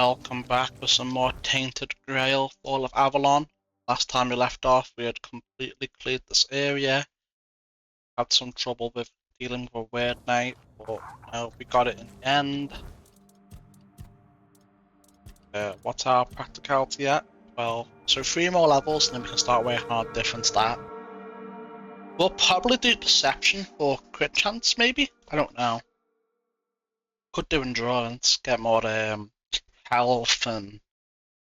Welcome back with some more Tainted Grail, Fall of Avalon. Last time we left off, we had completely cleared this area. Had some trouble with dealing with a weird knight, but no, we got it in the end. What's our practicality at? Well, so 3 more levels and then we can start working on a different stat. We'll probably do Perception for crit chance, maybe? I don't know. Could do Endurance, get more health and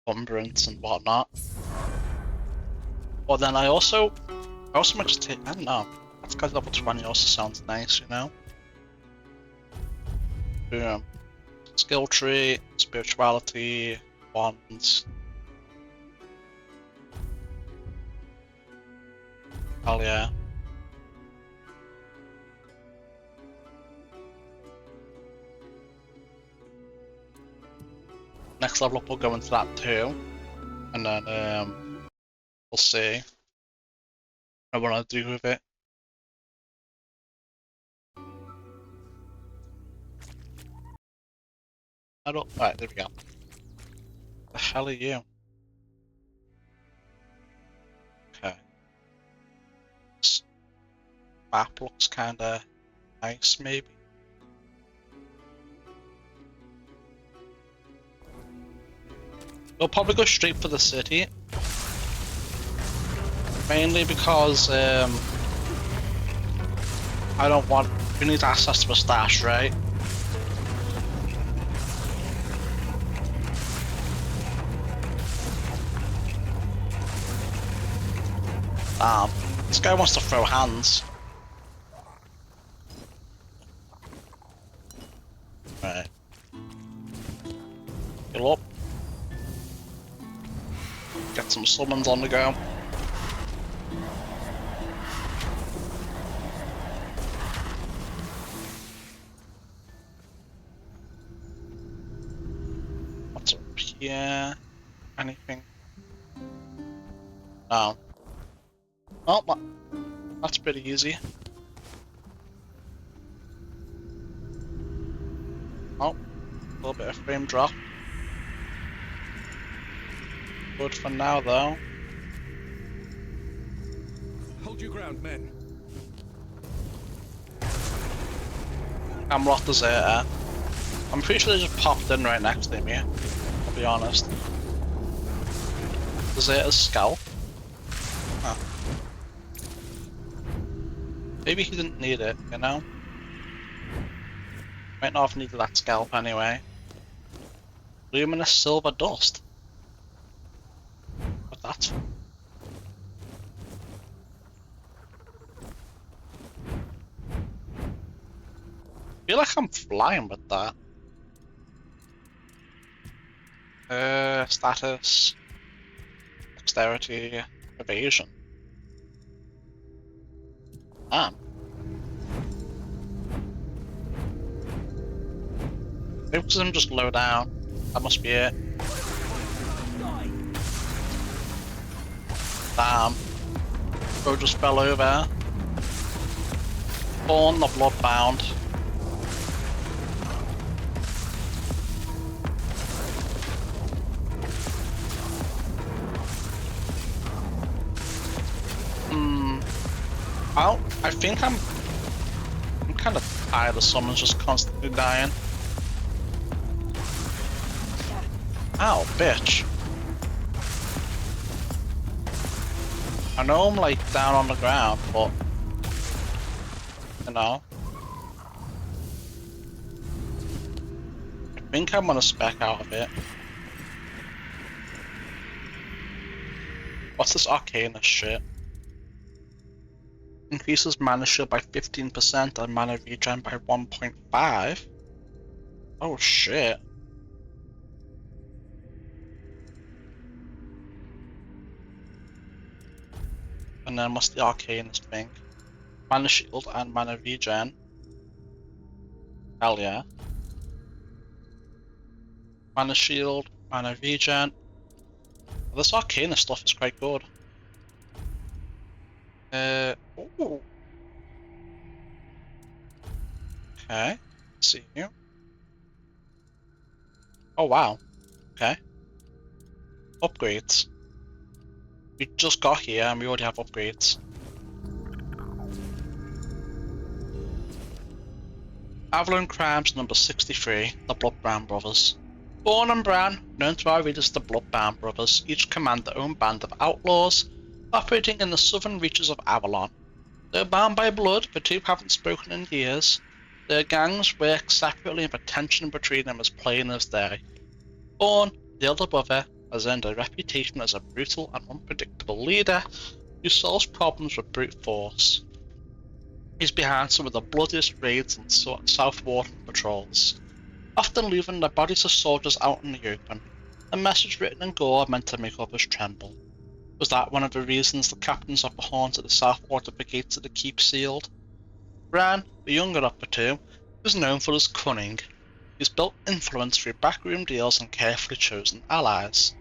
encumbrance and whatnot. But then I also might just take, I don't know, that's because level 20 also sounds nice, you know? Boom. Skill tree, spirituality, wands. Hell yeah. Next level up we'll go into that too. And then we'll see what I want to do with it. Right, there we go. The hell are you? Okay. This map looks kinda nice, maybe. We'll probably go straight for the city. Mainly because I don't want, we need access to a stash, right? This guy wants to throw hands. Right. Heal up. Get some summons on the go. What's up here? Anything? No. Oh, that's pretty easy. Oh, a little bit of frame drop. Good for now, though. Hold your ground, men. Camelot Deserter. I'm pretty sure they just popped in right next to me, I'll be honest. Deserter's scalp? Huh. Maybe he didn't need it, you know? Might not have needed that scalp anyway. Luminous silver dust. What that's for? I feel like I'm flying with that. Status, dexterity, evasion. Damn. Maybe because I'm just low down. That must be it. Damn. Bro just fell over. Born, not bloodbound. I think I'm kind of tired of summons just constantly dying. Ow, bitch. I know I'm like down on the ground, but you know. I think I'm gonna spec out of it. What's this arcana shit? Increases mana shield by 15% and mana regen by 1.5. Oh shit. And then what's the arcanist thing? Mana shield and mana regen. Hell yeah. Mana shield, mana regen. Well, this arcana stuff is quite good. Ooh. Okay, see you. Oh wow. Okay. Upgrades. We just got here and we already have upgrades. Avalon Crimes number 63, the Bloodbound Brothers. Born and Bran, known to our readers as the Bloodbound Brothers, each command their own band of outlaws, operating in the southern reaches of Avalon. Though bound by blood, the two haven't spoken in years. Their gangs work separately and the tension between them is plain as day. Born, the elder brother, has earned a reputation as a brutal and unpredictable leader who solves problems with brute force. He's behind some of the bloodiest raids and Southward patrols, often leaving the bodies of soldiers out in the open, a message written in gore meant to make others tremble. Was that one of the reasons the captains of the Horns at the Southward had the gates of the keep sealed? Bran, the younger of the two, was known for his cunning. He's built influence through backroom deals and carefully chosen allies.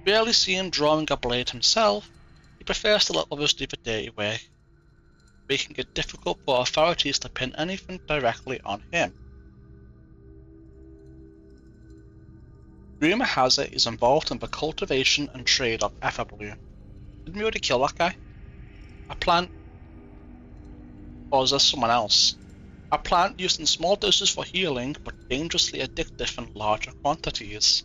Rarely seen drawing a blade himself, he prefers to let others do the dirty work, making it difficult for authorities to pin anything directly on him. Rumour has it he's involved in the cultivation and trade of Everblue. Didn't we already kill that guy? A plant? Or is this someone else? A plant used in small doses for healing, but dangerously addictive in larger quantities.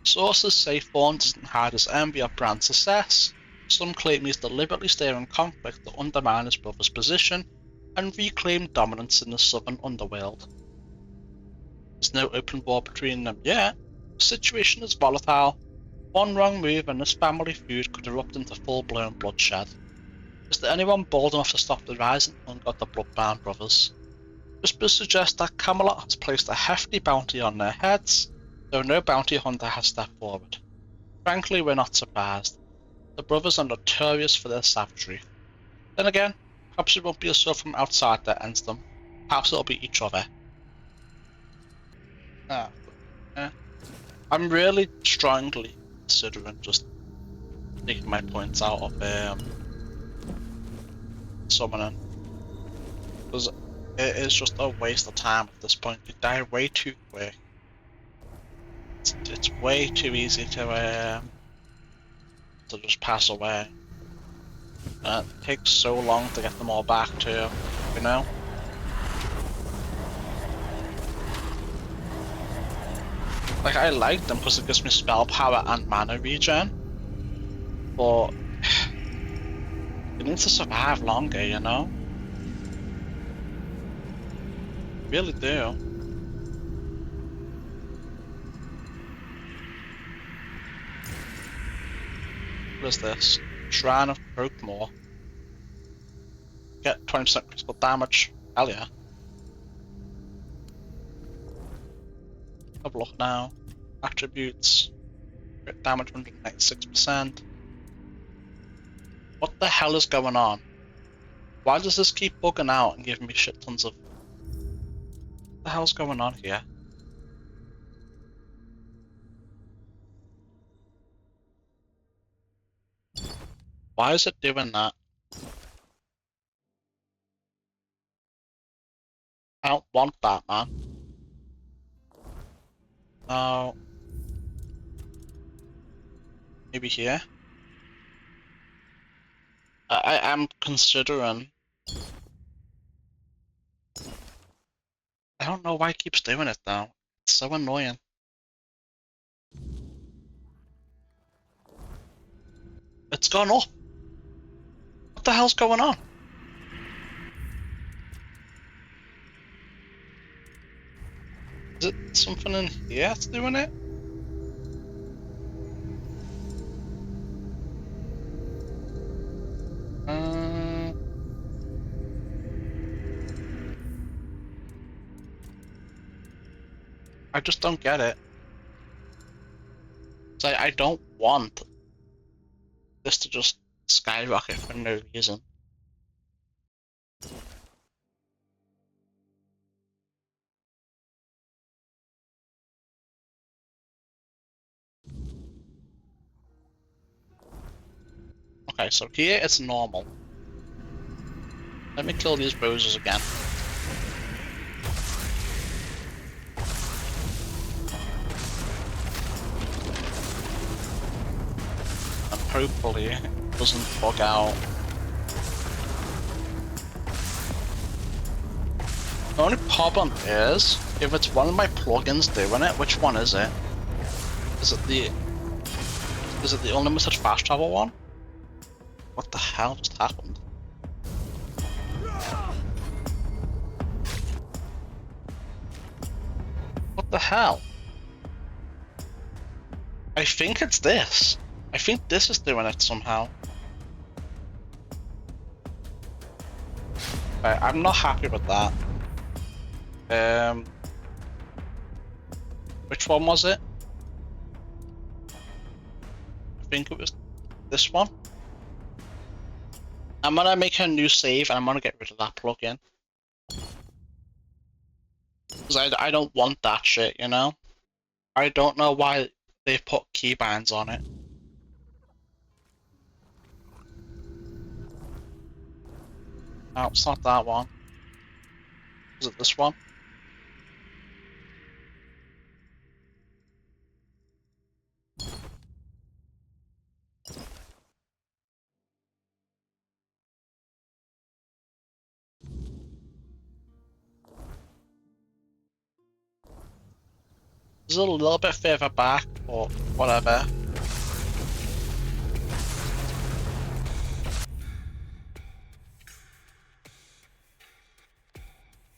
Sources say Thorn doesn't hide his envy of Bran's success. Some claim he's deliberately stirring conflict to undermine his brother's position and reclaim dominance in the southern underworld. There's no open war between them yet. The situation is volatile. One wrong move and this family feud could erupt into full-blown bloodshed. Is there anyone bold enough to stop the rising hunger of the Bloodbound Brothers? Whispers suggest that Camelot has placed a hefty bounty on their heads, though no bounty hunter has stepped forward. Frankly, we're not surprised. The brothers are notorious for their savagery. Then again, perhaps it won't be a sword from outside that ends them. Perhaps it'll be each other. I'm really strongly considering just taking my points out of summoning. Because it is just a waste of time at this point. You die way too quick. It's way too easy to just pass away. It takes so long to get them all back too, you know? Like, I like them because it gives me spell power and mana regen, but it needs to survive longer, you know? Really do. What is this? Shrine of Brokemoor. Get 20% critical damage. Hell yeah. Have a look now. Attributes. Crit damage 196%. What the hell is going on? Why does this keep bugging out and giving me shit tons of... What the hell's going on here? Why is it doing that? I don't want that, man. No. Maybe here? I am considering... I don't know why it keeps doing it though. It's so annoying. It's gone up. What the hell's going on? Is it something in here that's doing it? I just don't get it. So I don't want this to just skyrocket for no reason. Okay, so here it's normal. Let me kill these bruisers again. hopefully it doesn't bug out. The only problem is, if it's one of my plugins doing it, which one is it? Is it the unlimited fast travel one? What the hell just happened? What the hell? I think it's this. I think this is doing it somehow. Right, I'm not happy with that. Which one was it? I think it was this one. I'm gonna make a new save and I'm gonna get rid of that plugin. Because I don't want that shit, you know? I don't know why they put keybinds on it. No, it's not that one. Is it this one? It's a little bit further back, or whatever.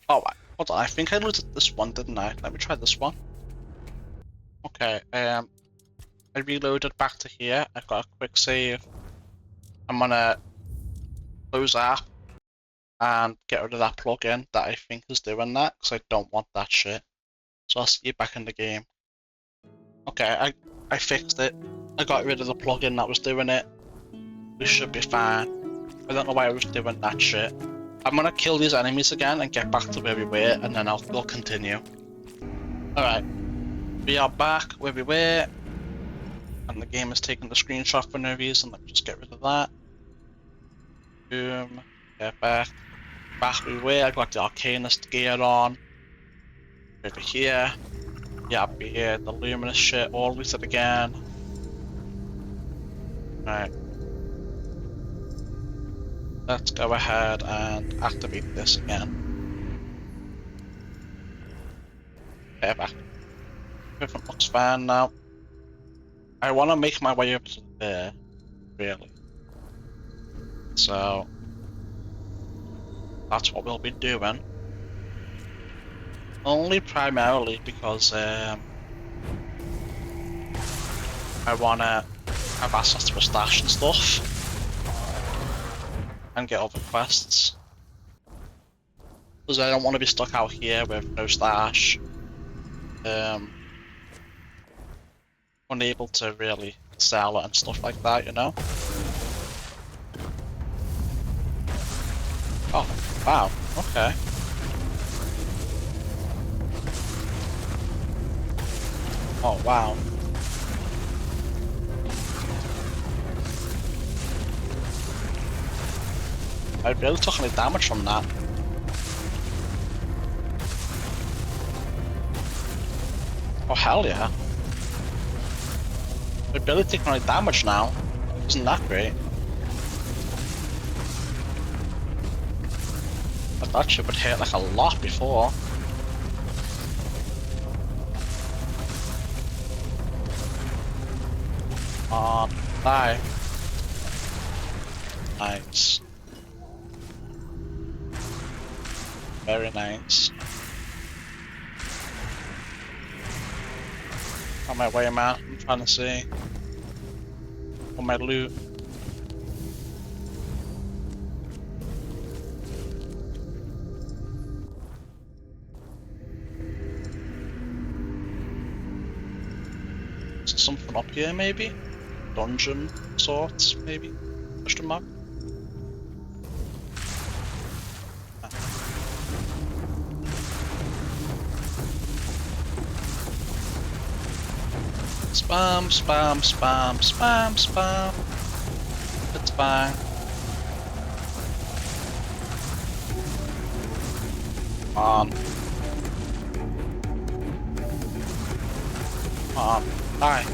Oh, hold on, I think I looted this one, didn't I? Let me try this one. Okay, I reloaded back to here. I've got a quick save. I'm gonna close app and get rid of that plugin that I think is doing that, because I don't want that shit. So I'll see you back in the game. Okay, I fixed it. I got rid of the plugin that was doing it. We should be fine. I don't know why I was doing that shit. I'm gonna kill these enemies again and get back to where we were, and then we'll continue. Alright. We are back where we were. And the game is taking the screenshot for no reason. Let me just get rid of that. Boom. Get back. Back where we were. I got the Arcanist gear on. Over here. Yeah, up here. The luminous shit. All looted again. Right. Let's go ahead and activate this again. Back. Everything looks fine now. I want to make my way up to there, really. So that's what we'll be doing. Only primarily because I want to have access to a stash and stuff. And get other quests. Because I don't want to be stuck out here with no stash. Unable to really sell it and stuff like that, you know? Oh, wow, okay. Oh, wow. I really took any damage from that. Oh, hell yeah. I barely taking any damage now. Isn't that great? I thought shit would hit like a lot before. Die. Nice. Very nice. On my way, man. I'm trying to see. On my loot. Is there something up here, maybe? Dungeon sorts, maybe? Question mark? Spam, spam, spam, spam, spam. It's fine. Come on. Come on. Die.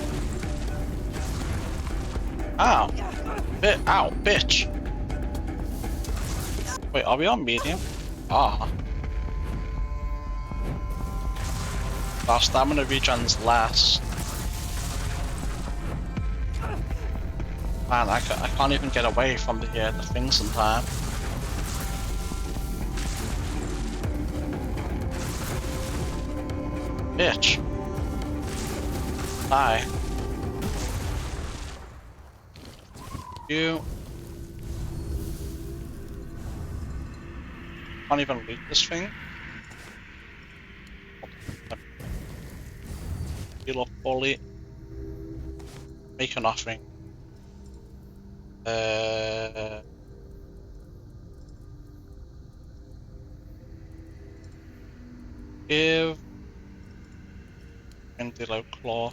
Ow. Ow, bitch. Wait, are we on medium? Ah. Our stamina regen's less. Man, I can't even get away from the things in time. Bitch. Die. You. Can't even read this thing. Heal up fully. Make an offering. Give Antelope Claw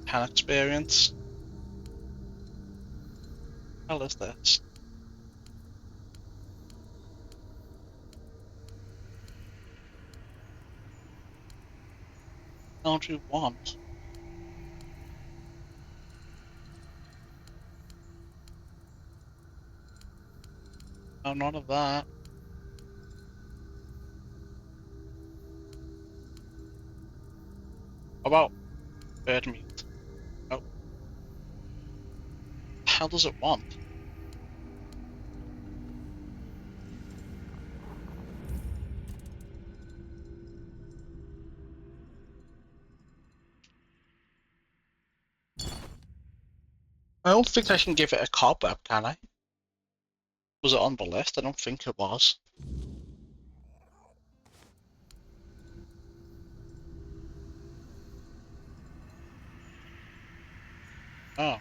10 experience. What the hell is this? What do you want? No, none of that. How about bird meat? Oh. What the hell does it want? I don't think I can give it a cobweb, can I? Was it on the list? I don't think it was. Oh.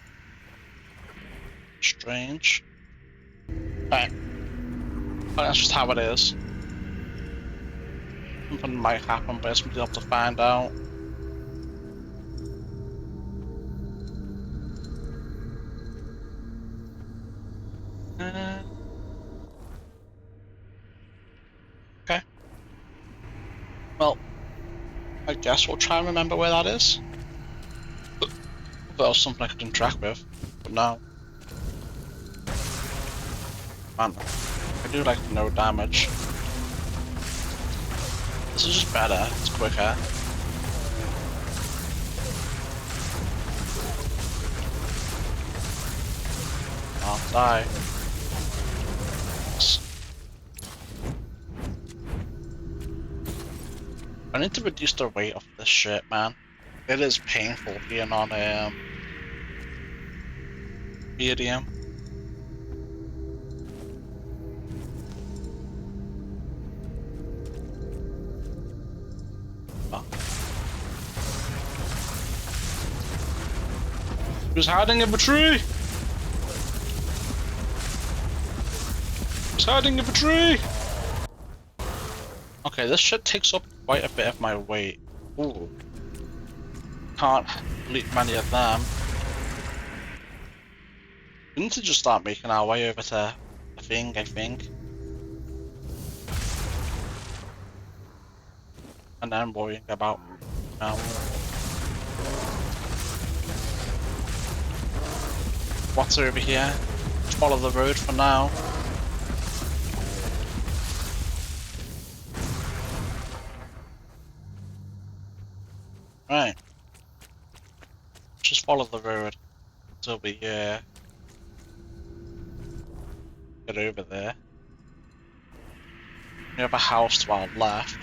Strange. Right. But that's just how it is. Something might happen, but it's going to be able to find out. Okay. Well, I guess we'll try and remember where that is. That was something I could interact with, but no. Man, I do like no damage. This is just better, it's quicker. I'll die. I need to reduce the weight of this shit, man. It is painful being on medium. Oh. He was hiding in the tree! He was hiding in the tree! Okay, this shit takes up quite a bit of my weight. Ooh. Can't delete many of them. We need to just start making our way over to the thing, I think. And then worrying about what's over here. Just follow the road for now. Right. Just follow the road until we get over there. We have a house to our left.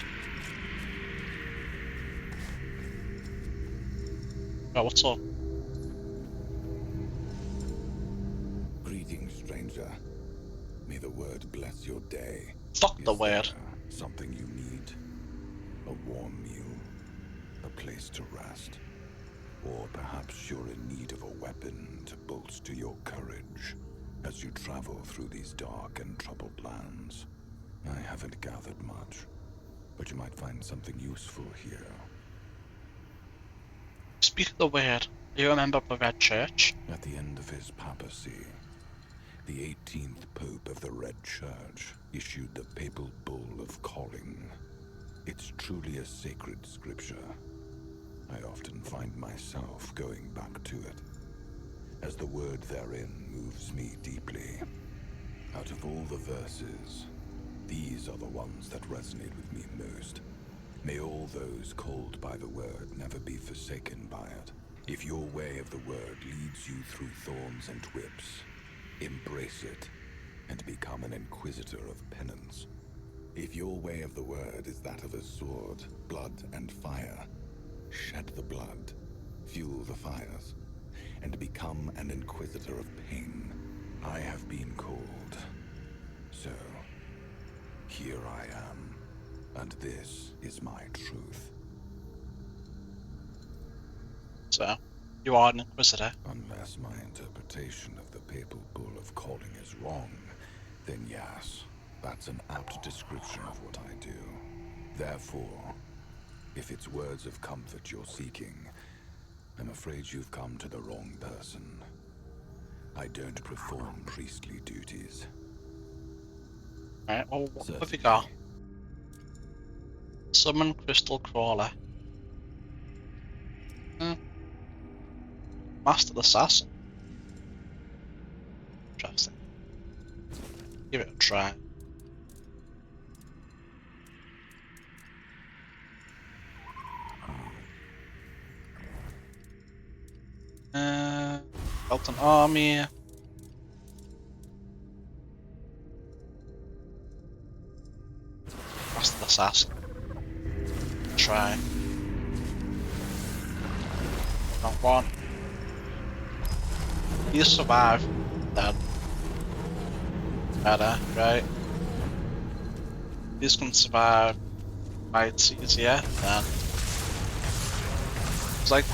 Oh, what's up? Greetings, stranger. May the word bless your day. Fuck the word. Something you need? A warm meal, a place to rest, or perhaps you're in need of a weapon to bolster your courage as you travel through these dark and troubled lands. I haven't gathered much, but you might find something useful here. Speak of the word. Do you remember the Red Church? At the end of his papacy, the 18th Pope of the Red Church issued the papal bull of calling. It's truly a sacred scripture. I often find myself going back to it, as the word therein moves me deeply. Out of all the verses, these are the ones that resonate with me most. May all those called by the word never be forsaken by it. If your way of the word leads you through thorns and whips, embrace it and become an inquisitor of penance. If your way of the word is that of a sword, blood, and fire, shed the blood, fuel the fires, and become an inquisitor of pain. I have been called, so here I am, and this is my truth. So, you are an Inquisitor. Unless my interpretation of the papal bull of calling is wrong, then yes, that's an apt description of what I do. Therefore, if it's words of comfort you're seeking, I'm afraid you've come to the wrong person. I don't perform priestly duties. Alright, well, what have you Certainly. got? Summon Crystal Crawler. Master Assassin. Interesting. Give it a try. Built an army. Master Assassin. Try. Not one. You survive. Then. Better, right? These can survive. Fights easier. Then. It's like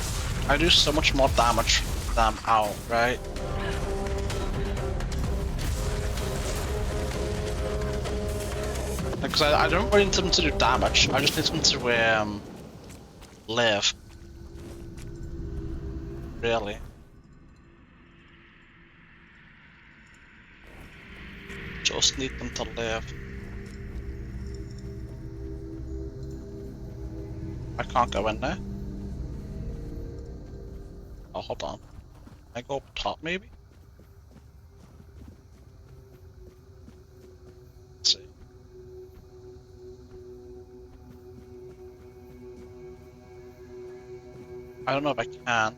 I do so much more damage from them out, right? Because I don't really need them to do damage. I just need them to live. Really. Just need them to live. I can't go in there. Oh, hold on. Can I go up top, maybe? Let's see. I don't know if I can.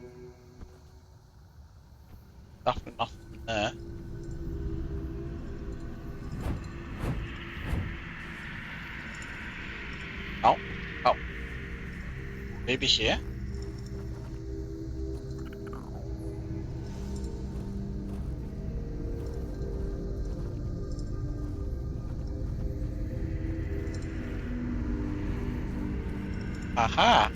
Definitely nothing there. Oh, oh. Maybe here? Aha!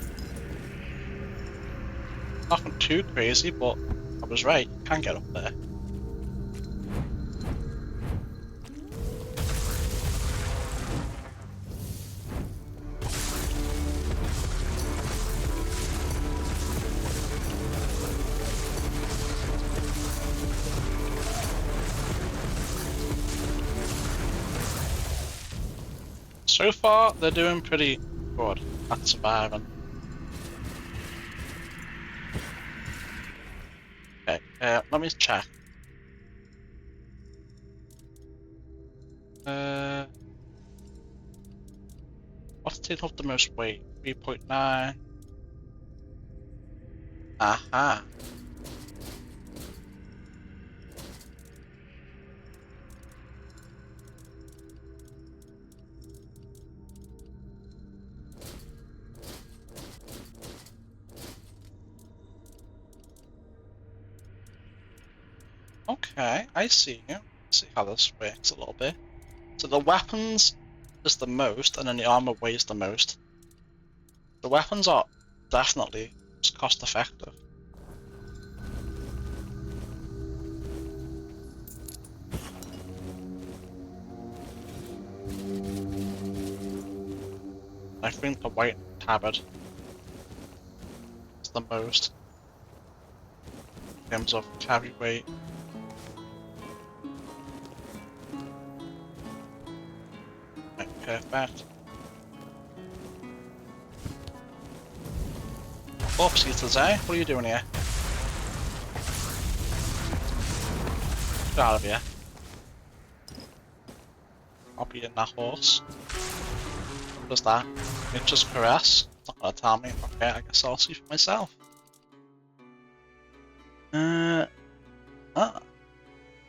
Nothing too crazy, but I was right. You can get up there. So far, they're doing pretty good at surviving. Okay, let me check. What's taking up the most weight? 3.9. Aha. Okay, I see you. See how this works a little bit. So the weapons is the most, and then the armor weighs the most. The weapons are definitely most cost effective. I think the white tabard is the most in terms of carry weight. Right, perfect. Oopsies, eh? What are you doing here? Get out of here. I'll be in that horse. What is that? Nature's caress? It's not gonna tell me. Okay, I guess I'll see for myself.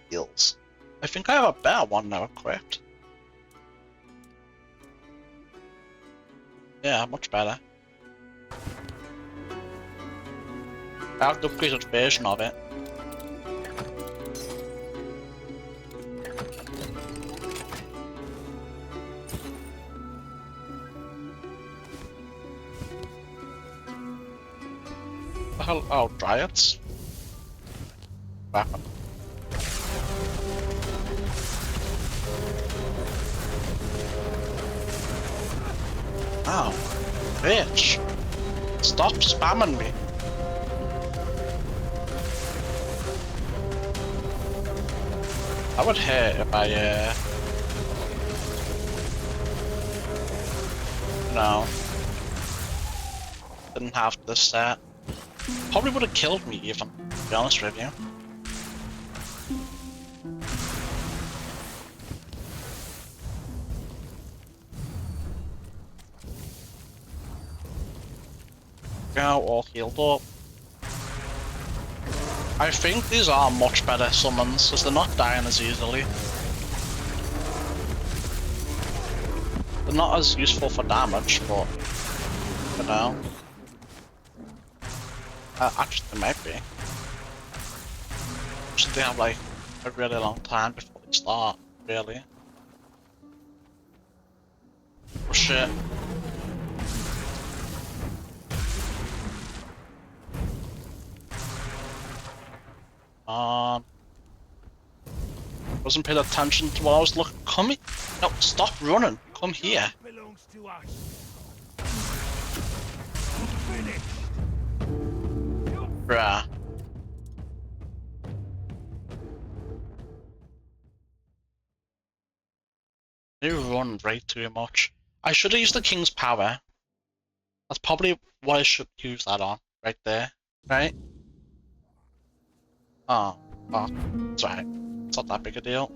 Heals. I think I have a better one now equipped. Yeah, much better. I have the upgraded version of it. What the hell? Oh, dryads? Weapon. Oh, bitch. Stop spamming me. I would hurt if I, no. Didn't have this set. Probably would have killed me even, to be honest with you. Now all healed up. I think these are much better summons, because they're not dying as easily. They're not as useful for damage, but you know. Actually, they might be. Should they have like a really long time before they start, really? Oh shit. Wasn't paying attention to what I was looking. Come here. No, stop running. Come here. Belongs to us. Bruh. They run way too much. I should have used the King's Power. That's probably what I should use that on. Right there. Right? Oh, fuck. It's alright. It's not that big a deal.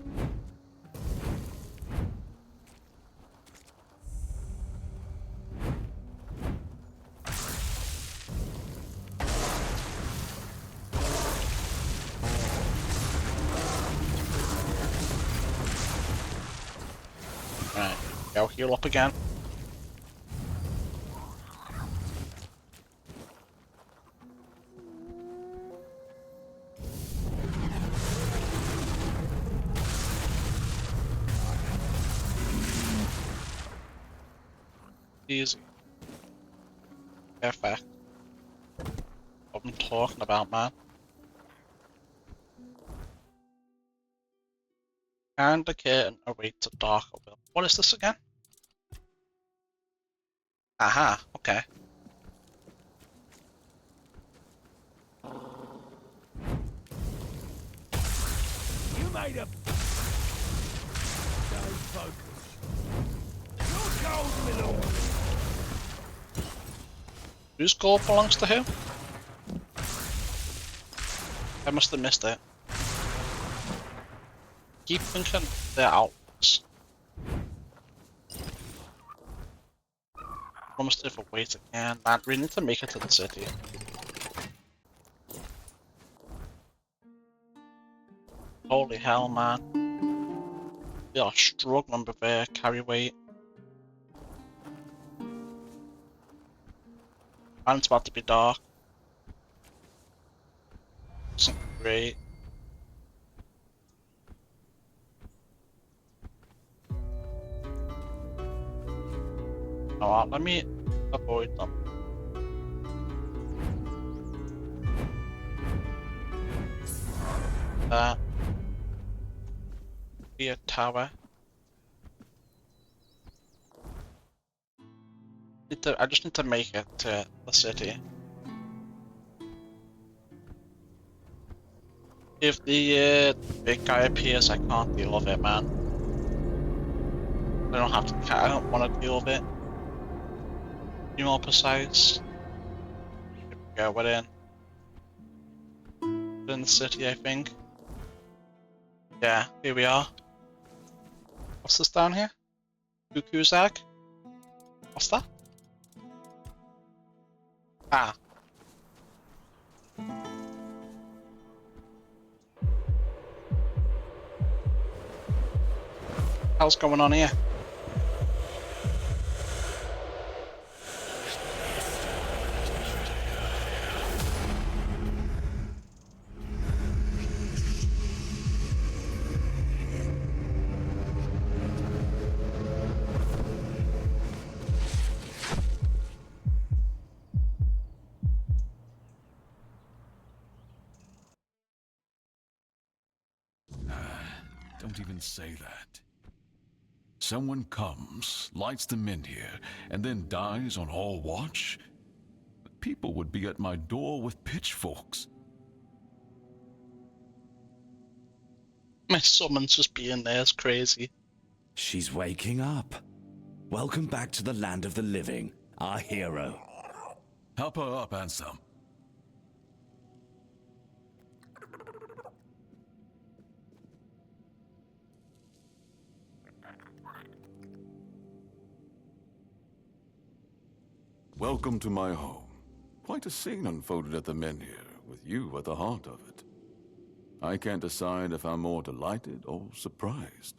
Alright, go heal up again. Easy. Perfect. What I'm talking about, man. Indicating a way to darker will. What is this again? Aha, okay. You made a... Stay focused. You're cold, my lord. Whose gold belongs to who? I must have missed it. Keep thinking they're outwards. Almost if I wait again, man. We need to make it to the city. Holy hell, man. We are struggling with carry weight. And it's about to be dark. Isn't great. Alright, let me avoid them. That. Be a tower. I just need to make it to the city. If the big guy appears, I can't deal with it, man. I don't have to. I don't want to deal with it. Be more precise. Yeah, we're in. We're in the city, I think. Yeah, here we are. What's this down here? Cuckoo's egg? What's that? Ah. How's going on here? Don't even say that. Someone comes, lights them in here, and then dies on all watch? People would be at my door with pitchforks. My summons just being there is crazy. She's waking up. Welcome back to the land of the living, our hero. Help her up, Ansem. Welcome to my home. Quite a scene unfolded at the Menhir, with you at the heart of it. I can't decide if I'm more delighted or surprised.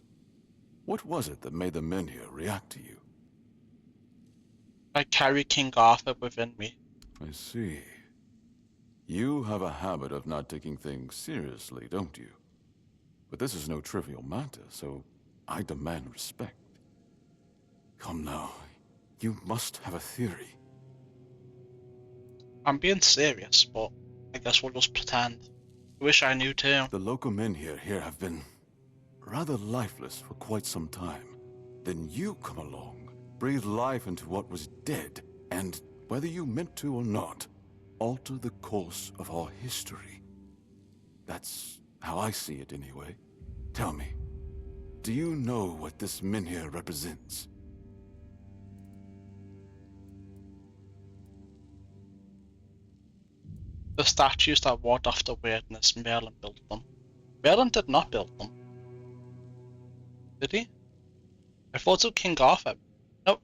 What was it that made the Menhir react to you? I carry King Arthur within me. I see. You have a habit of not taking things seriously, don't you? But this is no trivial matter, so I demand respect. Come now, you must have a theory. I'm being serious, but I guess we'll just pretend. I wish I knew too. The local Menhir here have been rather lifeless for quite some time. Then you come along, breathe life into what was dead, and, whether you meant to or not, alter the course of our history. That's how I see it anyway. Tell me, do you know what this Menhir represents? The statues that ward off the weirdness, Merlin built them. Merlin did not build them. Did he? I thought it was King Arthur. No,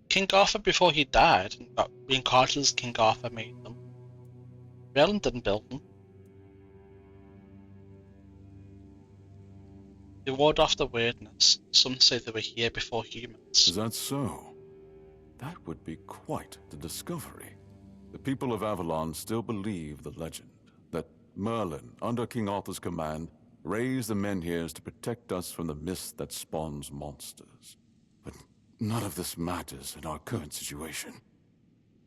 King Arthur before he died and got reincarnated as King Arthur made them. Merlin didn't build them. They ward off the weirdness. Some say they were here before humans. Is that so? That would be quite the discovery. The people of Avalon still believe the legend that Merlin, under King Arthur's command, raised the Menhirs to protect us from the mist that spawns monsters. But none of this matters in our current situation.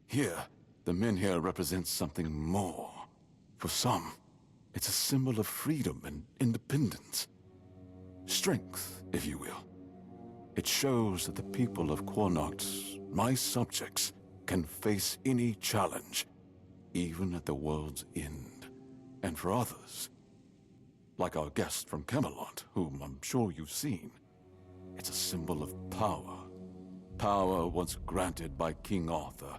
Here, the Menhir represents something more. For some, it's a symbol of freedom and independence. Strength, if you will. It shows that the people of Cuanacht, my subjects, can face any challenge, even at the world's end. And for others, like our guest from Camelot, whom I'm sure you've seen, it's a symbol of power. Power once granted by King Arthur,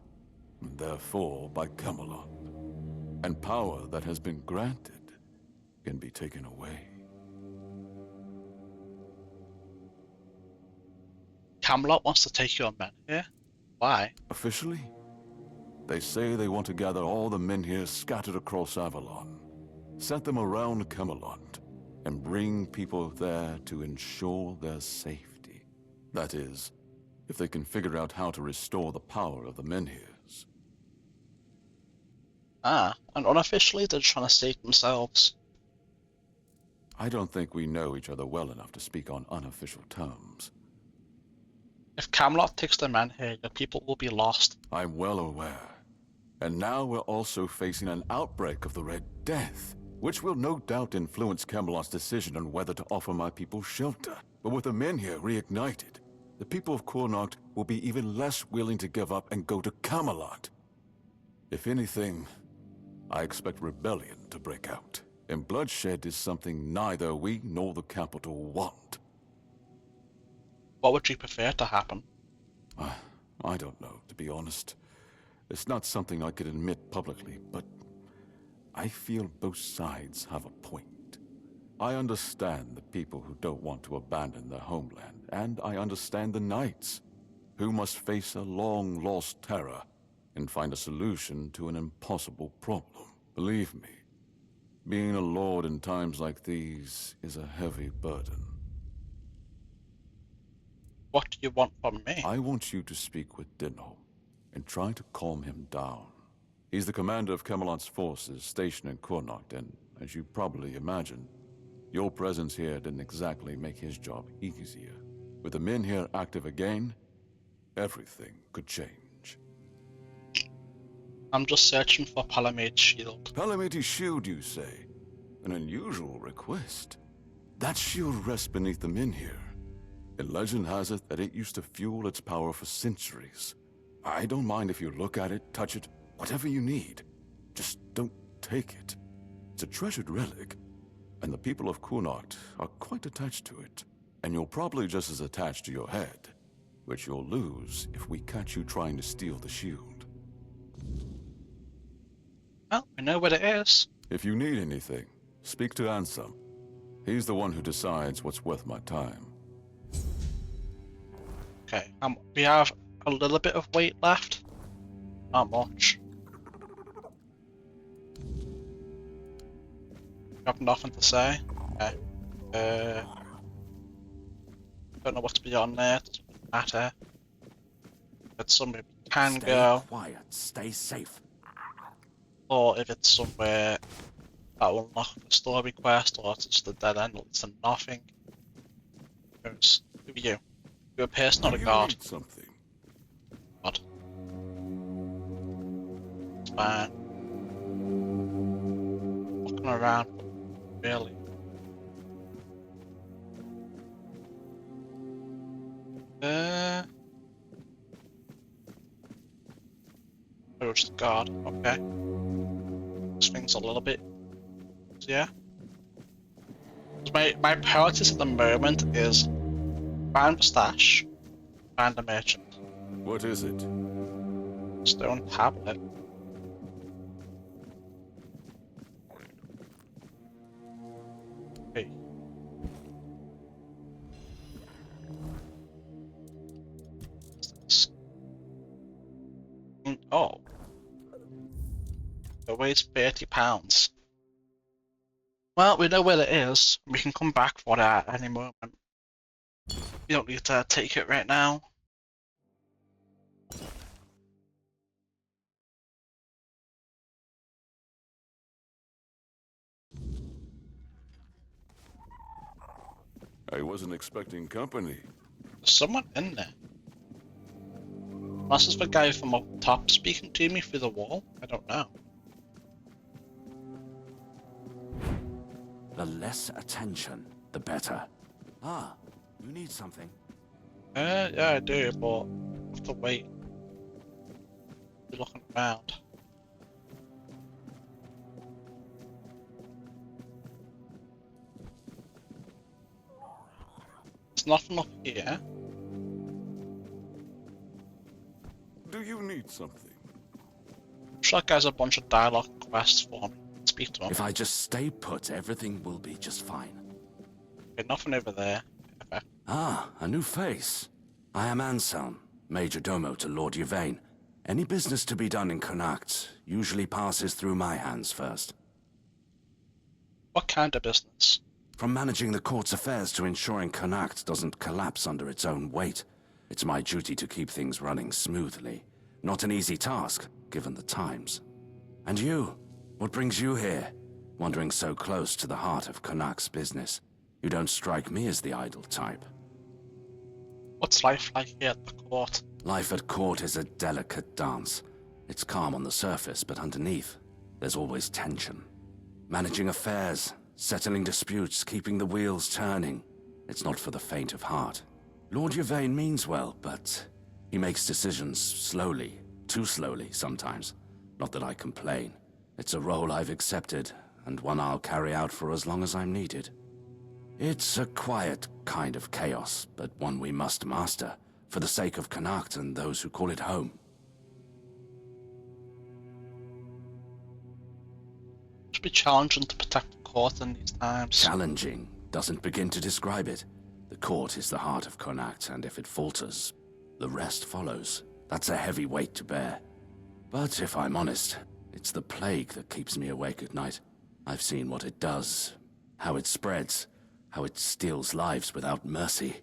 and therefore by Camelot. And power that has been granted can be taken away. Camelot wants to take your men here? Why? Officially, they say they want to gather all the Menhirs scattered across Avalon, set them around Camelot, and bring people there to ensure their safety. That is, if they can figure out how to restore the power of the Menhirs. Ah, and unofficially they're trying to save themselves. I don't think we know each other well enough to speak on unofficial terms. If Camelot takes the men here, the people will be lost. I'm well aware. And now we're also facing an outbreak of the Red Death, which will no doubt influence Camelot's decision on whether to offer my people shelter. But with the Menhir reignited, the people of Cuanacht will be even less willing to give up and go to Camelot. If anything, I expect rebellion to break out. And bloodshed is something neither we nor the capital want. What would you prefer to happen? I don't know, to be honest. It's not something I could admit publicly, but I feel both sides have a point. I understand the people who don't want to abandon their homeland, and I understand the knights who must face a long-lost terror and find a solution to an impossible problem. Believe me, being a lord in times like these is a heavy burden. What do you want from me? I want you to speak with Dinho and try to calm him down. He's the commander of Camelot's forces stationed in Cuanacht, and as you probably imagine, your presence here didn't exactly make his job easier. With the men here active again, everything could change. I'm just searching for Palamede's shield. Palamede's shield, you say? An unusual request. That shield rests beneath the men here. And legend has it that it used to fuel its power for centuries. I don't mind if you look at it, touch it, whatever you need. Just don't take it. It's a treasured relic, and the people of Cuanacht are quite attached to it. And you're probably just as attached to your head, which you'll lose if we catch you trying to steal the shield. Well, I know what it is. If you need anything, speak to Ansem. He's the one who decides what's worth my time. Okay, we have a little bit of weight left. Not much. You have nothing to say? Okay. Don't know what's beyond there, it doesn't matter. If it's somewhere we can go, Stay quiet, stay safe. or if it's somewhere that will unlock the story quest, or it's just a dead end, or it's a nothing. Who are you? You're a person, not a You god. need something. God. It's fine. Looking around, really. Oh, just guard. Okay. This thing's a little bit. Yeah. My priorities at the moment is find the stash, find the merchant. What is it? Stone tablet. Hey. Oh. It weighs 30 pounds. Well, we know where it is. We can come back for it at any moment. You don't need to take it right now. I wasn't expecting company. There's someone in there. Unless it's the guy from up top speaking to me through the wall. I don't know. The less attention, the better. Ah, you need something. Yeah, I do, but I have to wait. Be looking around. There's nothing up here. Do you need something? I'm sure that guy's a bunch of dialogue quests for me. Speak to him. If I just stay put, everything will be just fine. Okay, nothing over there. Okay. Ah, a new face. I am Anselm, Major Domo to Lord Yvain. Any business to be done in Cuanacht usually passes through my hands first. What kind of business? From managing the court's affairs to ensuring Cuanacht doesn't collapse under its own weight, it's my duty to keep things running smoothly. Not an easy task, given the times. And you? What brings you here? Wandering so close to the heart of Cuanacht's business. You don't strike me as the idle type. What's life like here at the court? Life at court is a delicate dance. It's calm on the surface, but underneath, there's always tension. Managing affairs, settling disputes, keeping the wheels turning. It's not for the faint of heart. Lord Yvain means well, but he makes decisions slowly, too slowly sometimes. Not that I complain. It's a role I've accepted, and one I'll carry out for as long as I'm needed. It's a quiet kind of chaos, but one we must master, for the sake of Cuanacht and those who call it home. must be challenging to protect the court in these times. Challenging doesn't begin to describe it. The court is the heart of Cuanacht, and if it falters, the rest follows. That's a heavy weight to bear. But if I'm honest, it's the plague that keeps me awake at night. I've seen what it does, how it spreads, how it steals lives without mercy.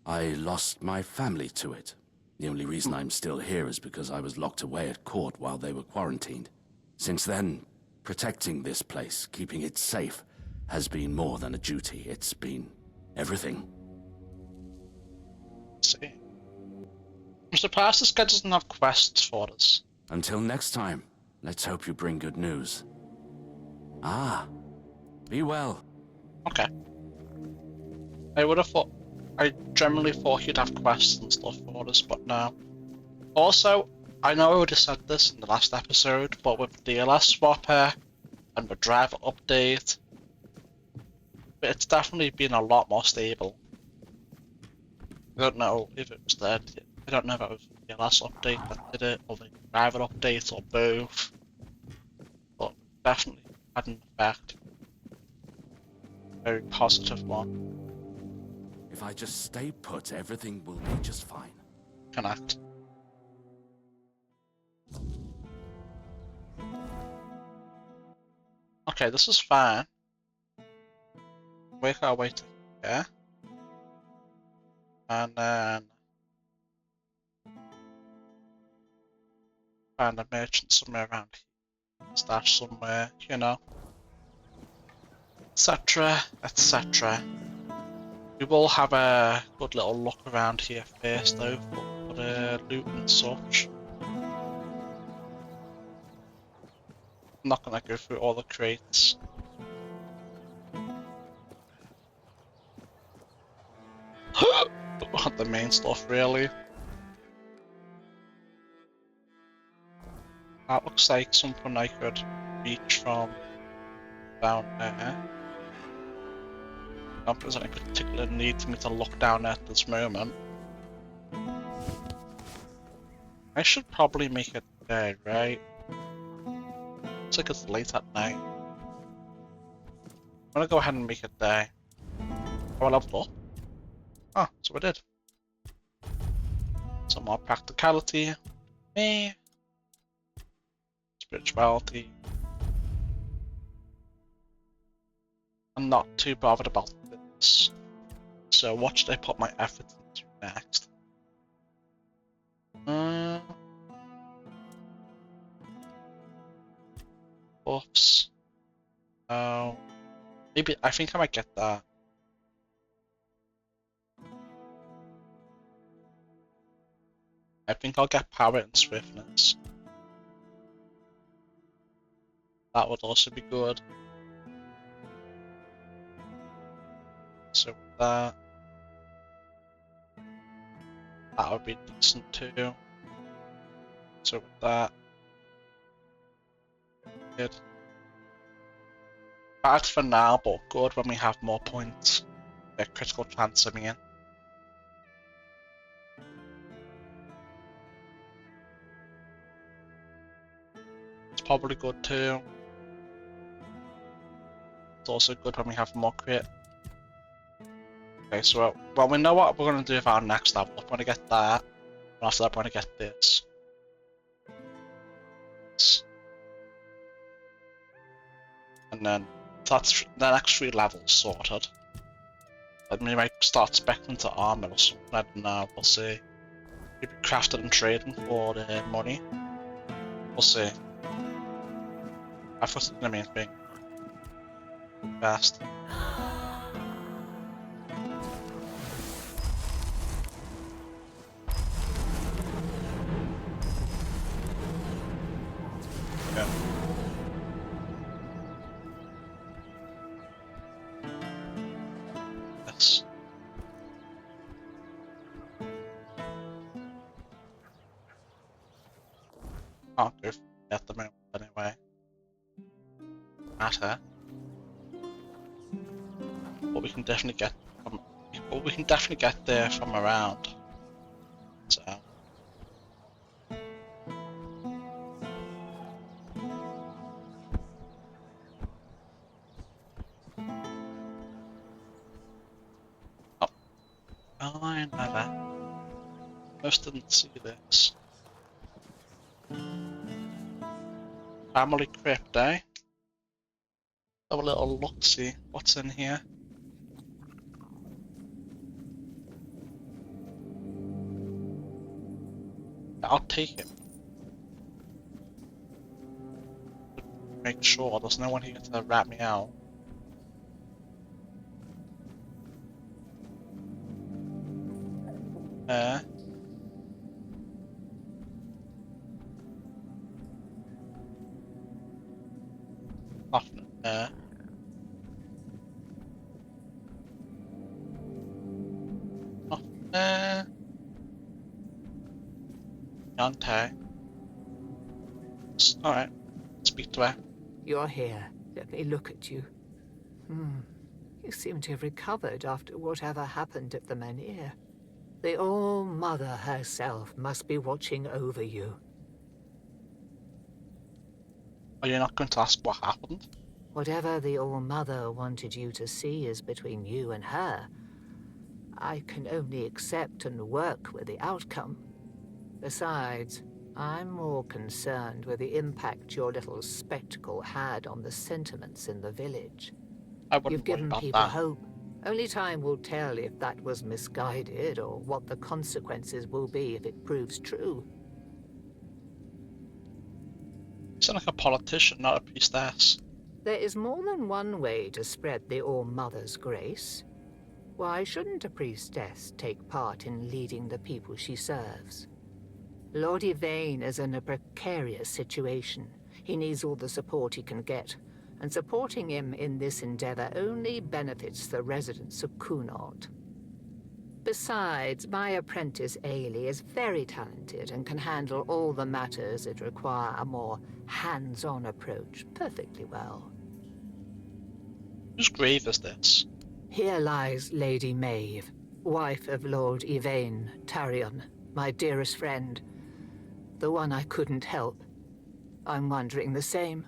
I lost my family to it. The only reason I'm still here is because I was locked away at court while they were quarantined. Since then, protecting this place, keeping it safe, has been more than a duty. It's been everything. See. I'm surprised this guy doesn't have quests for us. Until next time, let's hope you bring good news. Ah, be well. Okay. I would have thought... I generally thought he'd have quests and stuff for us, but no. Also, I know I already said this in the last episode, but with the DLS swap here, and the driver update, it's definitely been a lot more stable. I don't know if it was there. I don't know if it was the DLS update that did it, or the driver update, or both. But definitely had an effect. Very positive one. If I just stay put, everything will be just fine. Connect. Okay, this is fine. Make our way to here. And then find a merchant somewhere around here. Stash somewhere, you know. Etc. etc. We will have a good little look around here first though for the loot and such. I'm not gonna go through all the crates. The main stuff really. That looks like something I could reach from down there. Not there's any particular need for me to look down at this moment. I should probably make it there, right? Looks like it's late at night. I'm gonna go ahead and make it there. Oh, I leveled up. Oh, so I did. Some more practicality. Me. Spirituality. I'm not too bothered about this. So what should I put my effort into next? Buffs. Oh. Maybe I think I might get that. I think I'll get power and swiftness. That would also be good. So that would be decent too. So with that, good. Bad for now, but good when we have more points. A critical chance of me in. It's probably good too. It's also good when we have more crit. Okay, so well, we know what we're going to do with our next level. We're going to get that, and after that we're going to get this. And then that's the next 3 levels sorted. And we might start spec'ing into armor or something, I don't know, we'll see. Maybe crafting and trading for the money. We'll see. I thought it's the main thing. Fast. Yeah. Yes. Can't go at the moment anyway. Matter. But we can definitely get from. But we can definitely get there from around. So. I never. Most didn't see this. Family crypt, eh? Have a little look, see what's in here. I'll take it. Make sure there's no one here to rat me out. Nothing there. Nothing there. Yante. Alright, speak to her. You're here. Let me look at you. You seem to have recovered after whatever happened at the Menhir. The All-Mother herself must be watching over you. Are you not going to ask what happened? Whatever the All-Mother wanted you to see is between you and her. I can only accept and work with the outcome. Besides, I'm more concerned with the impact your little spectacle had on the sentiments in the village. I wouldn't You've given worry about people that. hope. Only time will tell if that was misguided or what the consequences will be if it proves true. You sound like a politician, not a priestess. There is more than one way to spread the All-Mother's grace. Why shouldn't a priestess take part in leading the people she serves? Lord Yvain is in a precarious situation. He needs all the support he can get, and supporting him in this endeavor only benefits the residents of Cuanacht. Besides, my apprentice Ailey is very talented and can handle all the matters that require a more hands-on approach perfectly well. Whose grave is this? Here lies Lady Maeve, wife of Lord Yvain Tarion, my dearest friend. The one I couldn't help. I'm wondering the same.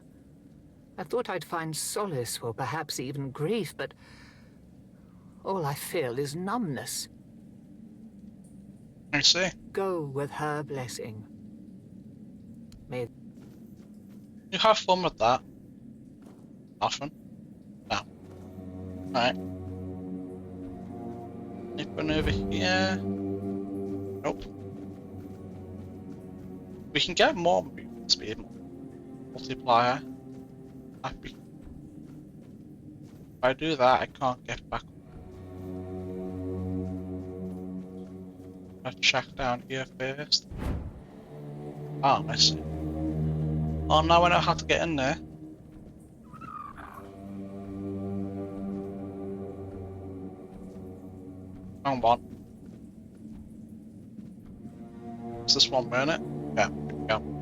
I thought I'd find solace or perhaps even grief, but all I feel is numbness. I see. Go with her blessing. May You have fun with that. Nothing. No. Alright. Anything over here? Nope. We can get more movement speed. Multiplier. Happy. If I do that, I can't get back. I'll check down here first. Oh, I see. Oh, now I know how to get in there. Hang on. Is this one minute? Yeah, here we go.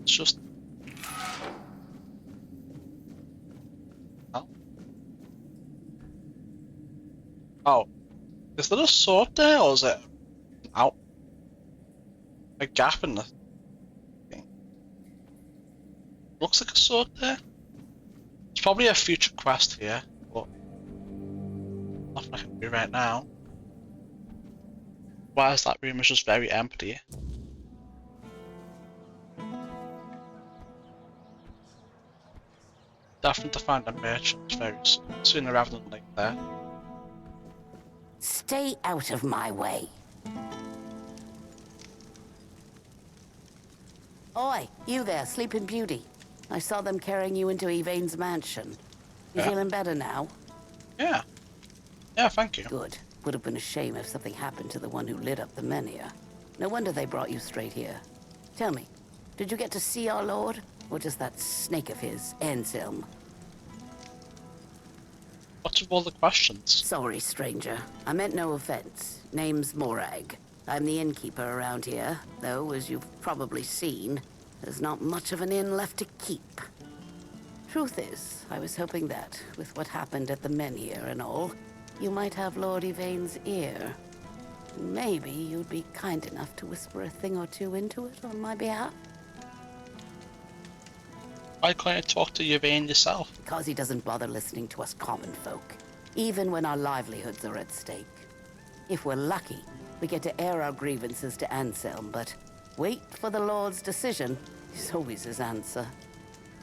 It's just... Oh. Oh. Is there a sword there, or is it out? A gap in the thing? Looks like a sword there. It's probably a future quest here, but nothing I can do right now. Why is that room is just very empty? Definitely to find a merchant very soon, sooner rather than later. Stay out of my way. Oi, you there, Sleeping Beauty. I saw them carrying you into Yvain's mansion. You feeling better now? Yeah. Yeah, thank you. Good. Would have been a shame if something happened to the one who lit up the Menhir. No wonder they brought you straight here. Tell me, did you get to see our lord? Or just that snake of his, Anselm? What's with all the questions? Sorry, stranger. I meant no offense. Name's Morag. I'm the innkeeper around here, though, as you've probably seen, there's not much of an inn left to keep. Truth is, I was hoping that, with what happened at the Menhir and all, you might have Lord Yvain's ear. Maybe you'd be kind enough to whisper a thing or two into it on my behalf? Why can't you talk to Yvain yourself? Because he doesn't bother listening to us common folk, even when our livelihoods are at stake. If we're lucky, we get to air our grievances to Anselm, but wait for the Lord's decision is always his answer.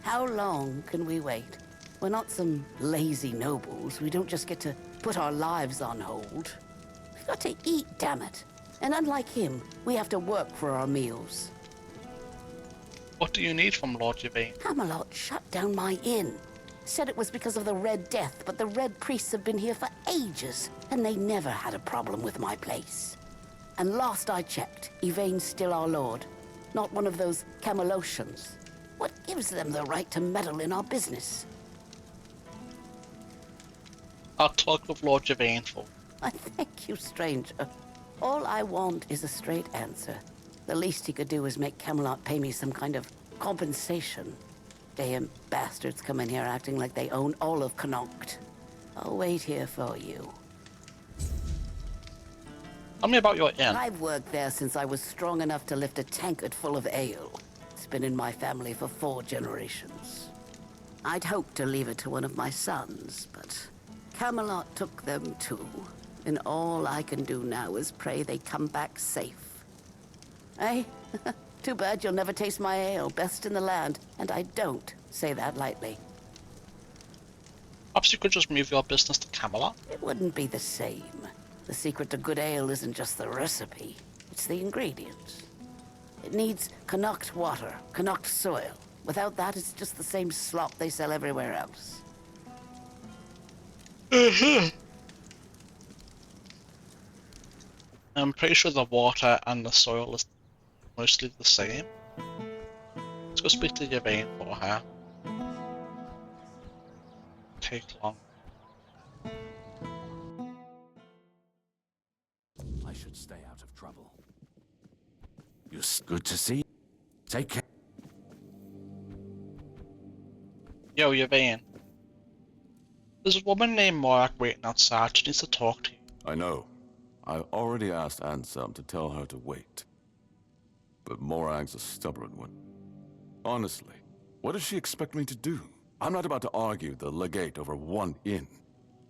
How long can we wait? We're not some lazy nobles. We don't just get to put our lives on hold. We've got to eat, damn it. And unlike him, we have to work for our meals. What do you need from Lord Yvain? Camelot shut down my inn. Said it was because of the Red Death, but the Red Priests have been here for ages, and they never had a problem with my place. And last I checked, Yvain's still our lord, not one of those Camelocians. What gives them the right to meddle in our business? I'll talk with Lord Yvain for. I thank you, stranger. All I want is a straight answer. The least he could do is make Camelot pay me some kind of compensation. Damn bastards come in here acting like they own all of Cuanacht. I'll wait here for you. Tell me about your inn. I've worked there since I was strong enough to lift a tankard full of ale. It's been in my family for 4 generations. I'd hoped to leave it to one of my sons, but Camelot took them too. And all I can do now is pray they come back safe. Eh? Too bad you'll never taste my ale, best in the land, and I don't say that lightly. Perhaps you could just move your business to Camelot. It wouldn't be the same. The secret to good ale isn't just the recipe, it's the ingredients. It needs Cuanacht water, Cuanacht soil. Without that, it's just the same slop they sell everywhere else. I'm pretty sure the water and the soil is mostly the same. Let's go speak to Yvain for her. Take long. I should stay out of trouble. Good to see. Take care. Yo, Yvain. There's a woman named Morag waiting outside. She needs to talk to you. I know. I already asked Anselm to tell her to wait. But Morag's a stubborn one. Honestly, what does she expect me to do? I'm not about to argue the legate over one inn.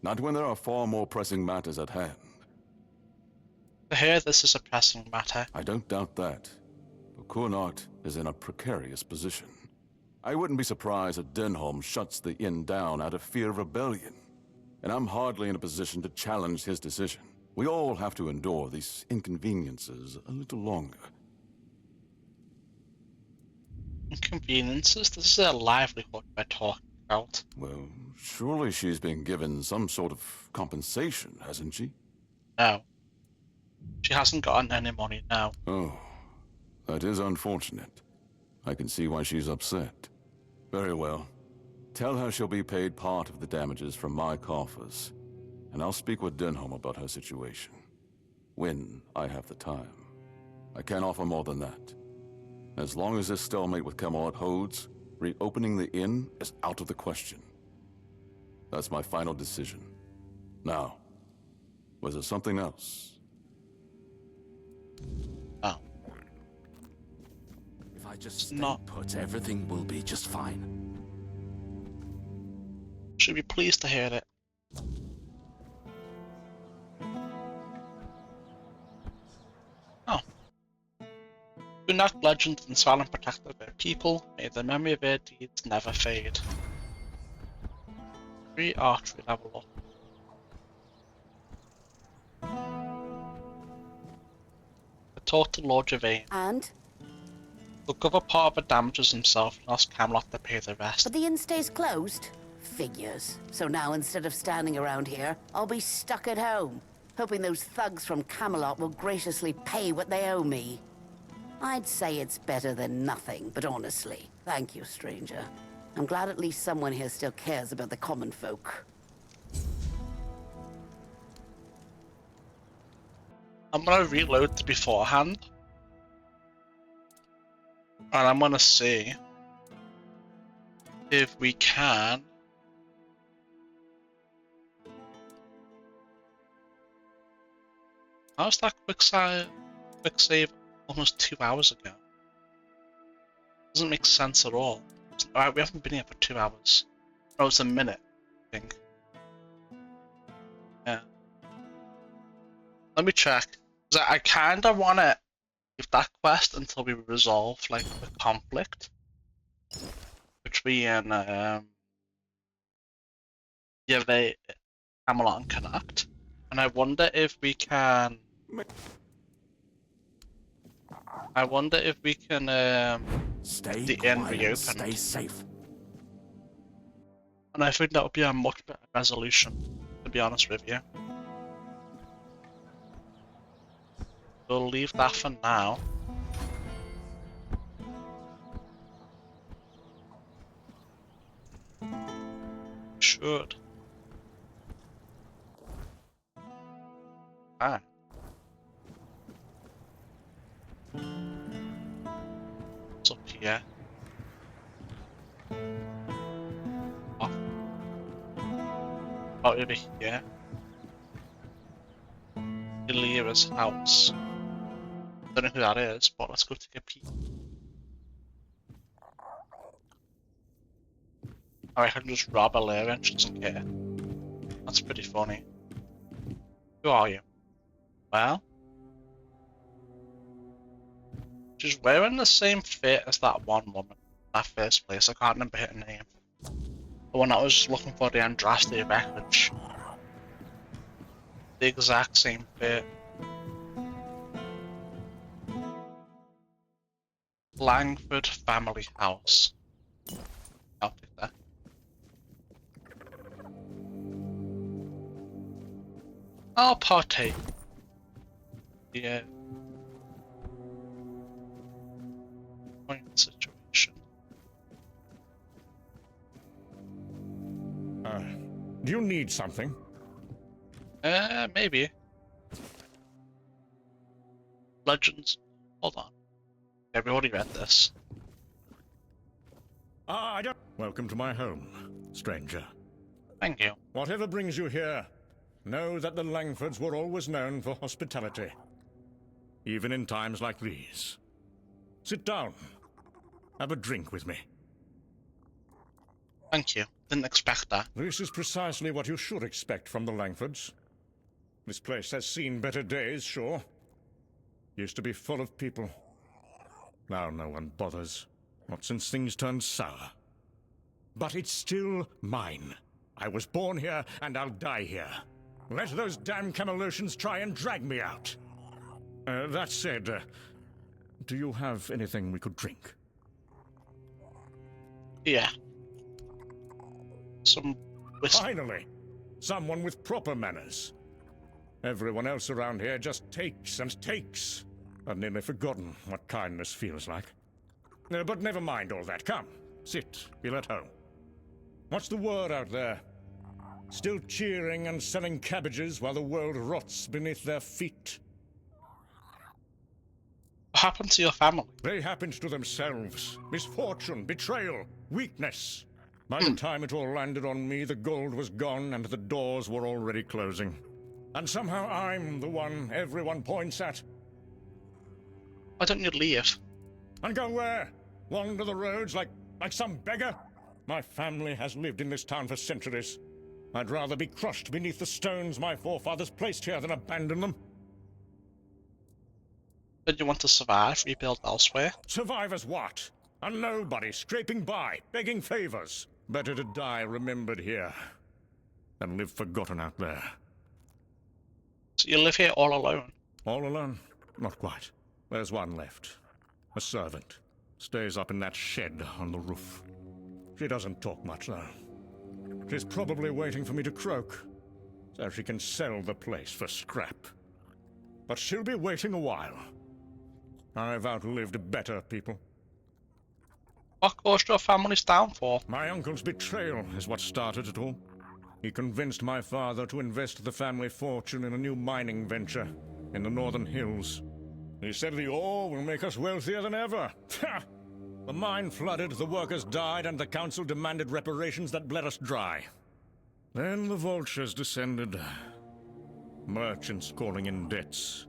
Not when there are far more pressing matters at hand. To hear this is a pressing matter. I don't doubt that. But Cuanacht is in a precarious position. I wouldn't be surprised if Denholm shuts the inn down out of fear of rebellion. And I'm hardly in a position to challenge his decision. We all have to endure these inconveniences a little longer. Inconveniences? This is a livelihood we're talking about. Well, surely she's been given some sort of compensation, hasn't she? No. She hasn't gotten any money now. Oh, that is unfortunate. I can see why she's upset. Very well. Tell her she'll be paid part of the damages from my coffers. And I'll speak with Denholm about her situation. When I have the time. I can't offer more than that. As long as this stalemate with Camelot holds, reopening the inn is out of the question. That's my final decision. Now, was there something else? Oh. If I just stay Not- put, everything will be just fine. Should be pleased to hear it. Oh. Cuanacht legend and silent protector of their people, may the memory of their deeds never fade. Free archery level up. I talked to Lord Yvain. And? He'll cover part of the damages himself and ask Camelot to pay the rest. But the inn stays closed? Figures. So now instead of standing around here, I'll be stuck at home, hoping those thugs from Camelot will graciously pay what they owe me. I'd say it's better than nothing, but honestly, thank you, stranger. I'm glad at least someone here still cares about the common folk. I'm gonna reload the beforehand. And I'm gonna see if we can How was that quick save almost 2 hours ago? Doesn't make sense at all. Alright, we haven't been here for 2 hours. Oh, it's a minute, I think. Yeah. Let me check. Cause I kinda wanna leave that quest until we resolve like the conflict between the Avalon and Cuanacht. And I wonder if we can Stay the inn quiet, reopened. stay safe. And I think that would be a much better resolution, to be honest with you. We'll leave that for now. Should. Ah. What's up here? Oh. Oh, over here. Illyria's house. Don't know who that is, but let's go take a peek. I can just rob Illyria and she doesn't care. That's pretty funny. Who are you? Well? She's wearing the same fit as that one woman in that first place. I can't remember her name. The one that was looking for the Andraste wreckage. The exact same fit. Langford family house. I'll take that. I'll partake. Yeah. Point situation. Do you need something? Maybe. Legends. Hold on. Yeah, we already read this. I don't... Welcome to my home, stranger. Thank you. Whatever brings you here, know that the Langfords were always known for hospitality. Even in times like these. Sit down. Have a drink with me. Thank you. Didn't expect that. This is precisely what you should expect from the Langfords. This place has seen better days, sure. Used to be full of people. Now no one bothers. Not since things turned sour. But it's still mine. I was born here, and I'll die here. Let those damn Camelosians try and drag me out. That said, do you have anything we could drink? Yeah. Some whiskey. Finally! Someone with proper manners. Everyone else around here just takes and takes. I've nearly forgotten what kindness feels like. But never mind all that. Come, sit, feel at home. What's the word out there? Still cheering and selling cabbages while the world rots beneath their feet? What happened to your family? They happened to themselves. Misfortune, betrayal, weakness. By the time it all landed on me, the gold was gone and the doors were already closing. And somehow I'm the one everyone points at. Why don't you leave? And go where? Wander the roads like some beggar? My family has lived in this town for centuries. I'd rather be crushed beneath the stones my forefathers placed here than abandon them. Don't you want to survive, rebuild elsewhere? Survive as what? A nobody scraping by, begging favors. Better to die remembered here than live forgotten out there. So you live here all alone? All alone? Not quite. There's one left. A servant. Stays up in that shed on the roof. She doesn't talk much, though. She's probably waiting for me to croak, so she can sell the place for scrap. But she'll be waiting a while. I've outlived better people. What caused your family's downfall? My uncle's betrayal is what started it all. He convinced my father to invest the family fortune in a new mining venture in the northern hills. He said the ore will make us wealthier than ever. The mine flooded, the workers died, and the council demanded reparations that bled us dry. Then the vultures descended. Merchants calling in debts.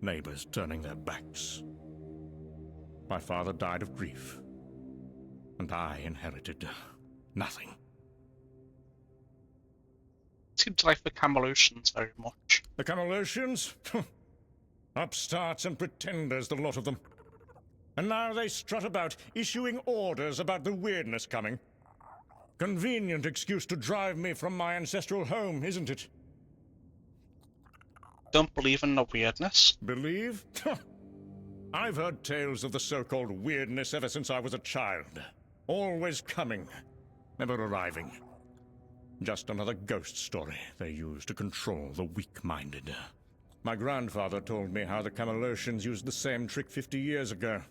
neighbors turning their backs. My father died of grief, and I inherited nothing. Seems like the Camelotians very much. The Camelotians? Upstarts and pretenders, the lot of them. And now they strut about, issuing orders about the weirdness coming. Convenient excuse to drive me from my ancestral home, isn't it? Don't believe in the weirdness. Believe? I've heard tales of the so-called weirdness ever since I was a child. Always coming, never arriving. Just another ghost story they use to control the weak-minded. My grandfather told me how the Camelotians used the same trick 50 years ago,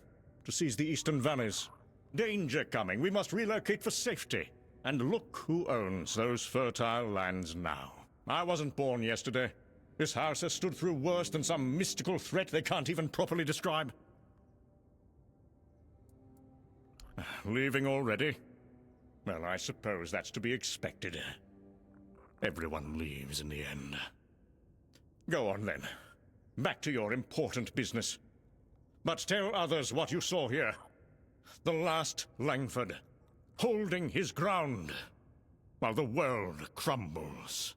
to seize the eastern valleys. Danger coming, we must relocate for safety. And look who owns those fertile lands now. I wasn't born yesterday. This house has stood through worse than some mystical threat they can't even properly describe. Leaving already? Well, I suppose that's to be expected. Everyone leaves in the end. Go on, then. Back to your important business. But tell others what you saw here. The last Langford, holding his ground, while the world crumbles.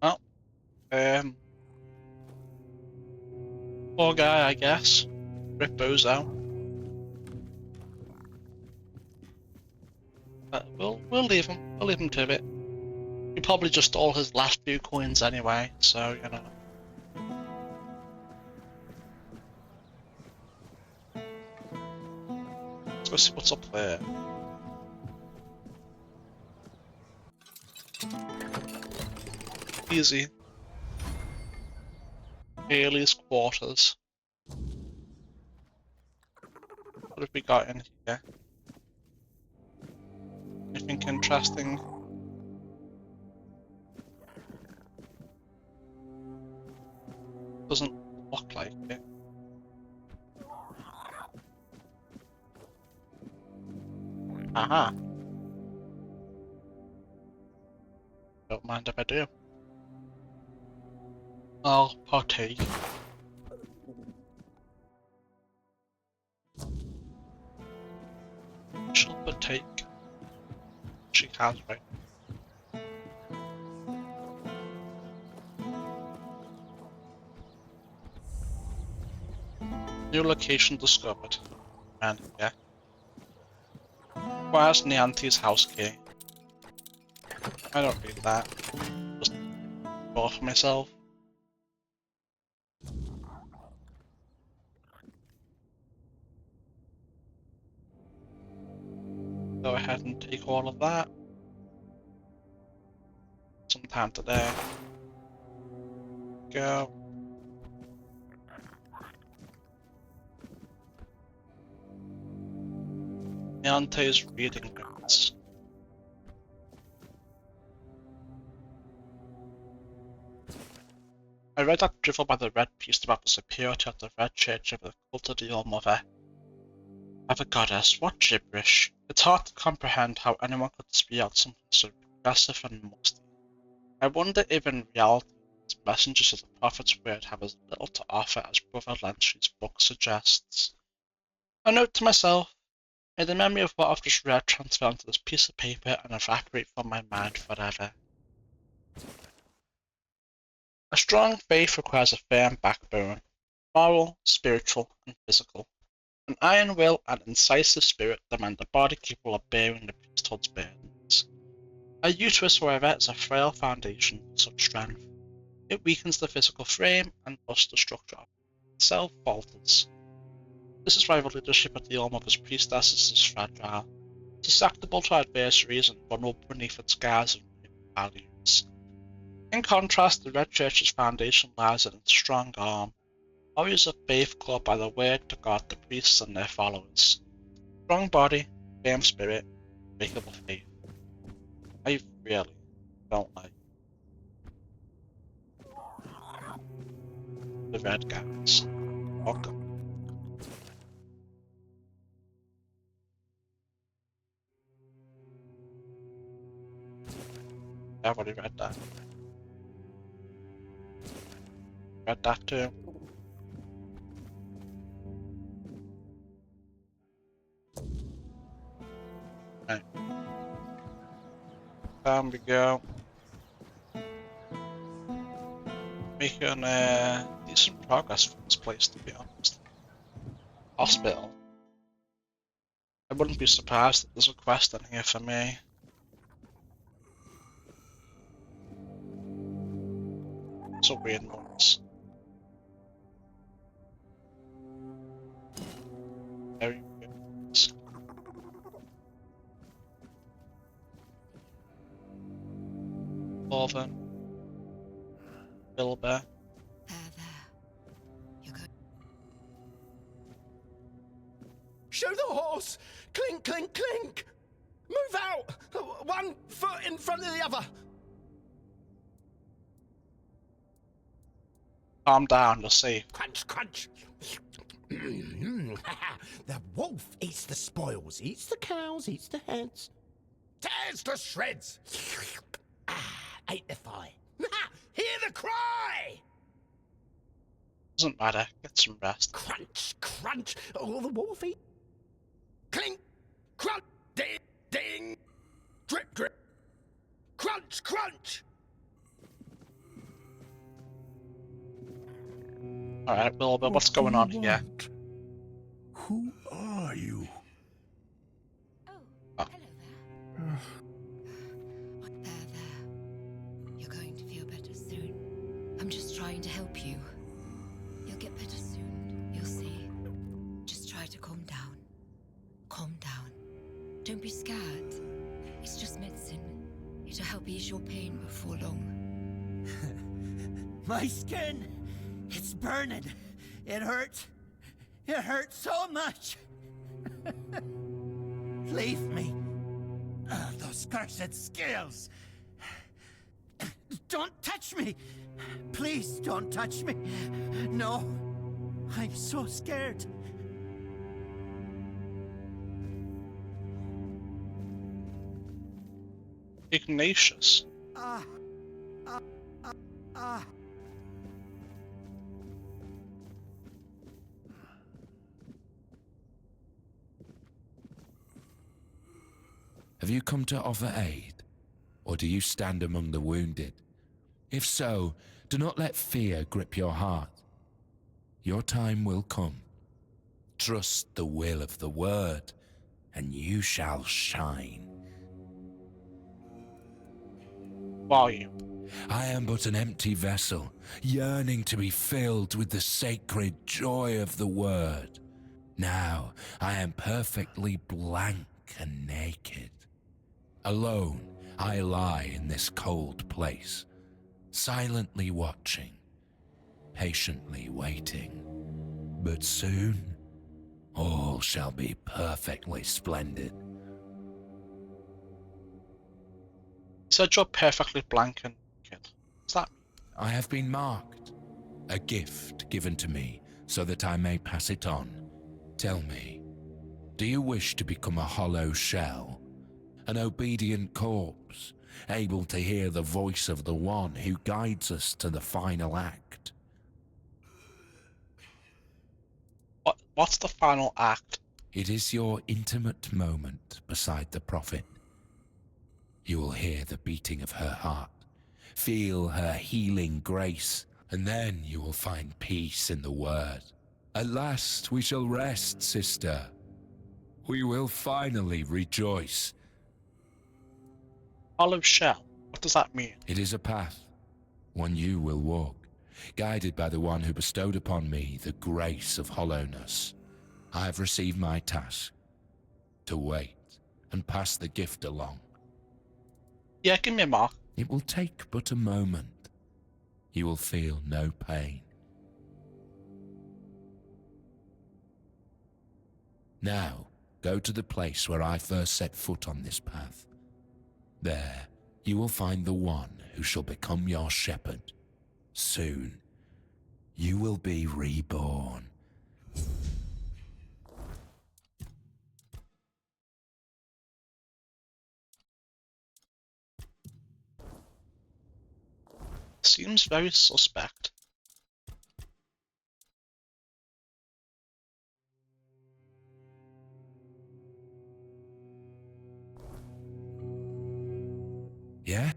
Well, poor guy, I guess. Rip bozo. We'll leave him. We'll leave him to it. He probably just stole his last few coins anyway, so you know. Let's go see what's up there. Easy. Haley's quarters. What have we got in here? Anything interesting? Doesn't look like it. Aha! Don't mind if I do. I'll partake. She'll partake. She has, right? New location discovered. And yeah. Where's Nianti's house key? I don't read that. Just go for myself. Go ahead and take all of that. Sometime today. Go. Niante's reading notes. I read that drivel by the Red Priest about the superiority of the Red Church over the cult of the All-Mother. Of a goddess, what gibberish. It's hard to comprehend how anyone could spew out something so progressive and musty. I wonder if in reality, these messengers of the Prophet's word have as little to offer as Brother Lentry's book suggests. A note to myself. May the memory of what I've just read transfer onto this piece of paper and evaporate from my mind forever. A strong faith requires a firm backbone, moral, spiritual, and physical. An iron will and incisive spirit demand a body capable of bearing the priesthood's burdens. A uterus, however, is a frail foundation for such strength. It weakens the physical frame, and thus the structure of itself falters. This is why the leadership of the All-Mother's priestesses is fragile, susceptible to adversaries and vulnerable beneath its guise of values. In contrast, the Red Church's foundation lies in its strong arm, warriors of faith called by the word to guard the priests and their followers. Strong body, firm spirit, unbreakable faith. I really don't like the red guys. Welcome. I've already read that. Got that too. Okay. Down we go. Making decent progress for this place, to be honest. Hospital. I wouldn't be surprised if there's a quest in here for me. It's a weird noise. Very weird noise. Orvan. Bilber. You're good. Show the horse! Clink, clink, clink! Move out! One foot in front of the other! Calm down, you'll see. Crunch, crunch! The wolf eats the spoils, eats the cows, eats the heads, tears to shreds! Ate the thigh. Hear the cry! Doesn't matter, get some rest. Crunch, crunch! Oh, the wolf eat. Clink, crunch, ding, ding! Drip, drip! Crunch, crunch! Alright, Bilber, what's going on here? Who are you? Oh, hello there. There. You're going to feel better soon. I'm just trying to help you. You'll get better soon. You'll see. Just try to calm down. Calm down. Don't be scared. It's just medicine. It'll help ease your pain before long. My skin! It's burning. It hurts. It hurts so much. Leave me. Oh, those cursed scales. Don't touch me. Please don't touch me. No. I'm so scared. Ignatius. Ah. Have you come to offer aid? Or do you stand among the wounded? If so, do not let fear grip your heart. Your time will come. Trust the will of the word, and you shall shine. Who are you? I am but an empty vessel, yearning to be filled with the sacred joy of the word. Now I am perfectly blank and naked. Alone, I lie in this cold place, silently watching, patiently waiting. But soon, all shall be perfectly splendid. You said you're perfectly blank and naked. What's that? I have been marked, a gift given to me so that I may pass it on. Tell me, do you wish to become a hollow shell? An obedient corpse, able to hear the voice of the one who guides us to the final act? What's the final act? It is your intimate moment beside the prophet. You will hear the beating of her heart, feel her healing grace, and then you will find peace in the word. At last we shall rest, sister. We will finally rejoice. Hollow shell? What does that mean? It is a path, one you will walk, guided by the one who bestowed upon me the grace of hollowness. I have received my task, to wait and pass the gift along. Yeah, give me a mark. It will take but a moment. You will feel no pain. Now, go to the place where I first set foot on this path. There, you will find the one who shall become your shepherd. Soon, you will be reborn. Seems very suspect. Yeah?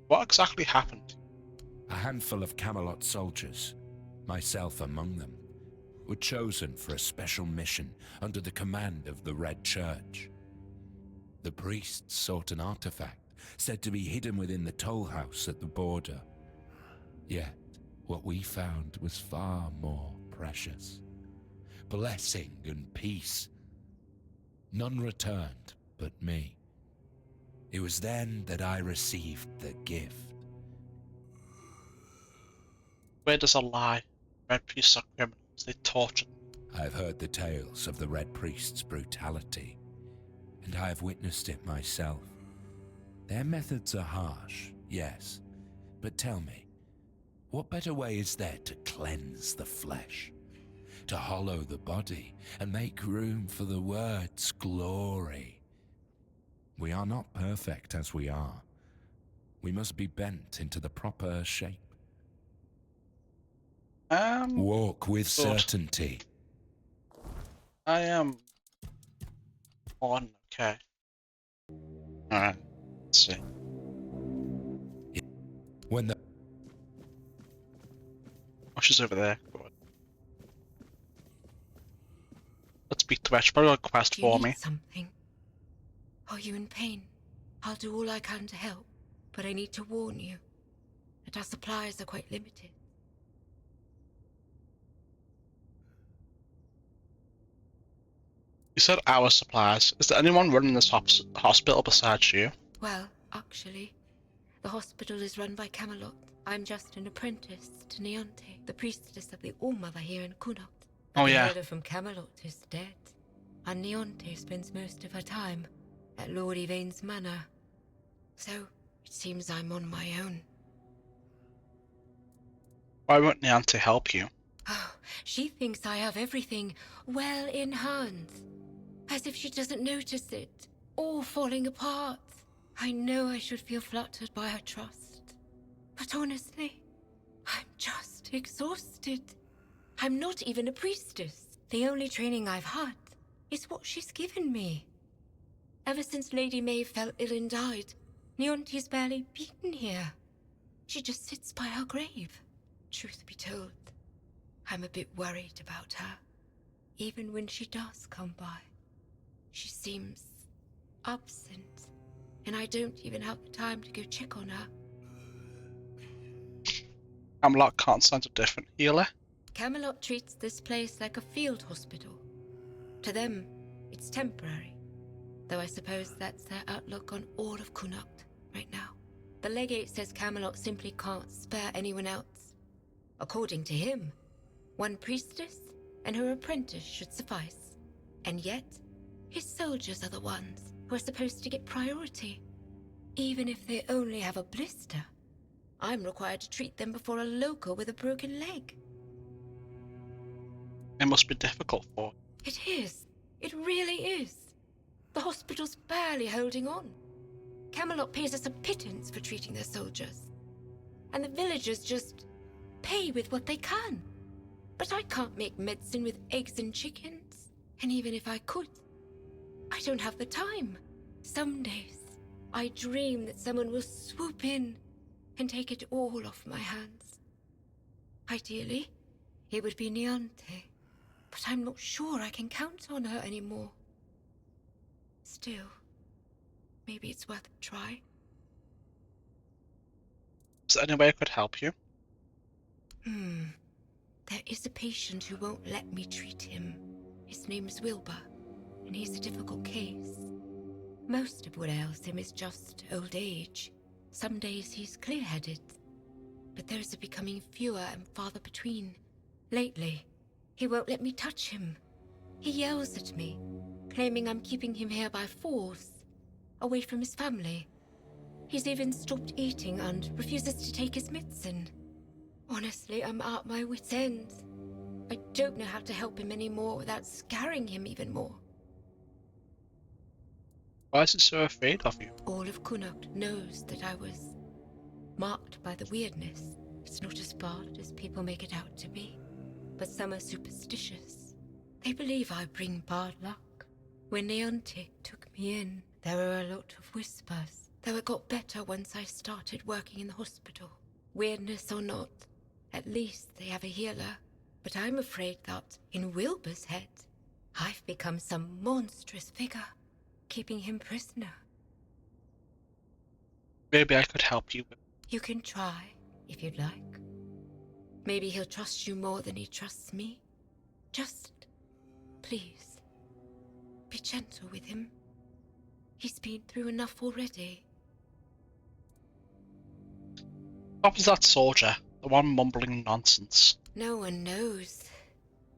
What exactly happened? A handful of Camelot soldiers, myself among them, were chosen for a special mission under the command of the Red Church. The priests sought an artifact said to be hidden within the toll house at the border. Yet, what we found was far more precious. Blessing and peace. None returned but me. It was then that I received the gift. Where does a lie? Red priests are criminals. They tortured me. I've heard the tales of the Red Priest's brutality, and I have witnessed it myself. Their methods are harsh, yes, but tell me, what better way is there to cleanse the flesh, to hollow the body, and make room for the word's glory? We are not perfect as we are. We must be bent into the proper shape. Walk with certainty. I am on. Okay. Alright. Let's see. When the Oh, she's over there. Go on. Let's speak to her. She's probably got a quest Do you for need me. something? Are you in pain? I'll do all I can to help, but I need to warn you that our supplies are quite limited. You said our supplies. Is there anyone running this hospital besides you? Well, actually, the hospital is run by Camelot. I'm just an apprentice to Neonte, the priestess of the All-Mother here in Cuanacht. But Oh, the yeah. herder from Camelot is dead, and Neonte spends most of her time at Lord Yvain's manor. So, it seems I'm on my own. Why won't Niante help you? Oh, she thinks I have everything well in hand. As if she doesn't notice it, all falling apart. I know I should feel flattered by her trust. But honestly, I'm just exhausted. I'm not even a priestess. The only training I've had is what she's given me. Ever since Lady May fell ill and died, Neonte's barely beaten here. She just sits by her grave. Truth be told, I'm a bit worried about her. Even when she does come by, she seems absent, and I don't even have the time to go check on her. Camelot can't send a different healer. Camelot treats this place like a field hospital. To them, it's temporary, though I suppose that's their outlook on all of Cuanacht right now. The legate says Camelot simply can't spare anyone else. According to him, one priestess and her apprentice should suffice. And yet, his soldiers are the ones who are supposed to get priority, even if they only have a blister. I'm required to treat them before a local with a broken leg. It must be difficult for. It is. It really is. The hospital's barely holding on. Camelot pays us a pittance for treating their soldiers. And the villagers just pay with what they can. But I can't make medicine with eggs and chickens. And even if I could, I don't have the time. Some days, I dream that someone will swoop in and take it all off my hands. Ideally, it would be Neonte, but I'm not sure I can count on her anymore. Still, maybe it's worth a try. Is there any way I could help you? There is a patient who won't let me treat him. His name's Wilbur, and he's a difficult case. Most of what ails him is just old age. Some days he's clear-headed, but those are becoming fewer and farther between. Lately, he won't let me touch him. He yells at me, claiming I'm keeping him here by force, away from his family. He's even stopped eating and refuses to take his medicine. Honestly, I'm at my wit's end. I don't know how to help him anymore without scaring him even more. Why is it so afraid of you? All of Cuanacht knows that I was marked by the weirdness. It's not as bad as people make it out to be, but some are superstitious. They believe I bring bad luck. When Neonte took me in, There were a lot of whispers, though it got better once I started working in the hospital. Weirdness or not, at least they have a healer. But I'm afraid that, in Wilbur's head, I've become some monstrous figure, keeping him prisoner. Maybe I could help you. You can try, if you'd like. Maybe he'll trust you more than he trusts me. Just, please, be gentle with him. He's been through enough already. What was that soldier? The one mumbling nonsense. No one knows.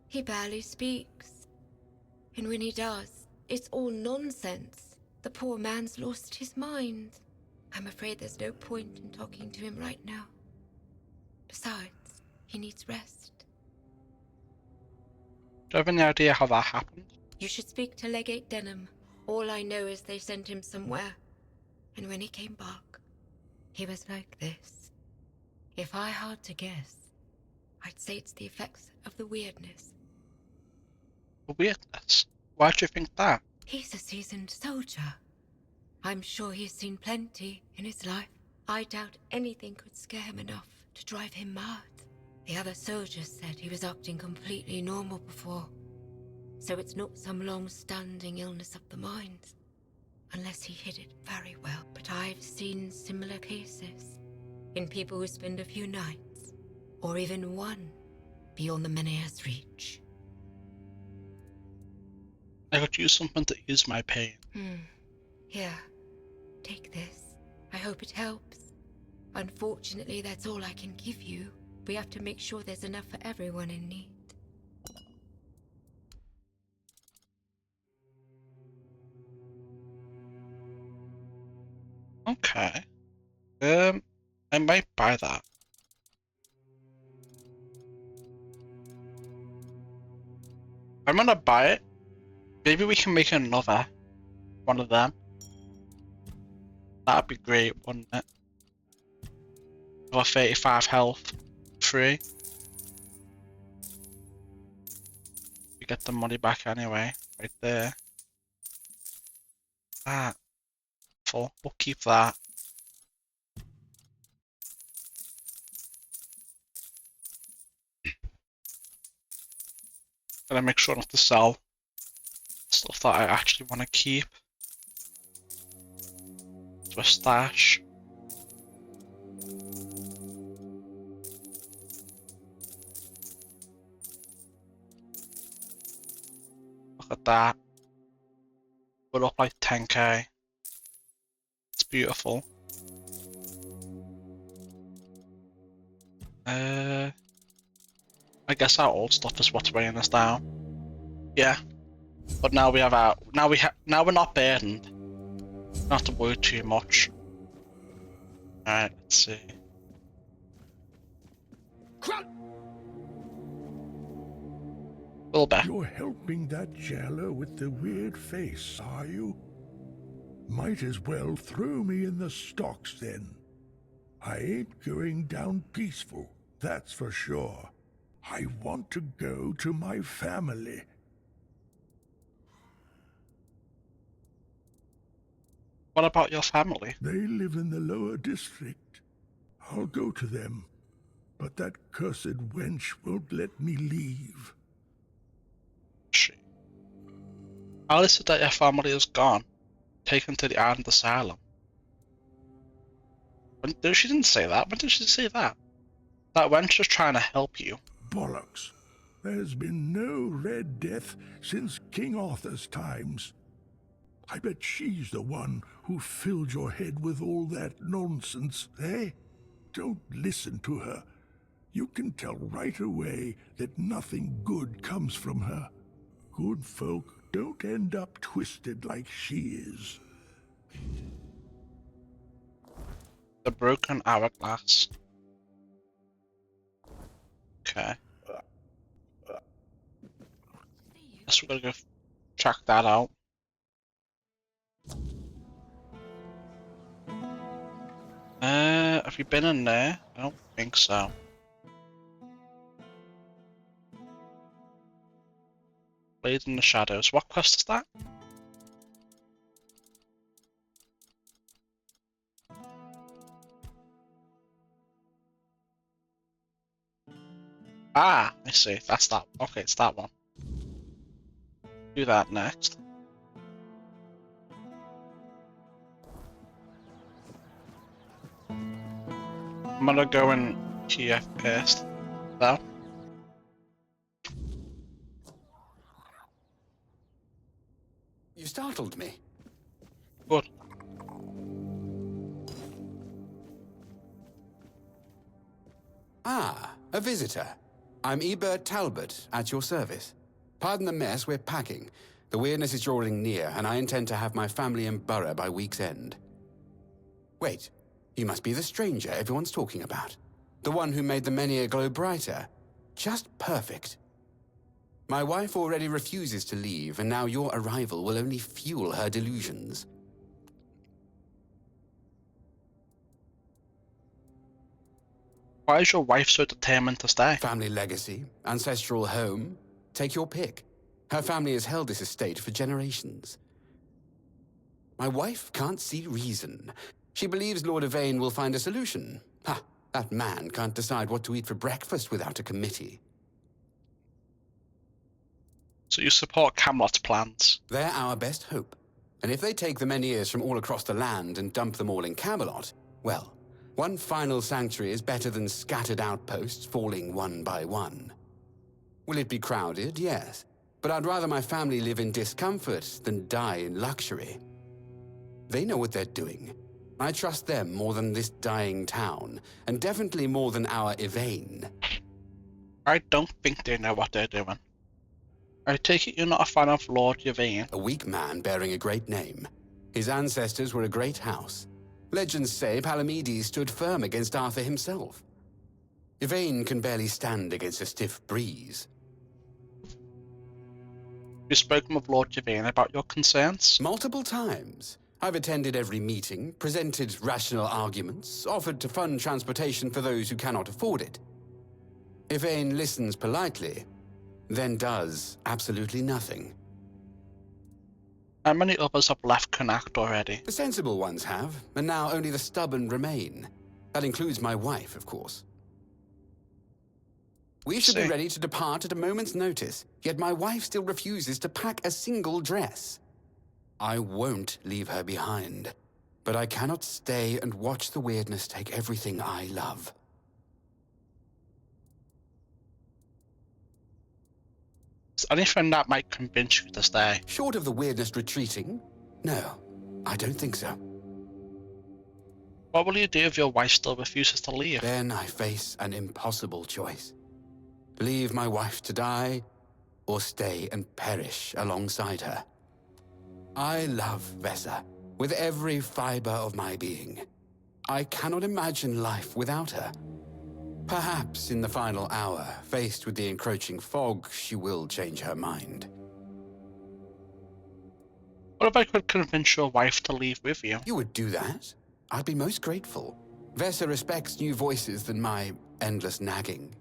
He barely speaks. And when he does, it's all nonsense. The poor man's lost his mind. I'm afraid there's no point in talking to him right now. Besides, he needs rest. Do you have any idea how that happened? You should speak to Legate Denham. All I know is they sent him somewhere. And when he came back, he was like this. If I had to guess, I'd say it's the effects of the weirdness. The weirdness? Why do you think that? He's a seasoned soldier. I'm sure he's seen plenty in his life. I doubt anything could scare him enough to drive him mad. The other soldiers said he was acting completely normal before. So it's not some long-standing illness of the mind. Unless he hid it very well. But I've seen similar cases. In people who spend a few nights, or even one, beyond the Menea's reach. I could use something to ease my pain. Here, take this. I hope it helps. Unfortunately, that's all I can give you. We have to make sure there's enough for everyone in need. Okay. I might buy that. I'm gonna buy it. Maybe we can make another one of them. That'd be great, wouldn't it? Another 35 health. Free. We get the money back anyway. Right there. That. Full. We'll keep that. Gotta make sure not to sell stuff that I actually want to keep. To a stash. Look at that. We're up like 10k. It's beautiful. I guess our old stuff is what's weighing us down. Yeah. But now we have our now we're not burdened. Don't have to worry too much. Alright, let's see. Wilbur. You're helping that jailer with the weird face, are you? Might as well throw me in the stocks then. I ain't going down peaceful, that's for sure. I want to go to my family. What about your family? They live in the lower district. I'll go to them, but that cursed wench won't let me leave. She. Alice said that your family is gone, taken to the island asylum. She didn't say that. When did she say that? That wench was trying to help you. Bollocks. There's been no Red Death since King Arthur's times. I bet she's the one who filled your head with all that nonsense, eh? Don't listen to her. You can tell right away that nothing good comes from her. Good folk don't end up twisted like she is. The broken hourglass. Okay. Guess we're gonna go check that out. Have you been in there? I don't think so. Blade in the Shadows. What quest is that? Ah, I see. That's that. Okay, it's that one. Do that next. I'm gonna go in here first, though. You startled me. Good. Ah, a visitor. I'm Ebert Talbot, at your service. Pardon the mess, we're packing. The weirdness is drawing near, and I intend to have my family in Borough by week's end. Wait, you must be the stranger everyone's talking about. The one who made the Menhir glow brighter. Just perfect. My wife already refuses to leave, and now your arrival will only fuel her delusions. Why is your wife so determined to stay? Family legacy, ancestral home, take your pick. Her family has held this estate for generations. My wife can't see reason. She believes Lord Yvain will find a solution. Ha! That man can't decide what to eat for breakfast without a committee. So you support Camelot's plans? They're our best hope. And if they take the Menhirs from all across the land and dump them all in Camelot, well, one final sanctuary is better than scattered outposts falling one by one. Will it be crowded? Yes. But I'd rather my family live in discomfort than die in luxury. They know what they're doing. I trust them more than this dying town, and definitely more than our Yvain. I don't think they know what they're doing. I take it you're not a fan of Lord Yvain. A weak man bearing a great name. His ancestors were a great house. Legends say Palamedes stood firm against Arthur himself. Yvain can barely stand against a stiff breeze. You've spoken with Lord Yvain about your concerns? Multiple times. I've attended every meeting, presented rational arguments, offered to fund transportation for those who cannot afford it. Yvain listens politely, then does absolutely nothing. How many others have left Cuanacht already? The sensible ones have, and now only the stubborn remain. That includes my wife, of course. We should be ready to depart at a moment's notice, yet my wife still refuses to pack a single dress. I won't leave her behind, but I cannot stay and watch the weirdness take everything I love. Is there anything that might convince you to stay? Short of the weirdness retreating? No, I don't think so. What will you do if your wife still refuses to leave? Then I face an impossible choice. Leave my wife to die, or stay and perish alongside her. I love Vesa with every fiber of my being. I cannot imagine life without her. Perhaps in the final hour, faced with the encroaching fog, she will change her mind. What if I could convince your wife to leave with you? You would do that? I'd be most grateful. Vesa respects new voices than my endless nagging.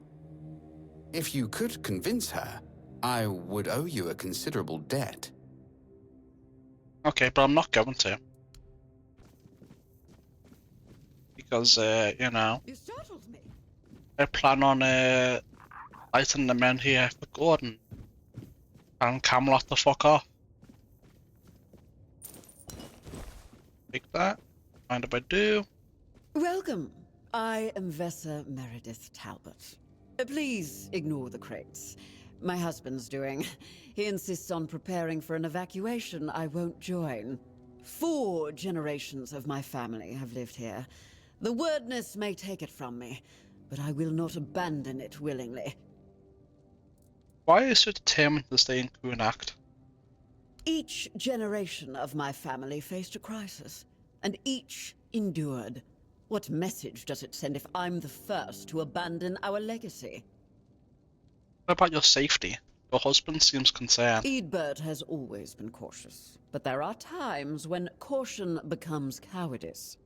If you could convince her, I would owe you a considerable debt. Okay, but I'm not going to. Because, you know, You startled me. I plan on lighting the men here for Gordon and Camelot the fuck off. Take that. Mind if I do? Welcome. I am Vesa Meredith Talbot. Please ignore the crates. My husband's doing. He insists on preparing for an evacuation I won't join. 4 generations of my family have lived here. The wordness may take it from me, but I will not abandon it willingly. Why are you so determined to stay in Cuanacht? Each generation of my family faced a crisis, and each endured. What message does it send if I'm the first to abandon our legacy? What about your safety? Your husband seems concerned. Eadbert has always been cautious, but there are times when caution becomes cowardice.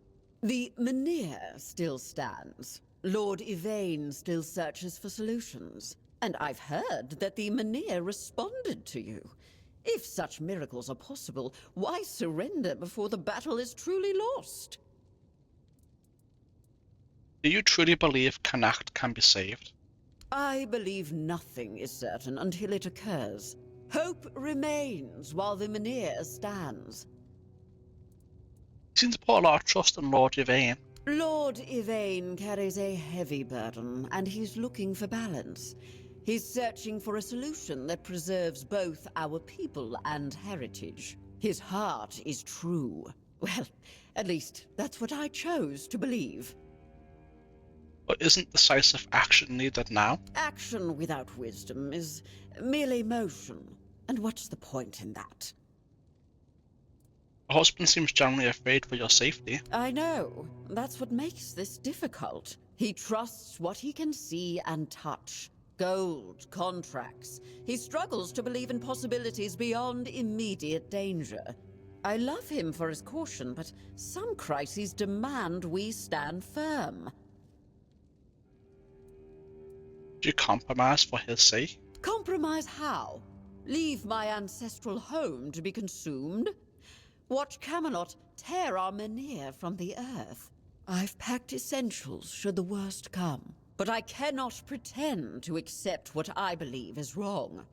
The Menhir still stands. Lord Yvain still searches for solutions. And I've heard that the Menhir responded to you. If such miracles are possible, why surrender before the battle is truly lost? Do you truly believe Cuanacht can be saved? I believe nothing is certain until it occurs. Hope remains while the Mynheer stands. You seem to put a lot of trust in Lord Yvain. Lord Yvain carries a heavy burden, and he's looking for balance. He's searching for a solution that preserves both our people and heritage. His heart is true. Well, at least that's what I chose to believe. But isn't decisive action needed now? Action without wisdom is merely motion. And what's the point in that? Your husband seems generally afraid for your safety. I know. That's what makes this difficult. He trusts what he can see and touch. Gold, contracts. He struggles to believe in possibilities beyond immediate danger. I love him for his caution, but some crises demand we stand firm. Do you compromise for his sake? Compromise how? Leave my ancestral home to be consumed? Watch Camelot tear our Mynheer from the earth? I've packed essentials should the worst come, but I cannot pretend to accept what I believe is wrong.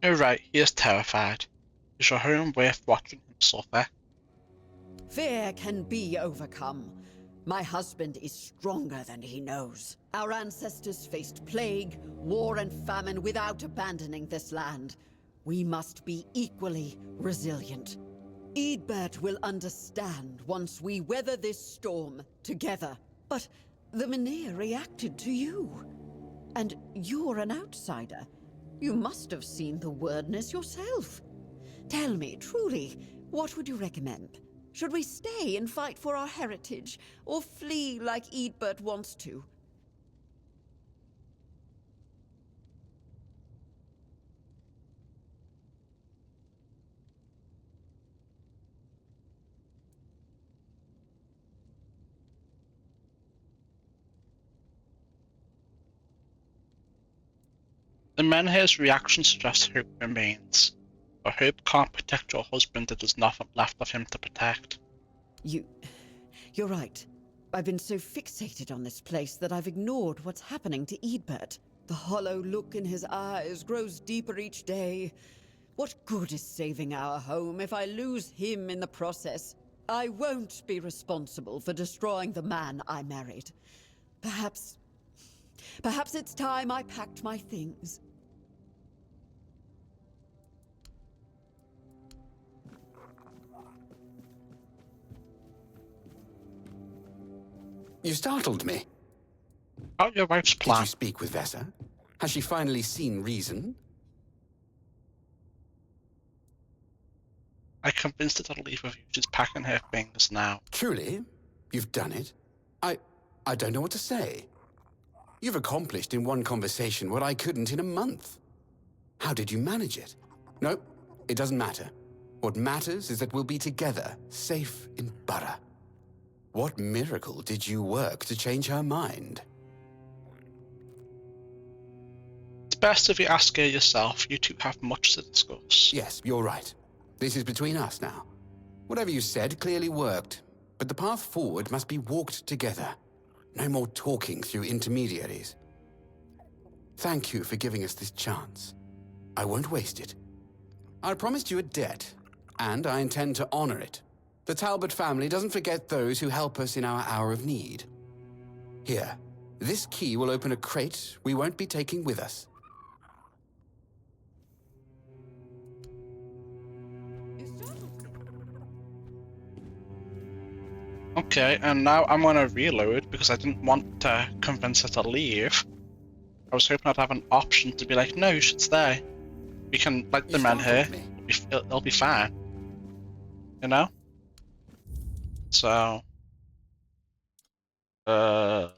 You're right, he is terrified. Is your home worth watching him suffer? Fear can be overcome. My husband is stronger than he knows. Our ancestors faced plague, war, and famine without abandoning this land. We must be equally resilient. Eadbert will understand once we weather this storm together. But the Mynheer reacted to you. And you're an outsider. You must have seen the wordness yourself. Tell me, truly, what would you recommend? Should we stay and fight for our heritage, or flee like Eadbert wants to? The Menhir's reaction suggests hope remains, but hope can't protect your husband if there's nothing left of him to protect. You're right. I've been so fixated on this place that I've ignored what's happening to Eadbert. The hollow look in his eyes grows deeper each day. What good is saving our home if I lose him in the process? I won't be responsible for destroying the man I married. Perhaps it's time I packed my things. You startled me. About your wife's plan. Did you speak with Vesa? Has she finally seen reason? I convinced her to leave with you. She's packing her things now. Truly? You've done it? I don't know what to say. You've accomplished in one conversation what I couldn't in a month. How did you manage it? No, it doesn't matter. What matters is that we'll be together, safe in Bara. What miracle did you work to change her mind? It's best if you ask her yourself. You two have much to discuss. Yes, you're right. This is between us now. Whatever you said clearly worked, but the path forward must be walked together. No more talking through intermediaries. Thank you for giving us this chance. I won't waste it. I promised you a debt, and I intend to honor it. The Talbot family doesn't forget those who help us in our hour of need. Here, this key will open a crate we won't be taking with us. Okay, and now I'm gonna reload because I didn't want to convince her to leave. I was hoping I'd have an option to be like, no, you should stay. We can let the men here. It'll be fine. You know? So... this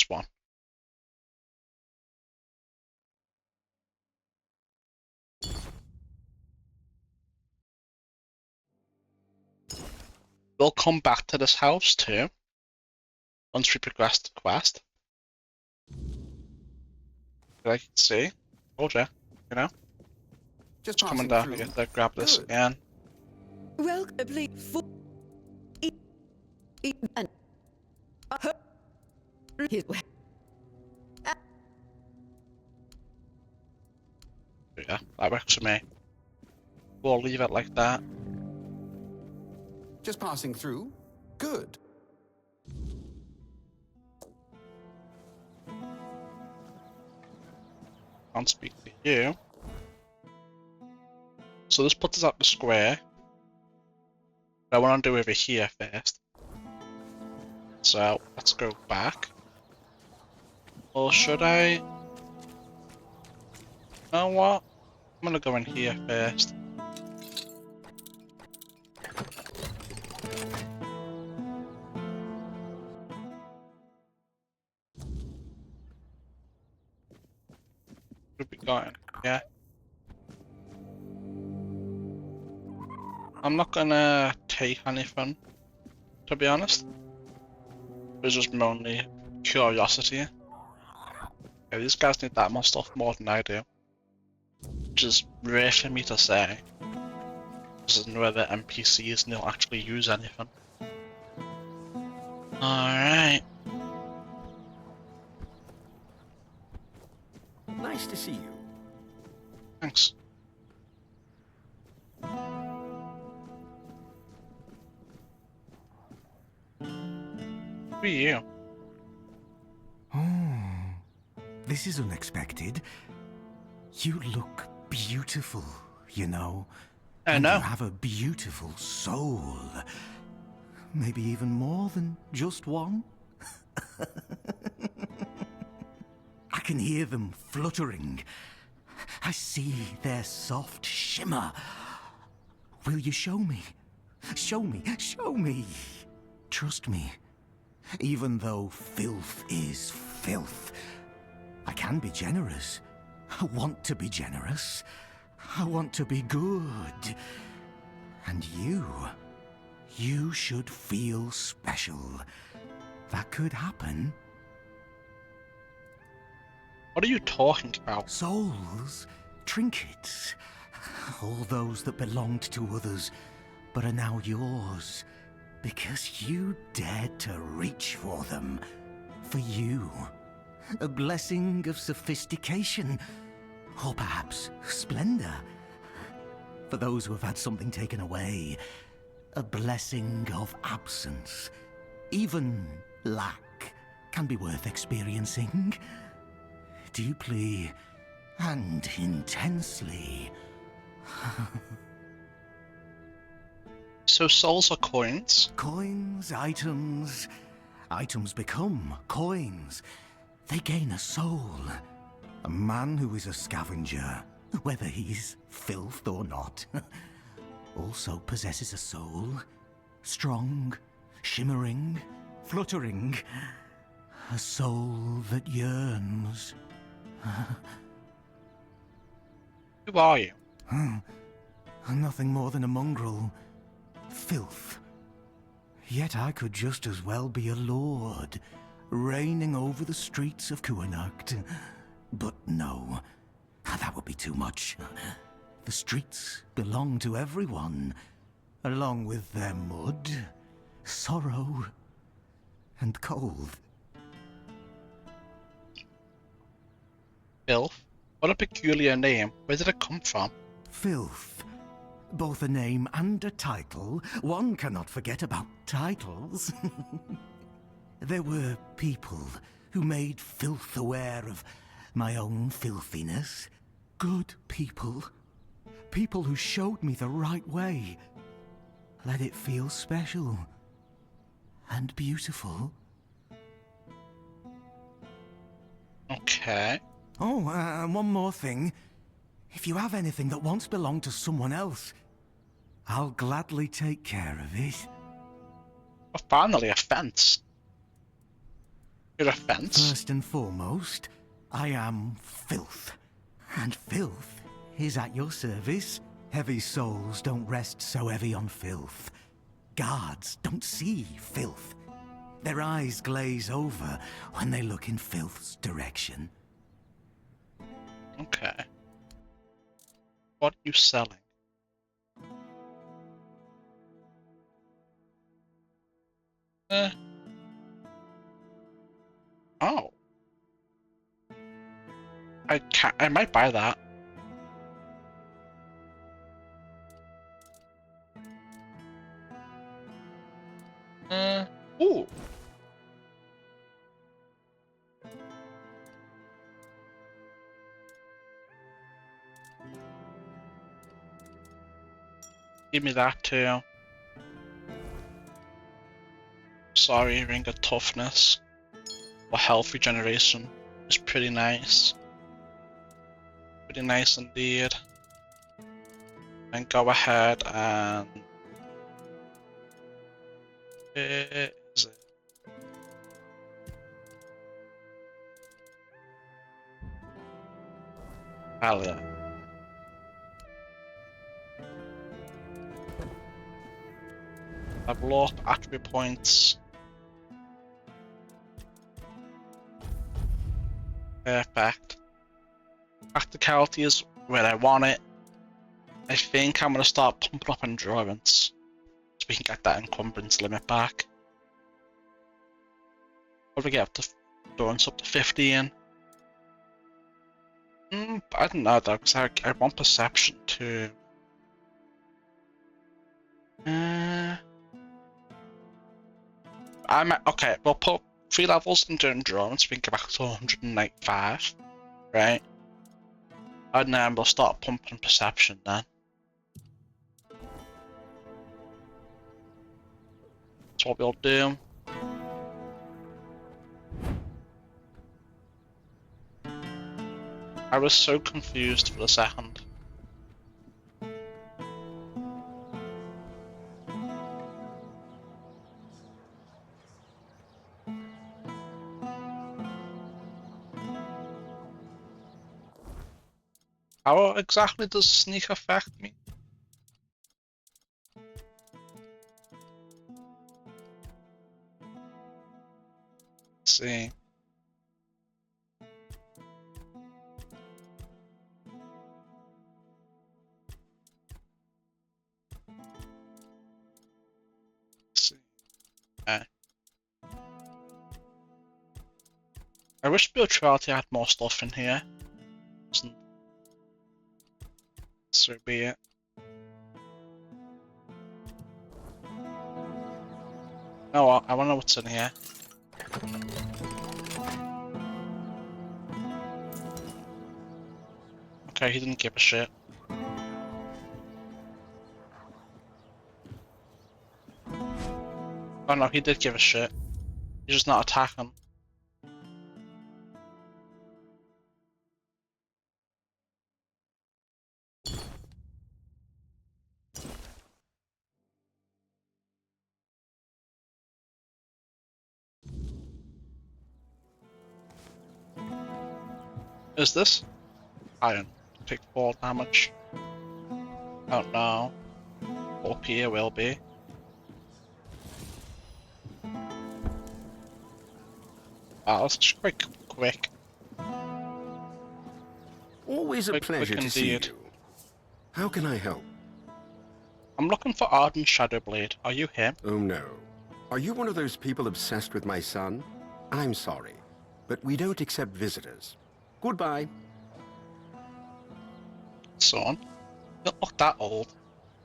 one. We'll come back to this house too once we progress the quest. Like you can see, told you, you know. Just coming passing down through. here to grab this Good. again. Welcome, please. And his way. Yeah, that works for me. We'll leave it like that. Just passing through. Good. Can't speak to you. So this puts us up the square. I want to do over here first. So let's go back. Or should I? You know what? I'm gonna go in here first. Should be going, yeah. I'm not gonna take anything, to be honest. It's just mainly curiosity. Yeah, these guys need that much stuff more than I do. Which is rare for me to say. Because no other NPCs don't actually use anything. Alright. Nice to see you. Thanks. Who are you? Oh, this is unexpected. You look beautiful, you know. I and know. You have a beautiful soul. Maybe even more than just one. I can hear them fluttering. I see their soft shimmer. Will you show me? Show me, show me. Trust me. Even though filth is filth, I can be generous. I want to be generous. I want to be good. And you should feel special. That could happen. What are you talking about? Souls, trinkets, all those that belonged to others, but are now yours. Because you dared to reach for them. For you. A blessing of sophistication. Or perhaps splendor. For those who have had something taken away. A blessing of absence. Even lack can be worth experiencing. Deeply and intensely. So souls are coins? Coins, items. Items become coins. They gain a soul. A man who is a scavenger, whether he's filth or not, also possesses a soul. Strong, shimmering, fluttering. A soul that yearns. Who are you? Nothing more than a mongrel. Filth. Yet I could just as well be a lord, reigning over the streets of Cuanacht. But no, that would be too much. The streets belong to everyone, along with their mud, sorrow, and cold. Filth? What a peculiar name. Where did it come from? Filth. Both a name and a title. One cannot forget about titles. There were people who made filth aware of my own filthiness. Good people. People who showed me the right way. Let it feel special. And beautiful. Okay. Oh, and one more thing. If you have anything that once belonged to someone else, I'll gladly take care of it. Oh, finally, a fence. You're a fence? First and foremost, I am filth. And filth is at your service. Heavy souls don't rest so heavy on filth. Guards don't see filth. Their eyes glaze over when they look in filth's direction. Okay. What are you selling? Oh. I might buy that. Ooh. Give me that too. Sorry, ring of toughness. Or health regeneration is pretty nice. Pretty nice indeed. And go ahead and... Where is it? Hell yeah. Level up, attribute points. Perfect. Practicality is where I want it. I think I'm going to start pumping up endurance so we can get that encumbrance limit back. Probably get up to endurance up to 15. I don't know though, because I want perception too. Okay, we'll put 3 levels into endurance, we can get back to 195, right? And then we'll start pumping perception then. That's what we'll do. I was so confused for a second. How exactly does sneak affect me? Let's see. I wish spirituality had more stuff in here. So be it. Oh, I want to know what's in here. Okay, he didn't give a shit. Oh no, he did give a shit. He's just not attacking. Is this? Iron. Take 4 damage. Oh no. Up here will be. Wow, that's just quite quick. Always a pleasure to see you. How can I help? I'm looking for Arden Shadowblade. Are you him? Oh no. Are you one of those people obsessed with my son? I'm sorry, but we don't accept visitors. Goodbye. Son? You don't look that old.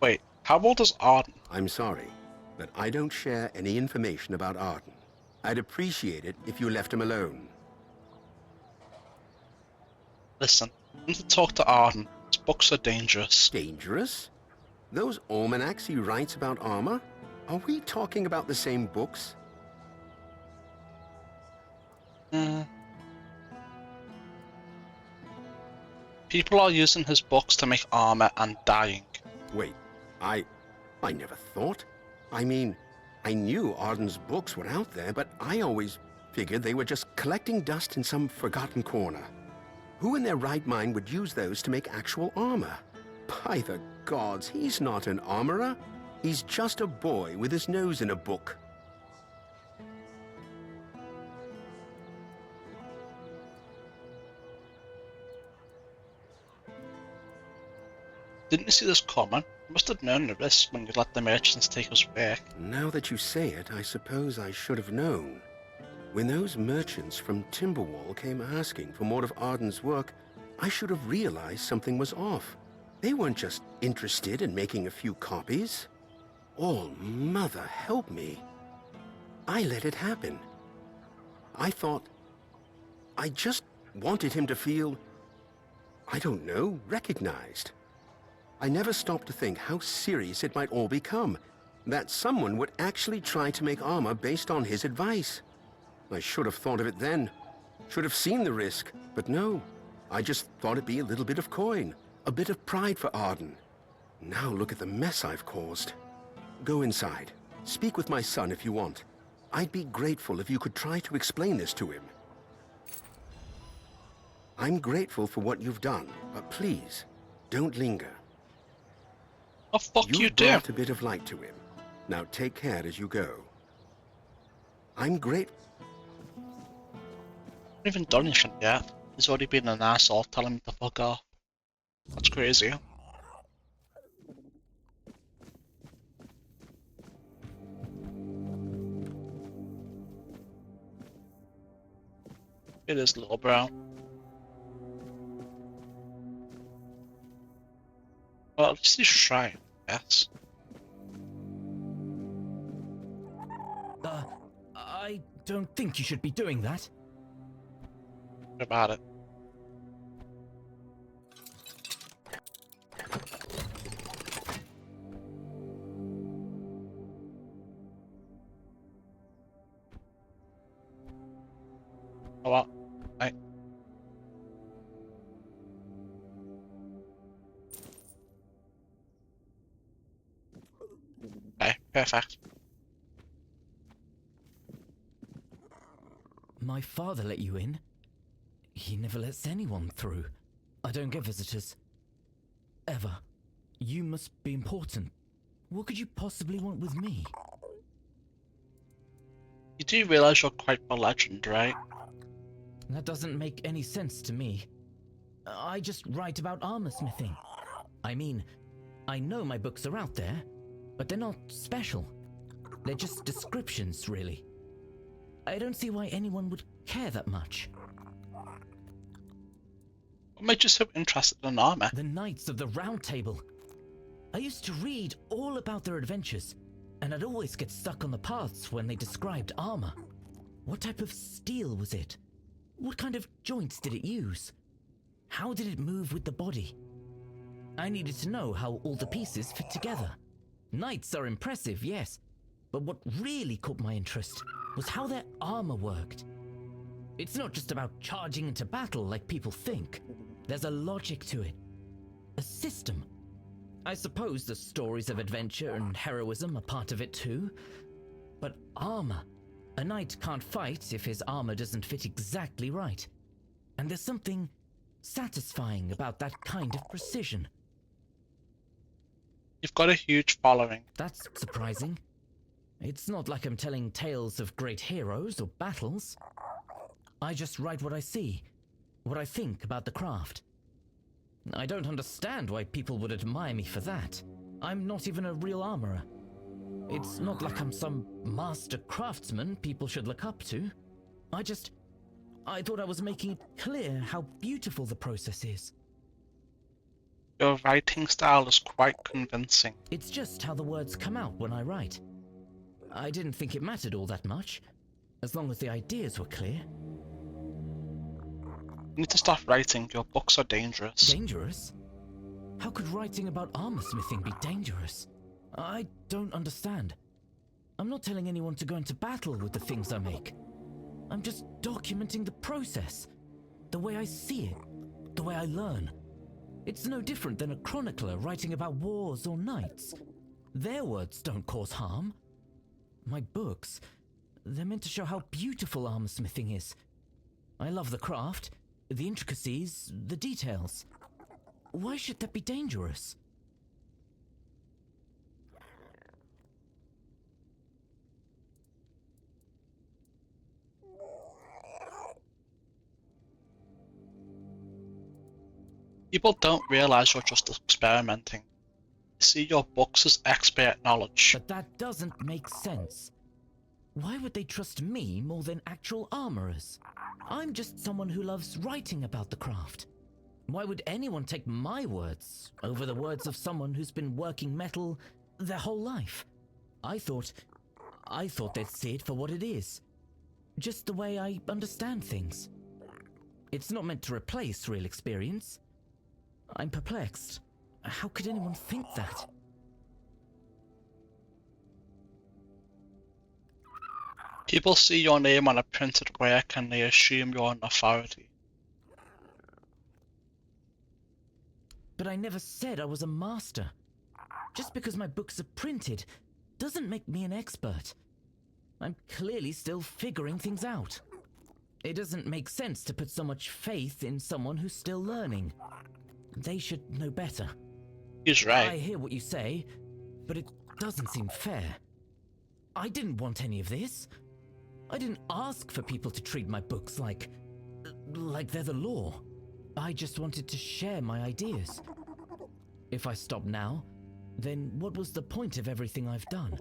Wait, how old is Arden? I'm sorry, but I don't share any information about Arden. I'd appreciate it if you left him alone. Listen, I need to talk to Arden. His books are dangerous. Dangerous? Those almanacs he writes about armor? Are we talking about the same books? People are using his books to make armor and dying. Wait, I never thought. I mean, I knew Arden's books were out there, but I always figured they were just collecting dust in some forgotten corner. Who in their right mind would use those to make actual armor? By the gods, he's not an armorer. He's just a boy with his nose in a book. Didn't you see this coming? You must have known the risk when you let the merchants take us work. Now that you say it, I suppose I should have known. When those merchants from Timberwall came asking for more of Arden's work, I should have realized something was off. They weren't just interested in making a few copies. Oh, Mother, help me. I let it happen. I just wanted him to feel, I don't know, recognized. I never stopped to think how serious it might all become, that someone would actually try to make armor based on his advice. I should have thought of it then, should have seen the risk, but no. I just thought it'd be a little bit of coin, a bit of pride for Arden. Now look at the mess I've caused. Go inside. Speak with my son if you want. I'd be grateful if you could try to explain this to him. I'm grateful for what you've done, but please, don't linger. Oh, fuck you do. You brought a bit of light to him. Now take care as you go. I'm grateful. I haven't even done anything yet. He's already been an asshole telling me to fuck off. That's crazy. It is little bro. Well, at least he's trying, yes. I don't think you should be doing that. What about it? Oh well. Right. Okay, perfect. My father let you in? He never lets anyone through. I don't get visitors. Ever. You must be important. What could you possibly want with me? You do realize you're quite a legend, right? That doesn't make any sense to me. I just write about armorsmithing. I mean, I know my books are out there, but they're not special. They're just descriptions, really. I don't see why anyone would care that much. What made you so interested in armor? The Knights of the Round Table. I used to read all about their adventures, and I'd always get stuck on the paths when they described armor. What type of steel was it? What kind of joints did it use? How did it move with the body? I needed to know how all the pieces fit together. Knights are impressive, yes, but what really caught my interest was how their armor worked. It's not just about charging into battle like people think. There's a logic to it. A system. I suppose the stories of adventure and heroism are part of it too. But armor. A knight can't fight if his armor doesn't fit exactly right. And there's something satisfying about that kind of precision. You've got a huge following. That's surprising. It's not like I'm telling tales of great heroes or battles. I just write what I see, what I think about the craft. I don't understand why people would admire me for that. I'm not even a real armorer. It's not like I'm some master craftsman people should look up to. I thought I was making it clear how beautiful the process is. Your writing style is quite convincing. It's just how the words come out when I write. I didn't think it mattered all that much, as long as the ideas were clear. You need to stop writing. Your books are dangerous. Dangerous? How could writing about armorsmithing be dangerous? I don't understand. I'm not telling anyone to go into battle with the things I make. I'm just documenting the process, the way I see it, the way I learn. It's no different than a chronicler writing about wars or knights. Their words don't cause harm. My books, they're meant to show how beautiful armorsmithing is. I love the craft, the intricacies, the details. Why should that be dangerous? People don't realize you're just experimenting. They see your books as expert knowledge. But that doesn't make sense. Why would they trust me more than actual armorers? I'm just someone who loves writing about the craft. Why would anyone take my words over the words of someone who's been working metal their whole life? I thought they'd see it for what it is. Just the way I understand things. It's not meant to replace real experience. I'm perplexed. How could anyone think that? People see your name on a printed work and they assume you're an authority. But I never said I was a master. Just because my books are printed doesn't make me an expert. I'm clearly still figuring things out. It doesn't make sense to put so much faith in someone who's still learning. They should know better. He's right. I hear what you say, but it doesn't seem fair. I didn't want any of this. I didn't ask for people to treat my books like they're the law. I just wanted to share my ideas. If I stop now, then what was the point of everything I've done?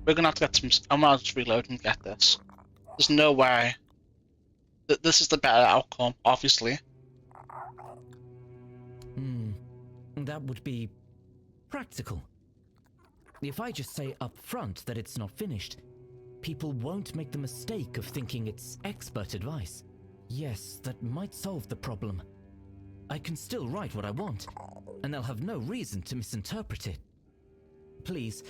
We're gonna have to get some. I'm gonna just reload and get this. There's no way. This is the better outcome, obviously. That would be practical. If I just say up front that it's not finished, people won't make the mistake of thinking it's expert advice. Yes, that might solve the problem. I can still write what I want, and they'll have no reason to misinterpret it. Please,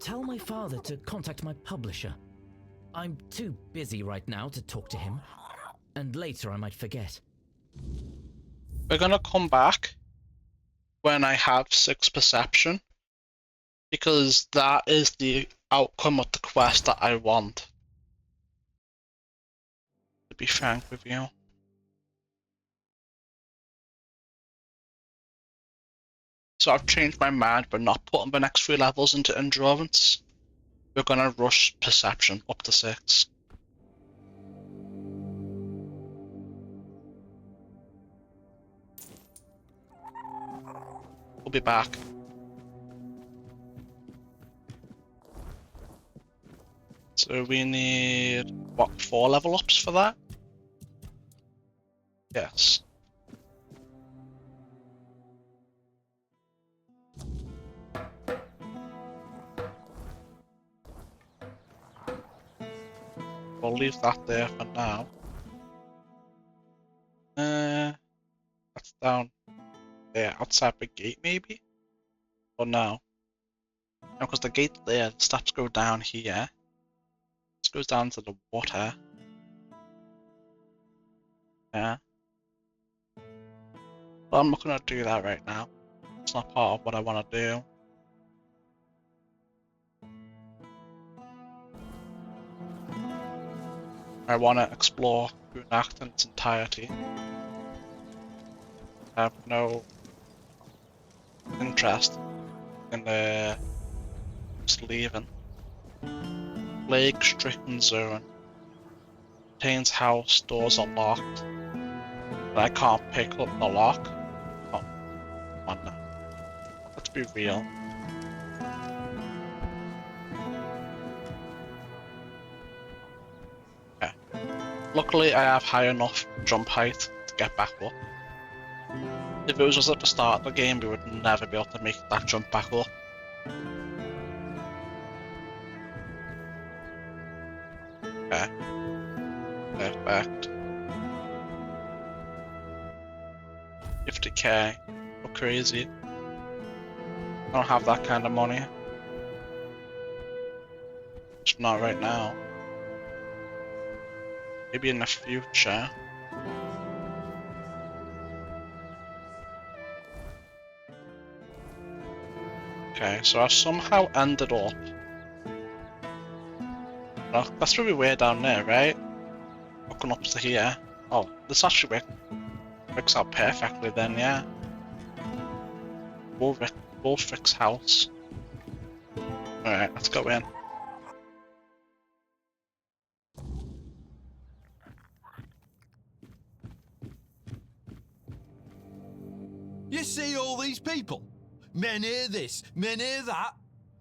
tell my father to contact my publisher. I'm too busy right now to talk to him, and later I might forget. We're gonna come back when I have 6 perception, because that is the outcome of the quest that I want. To be frank with you. So I've changed my mind, but not putting the next 3 levels into endurance. We're gonna rush perception up to 6. We'll be back. So we need, what, 4 level ups for that? Yes. We'll leave that there for now. That's down there, outside the gate maybe? Or no? No, because the gate there, the steps go down here. This goes down to the water. Yeah. But I'm not gonna do that right now. It's not part of what I wanna do. I want to explore Cuanacht in its entirety. I have no interest in just leaving. Plague-stricken zone. Contains house, doors are locked. But I can't pick up the lock. Oh, come on now. Let's be real. Luckily, I have high enough jump height to get back up. If it was just at the start of the game, we would never be able to make that jump back up. Okay. Perfect. 50k. Go crazy. I don't have that kind of money. Just not right now. Maybe in the future. Okay, so I've somehow ended up. Oh, that's really weird down there, right? Looking up to here. Oh, this actually works out perfectly then, yeah. Wolfrick's house. Alright, let's go in. see all these people? Men hear this, men hear that.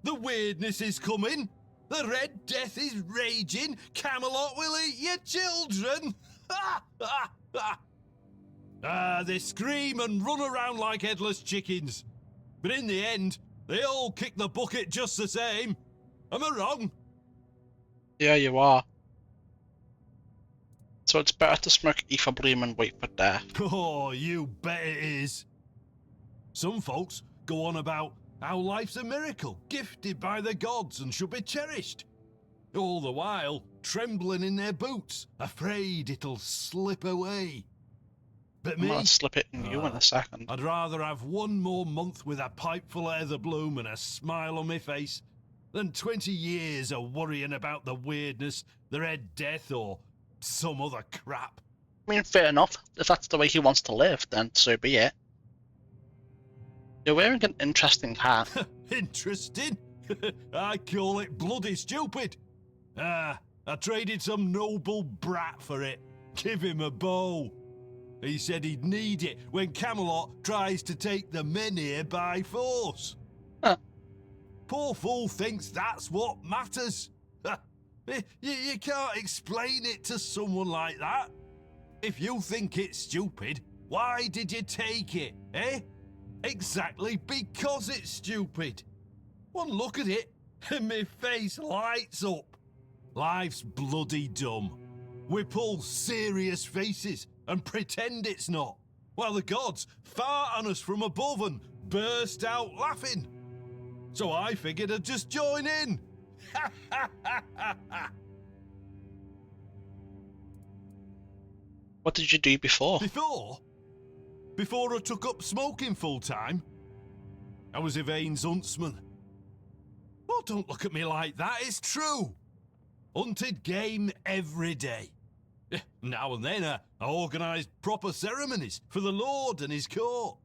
The weirdness is coming. The Red Death is raging. Camelot will eat your children. They scream and run around like headless chickens. But in the end, they all kick the bucket just the same. Am I wrong? Yeah, you are. So it's better to smoke ether bloom and wait for death. Oh, you bet it is. Some folks go on about how life's a miracle, gifted by the gods and should be cherished. All the while, trembling in their boots, afraid it'll slip away. But I'm me, gonna slip it in you in a second. I'd rather have one more month with a pipe full of heather bloom and a smile on my face than 20 years of worrying about the weirdness, the Red Death, or some other crap. I mean, fair enough. If that's the way he wants to live, then so be it. You're wearing an interesting hat. Interesting? I call it bloody stupid. I traded some noble brat for it. Give him a bow. He said he'd need it when Camelot tries to take the men here by force. Huh. Poor fool thinks that's what matters. You can't explain it to someone like that. If you think it's stupid, why did you take it, eh? Exactly because it's stupid. One look at it, and my face lights up. Life's bloody dumb. We pull serious faces and pretend it's not, while the gods fart on us from above and burst out laughing. So I figured I'd just join in. What did you do before? Before I took up smoking full time, I was Yvain's huntsman. Oh, don't look at me like that, it's true. Hunted game every day. Now and then I organised proper ceremonies for the Lord and his court.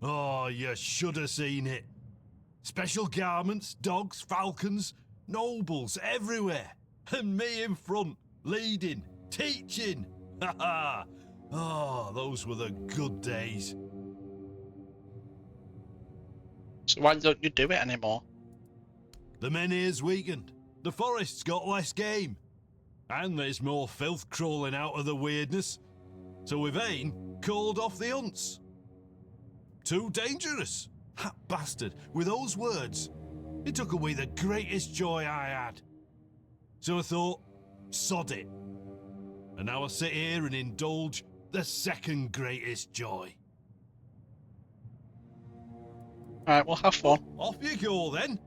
Oh, you should have seen it. Special garments, dogs, falcons, nobles everywhere. And me in front, leading, teaching. Ha ha! Oh, those were the good days. So why don't you do it anymore? The menhir's weakened. The forest's got less game. And there's more filth crawling out of the weirdness. So Yvain called off the hunts. Too dangerous. That bastard, with those words, it took away the greatest joy I had. So I thought, sod it. And now I sit here and indulge the second greatest joy. Alright, well, have fun. Off you go then.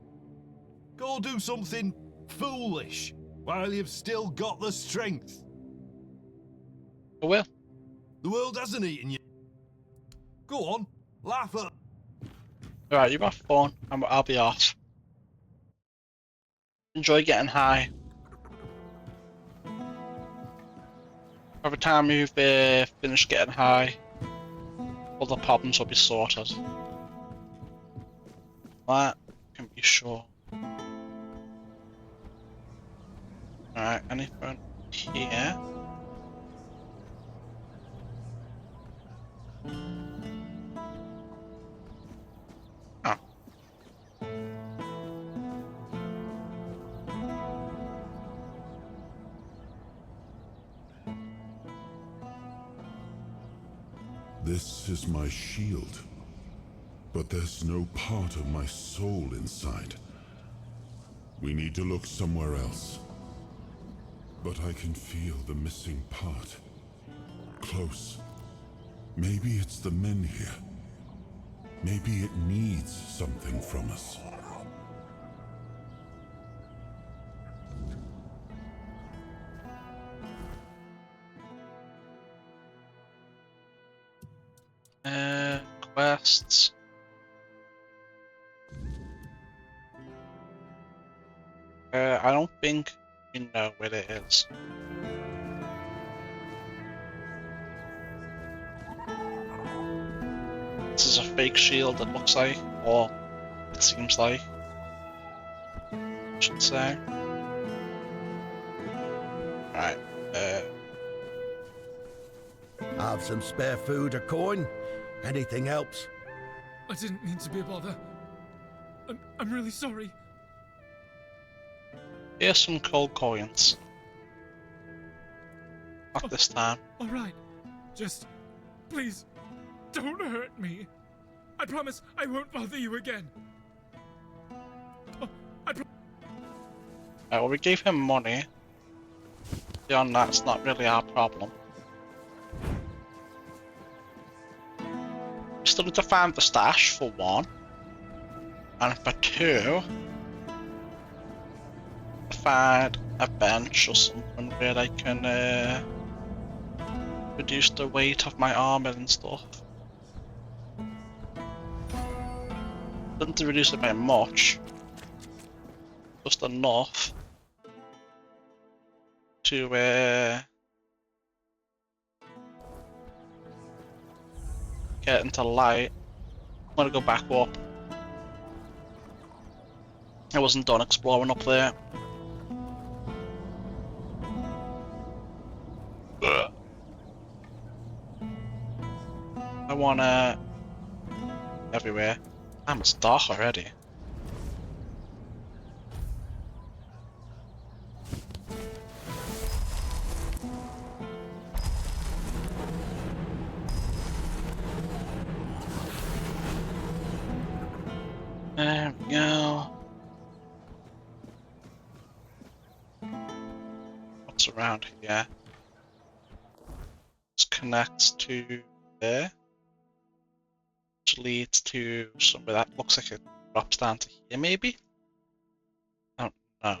Go do something foolish while you've still got the strength. I will. The world hasn't eaten you. Go on, laugh at. Alright, you have fun, and I'll be off. Enjoy getting high. By the time you've finished getting high, all the problems will be sorted. That can be sure. Alright, anything here? Oh. This is my shield, but there's no part of my soul inside. We need to look somewhere else. But I can feel the missing part. Close. Maybe it's the men here. Maybe it needs something from us. Quests. I don't think you know where it is. This is a fake shield, it looks like, or it seems like, I should say. Alright, Have some spare food or coin? Anything helps. I didn't mean to be a bother. I'm really sorry. Here's some cold coins. Not this time. All right. Just, please, don't hurt me. I promise I won't bother you again. Right, well, we gave him money. Beyond that, it's not really our problem. We still need to find the stash, for one. And for two, find a bench or something where I can reduce the weight of my armor and stuff. Doesn't reduce it by much, just enough to get into light. I'm gonna go back up. I wasn't done exploring up there. I wanna everywhere. Damn, it's dark already. There we go. What's around here? This connects to there. Which leads to somewhere that looks like it drops down to here, maybe? I don't know.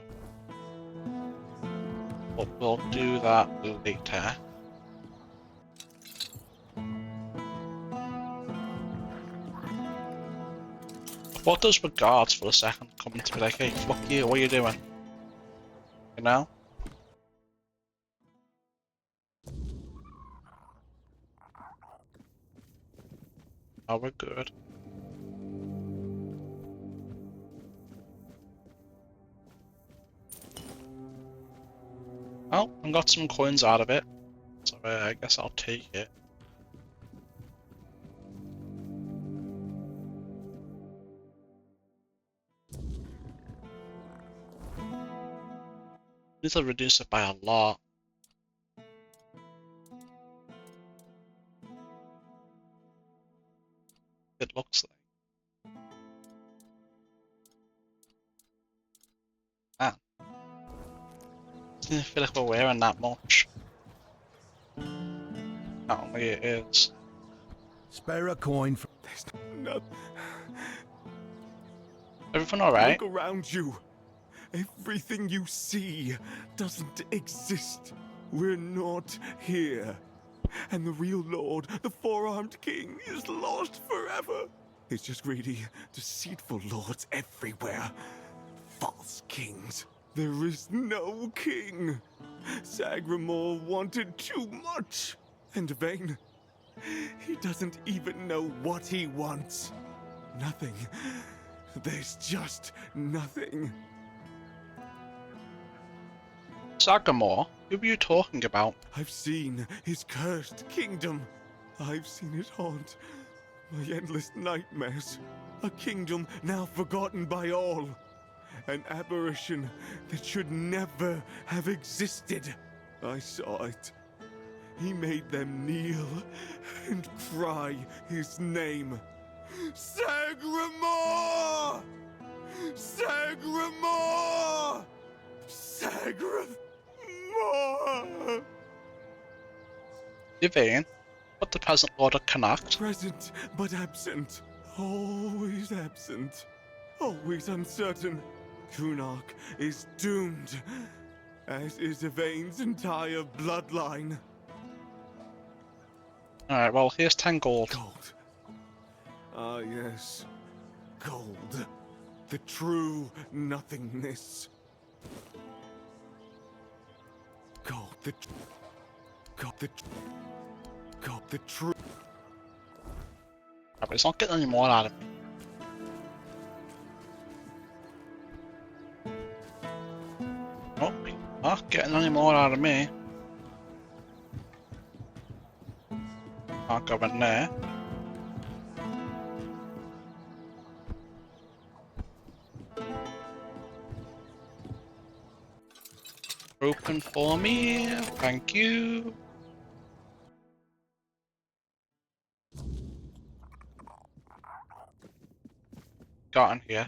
But we'll do that later. I thought those were guards for a second, coming to be like, hey, fuck you, what are you doing? You know? Oh, we're good. Oh, I got some coins out of it, so I guess I'll take it. Need to reduce it by a lot. It looks like. Ah. Doesn't feel like we're wearing that much. Apparently it is. Spare a coin for. There's no. Everything alright? Look around you. Everything you see doesn't exist. We're not here. And the real Lord, the four-armed king, is lost forever. It's just greedy, deceitful lords everywhere. False kings. There is no king. Sagramore wanted too much. And Vane, he doesn't even know what he wants. Nothing. There's just nothing. Sagramore? Who are you talking about? I've seen his cursed kingdom. I've seen it haunt my endless nightmares. A kingdom now forgotten by all. An apparition that should never have existed. I saw it. He made them kneel and cry his name. Sagramore! Sagramore! Sagramore! Yvain, but the present Lord of Cuanacht. Present, but absent. Always absent. Always uncertain. Cuanacht is doomed, as is Yvain's entire bloodline. Alright, well, here's 10 gold. Gold. Ah, yes. Gold. The true nothingness. Gold, the true. But it's not getting any more out of me. Nope, not getting any more out of me. Can't go in there. potion for me. Thank you. Got in here.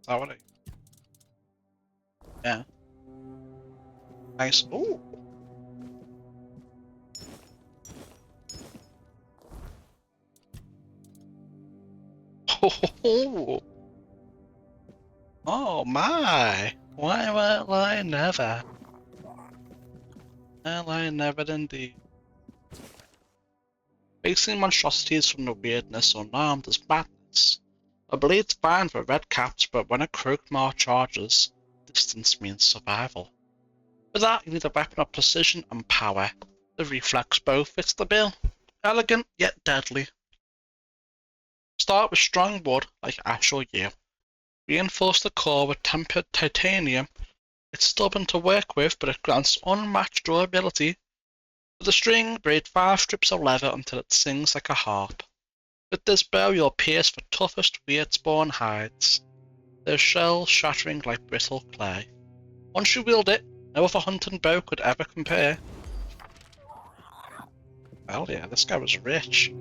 Is that what yeah. Nice. Ooh. Oh, oh my! Why will I never? Well, I never indeed. Facing monstrosities from the weirdness unarmed is madness. A blade's fine for red caps, but when a Croakmar charges, distance means survival. For that, you need a weapon of precision and power. The reflex bow fits the bill. Elegant, yet deadly. Start with strong wood, like ash or yew. Reinforce the core with tempered titanium. It's stubborn to work with, but it grants unmatched durability. With the string, braid 5 strips of leather until it sings like a harp. With this bow, you'll pierce the toughest weird-spawn hides, their shells shattering like brittle clay. Once you wield it, no other hunting bow could ever compare. Hell yeah, this guy was rich.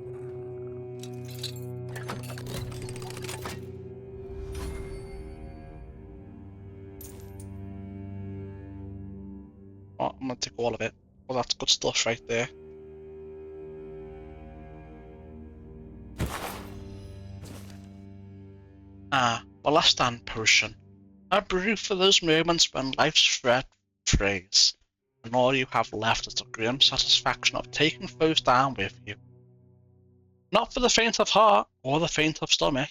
Oh, I'm gonna take all of it. Well, that's good stuff right there. Ah, the last stand potion. A brew for those moments when life's thread frays, and all you have left is the grim satisfaction of taking foes down with you. Not for the faint of heart or the faint of stomach.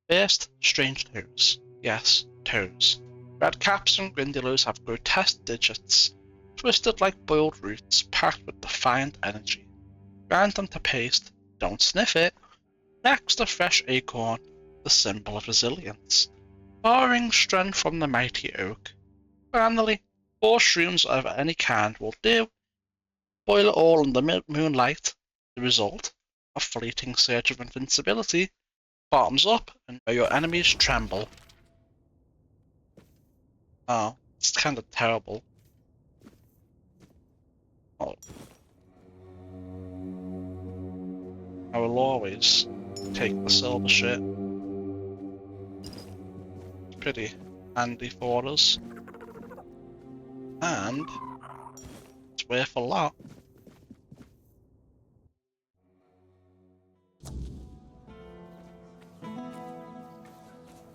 First, strange toes. Yes, toes. Red caps and grindylows have grotesque digits, twisted like boiled roots, packed with defiant energy. Grind them to paste, don't sniff it. Next, a fresh acorn, the symbol of resilience, borrowing strength from the mighty oak. Finally, 4 shrooms of any kind will do. Boil it all in the moonlight. The result, a fleeting surge of invincibility, bottoms up, and your enemies tremble. Oh, it's kind of terrible. Oh. I will always take the silver shit. It's pretty handy for us. And it's worth a lot.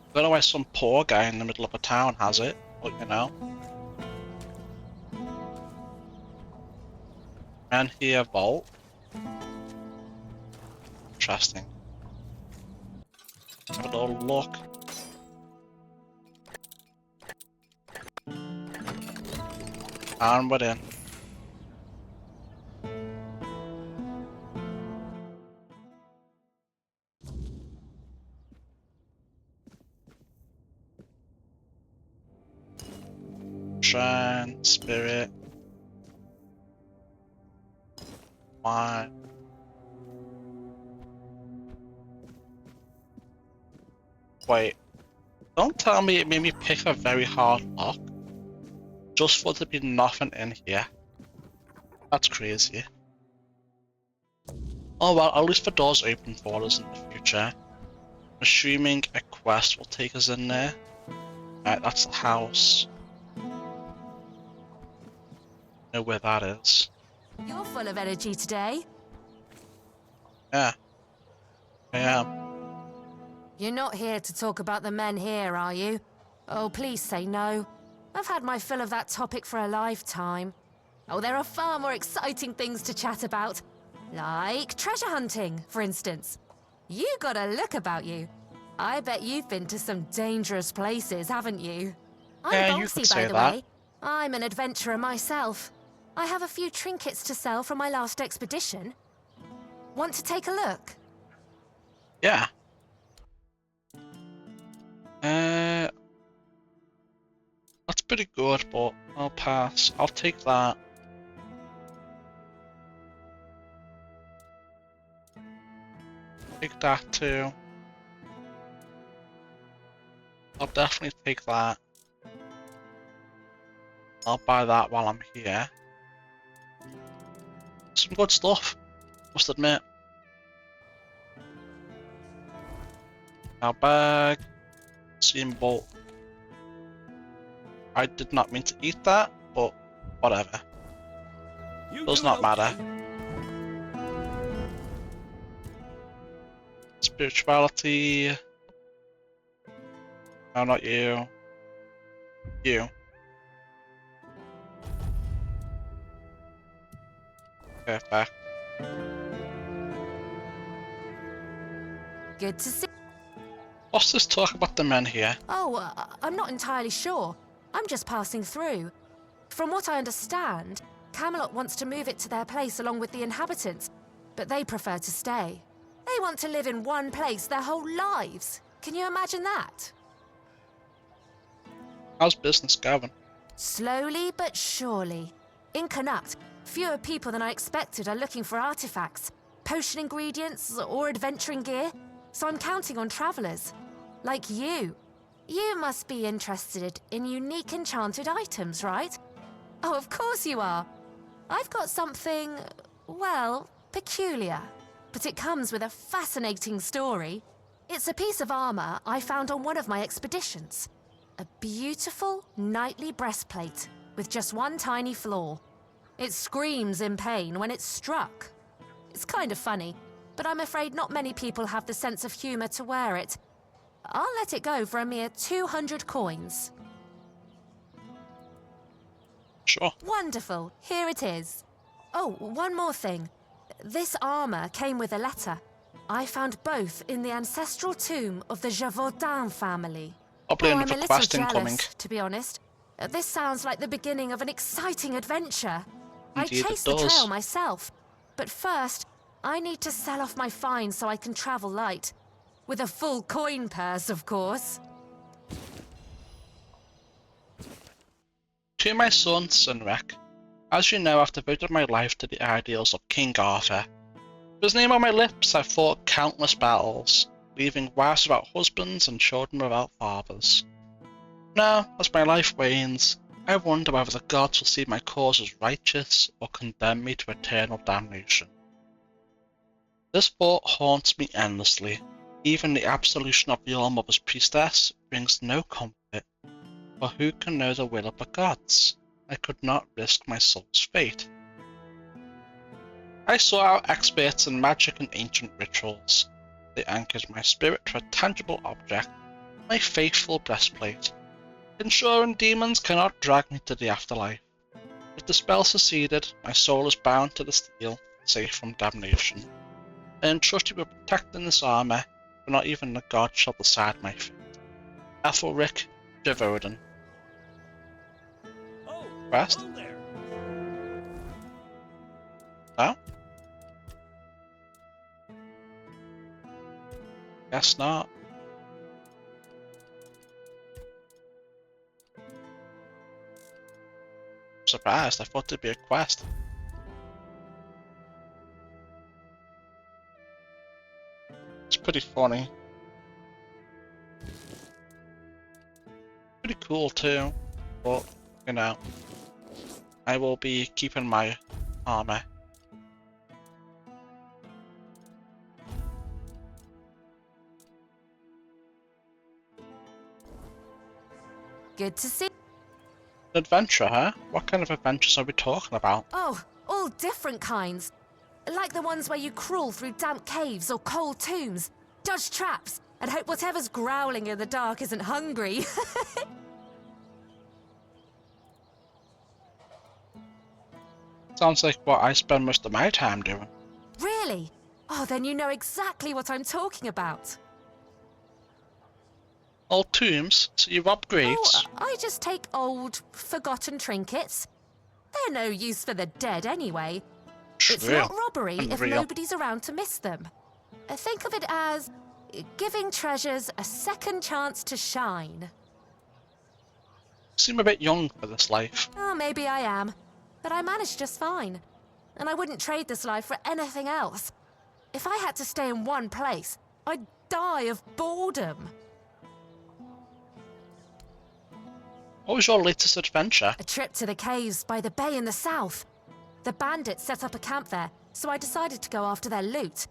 I don't know why some poor guy in the middle of a town has it, but you know. And here, vault. Interesting. Have a little look. And we're in. Shrine, spirit. Wine. Wait. Don't tell me it made me pick a very hard lock. Just for there to be nothing in here. That's crazy. Oh well, at least the door's open for us in the future. I'm assuming a quest will take us in there. Right, that's the house. Know where that is. You're full of energy today. Yeah, I am. You're not here to talk about the men here, are you? Oh, please say no. I've had my fill of that topic for a lifetime. Oh, there are far more exciting things to chat about. Like treasure hunting, for instance. You got a look about you. I bet you've been to some dangerous places, haven't you? I'm you could bossy, by say the that. way. I'm an adventurer myself. I have a few trinkets to sell from my last expedition. Want to take a look? Yeah. That's pretty good, but I'll pass. I'll take that. Take that too. I'll definitely take that. I'll buy that while I'm here. Some good stuff, must admit. Our bag. Symbol. I did not mean to eat that, but whatever. Does not matter. Spirituality. No, not you. You. Perfect. Good to see. What's this talk about the men here? Oh, I'm not entirely sure. I'm just passing through. From what I understand, Camelot wants to move it to their place along with the inhabitants, but they prefer to stay. They want to live in one place their whole lives. Can you imagine that? How's business going? Slowly but surely. In Cuanacht, fewer people than I expected are looking for artifacts, potion ingredients, or adventuring gear, so I'm counting on travelers. Like you. You must be interested in unique enchanted items, right? Oh, of course you are. I've got something, well, peculiar. But it comes with a fascinating story. It's a piece of armor I found on one of my expeditions. A beautiful, knightly breastplate with just one tiny flaw. It screams in pain when it's struck. It's kind of funny, but I'm afraid not many people have the sense of humor to wear it. I'll let it go for a mere 200 coins. Sure. Wonderful. Here it is. Oh, one more thing. This armor came with a letter. I found both in the ancestral tomb of the Gévaudan family. Oblivion I'm a little quest jealous, incoming. to be honest. This sounds like the beginning of an exciting adventure. Indeed, I chased it the does. trail myself, but first, I need to sell off my finds so I can travel light. With a full coin purse, of course. To my son, Sunrek, as you know, I've devoted my life to the ideals of King Arthur. With his name on my lips, I've fought countless battles, leaving wives without husbands and children without fathers. Now, as my life wanes, I wonder whether the gods will see my cause as righteous or condemn me to eternal damnation. This thought haunts me endlessly. Even the absolution of your mother's priestess brings no comfort, for who can know the will of the gods? I could not risk my soul's fate. I sought out experts in magic and ancient rituals. They anchored my spirit to a tangible object, my faithful breastplate, ensuring demons cannot drag me to the afterlife. If the spell succeeded, my soul is bound to the steel, safe from damnation. I entrust you with protecting this armor, for not even the gods shall decide my fate. Ethelric Gévaudan. Quest? No? Guess not. Surprised, I thought it'd be a quest. It's pretty funny. Pretty cool too, but you know, I will be keeping my armor. Good to see. Adventure, huh? What kind of adventures are we talking about? Oh, all different kinds. Like the ones where you crawl through damp caves or cold tombs, dodge traps, and hope whatever's growling in the dark isn't hungry. Sounds like what I spend most of my time doing. Really? Oh, then you know exactly what I'm talking about. Old tombs, so you rob graves? Oh, I just take old, forgotten trinkets. They're no use for the dead anyway. It's True. not robbery if Unreal. nobody's around to miss them. Think of it as giving treasures a second chance to shine. Seem a bit young for this life. Oh, maybe I am. But I manage just fine. And I wouldn't trade this life for anything else. If I had to stay in one place, I'd die of boredom. What was your latest adventure? A trip to the caves by the bay in the south. The bandits set up a camp there, so I decided to go after their loot.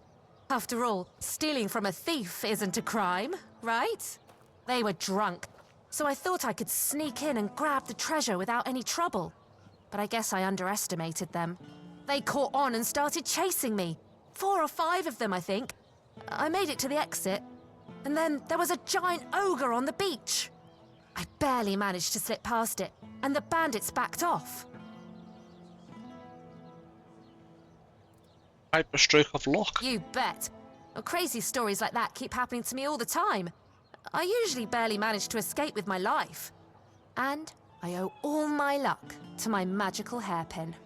After all, stealing from a thief isn't a crime, right? They were drunk, so I thought I could sneak in and grab the treasure without any trouble. But I guess I underestimated them. They caught on and started chasing me. 4 or 5 of them, I think. I made it to the exit, and then there was a giant ogre on the beach. I barely managed to slip past it, and the bandits backed off. Hyper stroke of luck. You bet. Well, crazy stories like that keep happening to me all the time. I usually barely manage to escape with my life. And I owe all my luck to my magical hairpin.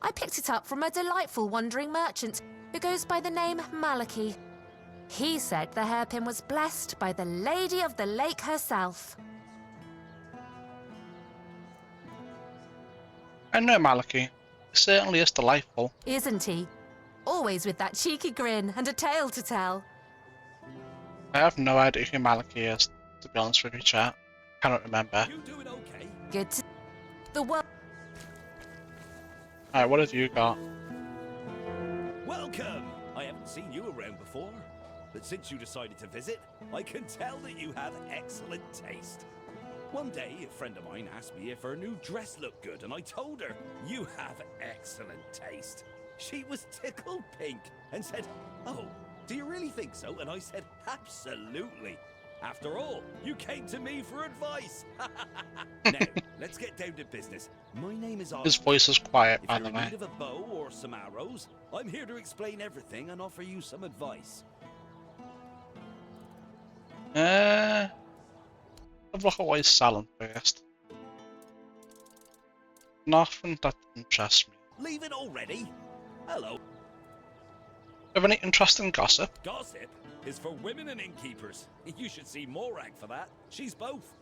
I picked it up from a delightful wandering merchant who goes by the name Malachi. He said the hairpin was blessed by the Lady of the Lake herself. I know Malachi. He certainly is delightful. Isn't he? Always with that cheeky grin and a tale to tell. I have no idea who Malachi is, to be honest with you, chat. Cannot remember. You doing okay? Good to... The world... Alright, what have you got? Welcome! I haven't seen you around before, but since you decided to visit, I can tell that you have excellent taste. One day, a friend of mine asked me if her new dress looked good, and I told her, you have excellent taste. She was tickled pink and said, oh, do you really think so? And I said, absolutely. After all, you came to me for advice. Now, let's get down to business. My name is Osmond. His voice is quiet, by If the you're in way. need of a bow or some arrows, I'm here to explain everything and offer you some advice. Have a look at what he's selling first. Nothing that interests me. Leave it already? Hello. Have any interesting gossip? Gossip is for women and innkeepers. You should see Morag for that. She's both.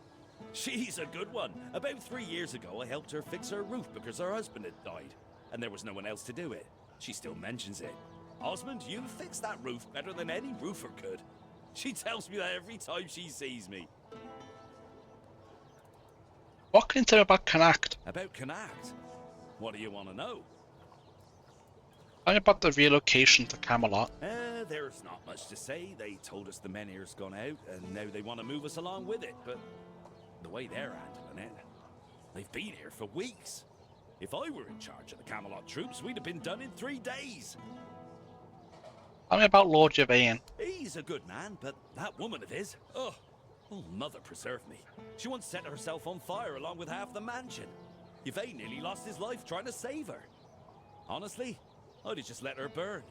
She's a good one. About 3 years ago, I helped her fix her roof because her husband had died, and there was no one else to do it. She still mentions it. Osmond, you fixed that roof better than any roofer could. She tells me that every time she sees me. What can you tell me about Cuanacht? About Cuanacht? What do you want to know? Tell me about the relocation to Camelot. There's not much to say. They told us the men here's gone out, and now they want to move us along with it, but the way they're handling it, they've been here for weeks. If I were in charge of the Camelot troops, we'd have been done in 3 days. Tell me about Lord Yvain. He's a good man, but that woman of his, oh, mother preserve me. She once set herself on fire along with half the mansion. Yvain nearly lost his life trying to save her. Honestly, I'd have just let her burn.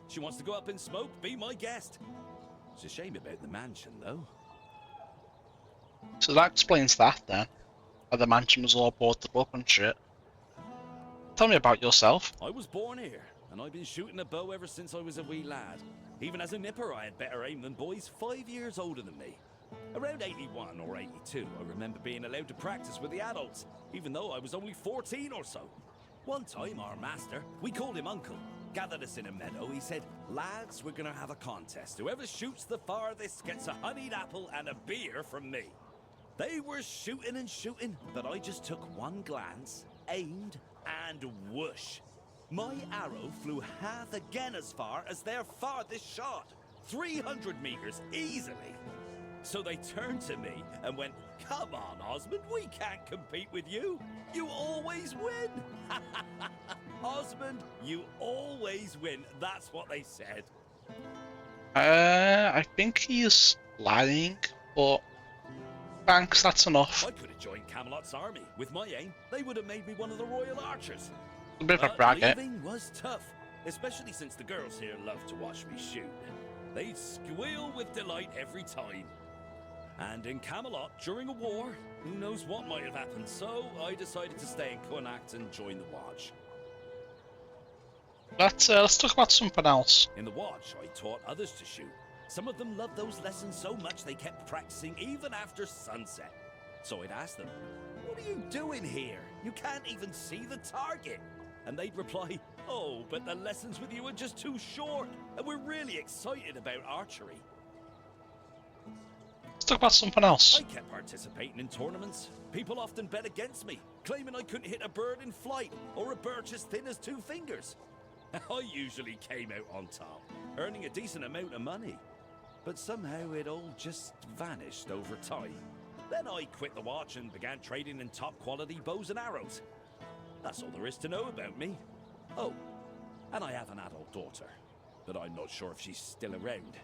She wants to go up in smoke, be my guest. It's a shame about the mansion, though. So that explains that, then. Why the mansion was all boarded up and shit. Tell me about yourself. I was born here, and I've been shooting a bow ever since I was a wee lad. Even as a nipper, I had better aim than boys 5 years older than me. Around 81 or 82, I remember being allowed to practice with the adults, even though I was only 14 or so. One time, our master, we called him Uncle, gathered us in a meadow. He said, lads, we're gonna have a contest. Whoever shoots the farthest gets a honeyed apple and a beer from me. They were shooting and shooting, but I just took one glance, aimed, and whoosh. My arrow flew half again as far as their farthest shot. 300 meters, easily. So they turned to me and went, come on, Osmond, we can't compete with you. You always win. Osmond, you always win. That's what they said. I think he's lying, but thanks, that's enough. I could have joined Camelot's army. With my aim, they would have made me one of the royal archers. A bit of a braggart. Leaving was tough, especially since the girls here love to watch me shoot. They'd squeal with delight every time. And in Camelot, during a war, who knows what might have happened, so I decided to stay in Cuanacht and join the Watch. Let's talk about something else. In the Watch, I taught others to shoot. Some of them loved those lessons so much they kept practicing even after sunset. So I'd ask them, what are you doing here? You can't even see the target. And they'd reply, oh, but the lessons with you are just too short, and we're really excited about archery. Let's talk about something else. I kept participating in tournaments. People often bet against me, claiming I couldn't hit a bird in flight or a birch as thin as 2 fingers. I usually came out on top, earning a decent amount of money. But somehow it all just vanished over time. Then I quit the watch and began trading in top quality bows and arrows. That's all there is to know about me. Oh, and I have an adult daughter, but I'm not sure if she's still around.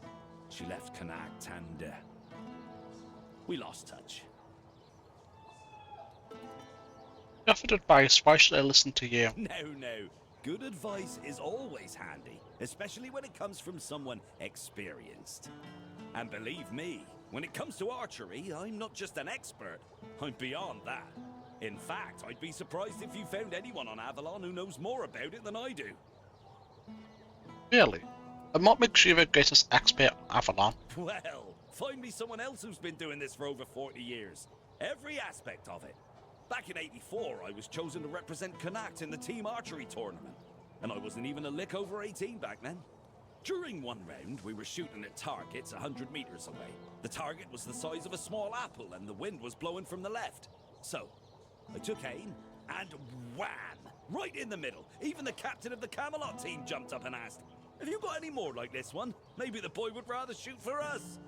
She left Cuanacht and we lost touch. You offered advice, why should I listen to you? No. Good advice is always handy, especially when it comes from someone experienced. And believe me, when it comes to archery, I'm not just an expert, I'm beyond that. In fact, I'd be surprised if you found anyone on Avalon who knows more about it than I do. Really? And what makes you the greatest expert on Avalon? Well, find me someone else who's been doing this for over 40 years. Every aspect of it. Back in '84, I was chosen to represent Cuanacht in the team archery tournament. And I wasn't even a lick over 18 back then. During one round, we were shooting at targets 100 meters away. The target was the size of a small apple and the wind was blowing from the left. So, I took aim and wham! Right in the middle. Even the captain of the Camelot team jumped up and asked, "Have you got any more like this one? Maybe the boy would rather shoot for us."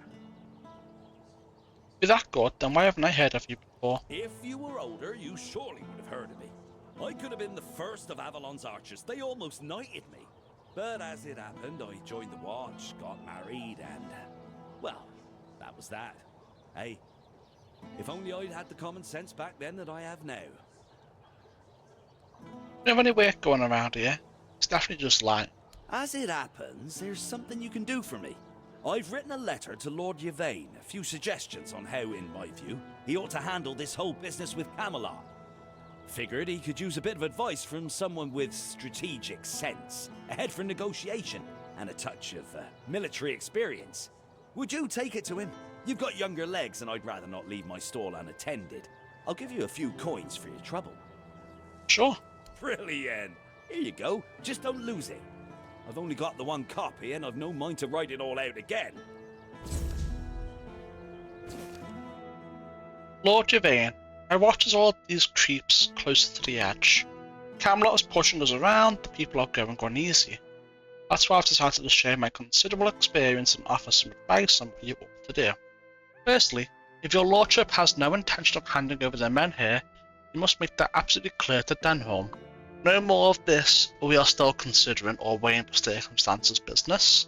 If you're that good, then why haven't I heard of you before? If you were older, you surely would have heard of me. I could have been the first of Avalon's archers. They almost knighted me. But as it happened, I joined the watch, got married, and... well, that was that. Hey, if only I'd had the common sense back then that I have now. You have any work going around here? It's definitely just like... As it happens, there's something you can do for me. I've written a letter to Lord Yvain, a few suggestions on how, in my view, he ought to handle this whole business with Camelot. Figured he could use a bit of advice from someone with strategic sense, a head for negotiation, and a touch of military experience. Would you take it to him? You've got younger legs, and I'd rather not leave my stall unattended. I'll give you a few coins for your trouble. Sure. Brilliant. Here you go. Just don't lose it. I've only got the one copy, and I've no mind to write it all out again. Lord Yvain, I watch as all these creeps closer to the edge. Camelot is pushing us around, the people are going uneasy. That's why I've decided to share my considerable experience and offer some advice on what you ought to do. Firstly, if your lordship has no intention of handing over the men here, you must make that absolutely clear to Denholm. No more of this, we are still considering or weighing the circumstances business.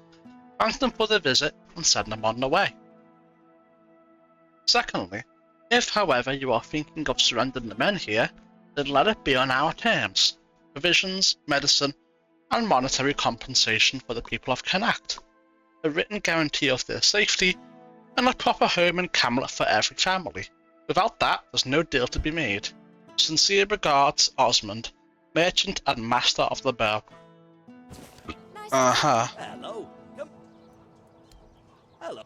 Thank them for their visit and send them on their way. Secondly, if however you are thinking of surrendering the men here, then let it be on our terms. Provisions, medicine, and monetary compensation for the people of Cuanacht. A written guarantee of their safety, and a proper home in Camelot for every family. Without that, there's no deal to be made. Sincere regards, Osmond, merchant and master of the bow. Hello. Come. Hello.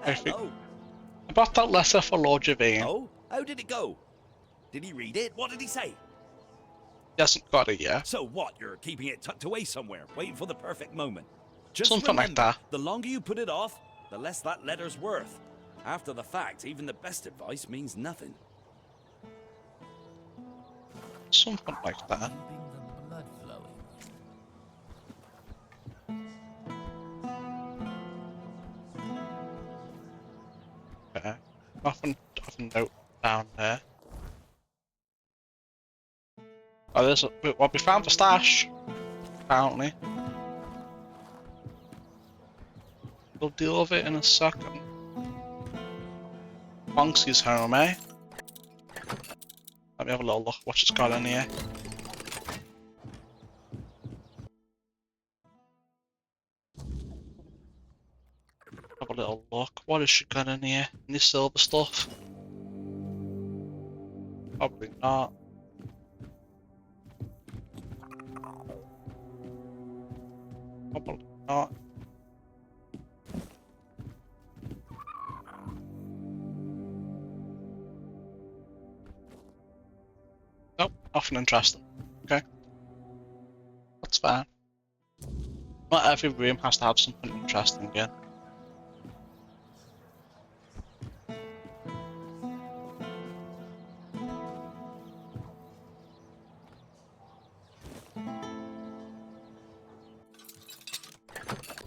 Hello. About that letter for Lord Yvain. Oh, how did it go? Did he read it? What did he say? He hasn't got it yet. So what? You're keeping it tucked away somewhere, waiting for the perfect moment. Just Something remember, like that. The longer you put it off, the less that letter's worth. After the fact, even the best advice means nothing. Something like that. Okay. Nothing of note down there. Oh, there's a... well, we found the stash. Apparently. We'll deal with it in a second. Monksy's home, eh? Let me have a little look what she's got in here. Have a little look. What has she got in here? Any silver stuff? Probably not. Probably not. Nope, nothing interesting. Okay. That's fine. Not every room has to have something interesting again.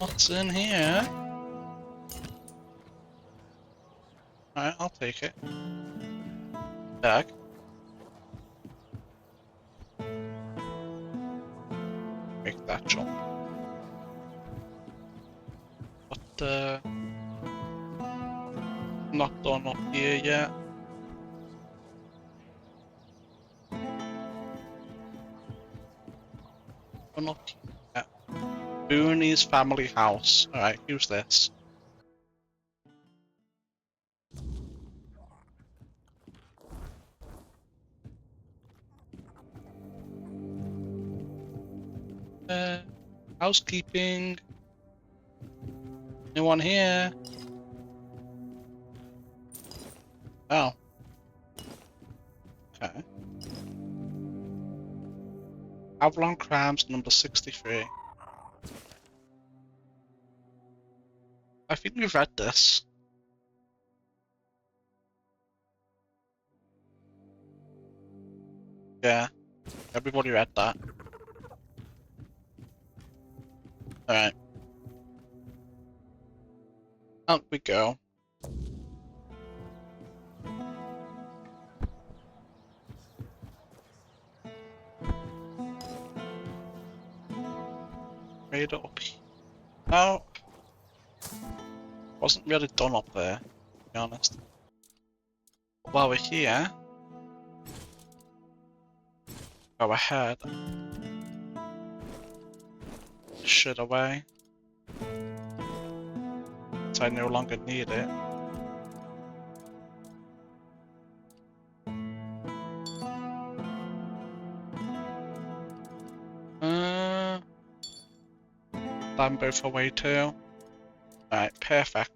What's in here? Alright, I'll take it. Bag. Make that jump. But, not done up here yet. Done up here yet. Booney's family house. Alright, who's this? Housekeeping. Anyone here? Oh. Okay. Avalon Crimes number 63. I think we've read this. Yeah. Everybody read that. Alright. Out we go. Right up here. No. Wasn't really done up there, to be honest. But while we're here, go ahead. Shit away. So I no longer need it. Them both away too. Alright, perfect.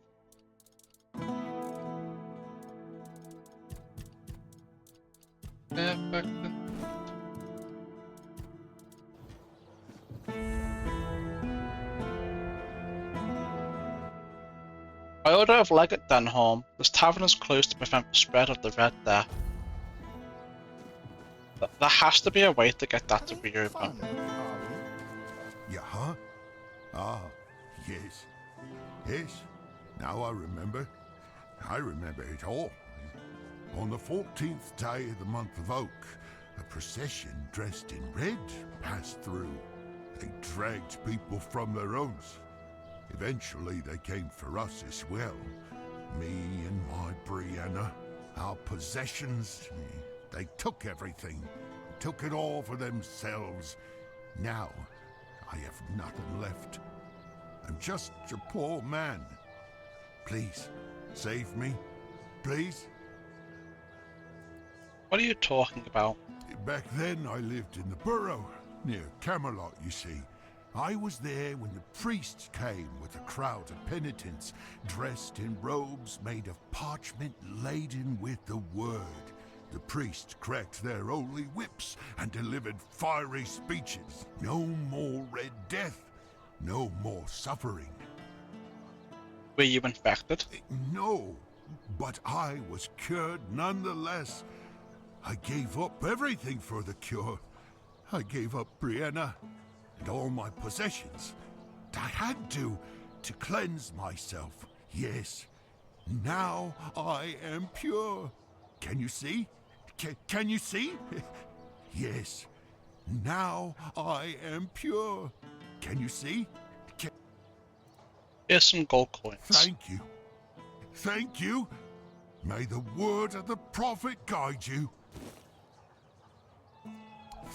Perfect. I order of Legate Denholm. This tavern is closed to prevent the spread of the Red Death. There has to be a way to get that to reopen. Yeah, huh? Ah, yes. Yes, now I remember. I remember it all. On the 14th day of the month of Oak, a procession dressed in red passed through. They dragged people from their homes. Eventually they came for us as well. Me and my Brianna, our possessions. They took everything. Took it all for themselves. Now, I have nothing left. I'm just a poor man. Please, save me. Please. What are you talking about? Back then I lived in the borough, near Camelot, you see. I was there when the priests came with a crowd of penitents, dressed in robes made of parchment laden with the word. The priests cracked their holy whips and delivered fiery speeches. No more Red Death. No more suffering. Were you infected? No, but I was cured nonetheless. I gave up everything for the cure. I gave up Brianna and all my possessions. I had to cleanse myself. Yes, now I am pure. Can you see? Can you see? Yes, now I am pure. Can you see? Here's some gold coins. Thank you. Thank you. May the word of the prophet guide you.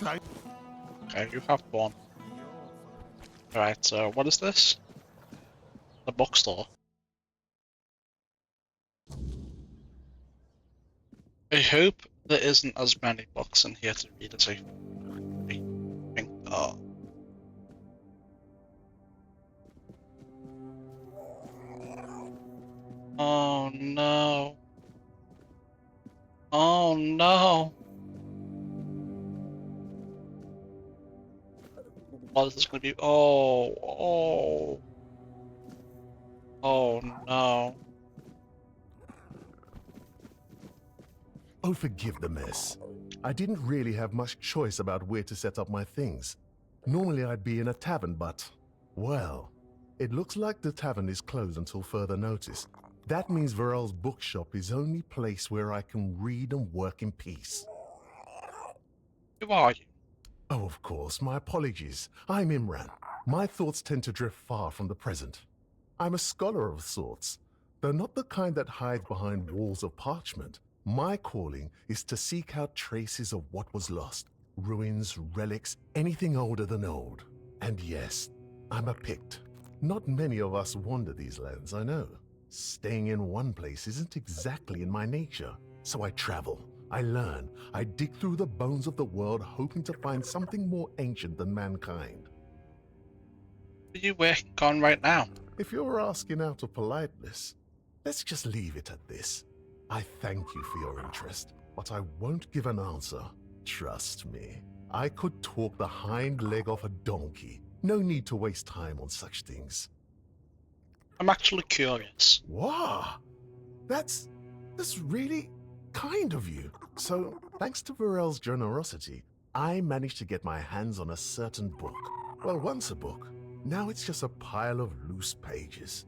Okay, you have one. Alright, so what is this? The bookstore. I hope there isn't as many books in here to read as I think. Oh no. Oh no. What is this gonna be? Oh no. Oh, forgive the mess. I didn't really have much choice about where to set up my things. Normally I'd be in a tavern, but, well, It looks like the tavern is closed until further notice. That means Varel's bookshop is only place where I can read and work in peace. Who are you? Oh, of course, my apologies. I'm Imran. My thoughts tend to drift far from the present. I'm a scholar of sorts, though not the kind that hides behind walls of parchment. My calling is to seek out traces of what was lost. Ruins, relics, anything older than old. And yes, I'm a Pict. Not many of us wander these lands, I know. Staying in one place isn't exactly in my nature. So I travel, I learn, I dig through the bones of the world hoping to find something more ancient than mankind. What are you working on right now? If you're asking out of politeness, let's just leave it at this. I thank you for your interest, but I won't give an answer. Trust me, I could talk the hind leg off a donkey. No need to waste time on such things. I'm actually curious. Wow, that's really kind of you. So, thanks to Varel's generosity, I managed to get my hands on a certain book. Well, once a book. Now it's just a pile of loose pages.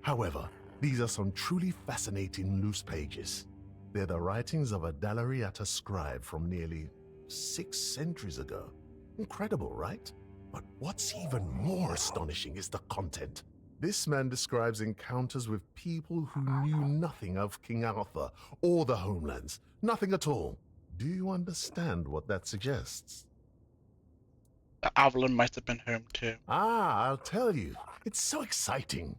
However, these are some truly fascinating loose pages. They're the writings of a Dalariata scribe from nearly 6 centuries ago. Incredible, right? But what's even more astonishing is the content. This man describes encounters with people who knew nothing of King Arthur or the homelands. Nothing at all. Do you understand what that suggests? The Avalon might have been home too. Ah, I'll tell you. It's so exciting.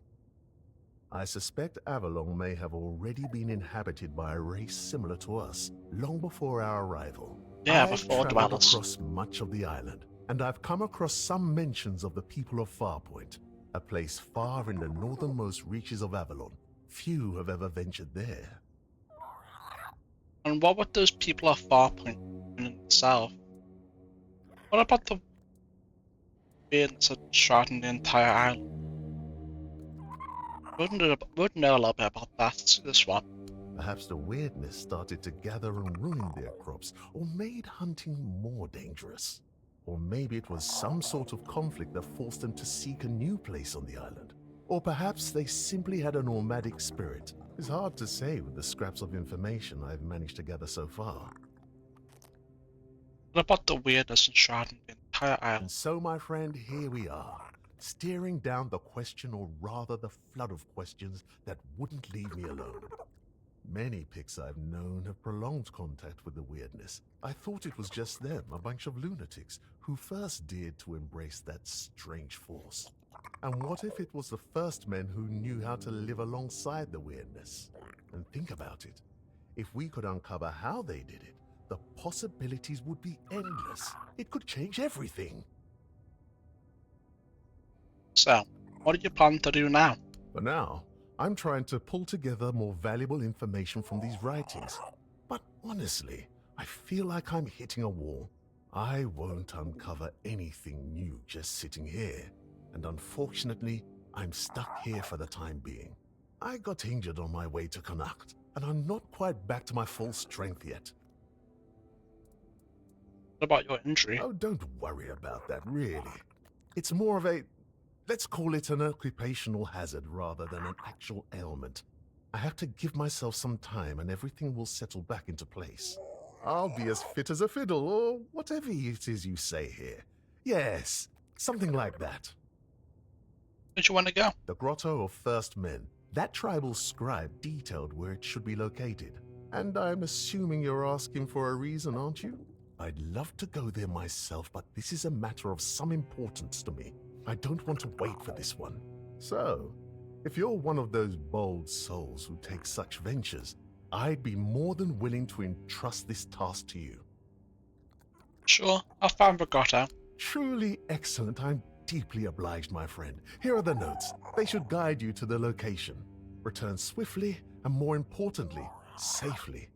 I suspect Avalon may have already been inhabited by a race similar to us, long before our arrival. Yeah, I've before traveled dwellers. across much of the island, and I've come across some mentions of the people of Farpoint, a place far in the northernmost reaches of Avalon. Few have ever ventured there. And what would those people of Farpoint in itself? What about the weirdness surrounding the entire island? Would know a little bit about that, this one. Perhaps the weirdness started to gather and ruin their crops, or made hunting more dangerous. Or maybe it was some sort of conflict that forced them to seek a new place on the island. Or perhaps they simply had a nomadic spirit. It's hard to say with the scraps of information I've managed to gather so far. What about the weirdness surrounding the entire island? And so, my friend, here we are, staring down the question, or rather the flood of questions that wouldn't leave me alone. Many Picts I've known have prolonged contact with the weirdness. I thought it was just them, a bunch of lunatics, who first dared to embrace that strange force. And what if it was the first men who knew how to live alongside the weirdness? And think about it. If we could uncover how they did it, the possibilities would be endless. It could change everything. So, what do you plan to do now? For now, I'm trying to pull together more valuable information from these writings. But honestly, I feel like I'm hitting a wall. I won't uncover anything new just sitting here. And unfortunately, I'm stuck here for the time being. I got injured on my way to Cuanacht, and I'm not quite back to my full strength yet. What about your injury? Oh, don't worry about that, really. It's more of a, let's call it an occupational hazard rather than an actual ailment. I have to give myself some time and everything will settle back into place. I'll be as fit as a fiddle, or whatever it is you say here. Yes, something like that. Where'd you want to go? The Grotto of First Men. That tribal scribe detailed where it should be located. And I'm assuming you're asking for a reason, aren't you? I'd love to go there myself, but this is a matter of some importance to me. I don't want to wait for this one. So, if you're one of those bold souls who take such ventures, I'd be more than willing to entrust this task to you. Sure, I'll find Grotto. Truly excellent. I'm deeply obliged, my friend. Here are the notes. They should guide you to the location. Return swiftly, and more importantly, safely.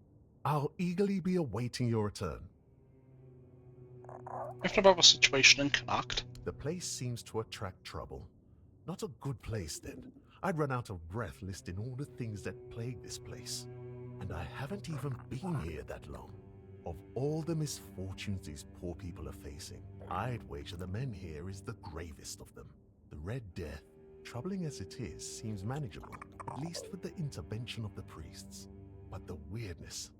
I'll eagerly be awaiting your return. If about the situation in Cuanacht. The place seems to attract trouble. Not a good place, then. I'd run out of breath listing all the things that plague this place. And I haven't even been here that long. Of all the misfortunes these poor people are facing, I'd wager the men here is the gravest of them. The Red Death, Troubling as it is, seems manageable, at least with the intervention of the priests. But the weirdness,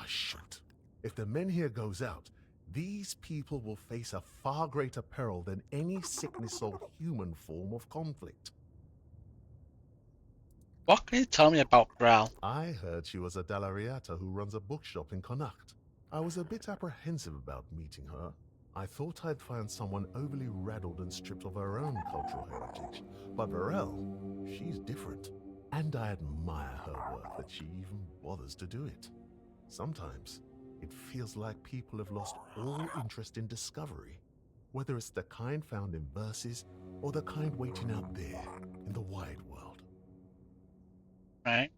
shoot. If the Menhir goes out, these people will face a far greater peril than any sickness or human form of conflict. What can you tell me about Grail? I heard she was a Dalariata who runs a bookshop in Cuanacht. I was a bit apprehensive about meeting her. I thought I'd find someone overly rattled and stripped of her own cultural heritage. But Varel, she's different. And I admire her work that she even bothers to do it. Sometimes, it feels like people have lost all interest in discovery, whether it's the kind found in verses or the kind waiting out there in the wide world. Right.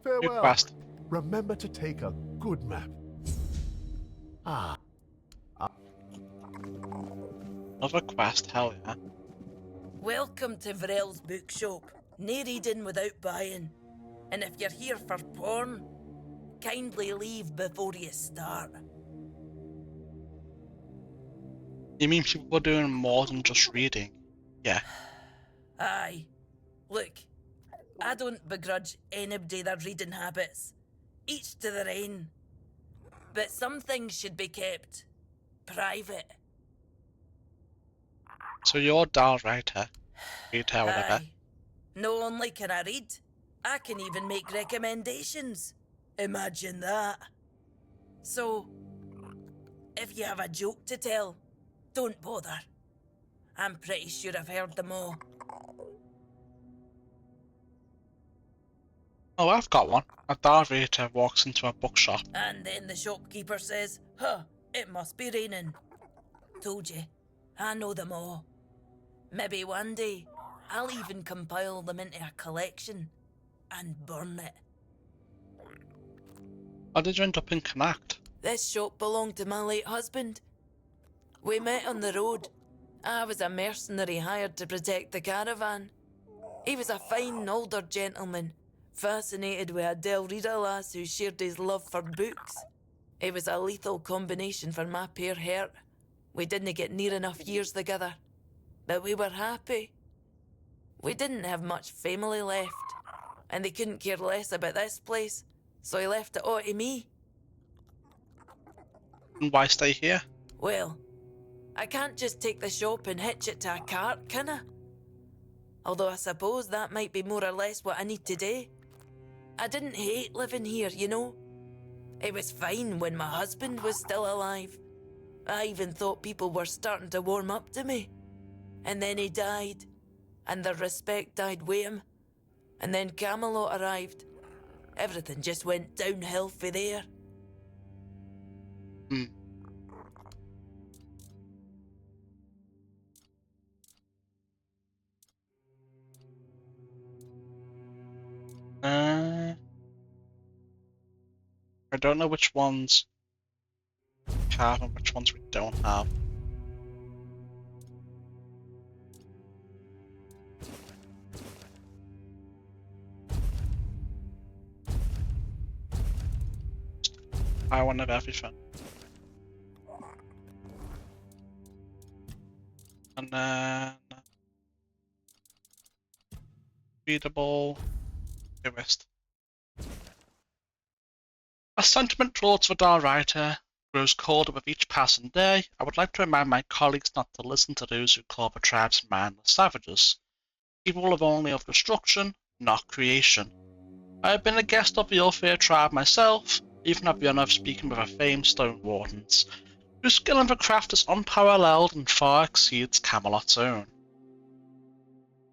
Farewell. Quest. Remember to take a good map. Another quest, hell yeah. Welcome to Varel's bookshop. No reading without buying. And if you're here for porn, kindly leave before you start. You mean people are doing more than just reading? Yeah. Aye. Look, I don't begrudge anybody their reading habits. Each to their own. But some things should be kept private. So you're Dal writer, reader, whatever. Aye. Not only can I read, I can even make recommendations. Imagine that. So, if you have a joke to tell, don't bother. I'm pretty sure I've heard them all. Oh, I've got one. A Dal reader walks into a bookshop. And then the shopkeeper says, it must be raining. Told you, I know them all. Maybe one day, I'll even compile them into a collection and burn it. How did you end up in Cuanacht? This shop belonged to my late husband. We met on the road. I was a mercenary hired to protect the caravan. He was a fine older gentleman, fascinated with a Del Rita lass who shared his love for books. It was a lethal combination for my poor heart. We didn't get near enough years together, but we were happy. We didn't have much family left, and they couldn't care less about this place, so he left it all to me. And why stay here? Well, I can't just take the shop and hitch it to a cart, can I? Although I suppose that might be more or less what I need to do. I didn't hate living here, you know. It was fine when my husband was still alive. I even thought people were starting to warm up to me. And then he died, and the respect died with him. And then Camelot arrived. Everything just went downhill for there. I don't know which ones we have and which ones we don't have. I want to have everything. And then readable, newest. As sentiment towards the Dal writer grows colder with each passing day, I would like to remind my colleagues not to listen to those who call the tribes mindless savages, capable of only of destruction, not creation. I have been a guest of the Ulfair tribe myself, even have the honour of speaking with the famed Stone Wardens, whose skill in the craft is unparalleled and far exceeds Camelot's own.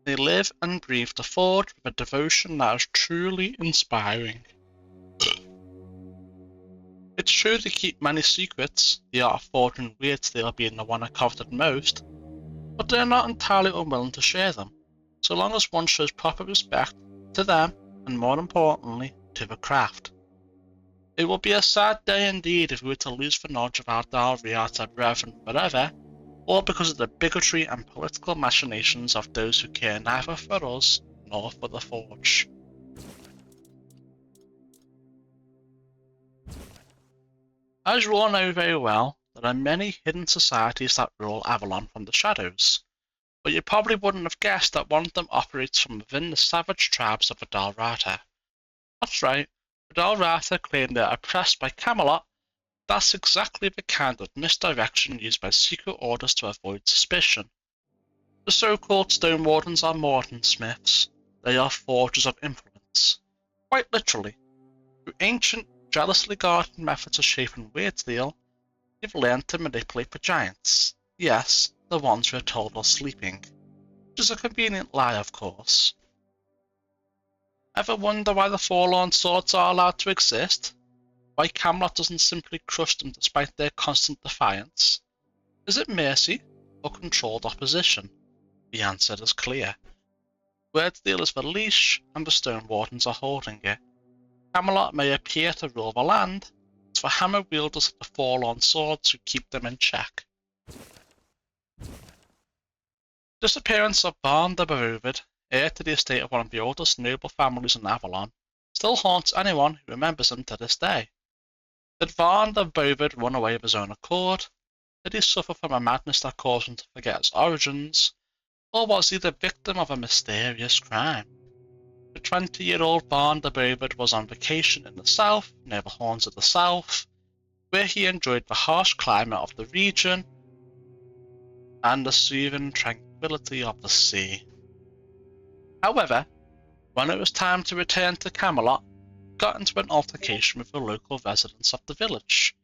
They live and breathe the forge with a devotion that is truly inspiring. It's true they keep many secrets, the art of forging weird steel being the one I coveted most, but they are not entirely unwilling to share them, so long as one shows proper respect to them and, more importantly, to the craft. It will be a sad day indeed if we were to lose the knowledge of our Dalriata brethren forever, all because of the bigotry and political machinations of those who care neither for us nor for the forge. As you all know very well, there are many hidden societies that rule Avalon from the shadows. but you probably wouldn't have guessed that one of them operates from within the savage tribes of Adalrata. That's right, Adalrata claim they're oppressed by Camelot. That's exactly the kind of misdirection used by secret orders to avoid suspicion. The so-called Stone Wardens are modern smiths. They are forgers of influence. Quite literally. Through ancient, jealously guarded methods of shaping weird steel, they've learned to manipulate the giants. Yes, the ones who are told are sleeping. Which is a convenient lie, of course. Ever wonder why the Forlorn Swords are allowed to exist? Why Camelot doesn't simply crush them despite their constant defiance? Is it mercy or controlled opposition? The answer is clear. Wordsteel is the leash, and the Stone Wardens are holding it. Camelot may appear to rule the land, it's the hammer wielders of the Forlorn Swords who keep them in check. Disappearance of Varn the Beroved, heir to the estate of one of the oldest noble families in Avalon, still haunts anyone who remembers him to this day. Did Varn the Beroved run away of his own accord? Did he suffer from a madness that caused him to forget his origins? Or was he the victim of a mysterious crime? The 20-year-old Varn the Beroved was on vacation in the south, near the Horns of the South, where he enjoyed the harsh climate of the region and the soothing tranquility of the sea. However, when it was time to return to Camelot, he got into an altercation with the local residents of the village.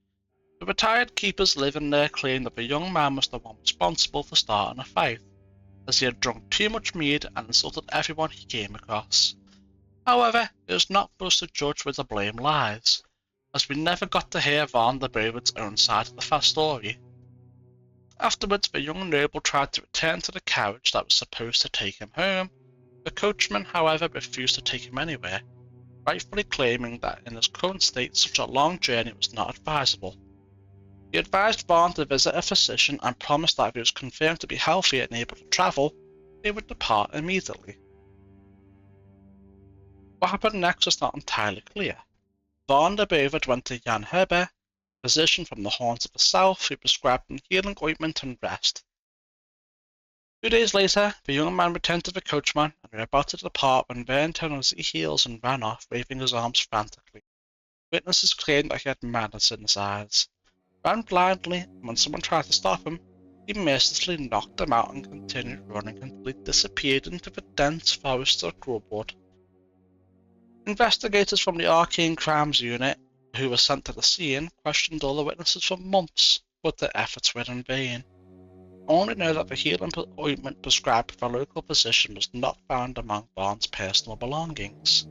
The retired keepers living there claimed that the young man was the one responsible for starting a fight, as he had drunk too much mead and insulted everyone he came across. However, it was not for us to judge where the blame lies, as we never got to hear Varn the Beroved's own side of the story. Afterwards, the young noble tried to return to the carriage that was supposed to take him home. The coachman, however, refused to take him anywhere, rightfully claiming that in his current state such a long journey was not advisable. He advised Varn to visit a physician and promised that if he was confirmed to be healthy and able to travel, they would depart immediately. What happened next is not entirely clear. Varn the Beroved went to Jan Herber, a physician from the Horns of the South, who prescribed him healing ointment and rest. 2 days later, the young man returned to the coachman and were about to depart when Vern turned on his heels and ran off, waving his arms frantically. Witnesses claimed that he had madness in his eyes. Ran blindly, and when someone tried to stop him, he mercilessly knocked them out and continued running until he disappeared into the dense forests of Grubwood. Investigators from the Arcane Crimes Unit, who were sent to the scene, questioned all the witnesses for months, but their efforts were in vain. Only know that the healing ointment prescribed by the local physician was not found among Varn's personal belongings.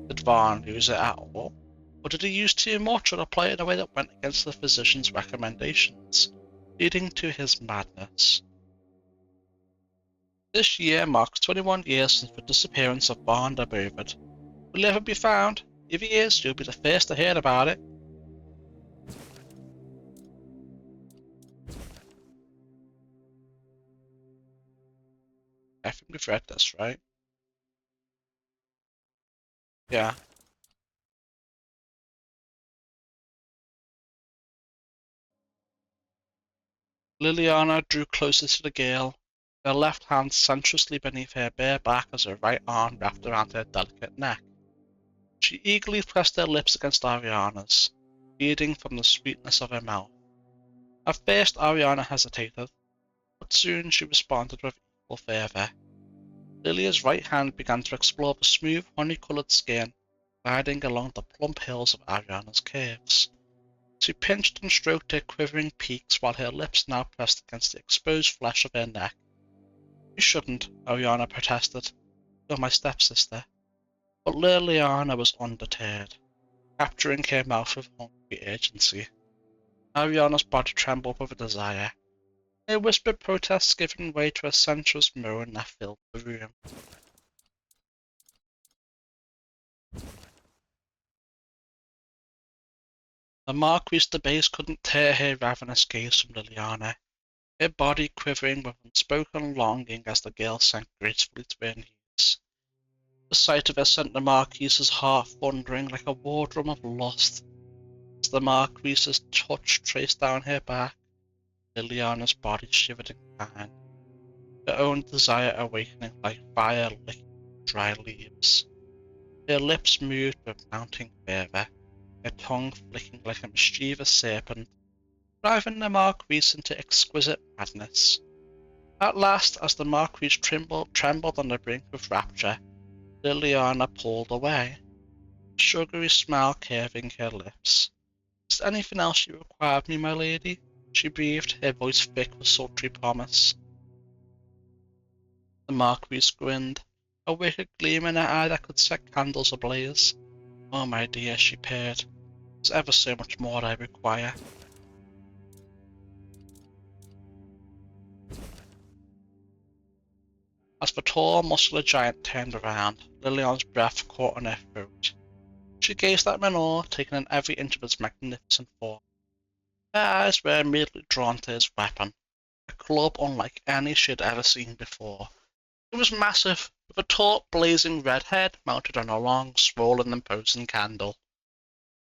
Did Varn use it at all? Or did he use too much or apply it in a way that went against the physician's recommendations, leading to his madness? This year marks 21 years since the disappearance of Varn the Beroved. Will he ever be found? If he is, you'll be the first to hear about it. I think we've read this, right? Yeah. Liliana drew closer to the girl, her left hand sensuously beneath her bare back as her right arm wrapped around her delicate neck. She eagerly pressed her lips against Ariana's, feeding from the sweetness of her mouth. At first Ariana hesitated, but soon she responded with equal fervor. Lilia's right hand began to explore the smooth, honey-coloured skin gliding along the plump hills of Ariana's curves. She pinched and stroked her quivering peaks while her lips now pressed against the exposed flesh of her neck. You shouldn't, Ariana protested. You're my stepsister. But Liliana was undeterred, capturing her mouth with hungry urgency. Ariana's body trembled with a desire, her whispered protests giving way to a sensuous moan that filled the room. The Marquise de Base couldn't tear her ravenous gaze from Liliana, her body quivering with unspoken longing as the girl sank gracefully to her knees. The sight of her sent the Marquise's heart thundering like a war drum of lust. As the Marquise's touch traced down her back, Liliana's body shivered in pain. Her own desire awakening like fire licking dry leaves. Her lips moved with mounting fervor, her tongue flicking like a mischievous serpent, driving the Marquise into exquisite madness. At last, as the Marquise trembled on the brink of rapture, Liliana pulled away, a sugary smile curving her lips. "Is there anything else you require of me, my lady?" she breathed, her voice thick with sultry promise. The Marquise grinned, a wicked gleam in her eye that could set candles ablaze. "Oh, my dear," she purred, "there's ever so much more I require." As the tall, muscular giant turned around, Liliana's breath caught in her throat. She gazed at him in awe, taking in every inch of his magnificent form. Her eyes were immediately drawn to his weapon, a club unlike any she had ever seen before. It was massive, with a taut, blazing red head mounted on a long, swollen, imposing candle.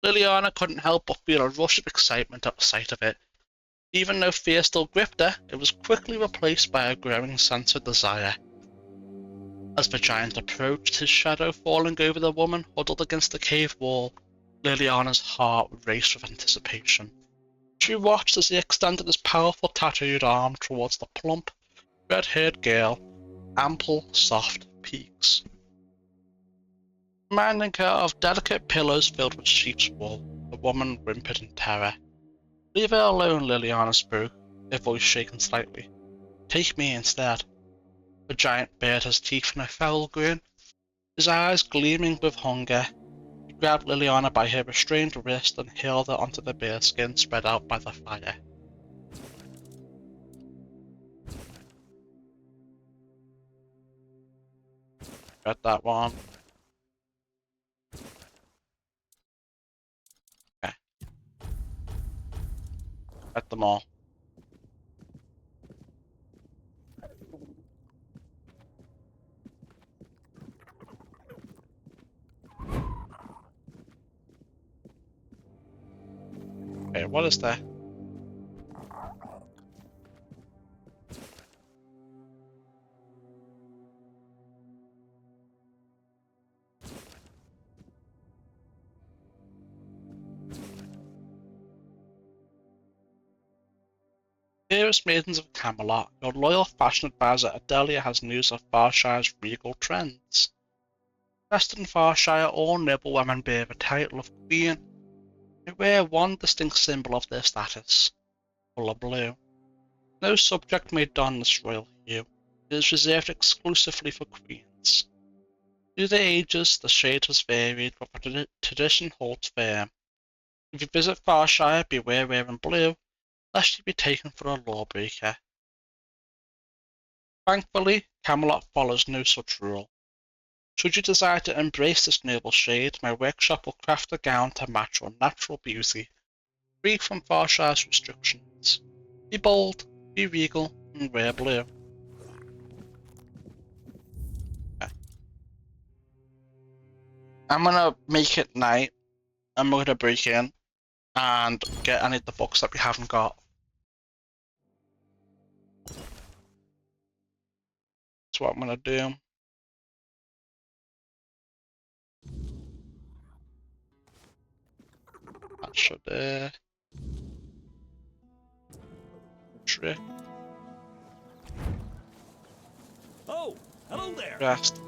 Liliana couldn't help but feel a rush of excitement at the sight of it. Even though fear still gripped her, it was quickly replaced by a growing sense of desire. As the giant approached, his shadow falling over the woman huddled against the cave wall, Liliana's heart raced with anticipation. She watched as he extended his powerful tattooed arm towards the plump, red-haired girl, ample, soft peaks. Reminding her of delicate pillows filled with sheep's wool, the woman whimpered in terror. "Leave her alone," Liliana spoke, her voice shaking slightly. "Take me instead." The giant bared his teeth in a foul grin, his eyes gleaming with hunger. He grabbed Liliana by her restrained wrist and hurled her onto the bearskin spread out by the fire. Read that one. Okay. Read them all. Okay, what is that? Dearest maidens of Camelot, your loyal fashion advisor Adelia has news of Farshire's regal trends. West in Farshire, all noble women bear the title of Queen. They wear one distinct symbol of their status, colour blue. No subject may don this royal hue. It is reserved exclusively for queens. Through the ages, the shade has varied, but the tradition holds firm. If you visit Farshire, beware wearing blue, lest you be taken for a lawbreaker. Thankfully, Camelot follows no such rule. Should you desire to embrace this noble shade, my workshop will craft a gown to match your natural beauty, free from Farshire's restrictions. Be bold, be regal, and wear blue. Okay. I'm gonna make it night, and we're gonna break in and get any of the books that we haven't got. That's what I'm gonna do. That should trick. Oh, hello there. Rest.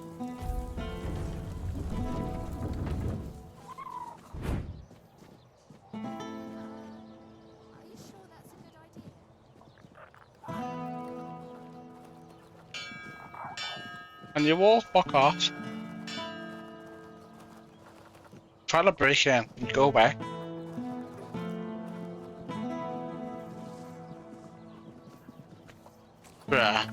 And you all fuck off. Try to break in and go away. Bruh.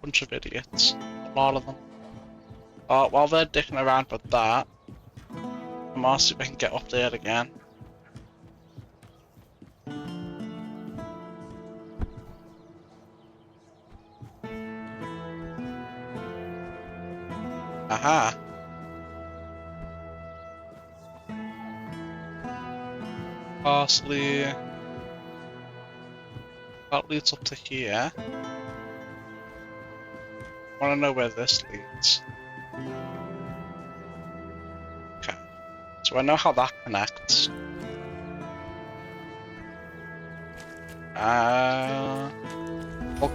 Bunch of idiots. A lot of them. While they're dicking around with that, I'm gonna see if I can get up there again. Aha! Parsley. That leads up to here. I want to know where this leads. Okay. So I know how that connects. I'll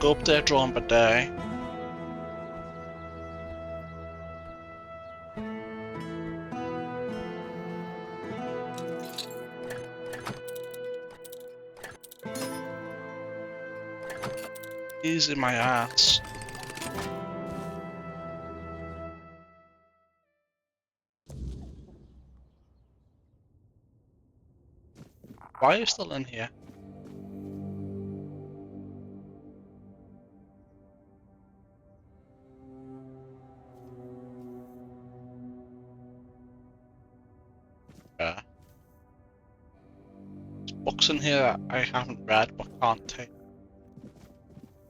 go up there during the day. Easy my ass. Why are you still in here? Yeah. There's books in here that I haven't read but can't take.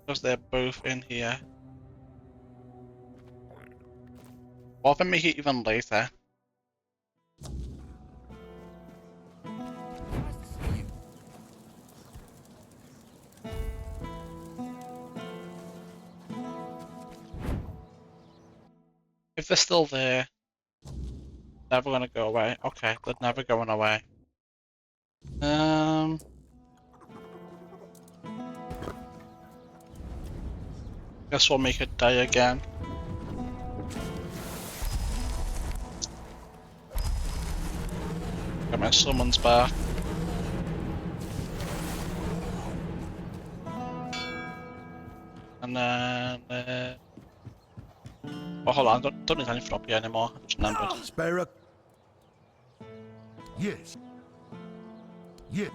Because they're both in here. Or if I make it even later. If they're still there, never gonna go away. Okay, they're never going away. Guess we'll make it day again. Get my summons back. And then oh, hold on, don't need anything up here anymore. I just remembered. Spare Yes. Yeah.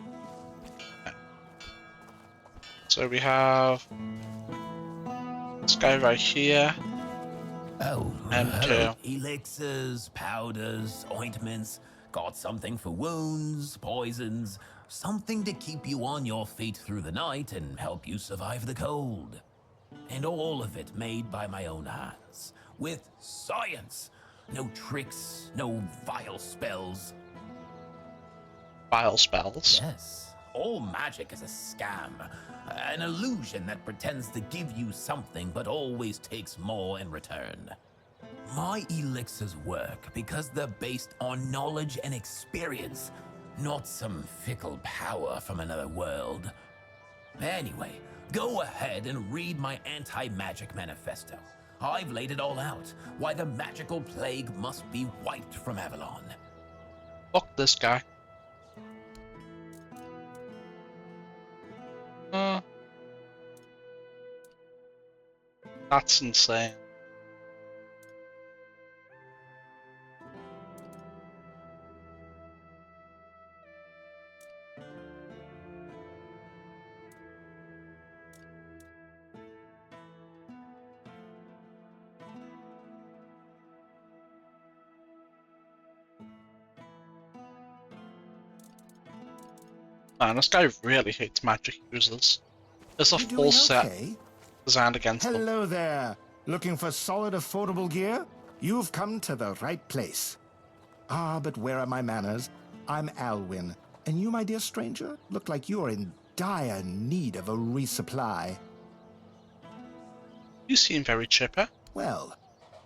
So we have this guy right here. Oh, And hello. Elixirs, powders, ointments. Got something for wounds, poisons, something to keep you on your feet through the night and help you survive the cold. And all of it made by my own hands, with science. No tricks, no vile spells. Vile spells? Yes. All magic is a scam. An illusion that pretends to give you something but always takes more in return. My elixirs work because they're based on knowledge and experience, not some fickle power from another world. Anyway, go ahead and read my anti-magic manifesto. I've laid it all out, why the magical plague must be wiped from Avalon. Fuck this guy. That's insane. Man, this guy really hates magic users. There's a You full doing set okay? designed against them. Hello there. Looking for solid, affordable gear? You've come to the right place. Ah, but where are my manners? I'm Alwyn, and you, my dear stranger, look like you're in dire need of a resupply. You seem very chipper. Well,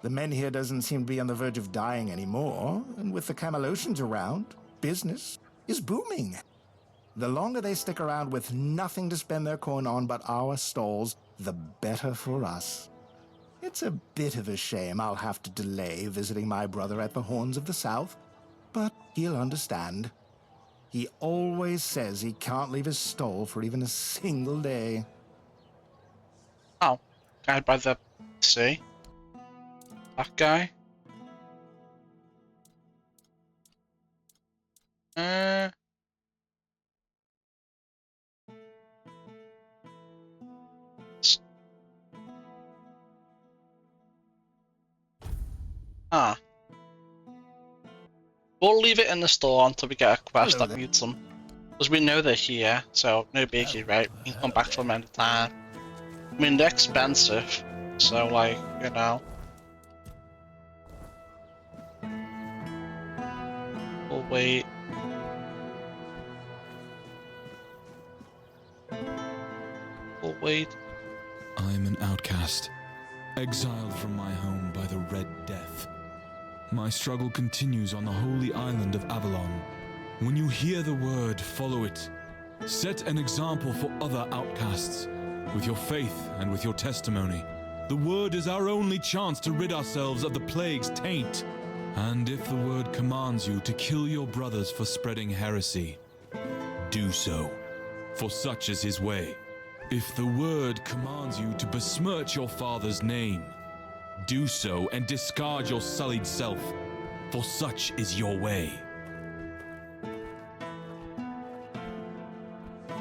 the men here doesn't seem to be on the verge of dying anymore, and with the Camelotians around, business is booming. The longer they stick around with nothing to spend their coin on but our stalls, the better for us. It's a bit of a shame I'll have to delay visiting my brother at the Horns of the South, but he'll understand. He always says he can't leave his stall for even a single day. Oh, guy by the sea. That guy. Ah. We'll leave it in the store until we get a quest that needs them. Because we know they're here, so no biggie, right? We can come back for them anytime. I mean, they're expensive, so like, you know. We'll wait. Oh, wait. I'm an outcast, exiled from my home by the Red Death. My struggle continues on the holy island of Avalon. When you hear the word, follow it. Set an example for other outcasts, with your faith and with your testimony. The word is our only chance to rid ourselves of the plague's taint. And if the word commands you to kill your brothers for spreading heresy, do so, for such is his way. If the word commands you to besmirch your father's name, do so and discard your sullied self, for such is your way.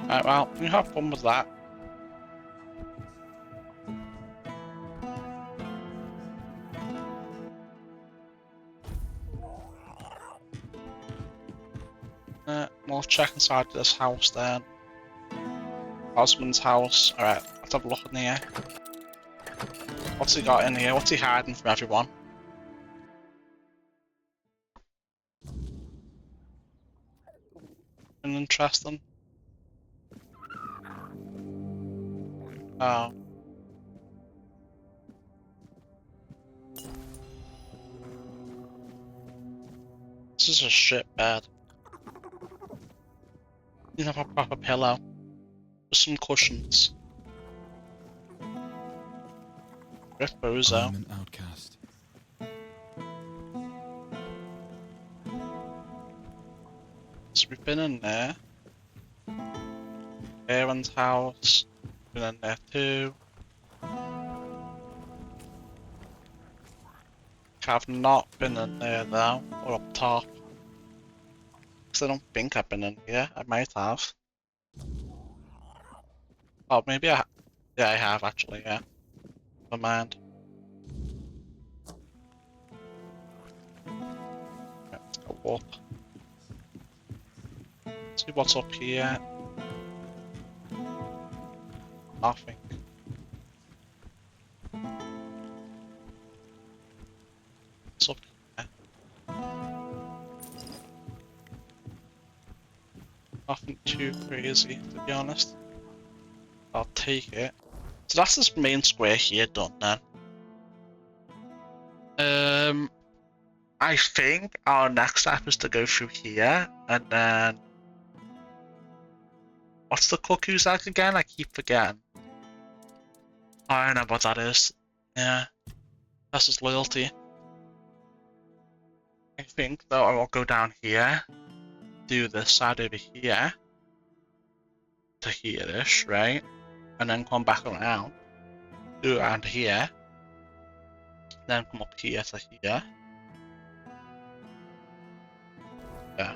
Alright, well, you have fun with that. We'll check inside this house then. Osmond's house. Alright, let's have a look in here. What's he got in here? What's he hiding from everyone? Interesting. Oh. This is a shit bed. You have a proper pillow. With some cushions. Rip Bozo. I'm an outcast. So we've been in there. Aaron's house. Been in there too. Have not been in there though, or up top. Because I don't think I've been in here. I might have. Oh, maybe I yeah, I have actually, yeah. Never mind. Let's go up. See what's up here. Nothing. What's up here? Nothing too crazy, to be honest. I'll take it. So that's this main square here done then. I think our next step is to go through here and then what's the cuckoo's egg again? I keep forgetting. I don't know what that is. Yeah. That's his loyalty. I think though I will go down here, do this side over here to here-ish, right? And then come back around, do around here, then come up here to here. Yeah.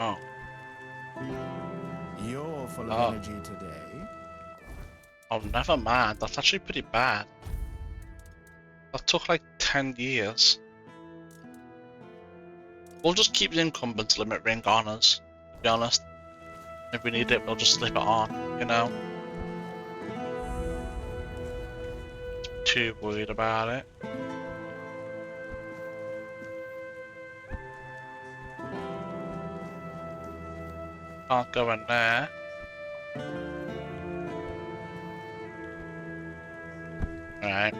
Oh. You're full of energy today. Oh, never mind. That's actually pretty bad. That took like 10 years. We'll just keep the incumbents limit ring on us, to be honest. If we need it, we'll just slip it on, you know? Too worried about it. Can't go in there. Alright.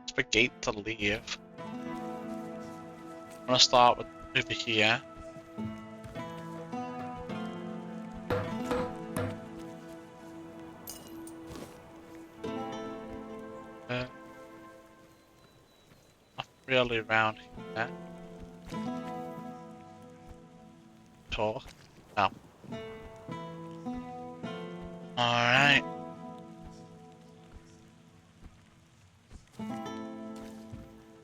It's the gate to leave. I'm gonna start with over here. Not really around here. Talk. No. Alright.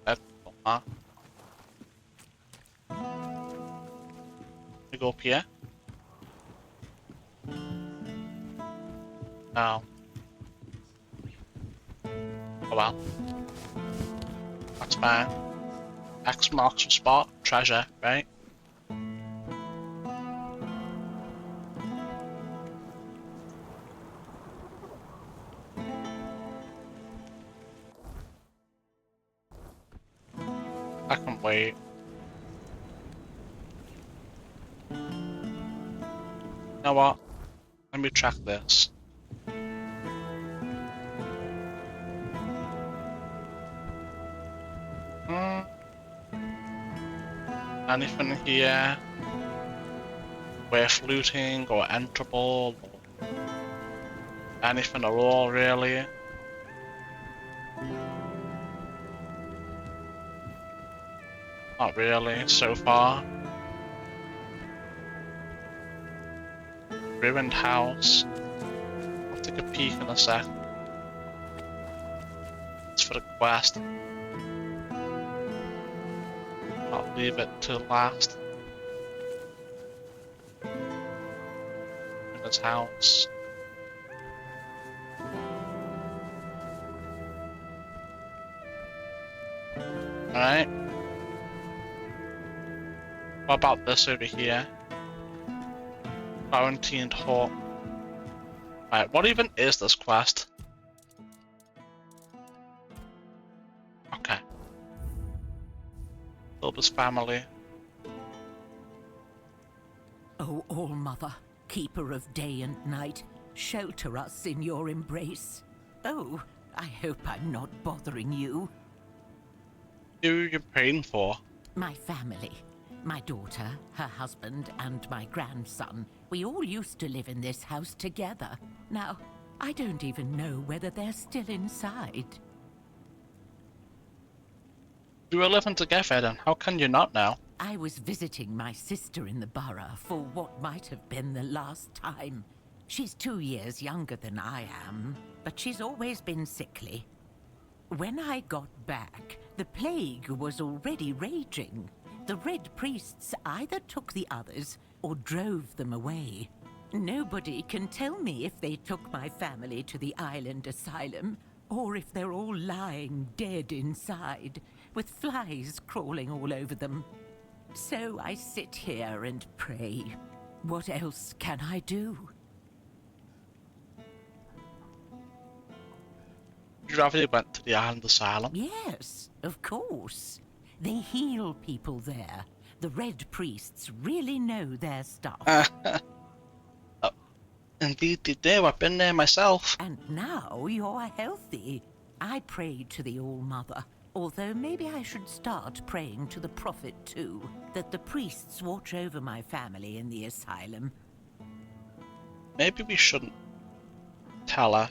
That's huh? We go up here. Oh. Oh well. That's fine. X marks the spot. Treasure, right? I can wait. know what? Let me track this. Anything here worth looting or enterable or anything at all, really? Not really, so far. Ruined house. I'll take a peek in a sec. It's for the quest. I'll leave it till last. In his house. Alright. What about this over here? Quarantined Hawk. Alright, what even is this quest? Okay. Wilbur's family. O All-Mother, keeper of day and night, shelter us in your embrace. Oh, I hope I'm not bothering you. Who are you praying for? My family. My daughter, her husband, and my grandson. We all used to live in this house together. Now, I don't even know whether they're still inside. You were living together then, how can you not now? I was visiting my sister in the borough for what might have been the last time. She's 2 years younger than I am, but she's always been sickly. When I got back, the plague was already raging. The Red Priests either took the others or drove them away. Nobody can tell me if they took my family to the island asylum or if they're all lying dead inside, with flies crawling all over them. So I sit here and pray. What else can I do? You rather went to the island asylum? Yes, of course. They heal people there. The Red Priests really know their stuff. Oh, indeed they do. I've been there myself. And now you're healthy. I prayed to the All-Mother, although maybe I should start praying to the Prophet too, that the priests watch over my family in the asylum. Maybe we shouldn't tell her.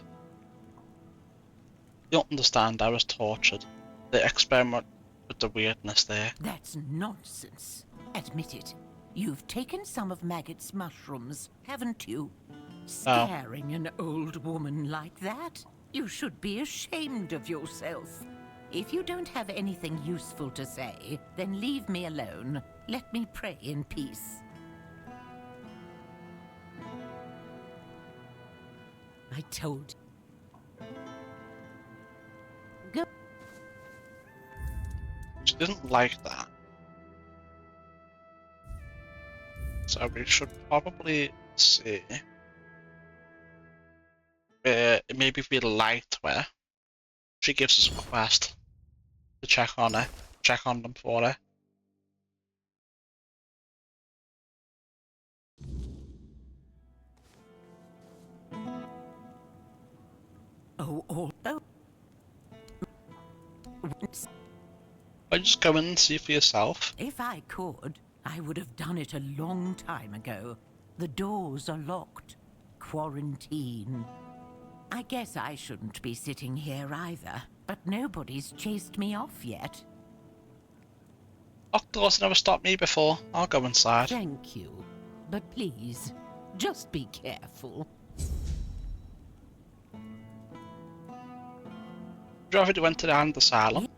You don't understand, I was tortured. The experiment with the weirdness there. That's nonsense. Admit it. You've taken some of Maggot's mushrooms, haven't you? Scaring an old woman like that? You should be ashamed of yourself. If you don't have anything useful to say, then leave me alone. Let me pray in peace. I told you. Go. She didn't like that. So we should probably see. Maybe if we lie to her, she gives us a quest to check on her, check on them for her. Oh. Why just go in and see for yourself? If I could, I would have done it a long time ago. The doors are locked. Quarantine. I guess I shouldn't be sitting here either, but nobody's chased me off yet. Locked doors never stopped me before. I'll go inside. Thank you. But please, just be careful. Would you rather went to the island asylum?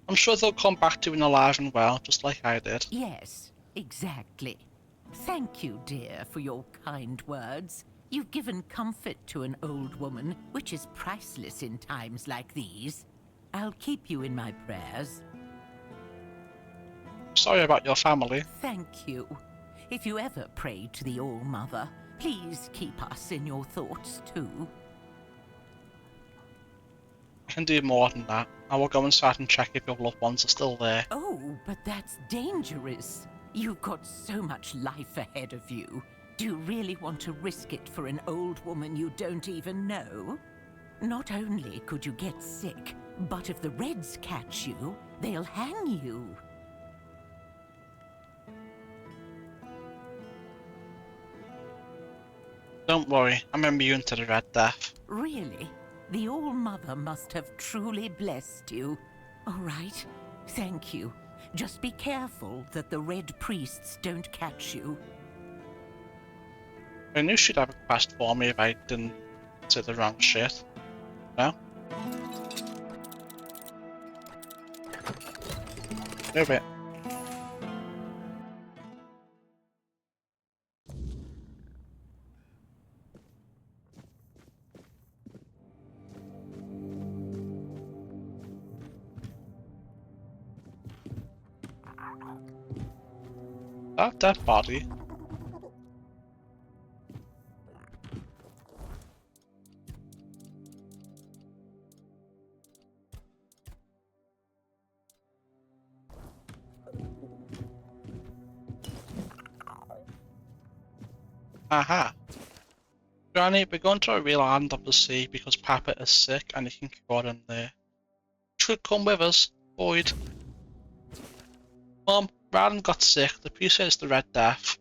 I'm sure they'll come back to you in alive and well, just like I did. Yes, exactly. Thank you, dear, for your kind words. You've given comfort to an old woman, which is priceless in times like these. I'll keep you in my prayers. Sorry about your family. Thank you. If you ever pray to the All-Mother, please keep us in your thoughts too. I can do more than that. I will go inside and check if your loved ones are still there. Oh, but that's dangerous. You've got so much life ahead of you. Do you really want to risk it for an old woman you don't even know? Not only could you get sick, but if the Reds catch you, they'll hang you. Don't worry, I'm immune to the Red Death. Really? The All-Mother must have truly blessed you. All right, thank you. Just be careful that the Red Priests don't catch you. I knew she'd have a quest for me if I didn't say the wrong shit. No? Move it. That dead body. Aha. Granny, we're going to a real land of the sea because Papa is sick and he can go in there. You should come with us, Boyd. Mum, Ryan got sick. The priest says the Red Death.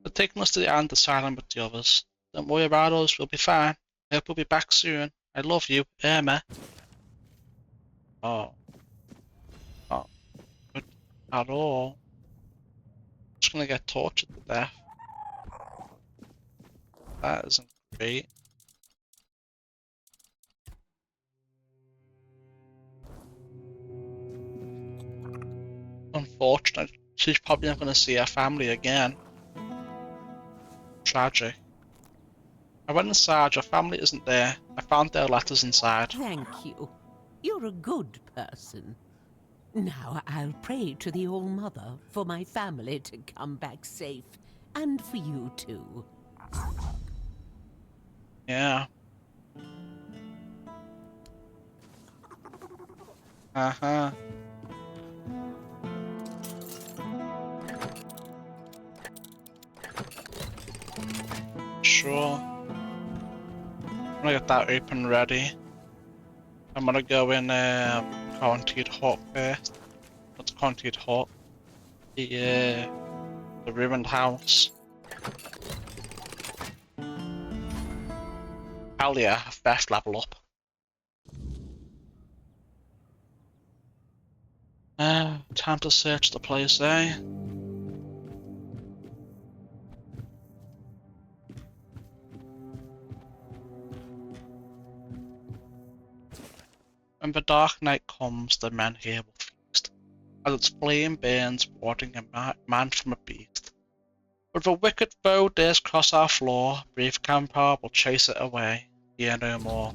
They're taking us to the Island Asylum with the others. Don't worry about us, we'll be fine. I hope we'll be back soon. I love you, Emma. Oh. Not good at all. Just gonna get tortured to death. That isn't great. Unfortunate. She's probably not gonna see her family again. Tragic. I went inside, your family isn't there. I found their letters inside. Thank you. You're a good person. Now I'll pray to the All-Mother for my family to come back safe, and for you too. Yeah. Uh-huh. Sure. I'm gonna get that open ready. I'm gonna go in Quarantined Hut first. What's Quarantined Hut? The ruined house. Hell yeah, theft level up. Time to search the place, eh? When the dark night comes, the men here will feast, as its flame burns, warding a man from a beast. But the wicked foe dares cross our floor, brave Campar will chase it away, fear no more.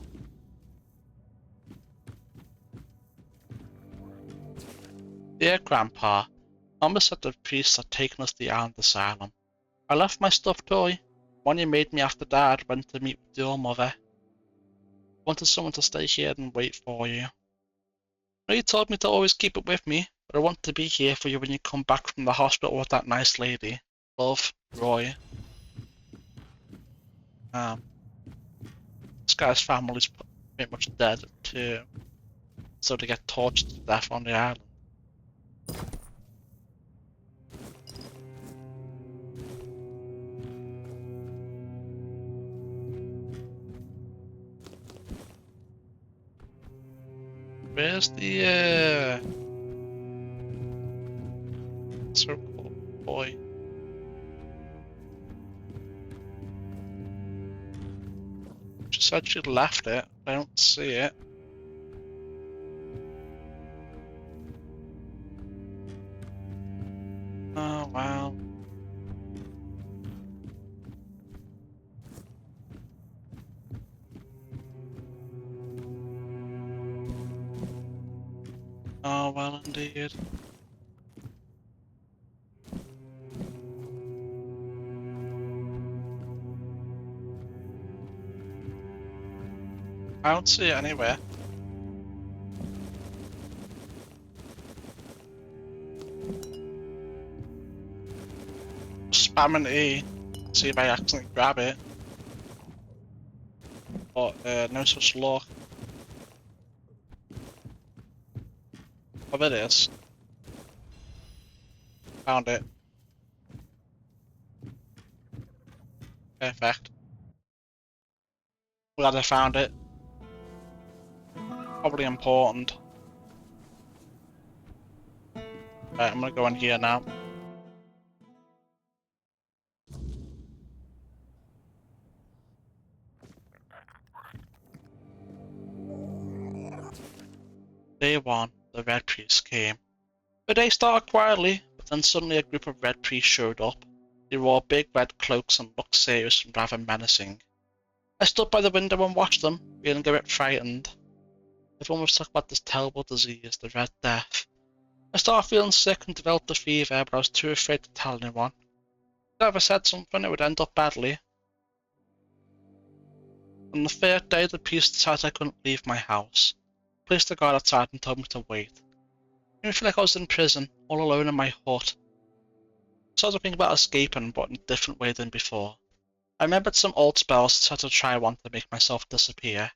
Dear Grandpa, Mama said the priests had taken us to the Island Asylum. I left my stuffed toy. One you made me after Dad went to meet with your mother. Wanted someone to stay here and wait for you. I know you told me to always keep it with me, but I want to be here for you when you come back from the hospital with that nice lady. Love, Roy. This guy's family's pretty much dead too, so they get tortured to death on the island. Where's the circle boy? She said she'd left it. I don't see it. Oh wow. Oh well indeed. I don't see it anywhere. spamming E, see if I accidentally grab it. But no such luck. Oh, there it is. Found it. Perfect. Glad I found it. Probably important. Right, I'm gonna go in here now. Day 1, the Red Priest came. The day started quietly, but then suddenly a group of Red Priests showed up. They wore big red cloaks and looked serious and rather menacing. I stood by the window and watched them, feeling a bit frightened. Everyone was talking about this terrible disease, the Red Death. I started feeling sick and developed a fever, but I was too afraid to tell anyone. If I ever said something, it would end up badly. On the third day, the priest decided I couldn't leave my house. He placed a guard outside and told me to wait. It made me feel like I was in prison, all alone in my hut. I started thinking about escaping, but in a different way than before. I remembered some old spells and decided to try one to make myself disappear.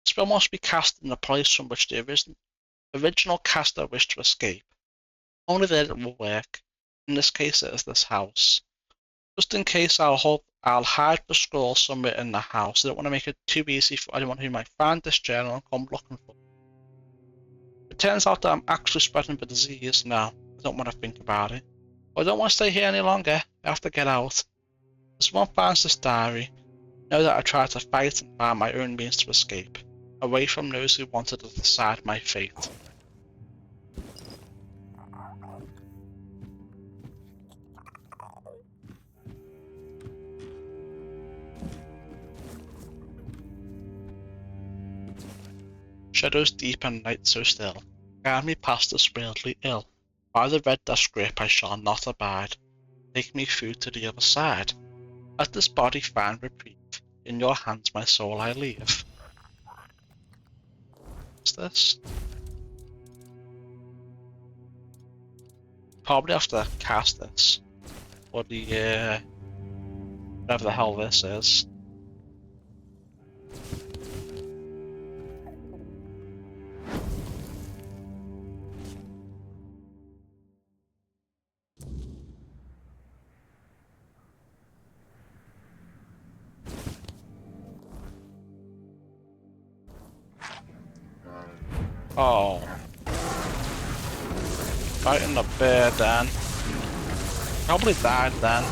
The spell must be cast in the place from which the original caster wished to escape. Only then it will work. In this case, it is this house. Just in case, I'll hide the scroll somewhere in the house. I don't want to make it too easy for anyone who might find this journal and come looking for it. It turns out that I'm actually spreading the disease now. I don't want to think about it. But I don't want to stay here any longer. I have to get out. If someone finds this diary, know that I tried to fight and find my own means to escape, away from those who wanted to decide my fate. Shadows deep and night so still, guide me past this worldly ill. By the red death's grip I shall not abide. Take me through to the other side. Let this body find reprieve. In your hands my soul I leave. What's this? Probably have to cast this. Or the whatever the hell this is. Oh. Fighting the bear then. Probably died then.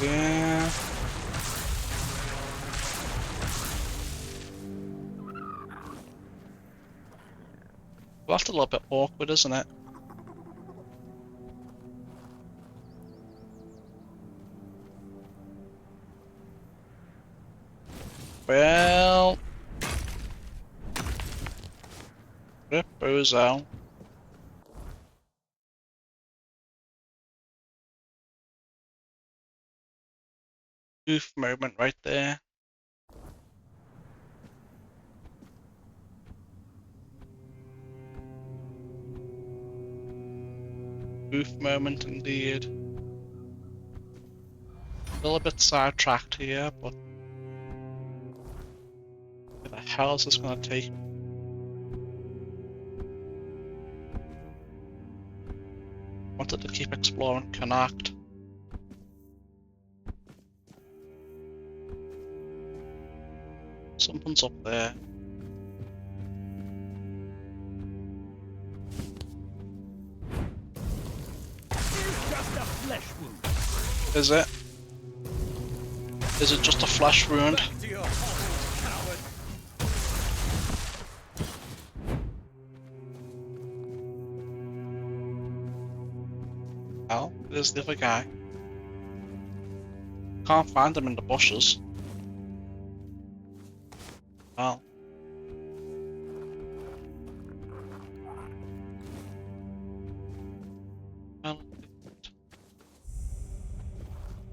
Yeah. Well, that's a little bit awkward, isn't it? Well, rip Bozo. Goof moment right there. Goof moment indeed. Still a bit sidetracked here, but where the hell is this gonna take me? Wanted to keep exploring Cuanacht. Something's up there. Just a flesh wound. Is it? Is it just a flesh wound? Oh, there's the other guy. Can't find him in the bushes. Well.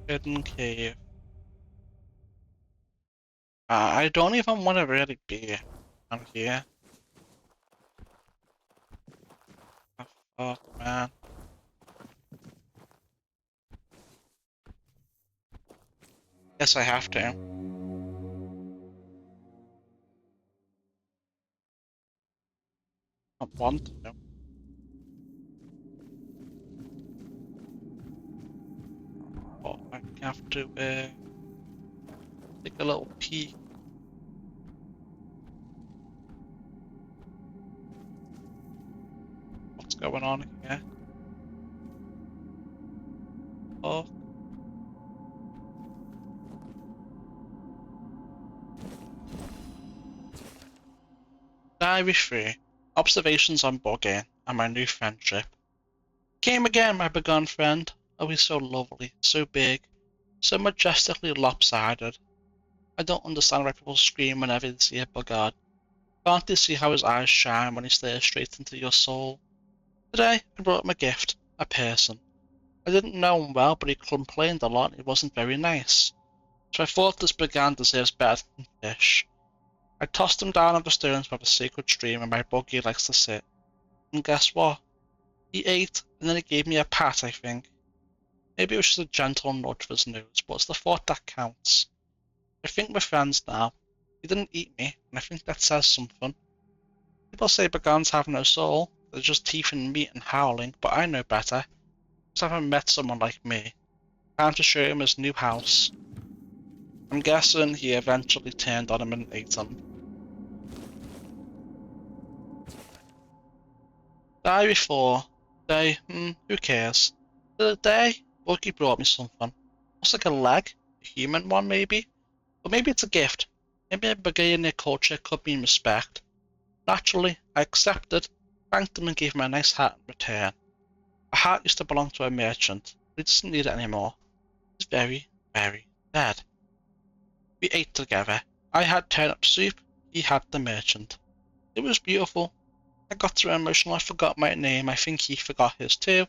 Hidden cave. I don't even want to really be on here. Oh, fuck, man. Guess I have to. I want to. But I have to take a little peek. What's going on here? Oh. Diary 3. Observations on Bogey and my new friendship. Came again, my begun friend. Oh, he's so lovely, so big, so majestically lopsided. I don't understand why people scream whenever they see a Bogard. Can't you see how his eyes shine when he stares straight into your soul? Today, I brought him a gift, a person. I didn't know him well, but he complained a lot and he wasn't very nice. So I thought this Brigand deserves better than fish. I tossed him down on the stones by the sacred stream where my buggy likes to sit. And guess what? He ate, and then he gave me a pat, I think. Maybe it was just a gentle nudge for his nose, but it's the thought that counts. I think we're friends now. He didn't eat me, and I think that says something. People say Brigands have no soul, they're just teeth and meat and howling, but I know better. Because I haven't met someone like me. Time to show him his new house. I'm guessing he eventually turned on him and ate him. Diary 4. Day, who cares? The other day, Bucky brought me something. Looks like a leg, a human one maybe? Or maybe it's a gift. Maybe a Bulgarian culture could mean respect. Naturally, I accepted, thanked him and gave him a nice hat in return. A hat used to belong to a merchant, but he doesn't need it anymore. He's very, very dead. We ate together. I had turnip soup, he had the merchant. It was beautiful. I got so emotional I forgot my name. I think he forgot his too.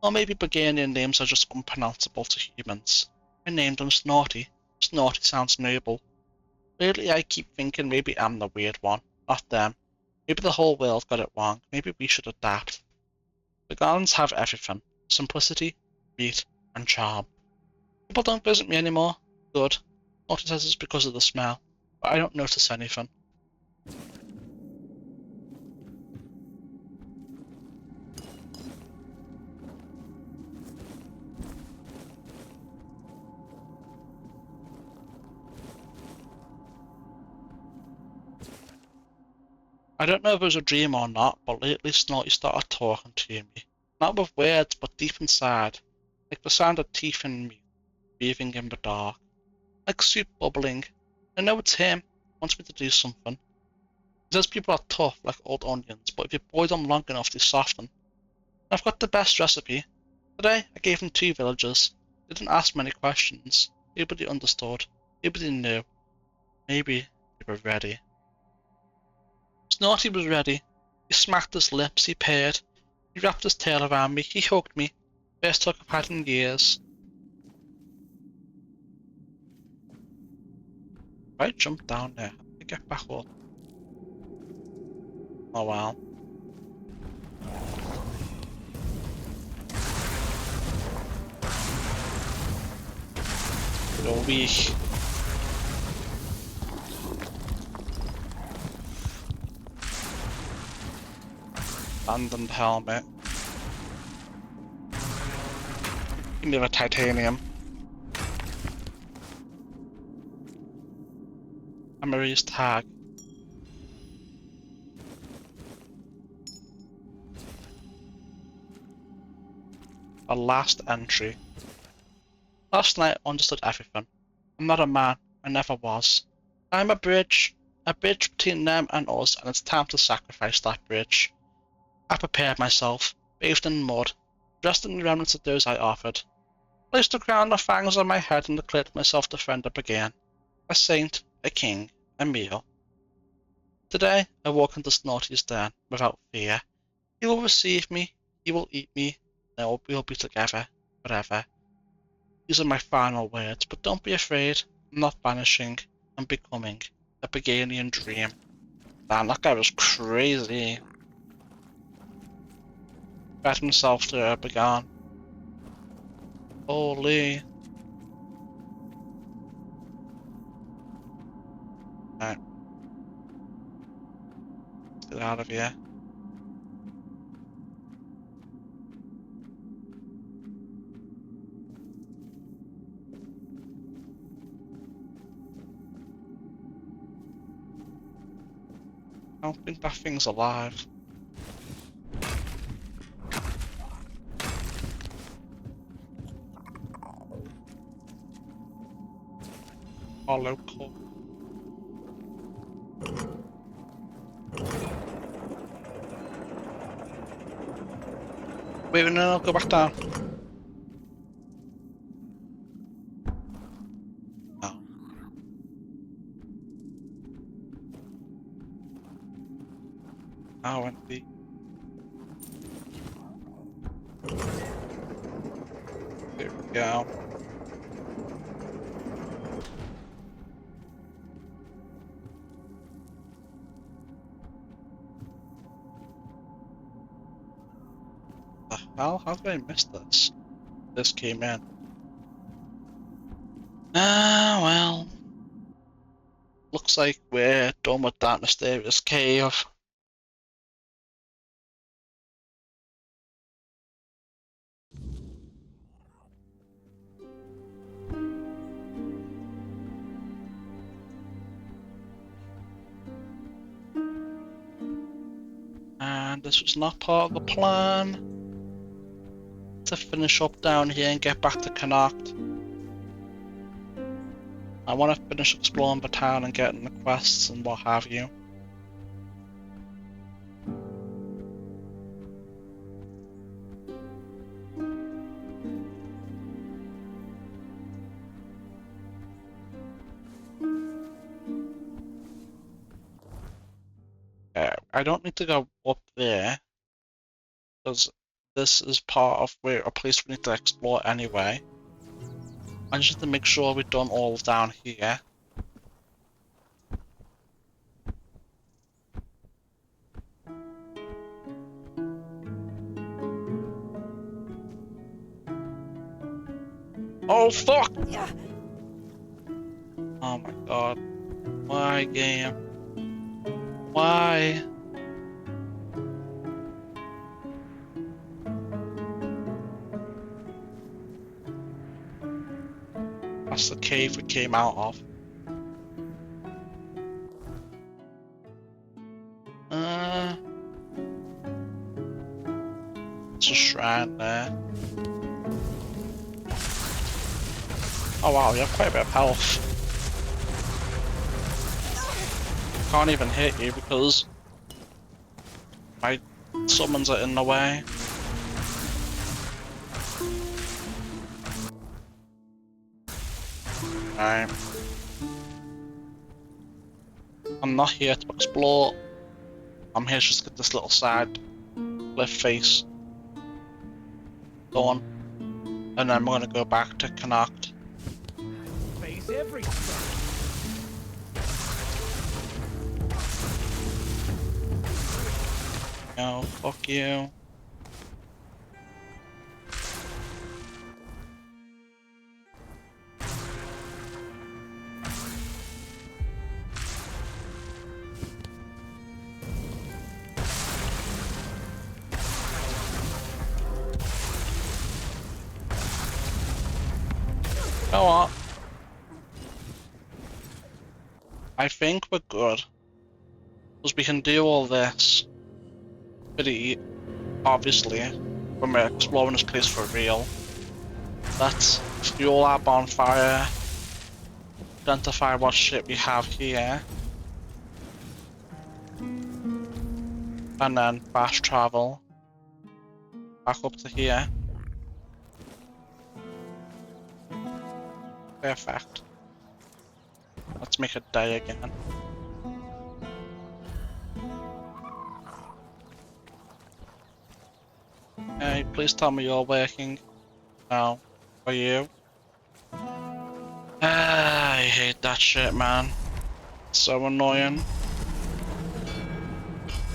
Or maybe Bulgarian names are just unpronounceable to humans. I named him Snorty. Snorty sounds noble. Lately I keep thinking maybe I'm the weird one, not them. Maybe the whole world got it wrong. Maybe we should adapt. Vegans have everything. Simplicity, meat, and charm. People don't visit me anymore. Good. Snorty says it's because of the smell, but I don't notice anything. I don't know if it was a dream or not, but lately Snorty started talking to me. Not with words, but deep inside. Like the sound of teeth and meat, breathing in the dark. Like soup bubbling. I know it's him. He wants me to do something. He says people are tough, like old onions, but if you boil them long enough, they soften. I've got the best recipe. Today, I gave him 2 villagers. They didn't ask many questions. Nobody understood. Nobody knew. Maybe they were ready. Snorty was ready. He smacked his lips, he purred. He wrapped his tail around me, he hugged me. First hug I've had in years. If I jump down there, how do I get back up? Oh well. You're weak. Abandoned helmet. Give me the titanium. Emery's tag. A last entry. Last night I understood everything. I'm not a man, I never was. I'm a bridge between them and us, and it's time to sacrifice that bridge. I prepared myself, bathed in mud, dressed in the remnants of those I offered, placed a crown of fangs on my head and declared myself defender again, a saint, a king, a meal. Today I walk into Snorty's den without fear. He will receive me, he will eat me, and we'll be together forever. These are my final words, but don't be afraid, I'm not vanishing. and becoming a Beganian dream. Damn, that guy was crazy. Fed himself to a Began. Holy. Right. Let's get out of here. I don't think that thing's alive. Hollow core. Wait, no, go back down. Oh. Oh, empty. There we go. The hell? How did I miss this? This came in. Ah, well. Looks like we're done with that mysterious cave. And this was not part of the plan to finish up down here and get back to Cuanacht. I want to finish exploring the town and getting the quests and what have you. I don't need to go up there, because this is part of a place we need to explore anyway. I just need to make sure we've done all down here. Oh fuck! Yeah. Oh my god. Why, game? Why? That's the cave we came out of. It's a shrine there. Oh wow, you have quite a bit of health. Can't even hit you because my summons are in the way. Right. I'm not here to explore. I'm here just to get this little side cliff face done. And then we're gonna go back to Cuanacht. Face everything. No, fuck you. You know what? I think we're good. Because we can do all this pretty obviously when we're exploring this place for real. Let's fuel our bonfire, identify what shit we have here, and then fast travel back up to here. Perfect. Let's make a day again. Hey, please tell me you're working. No. Are you? I hate that shit, man. So annoying.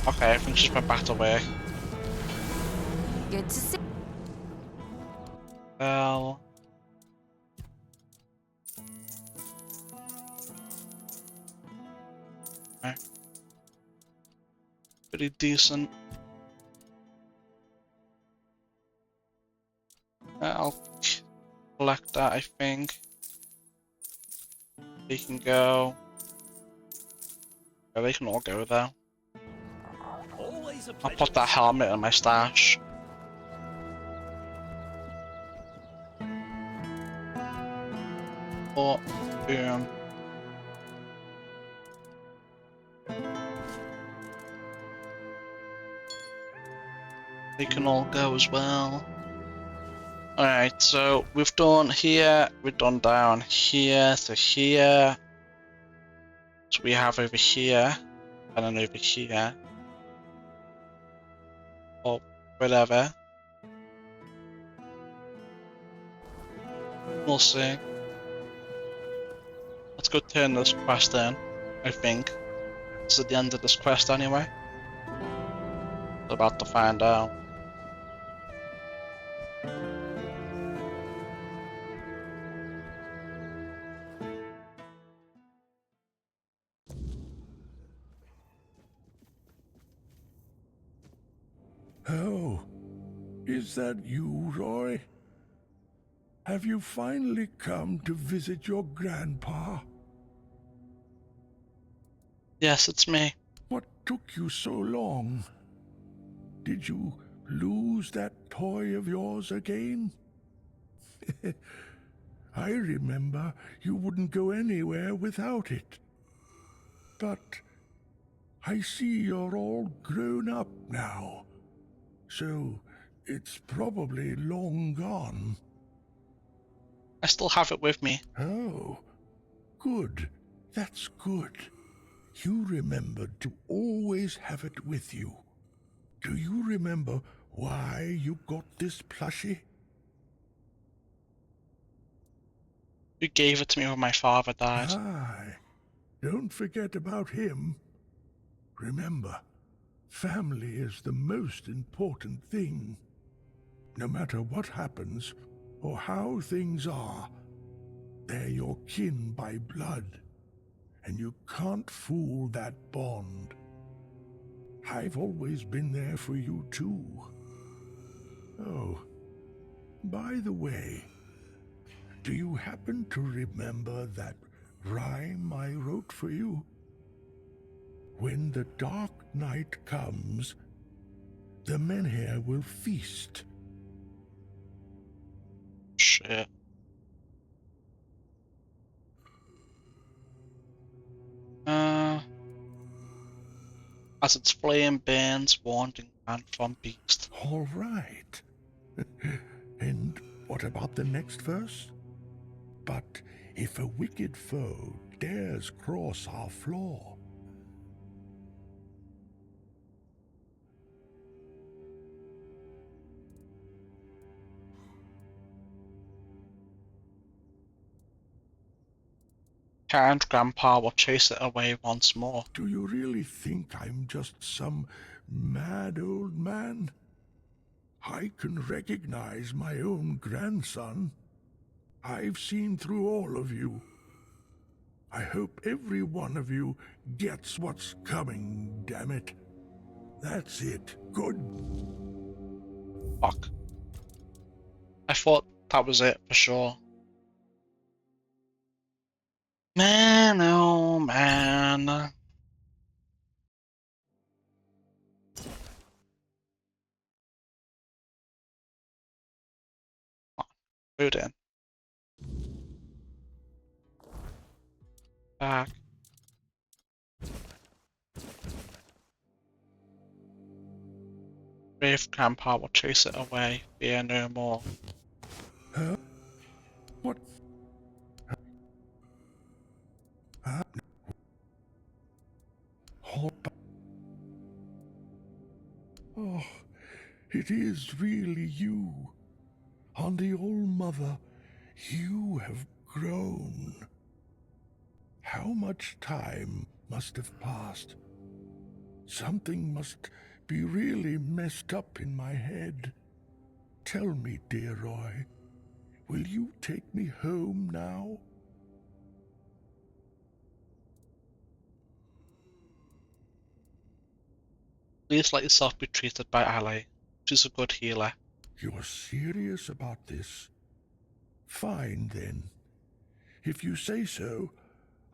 Okay, I think she's been back away. Good to see. Well. Okay. Pretty decent. I'll collect that, I think. They can go. Yeah, they can all go there. I'll put that helmet in my stash. Oh, boom. They can all go as well. Alright, so we've done here, we've done down here to here. So we have over here, and then over here. Or whatever. We'll see. Let's go turn this quest in, I think. It's at the end of this quest anyway. We're about to find out. Oh, is that you, Roy? Have you finally come to visit your grandpa? Yes, it's me. What took you so long? Did you lose that toy of yours again? I remember you wouldn't go anywhere without it. But I see you're all grown up now, so it's probably long gone. I still have it with me. Oh, good. That's good. You remembered to always have it with you. Do you remember why you got this plushie? You gave it to me when my father died. Aye. Don't forget about him. Remember, family is the most important thing. No matter what happens or how things are, they're your kin by blood, and you can't fool that bond. I've always been there for you too. Oh, by the way, do you happen to remember that rhyme I wrote for you? When the dark night comes, the menhir will feast. Shit. As its flame burns, warning man from beast. All right. And what about the next verse? But if a wicked foe dares cross our floor, Kind grandpa will chase it away once more. do you really think I'm just some mad old man? I can recognize my own grandson. I've seen through all of you. I hope every one of you gets what's coming, damn it. That's it. Good. Fuck. I thought that was it for sure. Man, oh man. Food in. Back. Brave grandpa will chase it away. Fear no more. Huh? What? Oh, it is really you. On the All-Mother, you have grown. How much time must have passed? Something must be really messed up in my head. Tell me, dear Roy, will you take me home now? Please let yourself be treated by Ali. She's a good healer. You're serious about this? Fine, then. If you say so,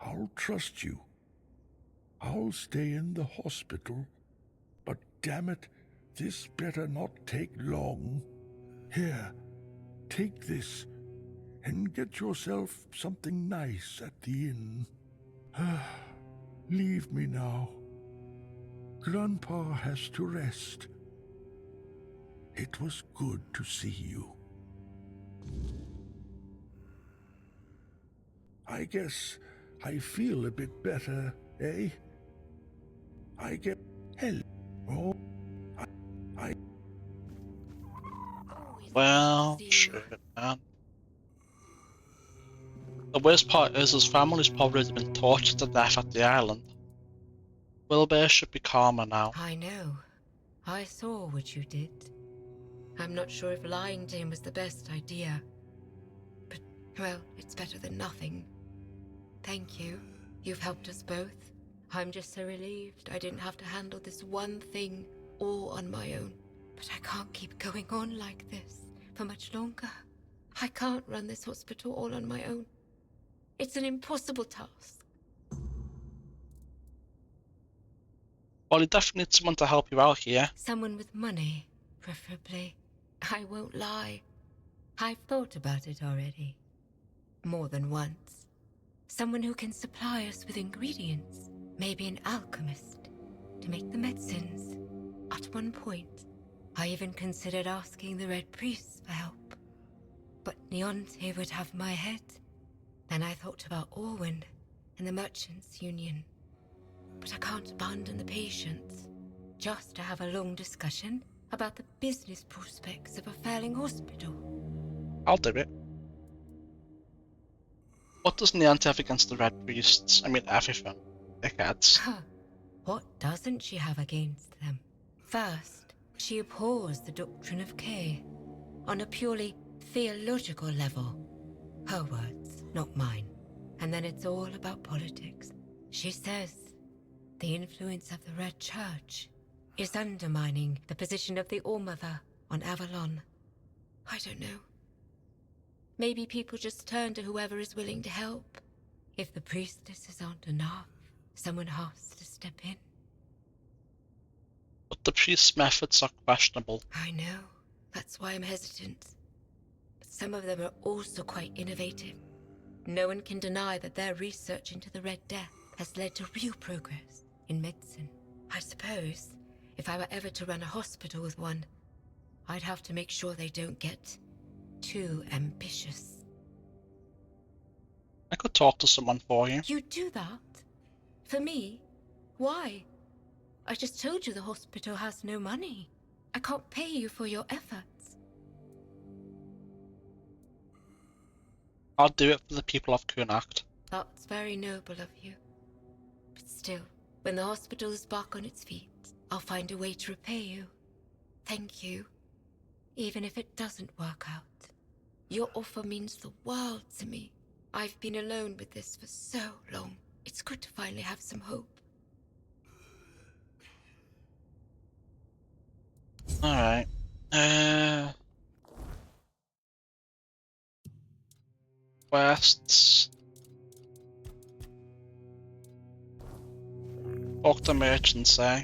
I'll trust you. I'll stay in the hospital, but damn it, this better not take long. Here, take this, and get yourself something nice at the inn. Leave me now. Grandpa has to rest. It was good to see you. I guess I feel a bit better, eh? I get hell. Oh, I. Well, shit, man. The worst part is his family's probably been tortured to death at the island. Wilbur should be calmer now. I know. I saw what you did. I'm not sure if lying to him was the best idea. But, well, it's better than nothing. Thank you. You've helped us both. I'm just so relieved I didn't have to handle this one thing all on my own. But I can't keep going on like this for much longer. I can't run this hospital all on my own. It's an impossible task. Well, you definitely need someone to help you out here. Someone with money, preferably. I won't lie. I've thought about it already. More than once. Someone who can supply us with ingredients. Maybe an alchemist to make the medicines. At one point, I even considered asking the Red Priests for help. But Neonte would have my head. Then I thought about Orwyn and the Merchants' Union. But I can't abandon the patients just to have a long discussion about the business prospects of a failing hospital. I'll do it. What does Neonte have against the Red Priests? I mean, everything. Dickheads. Huh. What doesn't she have against them? First, she abhors the doctrine of K on a purely theological level. Her words, not mine. And then it's all about politics. She says the influence of the Red Church is undermining the position of the All-Mother on Avalon. I don't know. Maybe people just turn to whoever is willing to help. If the priestesses aren't enough, someone has to step in. But the priest's methods are questionable. I know. That's why I'm hesitant. But some of them are also quite innovative. No one can deny that their research into the Red Death has led to real progress in medicine. I suppose if I were ever to run a hospital with one, I'd have to make sure they don't get too ambitious. I could talk to someone for you. You do that? For me? Why? I just told you the hospital has no money. I can't pay you for your efforts. I'll do it for the people of Cuanacht. That's very noble of you. But still, when the hospital is back on its feet, I'll find a way to repay you. Thank you. Even if it doesn't work out. Your offer means the world to me. I've been alone with this for so long. It's good to finally have some hope. Alright. Quests. Talk to merchants, eh?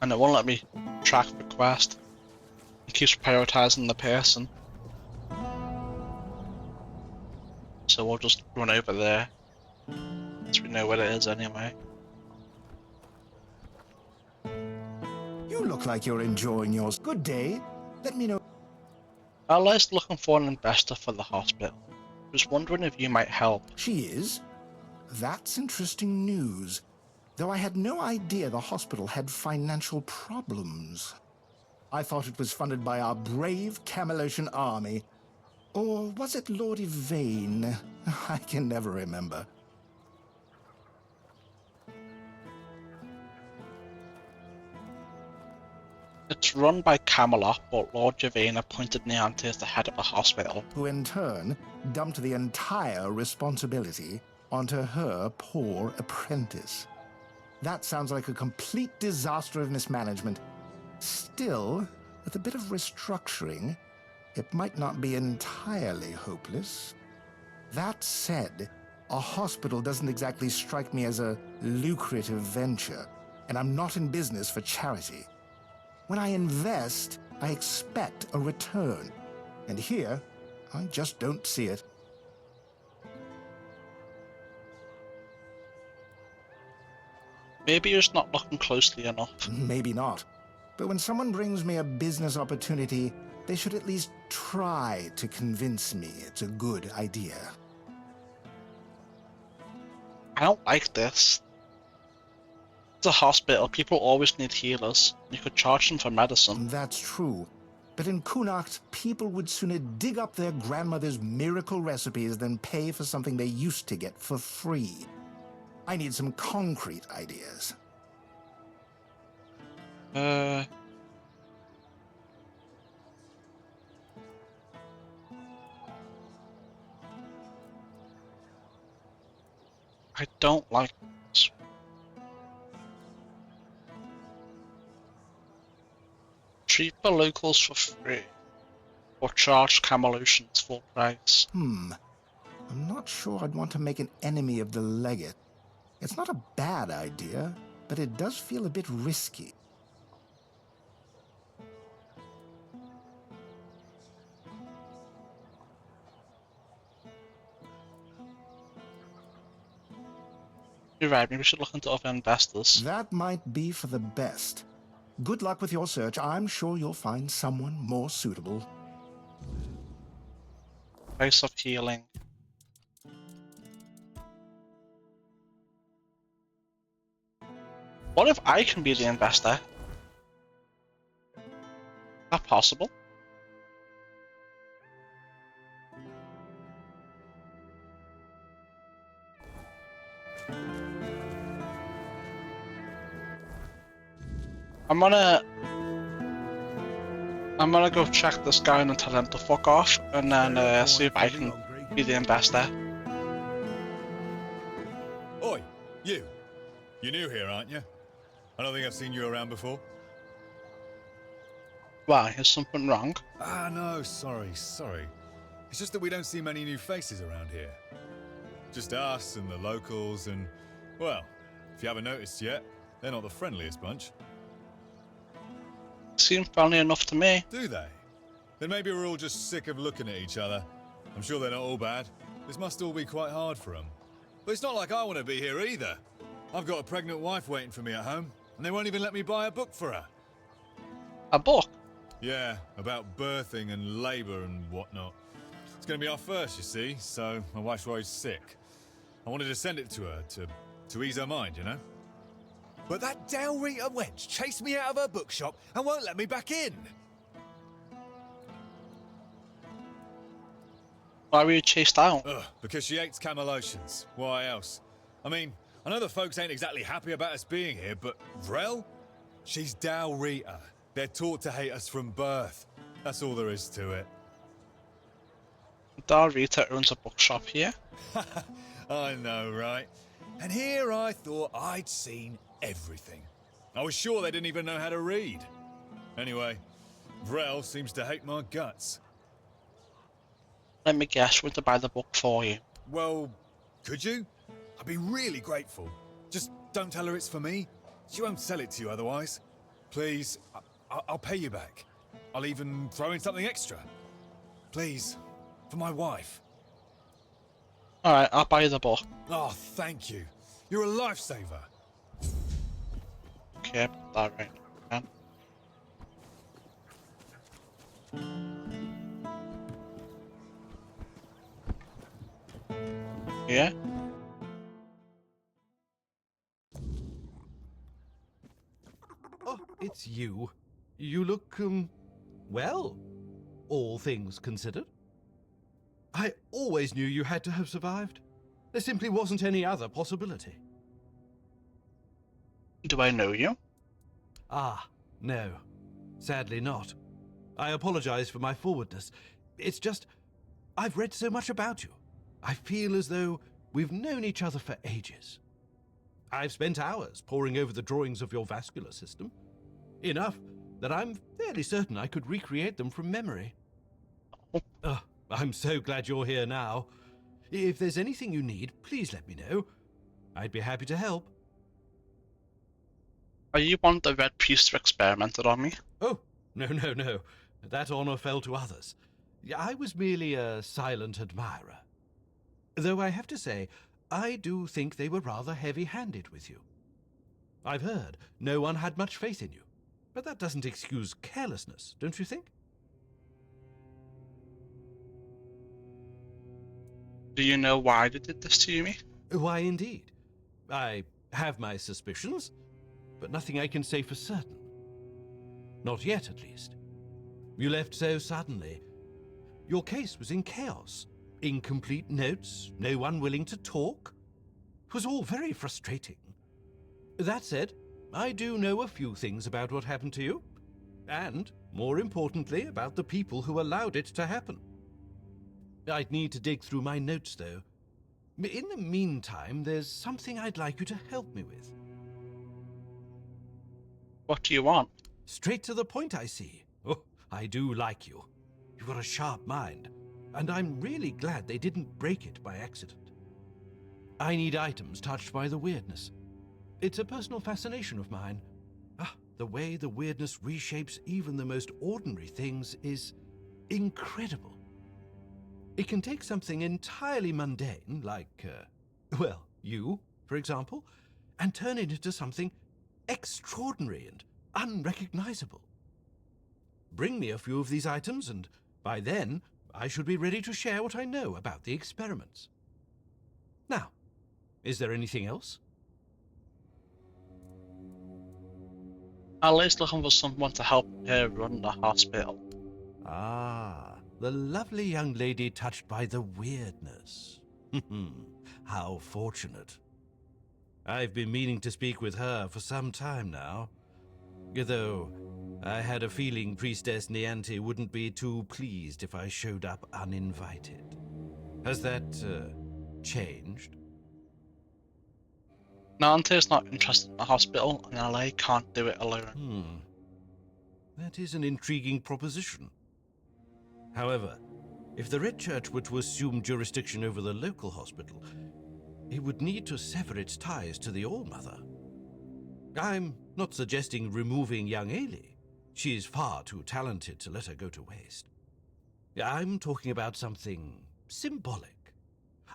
And it won't let me track the quest. It keeps prioritizing the person. So we'll just run over there. Since we know what it is anyway. You look like you're enjoying yours. Good day. Let me know. Ali's looking for an investor for the hospital. Just wondering if you might help. She is? That's interesting news. Though I had no idea the hospital had financial problems. I thought it was funded by our brave Camelosian army. Or was it Lord Yvain? I can never remember. It's run by Camelot, but Lord Yvain appointed Niante as the head of the hospital. Who in turn dumped the entire responsibility onto her poor apprentice. That sounds like a complete disaster of mismanagement. Still, with a bit of restructuring, it might not be entirely hopeless. That said, a hospital doesn't exactly strike me as a lucrative venture, and I'm not in business for charity. When I invest, I expect a return. And here, I just don't see it. Maybe you're just not looking closely enough. Maybe not. But when someone brings me a business opportunity, they should at least try to convince me it's a good idea. I don't like this. It's a hospital. People always need healers. You could charge them for medicine. That's true. But in Cuanacht, people would sooner dig up their grandmother's miracle recipes than pay for something they used to get for free. I need some concrete ideas. I don't like this. Treat the locals for free, or charge Camelosians full price. I'm not sure I'd want to make an enemy of the legate. It's not a bad idea, but it does feel a bit risky. You're right, maybe we should look into other investors. That might be for the best. Good luck with your search. I'm sure you'll find someone more suitable. Price of healing. What if I can be the investor? Is that possible? I'm gonna go check this guy and tell him to fuck off, and then see if I can be the investor. Oi, you! You're new here, aren't you? I don't think I've seen you around before. Why? Is something wrong? Ah, no, sorry. It's just that we don't see many new faces around here. Just us and the locals and, well, if you haven't noticed yet, they're not the friendliest bunch. Seem friendly enough to me. Do they? Then maybe we're all just sick of looking at each other. I'm sure they're not all bad. This must all be quite hard for them. But it's not like I want to be here either. I've got a pregnant wife waiting for me at home, and they won't even let me buy a book for her. A book? Yeah, about birthing and labour and whatnot. It's going to be our first, you see, so my wife's worried sick. I wanted to send it to her, to ease her mind, you know? But that Dalrita wench chased me out of her bookshop and won't let me back in. Why were you chased out? Ugh, because she hates Camelosians. Why else? I mean, I know the folks ain't exactly happy about us being here, but Vrel? She's Dalrita. They're taught to hate us from birth. That's all there is to it. Dalrita owns a bookshop here. I know, right? And here I thought I'd seen everything. I was sure they didn't even know how to read. Anyway, Vrel seems to hate my guts. Let me guess, we're to buy the book for you. Well, could you? I'd be really grateful. Just don't tell her it's for me. She won't sell it to you otherwise. Please, I'll pay you back. I'll even throw in something extra. Please, for my wife. Alright, I'll buy you the book. Oh, thank you. You're a lifesaver. Okay, put that right now. Yeah? you. You look, well, all things considered. I always knew you had to have survived. There simply wasn't any other possibility. Do I know you? Ah, no. Sadly not. I apologize for my forwardness. It's just, I've read so much about you. I feel as though we've known each other for ages. I've spent hours poring over the drawings of your vascular system. Enough that I'm fairly certain I could recreate them from memory. I'm so glad you're here now. If there's anything you need, please let me know. I'd be happy to help. Are you one of the Red Priests who experimented on me? Oh, no. That honor fell to others. I was merely a silent admirer. Though I have to say, I do think they were rather heavy-handed with you. I've heard no one had much faith in you, but that doesn't excuse carelessness, don't you think? Do you know why they did this to me? Why, indeed. I have my suspicions, but nothing I can say for certain. Not yet, at least. You left so suddenly. Your case was in chaos. Incomplete notes, no one willing to talk. It was all very frustrating. That said, I do know a few things about what happened to you, and, more importantly, about the people who allowed it to happen. I'd need to dig through my notes, though. In the meantime, there's something I'd like you to help me with. What do you want? Straight to the point, I see. Oh, I do like you. You've got a sharp mind, and I'm really glad they didn't break it by accident. I need items touched by the weirdness. It's a personal fascination of mine. The way the weirdness reshapes even the most ordinary things is incredible. It can take something entirely mundane, like, you, for example, and turn it into something extraordinary and unrecognizable. Bring me a few of these items, and by then, I should be ready to share what I know about the experiments. Now, is there anything else? Ali's looking for someone to help her run the hospital. Ah, the lovely young lady touched by the weirdness. How fortunate. I've been meaning to speak with her for some time now. Though, I had a feeling Priestess Nianti wouldn't be too pleased if I showed up uninvited. Has that, changed? Nianti's not interested in the hospital, and LA can't do it alone. That is an intriguing proposition. However, if the Red Church were to assume jurisdiction over the local hospital, it would need to sever its ties to the All-Mother. I'm not suggesting removing young Ailey. She's far too talented to let her go to waste. I'm talking about something symbolic.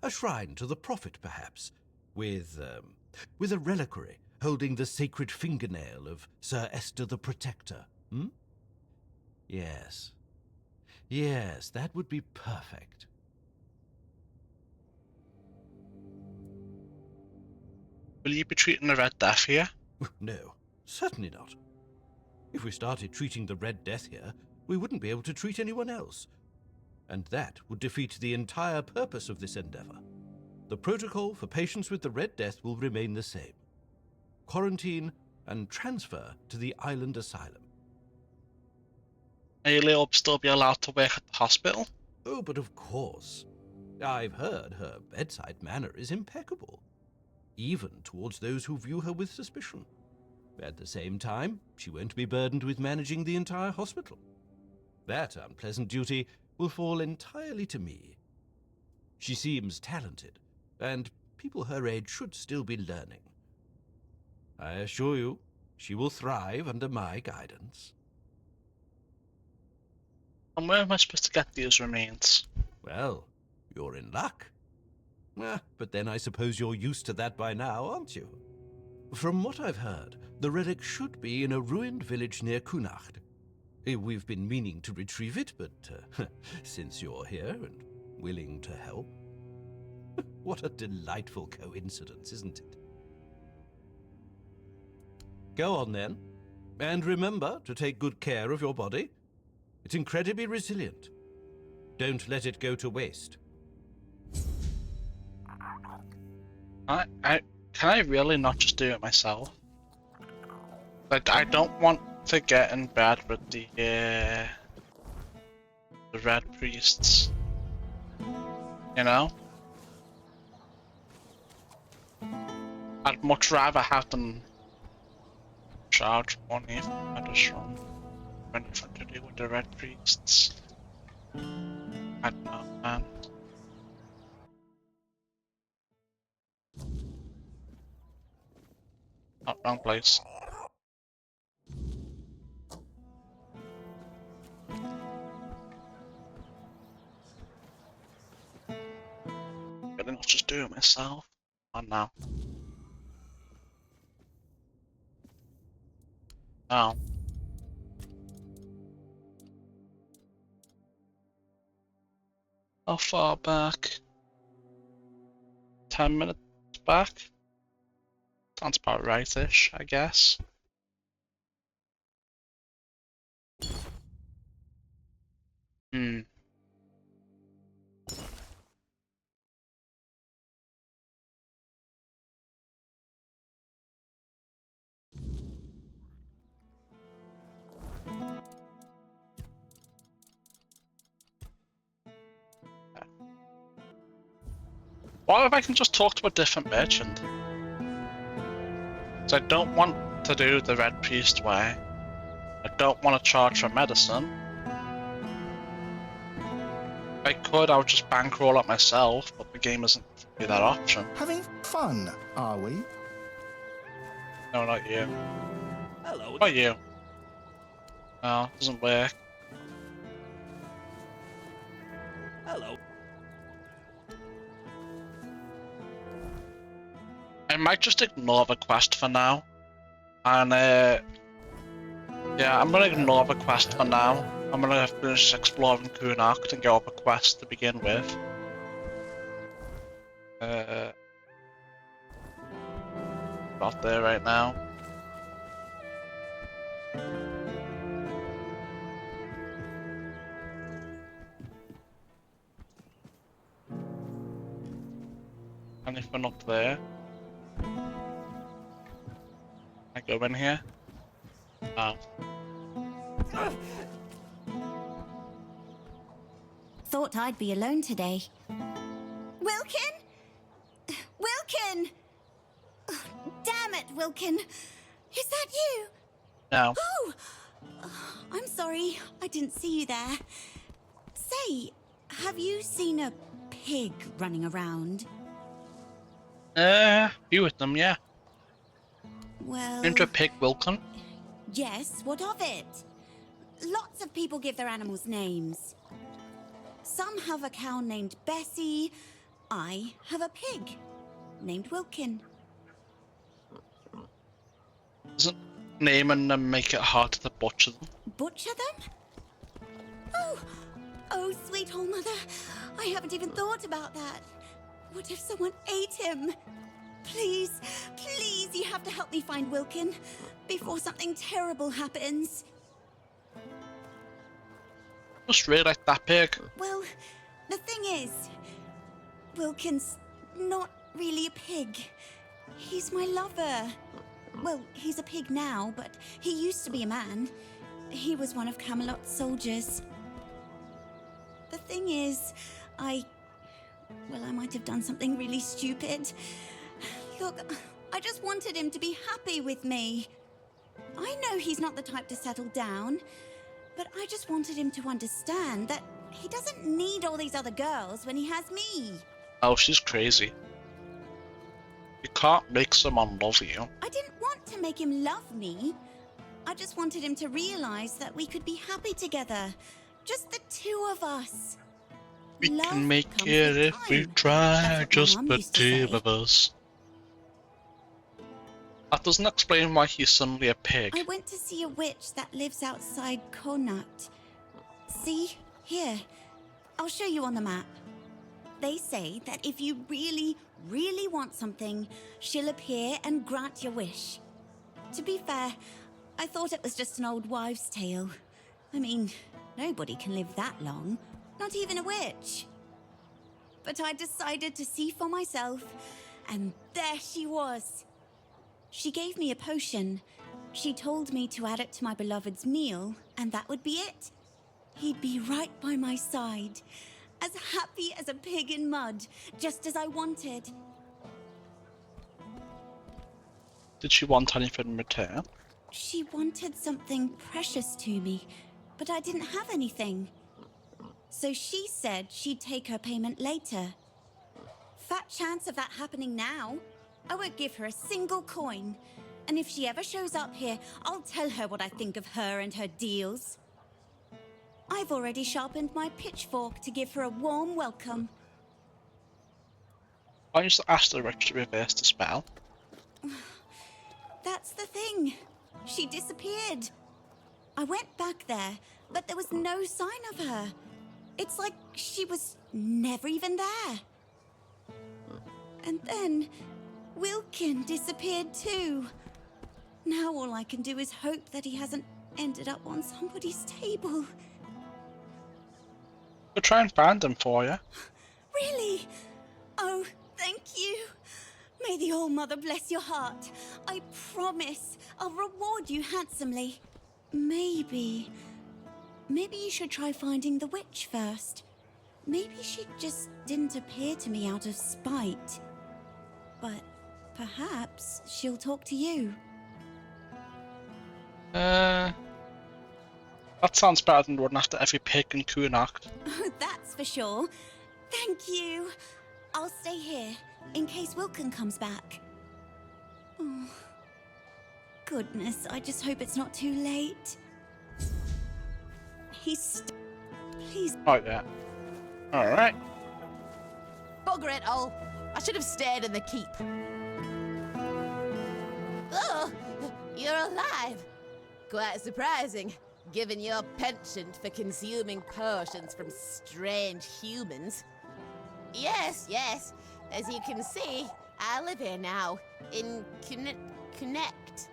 A shrine to the Prophet, perhaps, with a reliquary holding the sacred fingernail of Sir Esther the Protector. Yes, that would be perfect. Will you be treating the Red Death here? No, certainly not. If we started treating the Red Death here, we wouldn't be able to treat anyone else. And that would defeat the entire purpose of this endeavor. The protocol for patients with the Red Death will remain the same. Quarantine and transfer to the island asylum. Ailey will still be allowed to work at the hospital? Oh, but of course. I've heard her bedside manner is impeccable, even towards those who view her with suspicion. At the same time, she won't be burdened with managing the entire hospital. That unpleasant duty will fall entirely to me. She seems talented, and people her age should still be learning. I assure you, she will thrive under my guidance. And where am I supposed to get these remains? Well, you're in luck. But then I suppose you're used to that by now, aren't you? From what I've heard, the relic should be in a ruined village near Cuanacht. We've been meaning to retrieve it, but since you're here and willing to help... What a delightful coincidence, isn't it? Go on, then. And remember to take good care of your body. It's incredibly resilient. Don't let it go to waste. Can I really not just do it myself? Like, I don't want to get in bed with the red priests. You know? I'd much rather have them charge money for medicine than anything to do with the red priests. I don't know, man. Oh, wrong place. But then I'll just do it myself. On now. Oh. How far back? 10 minutes back? Sounds about right-ish, I guess. Hmm. What if I can just talk to a different merchant? So I don't want to do the red priest way. I don't want to charge for medicine. If I could, I would just bankroll it myself, but the game doesn't give me that option. Having fun, are we? No, not you. Hello. Not you. No, it doesn't work. Hello. I might just ignore the quest for now. And, yeah, I'm gonna ignore the quest for now. I'm gonna finish exploring Cuanacht and get up a quest to begin with. Not there right now. Anything up there? I go in here? Oh. Thought I'd be alone today. Wilkin? Wilkin! Oh, damn it, Wilkin. Is that you? No. Oh! I'm sorry. I didn't see you there. Say, have you seen a pig running around? Few with them, yeah. Well... Into a pig, Wilkin? Yes, what of it? Lots of people give their animals names. Some have a cow named Bessie. I have a pig named Wilkin. Doesn't naming them make it hard to butcher them? Butcher them? Oh, sweet old mother. I haven't even thought about that. What if someone ate him? Please, please, you have to help me find Wilkin before something terrible happens. Just really like that pig. Well, the thing is, Wilkin's not really a pig. He's my lover. Well, he's a pig now, but he used to be a man. He was one of Camelot's soldiers. The thing is, I might have done something really stupid. Look, I just wanted him to be happy with me. I know he's not the type to settle down, but I just wanted him to understand that he doesn't need all these other girls when he has me. Oh, she's crazy. You can't make someone love you. I didn't want to make him love me. I just wanted him to realize that we could be happy together. Just the two of us. We can make it if we try, just the two of us. That doesn't explain why he's suddenly a pig. I went to see a witch that lives outside Cuanacht. See? Here. I'll show you on the map. They say that if you really, really want something, she'll appear and grant your wish. To be fair, I thought it was just an old wives' tale. I mean, nobody can live that long, not even a witch. But I decided to see for myself, and there she was. She gave me a potion. She told me to add it to my beloved's meal, and that would be it. He'd be right by my side, as happy as a pig in mud, just as I wanted. Did she want anything in return? She wanted something precious to me, but I didn't have anything. So she said she'd take her payment later. Fat chance of that happening now. I won't give her a single coin. And if she ever shows up here, I'll tell her what I think of her and her deals. I've already sharpened my pitchfork to give her a warm welcome. Why don't you just ask the witch to reverse the spell? That's the thing. She disappeared. I went back there, but there was no sign of her. It's like she was never even there. And then Wilkin disappeared too. Now all I can do is hope that he hasn't ended up on somebody's table. We'll try and find them for you. Really? Oh, thank you. May the All-Mother bless your heart. I promise I'll reward you handsomely. Maybe you should try finding the witch first. Maybe she just didn't appear to me out of spite. But perhaps she'll talk to you. That sounds better than running after every pig in Cuanacht. Oh, that's for sure. Thank you. I'll stay here, in case Wilkin comes back. Oh, goodness, I just hope it's not too late. Please. Oh, yeah. Alright. Bugger it all. I should have stayed in the keep. Oh, you're alive. Quite surprising, given your penchant for consuming potions from strange humans. Yes, yes. As you can see, I live here now, in Cuanacht.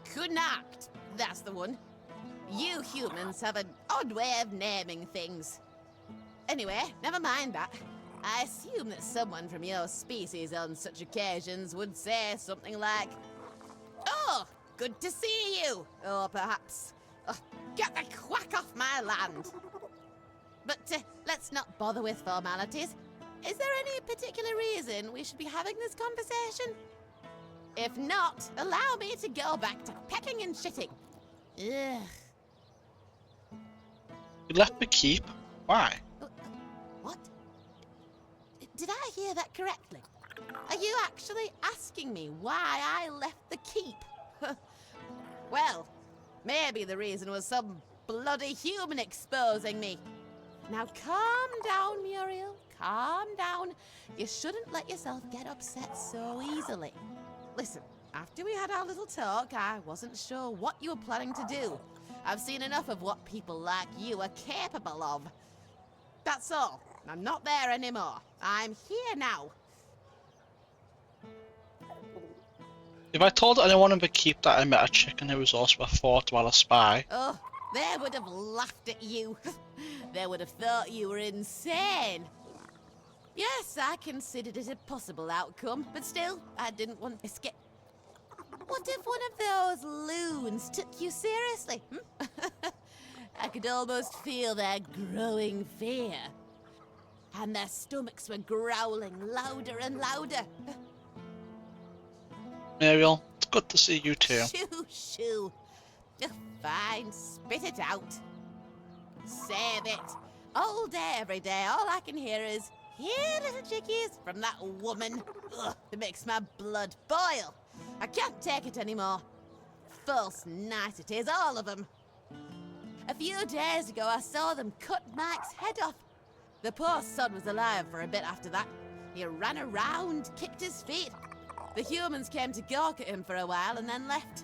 Cuanacht, that's the one. You humans have an odd way of naming things. Anyway, never mind that. I assume that someone from your species on such occasions would say something like, "Oh, good to see you," or perhaps, "Oh, get the quack off my land." But let's not bother with formalities. Is there any particular reason we should be having this conversation? If not, allow me to go back to pecking and shitting. Ugh. You left the keep? Why? What? Did I hear that correctly? Are you actually asking me why I left the keep? Well, maybe the reason was some bloody human exposing me. Now calm down, Muriel. Calm down. You shouldn't let yourself get upset so easily. Listen, after we had our little talk, I wasn't sure what you were planning to do. I've seen enough of what people like you are capable of. That's all. I'm not there anymore. I'm here now. If I told anyone in the keep that I met a chicken who was also a fort while a spy... Oh, they would have laughed at you. They would have thought you were insane. Yes, I considered it a possible outcome, but still, I didn't want to skip. What if one of those loons took you seriously? I could almost feel their growing fear. And their stomachs were growling louder and louder. Muriel, it's good to see you too. Shoo, shoo. Fine, spit it out. Save it. All day, every day, all I can hear is, "Here, little chickies," from that woman. Ugh, it makes my blood boil. I can't take it anymore. False niceties, all of them. A few days ago, I saw them cut Mike's head off. The poor son was alive for a bit after that. He ran around, kicked his feet. The humans came to gawk at him for a while and then left.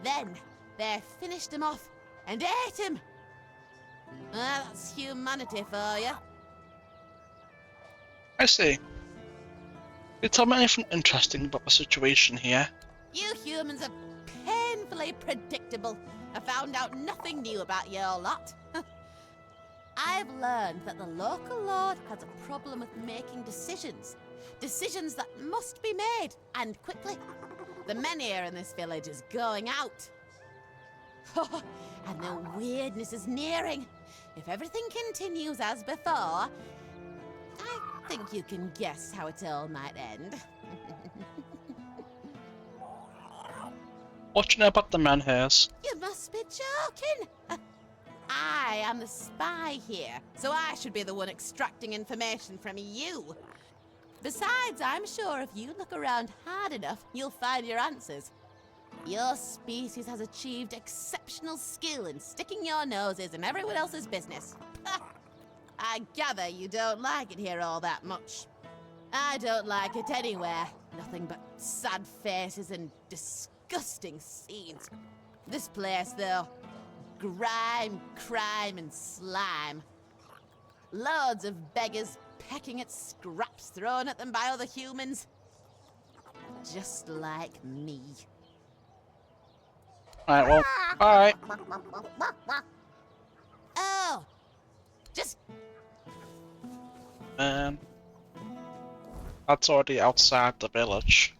Then they finished him off and ate him. That's humanity for you. I see. Can you tell me anything interesting about the situation here? You humans are painfully predictable. I found out nothing new about your lot. I've learned that the local lord has a problem with making decisions. Decisions that must be made, and quickly. The men here in this village is going out. And the weirdness is nearing. If everything continues as before, I think you can guess how it all might end. What do you know about the man hairs? You must be joking. I am the spy here, so I should be the one extracting information from you. Besides, I'm sure if you look around hard enough, you'll find your answers. Your species has achieved exceptional skill in sticking your noses in everyone else's business. I gather you don't like it here all that much. I don't like it anywhere. Nothing but sad faces and disgusting scenes. This place, though, grime, crime, and slime. Loads of beggars pecking at scraps thrown at them by other humans. Just like me. Alright, well, alright. Oh! Just... That's already outside the village.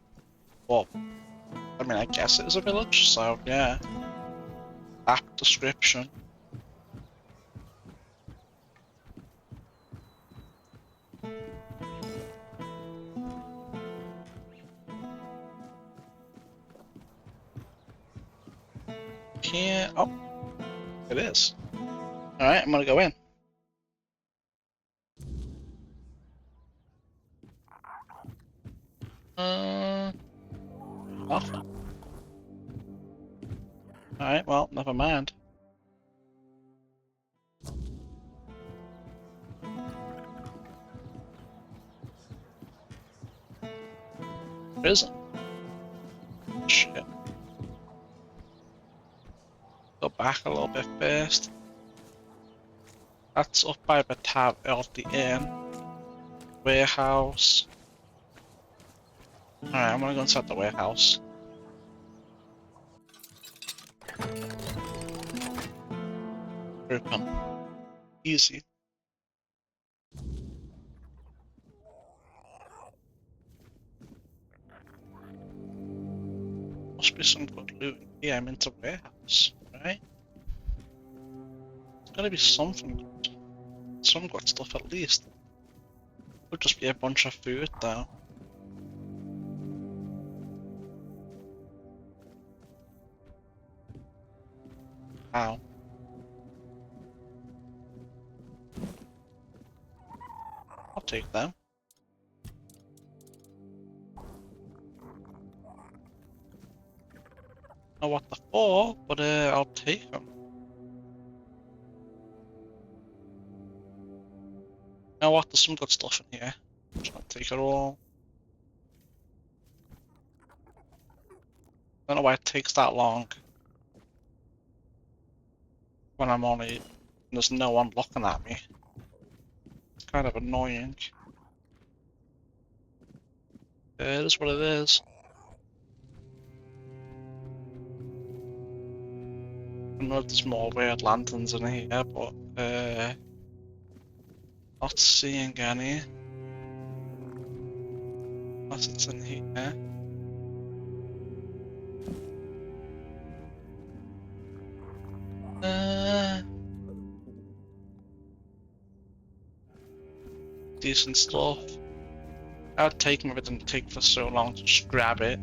Well, I mean, I guess it is a village, so yeah. Apt description. Here, oh, it is. Alright, I'm gonna go in. Nothing. Alright, well, never mind. Prison. Shit. Go back a little bit first. That's up by the tab of the inn. Warehouse. Alright, I'm gonna go inside the warehouse. Open. Easy. Must be some good loot. Yeah, I'm into warehouse, right? There's gotta be something good. Some good stuff at least. Could just be a bunch of food though. Ow. I'll take them. Know what the for, but I'll take them. Know what? There's some good stuff in here. Just not take it all. Don't know why it takes that long. When I'm on it, there's no one looking at me. It's kind of annoying. It is what it is. I know there's more weird lanterns in here, but not seeing any. Unless it's in here. Decent stuff. I'd take them if it didn't take for so long to just grab it.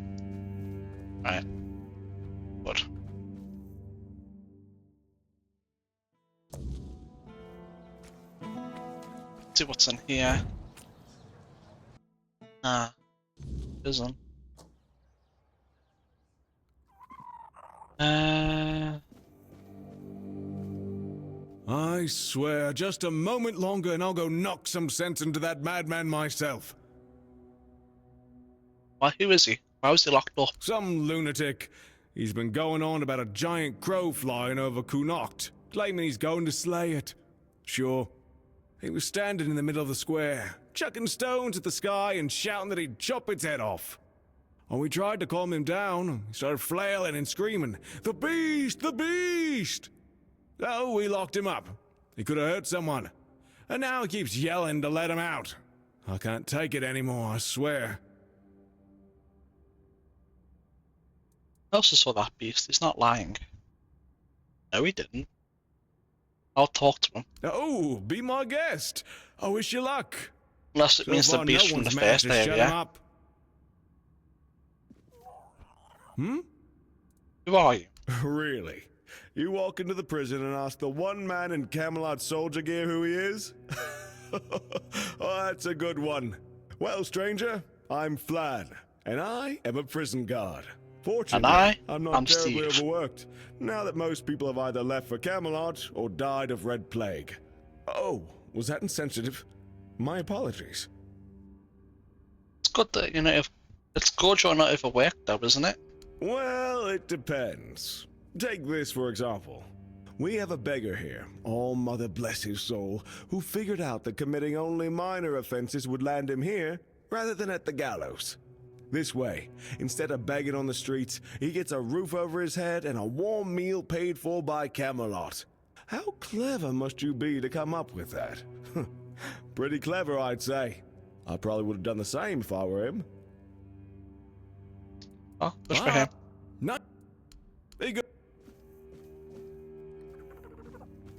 Right. Good. See what's in here. Ah. Isn't. I swear, just a moment longer and I'll go knock some sense into that madman myself. Why, who is he? Why was he locked up? Some lunatic. He's been going on about a giant crow flying over Cuanacht, claiming he's going to slay it. Sure. He was standing in the middle of the square, chucking stones at the sky and shouting that he'd chop its head off. When we tried to calm him down, he started flailing and screaming, "The beast! The beast!" So we locked him up. He could have hurt someone. And now he keeps yelling to let him out. I can't take it anymore, I swear. I also saw that beast. He's not lying. No, he didn't. I'll talk to him. Oh, be my guest. I wish you luck. Unless it means the beast from the first area. Hmm? Who are you? Really? You walk into the prison and ask the one man in Camelot soldier gear who he is? Oh, that's a good one. Well, stranger, I'm Flan, and I am a prison guard. Fortunately, I'm not terribly overworked, now that most people have either left for Camelot or died of Red Plague. Oh, was that insensitive? My apologies. It's good that you're not. It's good you're not overworked, though, isn't it? Well, it depends. Take this for example. We have a beggar here, all mother bless his soul, who figured out that committing only minor offenses would land him here rather than at the gallows. This way, instead of begging on the streets, he gets a roof over his head and a warm meal paid for by Camelot. How clever must you be to come up with that? Pretty clever, I'd say. I probably would have done the same if I were him. Oh, good for him. No. There you go.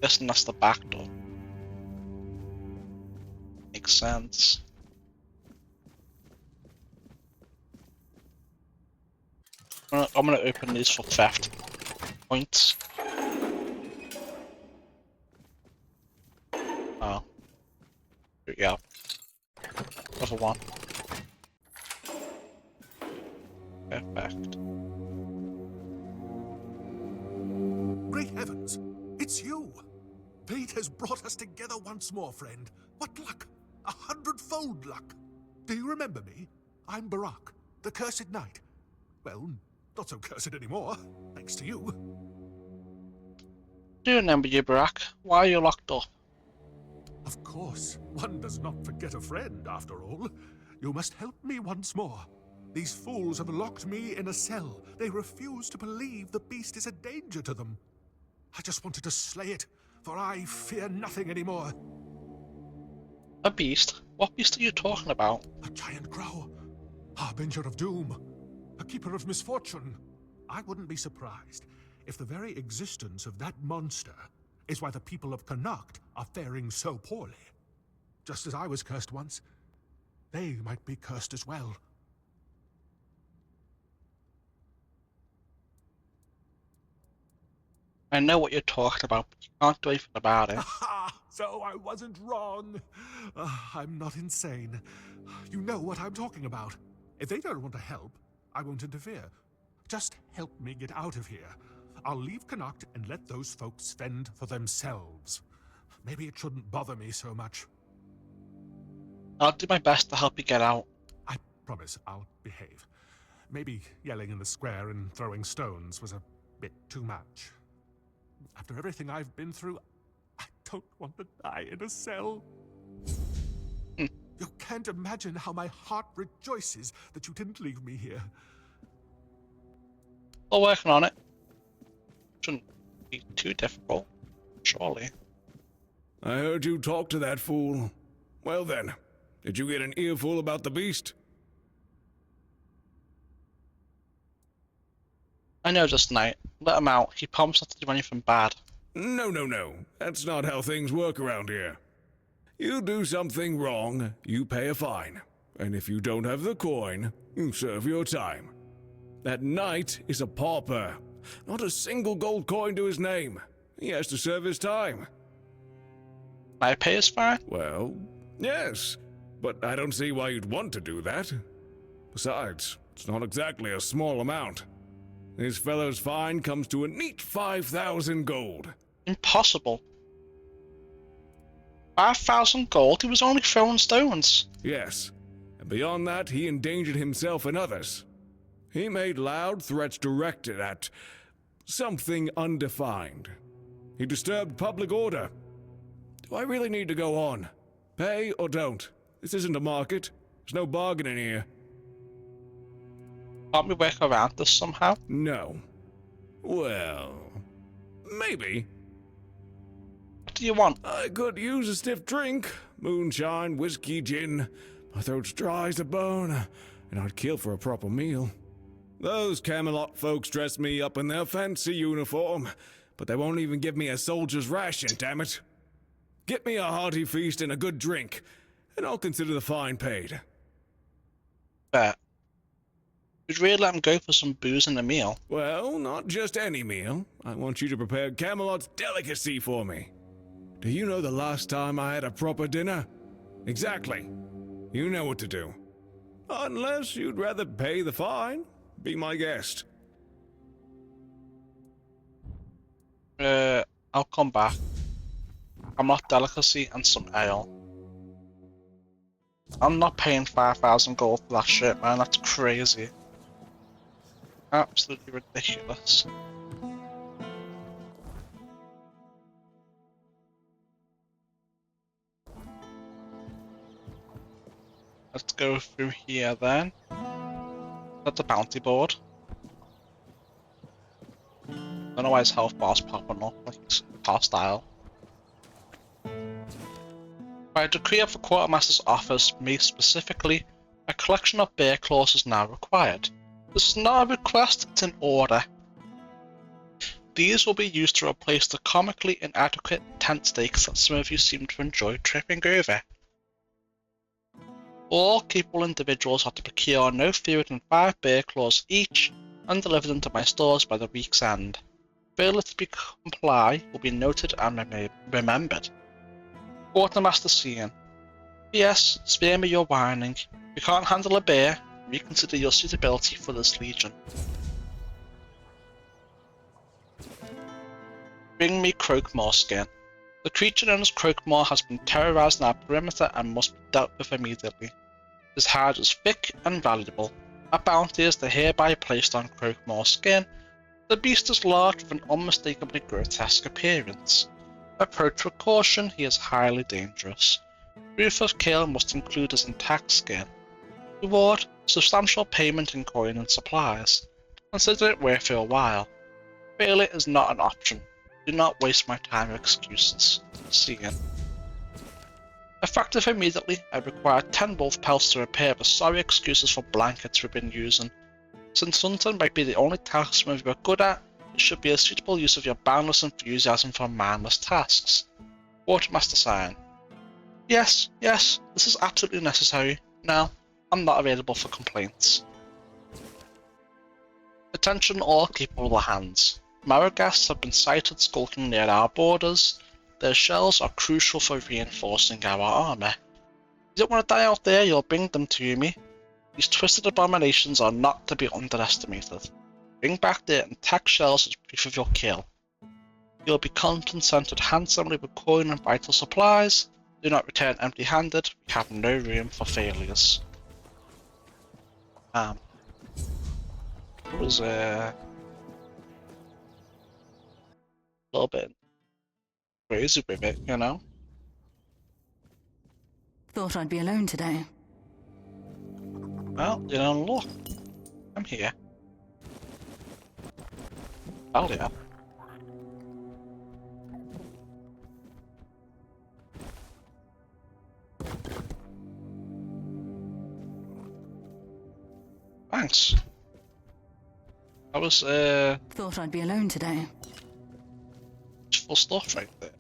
Guessing that's the back door. Makes sense. I'm gonna open these for theft points. Oh. Yeah. Level 1. Perfect. Great heavens! It's you! Fate has brought us together once more, friend. What luck! 100-fold luck! Do you remember me? I'm Barak, the Cursed Knight. Well, not so cursed anymore, thanks to you. Do you remember you, Barak? Why are you locked up? Of course, one does not forget a friend, after all. You must help me once more. These fools have locked me in a cell. They refuse to believe the beast is a danger to them. I just wanted to slay it, for I fear nothing anymore. A beast? What beast are you talking about? A giant crow. Harbinger of doom. A keeper of misfortune. I wouldn't be surprised if the very existence of that monster is why the people of Cuanacht are faring so poorly. Just as I was cursed once, they might be cursed as well. I know what you're talking about, but you can't do anything about it. So I wasn't wrong. I'm not insane. You know what I'm talking about. If they don't want to help, I won't interfere. Just help me get out of here. I'll leave Cuanacht and let those folks fend for themselves. Maybe it shouldn't bother me so much. I'll do my best to help you get out. I promise I'll behave. Maybe yelling in the square and throwing stones was a bit too much. After everything I've been through, I don't want to die in a cell. You can't imagine how my heart rejoices that you didn't leave me here. We're working on it. Shouldn't be too difficult, surely. I heard you talk to that fool. Well then, did you get an earful about the beast? I know this night. Let him out. He promised not to do anything bad. No. That's not how things work around here. You do something wrong, you pay a fine. And if you don't have the coin, you serve your time. That knight is a pauper. Not a single gold coin to his name. He has to serve his time. I pay his fine? Well, yes. But I don't see why you'd want to do that. Besides, it's not exactly a small amount. This fellow's fine comes to a neat 5,000 gold. Impossible. 5,000 gold? He was only throwing stones. Yes. And beyond that, he endangered himself and others. He made loud threats directed at something undefined. He disturbed public order. Do I really need to go on? Pay or don't? This isn't a market. There's no bargaining here. Can't we work around this somehow? No. Well, maybe. What do you want? I could use a stiff drink. Moonshine, whiskey, gin. My throat's dry as a bone, and I'd kill for a proper meal. Those Camelot folks dress me up in their fancy uniform, but they won't even give me a soldier's ration, damn it. Get me a hearty feast and a good drink, and I'll consider the fine paid. Bet. You'd really let him go for some booze and a meal? Well, not just any meal. I want you to prepare Camelot's delicacy for me. Do you know the last time I had a proper dinner? Exactly. You know what to do. Unless you'd rather pay the fine. Be my guest. I'll come back. I'm not delicacy and some ale. I'm not paying 5,000 gold for that shit, man. That's crazy. Absolutely ridiculous. Let's go through here then. That's the bounty board. Don't know why his health bar's popping up like it's hostile. By decree of the Quartermaster's office, me specifically, a collection of bear claws is now required. This is not a request, it's an order. These will be used to replace the comically inadequate tent stakes that some of you seem to enjoy tripping over. All capable individuals are to procure no fewer than 5 bear claws each and deliver them to my stores by the week's end. Failure to comply will be noted and remembered. Quartermaster Cian. Yes, spare me your whining. If you can't handle a bear, reconsider your suitability for this legion. Bring me Croakmore skin. The creature known as Croakmore has been terrorizing our perimeter and must be dealt with immediately. His hide is thick and valuable. A bounty is hereby placed on Croakmore skin. The beast is large with an unmistakably grotesque appearance. Approach with caution, he is highly dangerous. Proof of kill must include his intact skin. Reward, substantial payment in coin and supplies. Consider it worth your while. Failure is not an option. Do not waste my time with excuses. Cian. Effective immediately, I require 10 wolf pelts to repair the sorry excuses for blankets we've been using. Since hunting might be the only task some of you are good at, it should be a suitable use of your boundless enthusiasm for mindless tasks. Quartermaster Cian. Yes, this is absolutely necessary. No, I'm not available for complaints. Attention all capable hands. Maragasts have been sighted skulking near our borders. Their shells are crucial for reinforcing our armor. You don't want to die out there, you'll bring them to me. These twisted abominations are not to be underestimated. Bring back their intact shells as proof of your kill. You'll be compensated handsomely with coin and vital supplies. Do not return empty-handed. We have no room for failures. It was a little bit crazy with it, you know? Thought I'd be alone today. Well, you know, look. I'm here. Hell yeah. Thanks. That was, Thought I'd be alone today. full stuff right there.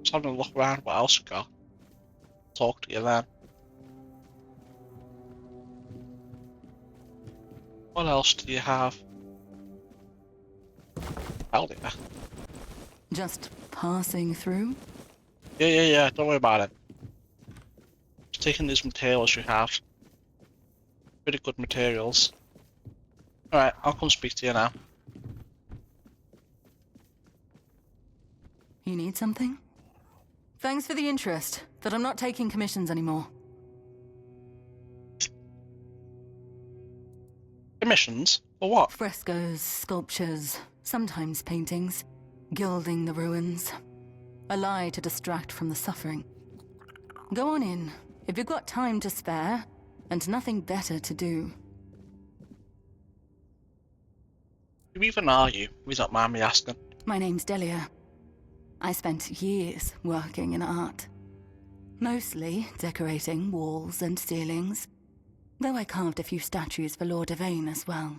Just having a look around what else we got. Talk to you then. What else do you have? Hell yeah. Just passing through? Yeah, don't worry about it. Just taking these materials you have. Pretty good materials. Alright, I'll come speak to you now. You need something? Thanks for the interest, but I'm not taking commissions anymore. Commissions? For what? Frescoes, sculptures, sometimes paintings. Gilding the ruins. A lie to distract from the suffering. Go on in, if you've got time to spare, and nothing better to do. Who even are you? If you don't mind me asking. My name's Delia. I spent years working in art. Mostly decorating walls and ceilings, though I carved a few statues for Lord Yvain as well.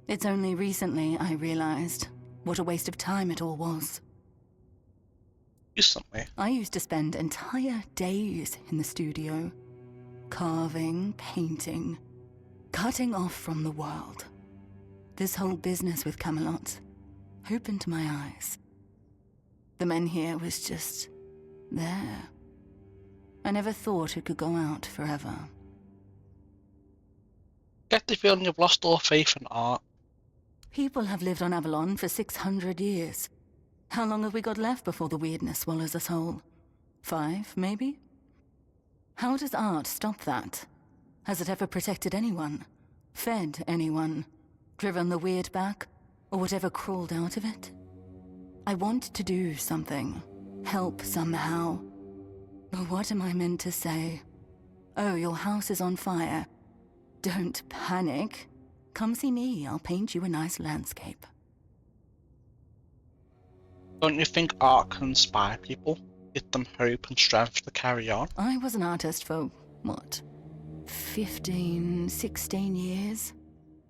It's only recently I realized what a waste of time it all was. Recently? I used to spend entire days in the studio, carving, painting, cutting off from the world. This whole business with Camelot opened my eyes. The men here was just there. I never thought it could go out forever. Get the feeling you've lost all faith in art. People have lived on Avalon for 600 years. How long have we got left before the weirdness swallows us whole? 5, maybe? How does art stop that? Has it ever protected anyone? Fed anyone? Driven the weird back? Or whatever crawled out of it? I want to do something. Help somehow. But what am I meant to say? Oh, your house is on fire. Don't panic. Come see me, I'll paint you a nice landscape. Don't you think art can inspire people? Give them hope and strength to carry on? I was an artist for, what, 15, 16 years?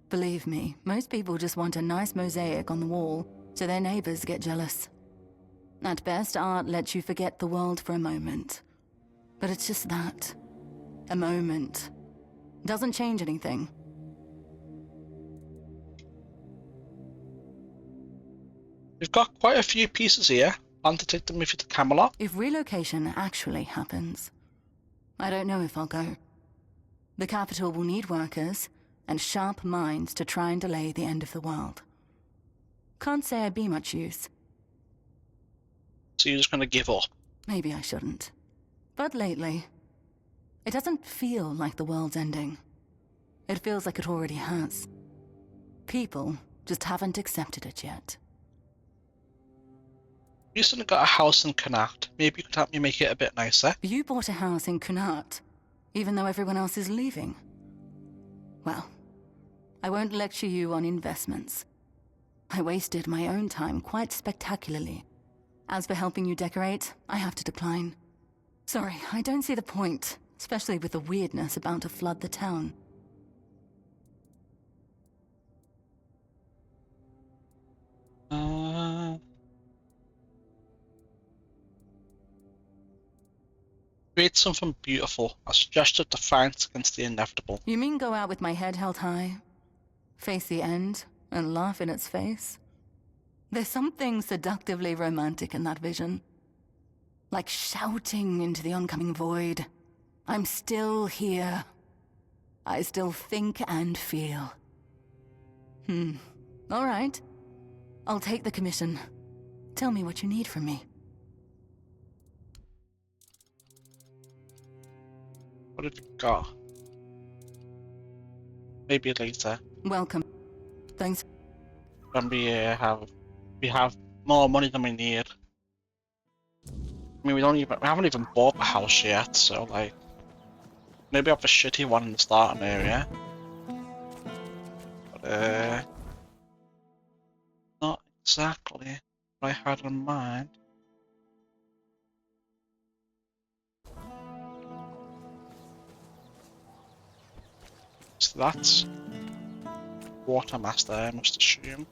Believe me, most people just want a nice mosaic on the wall so their neighbors get jealous. At best, art lets you forget the world for a moment. But it's just that. A moment. Doesn't change anything. We've got quite a few pieces here. Want to take them with you to Camelot? If relocation actually happens, I don't know if I'll go. The capital will need workers and sharp minds to try and delay the end of the world. Can't say I'd be much use. So you're just going to give up? Maybe I shouldn't. But lately, it doesn't feel like the world's ending. It feels like it already has. People just haven't accepted it yet. You recently got a house in Cuanacht. Maybe you could help me make it a bit nicer. You bought a house in Cuanacht, even though everyone else is leaving. Well, I won't lecture you on investments. I wasted my own time quite spectacularly. As for helping you decorate, I have to decline. Sorry, I don't see the point, especially with the weirdness about to flood the town. Create something beautiful, a gesture of defiance against the inevitable. You mean go out with my head held high, face the end, and laugh in its face? There's something seductively romantic in that vision. Like shouting into the oncoming void. I'm still here. I still think and feel. All right. I'll take the commission. Tell me what you need from me. What have you got? Maybe later. Welcome. Thanks. When we have more money than we need. I mean, we haven't even bought a house yet, so like, maybe have a shitty one in the starting area. But not exactly what I had in mind. So that's Watermaster, I must assume.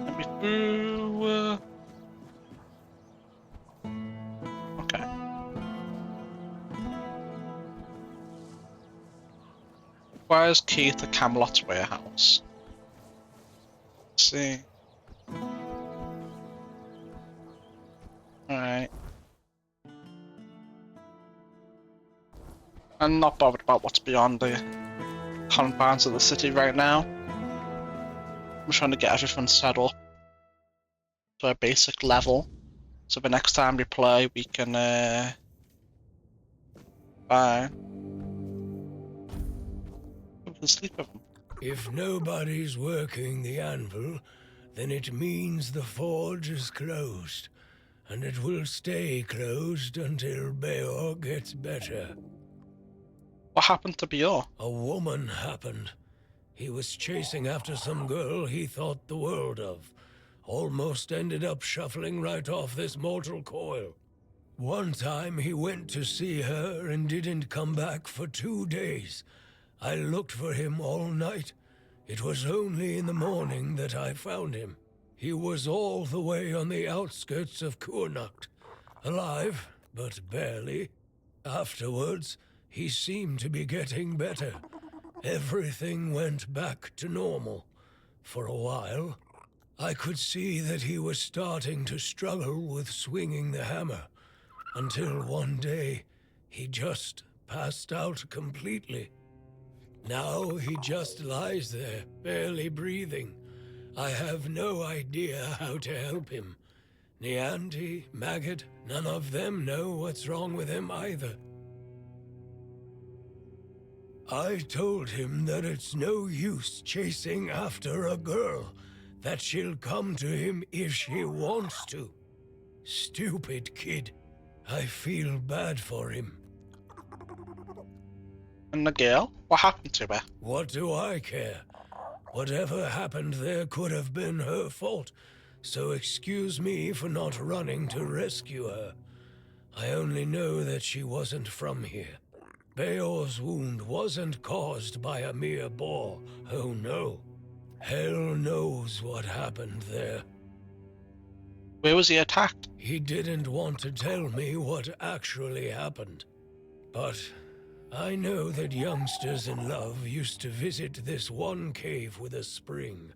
Let me through. Okay. Requires key to Camelot's warehouse. Let's see. Alright. I'm not bothered about what's beyond the confines of the city right now. I'm trying to get everything set up to a basic level, so the next time we play we can we can sleep with them. If nobody's working the anvil, then it means the forge is closed, and it will stay closed until Beor gets better. What happened to Beor? A woman happened. He was chasing after some girl he thought the world of. Almost ended up shuffling right off this mortal coil. One time he went to see her and didn't come back for 2 days. I looked for him all night. It was only in the morning that I found him. He was all the way on the outskirts of Cuanacht. Alive, but barely. Afterwards, he seemed to be getting better. Everything went back to normal. For a while, I could see that he was starting to struggle with swinging the hammer, until one day, he just passed out completely. Now he just lies there, barely breathing. I have no idea how to help him. Nianti, Maggot, none of them know what's wrong with him either. I told him that it's no use chasing after a girl, that she'll come to him if she wants to. Stupid kid. I feel bad for him. And the girl? What happened to her? What do I care? Whatever happened there could have been her fault, so excuse me for not running to rescue her. I only know that she wasn't from here. Beor's wound wasn't caused by a mere boar, oh no. Hell knows what happened there. Where was he attacked? He didn't want to tell me what actually happened. But I know that youngsters in love used to visit this one cave with a spring.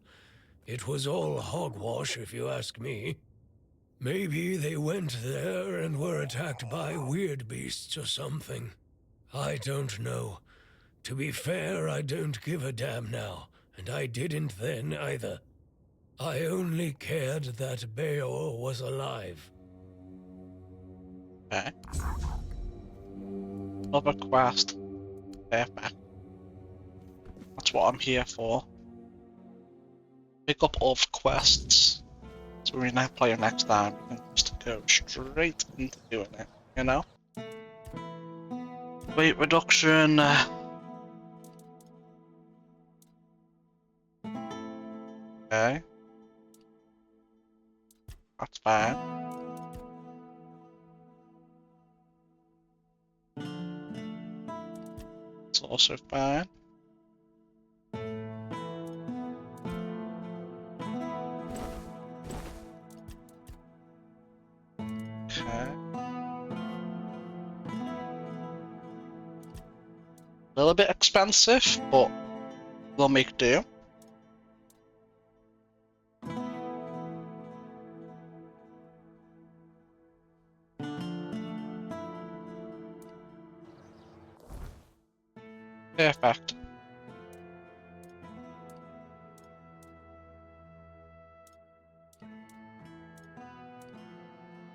It was all hogwash, if you ask me. Maybe they went there and were attacked by weird beasts or something. I don't know. To be fair, I don't give a damn now, and I didn't then either. I only cared that Beor was alive. Okay. Another quest. Perfect. That's what I'm here for. Pick up all the quests. So when I play next time, we can just go straight into doing it, you know? Weight reduction. Okay. That's fine. It's also fine. Okay. A little bit expensive, but we'll make do. Perfect.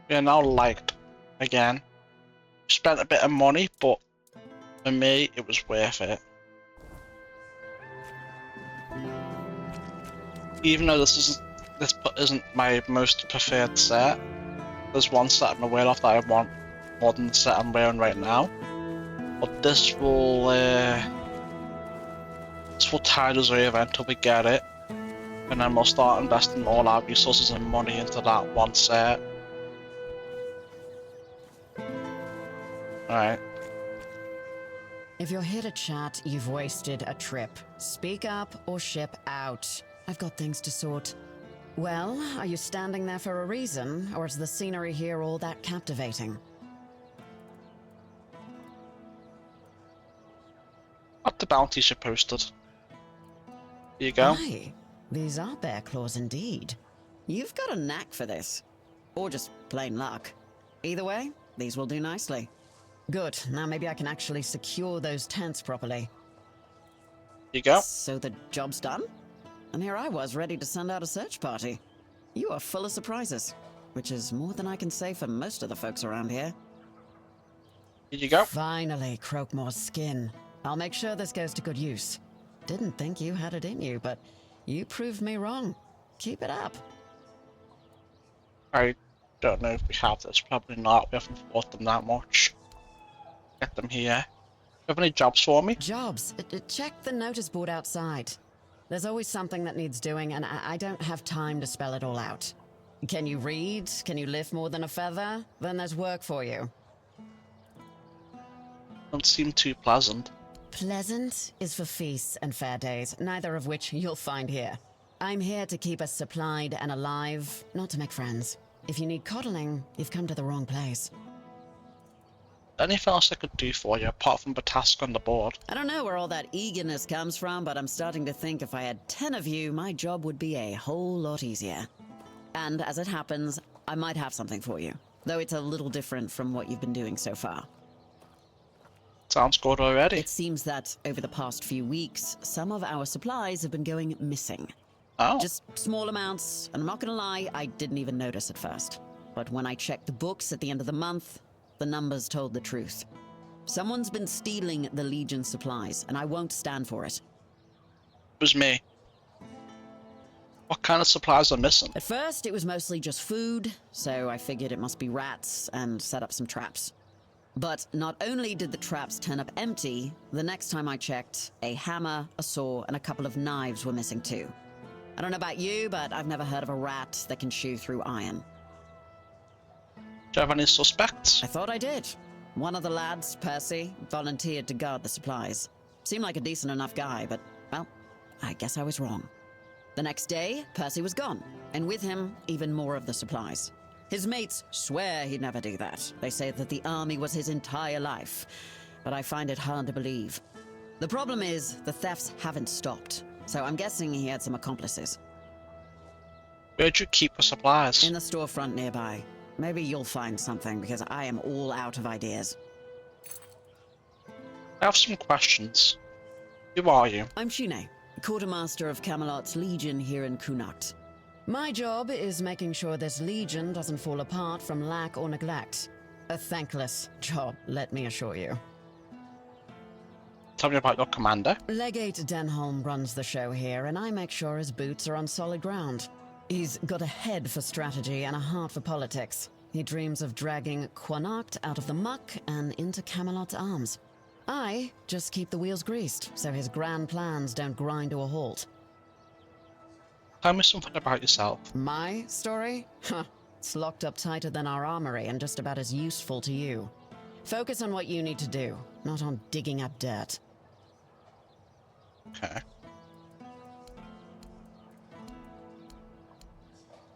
We are now liked again. Spent a bit of money, but for me, it was worth it. Even though this isn't my most preferred set, there's one set I'm aware of that I want more than the set I'm wearing right now. But this will tide us over until we get it, and then we'll start investing all our resources and money into that one set. Alright. If you're here to chat, you've wasted a trip. Speak up or ship out. I've got things to sort. Well, are you standing there for a reason, or is the scenery here all that captivating? What the bounties you posted. Here you go. Aye, these are bear claws indeed. You've got a knack for this. Or just plain luck. Either way, these will do nicely. Good, now maybe I can actually secure those tents properly. Here you go. So the job's done? And here I was, ready to send out a search party. You are full of surprises, which is more than I can say for most of the folks around here. Here you go. Finally, Croakmore's skin. I'll make sure this goes to good use. Didn't think you had it in you, but you proved me wrong. Keep it up. I don't know if we have this. Probably not. We haven't fought them that much. Get them here. Do you have any jobs for me? Jobs? Check the notice board outside. There's always something that needs doing, and I don't have time to spell it all out. Can you read? Can you lift more than a feather? Then there's work for you. Don't seem too pleasant. Pleasant is for feasts and fair days, neither of which you'll find here. I'm here to keep us supplied and alive, not to make friends. If you need coddling, you've come to the wrong place. Anything else I could do for you, apart from the task on the board? I don't know where all that eagerness comes from, but I'm starting to think if I had 10 of you, my job would be a whole lot easier. And as it happens, I might have something for you, though it's a little different from what you've been doing so far. Sounds good already. It seems that over the past few weeks, some of our supplies have been going missing. Oh. Just small amounts, and I'm not gonna lie, I didn't even notice at first. But when I checked the books at the end of the month, the numbers told the truth. Someone's been stealing the Legion supplies, and I won't stand for it. It was me. What kind of supplies are missing? At first, it was mostly just food, so I figured it must be rats and set up some traps. But not only did the traps turn up empty, the next time I checked, a hammer, a saw, and a couple of knives were missing too. I don't know about you, but I've never heard of a rat that can chew through iron. Do you have any suspects? I thought I did. One of the lads, Percy, volunteered to guard the supplies. Seemed like a decent enough guy, but, well, I guess I was wrong. The next day, Percy was gone, and with him, even more of the supplies. His mates swear he'd never do that. They say that the army was his entire life, but I find it hard to believe. The problem is, the thefts haven't stopped, so I'm guessing he had some accomplices. Where'd you keep the supplies? In the storefront nearby. Maybe you'll find something, because I am all out of ideas. I have some questions. Who are you? I'm Shine, quartermaster of Camelot's Legion here in Cuanacht. My job is making sure this Legion doesn't fall apart from lack or neglect. A thankless job, let me assure you. Tell me about your commander. Legate Denholm runs the show here, and I make sure his boots are on solid ground. He's got a head for strategy and a heart for politics. He dreams of dragging Cuanacht out of the muck and into Camelot's arms. I just keep the wheels greased, so his grand plans don't grind to a halt. Tell me something about yourself. My story? Huh. It's locked up tighter than our armory and just about as useful to you. Focus on what you need to do, not on digging up dirt. Okay.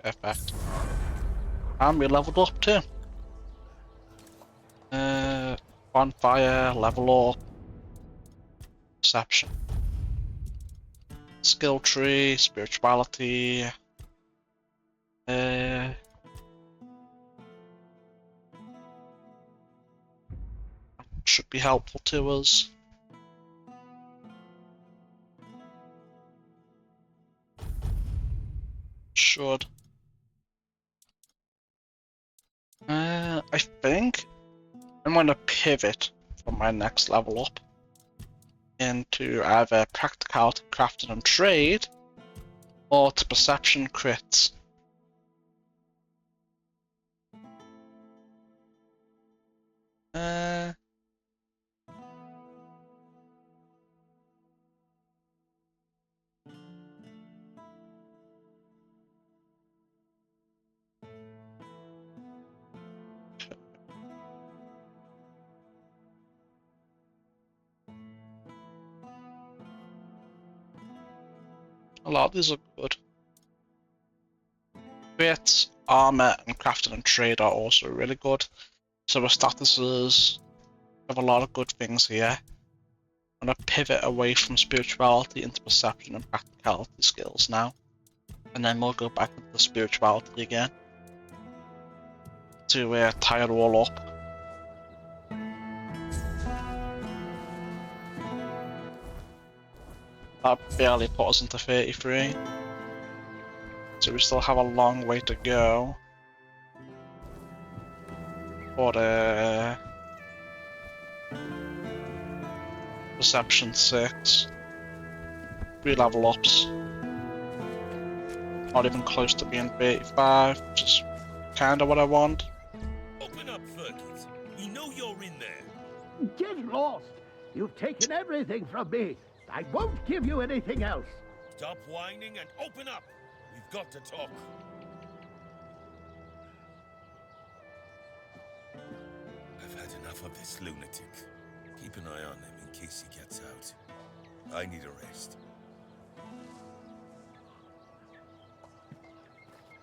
Perfect. And we leveled up too. Bonfire, level up. Perception. Skill tree, spirituality. Should be helpful to us. Should. I think I'm going to pivot from my next level up into either practicality, crafting and trade, or to perception crits. A lot of these are good. Crits, armor, and crafting and trade are also really good. So our statuses have a lot of good things here. I'm going to pivot away from spirituality into perception and practicality skills now. And then we'll go back into the spirituality again to tie it all up. That barely put us into 33. So we still have a long way to go. For Perception 6. 3 level ups. Not even close to being 35, which is kind of what I want. Open up, Fergus. You know you're in there. Get lost! You've taken everything from me. I won't give you anything else. Stop whining and open up. We've got to talk. I've had enough of this lunatic. Keep an eye on him in case he gets out. I need a rest.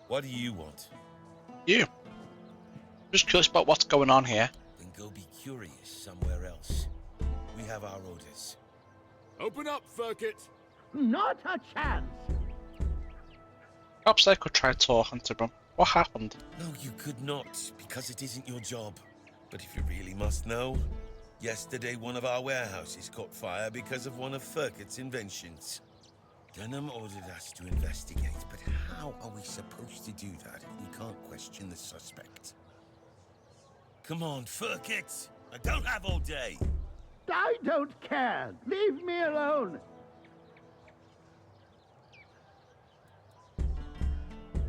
What do you want? You. Just curious about what's going on here. Then go be curious somewhere else. We have our orders. Open up, Furkit! Not a chance! Perhaps I could try talking to him. What happened? No, you could not, because it isn't your job. But if you really must know, yesterday one of our warehouses caught fire because of one of Furkit's inventions. Dunham ordered us to investigate, but how are we supposed to do that if we can't question the suspect? Come on, Furkit! I don't have all day! I don't care! Leave me alone!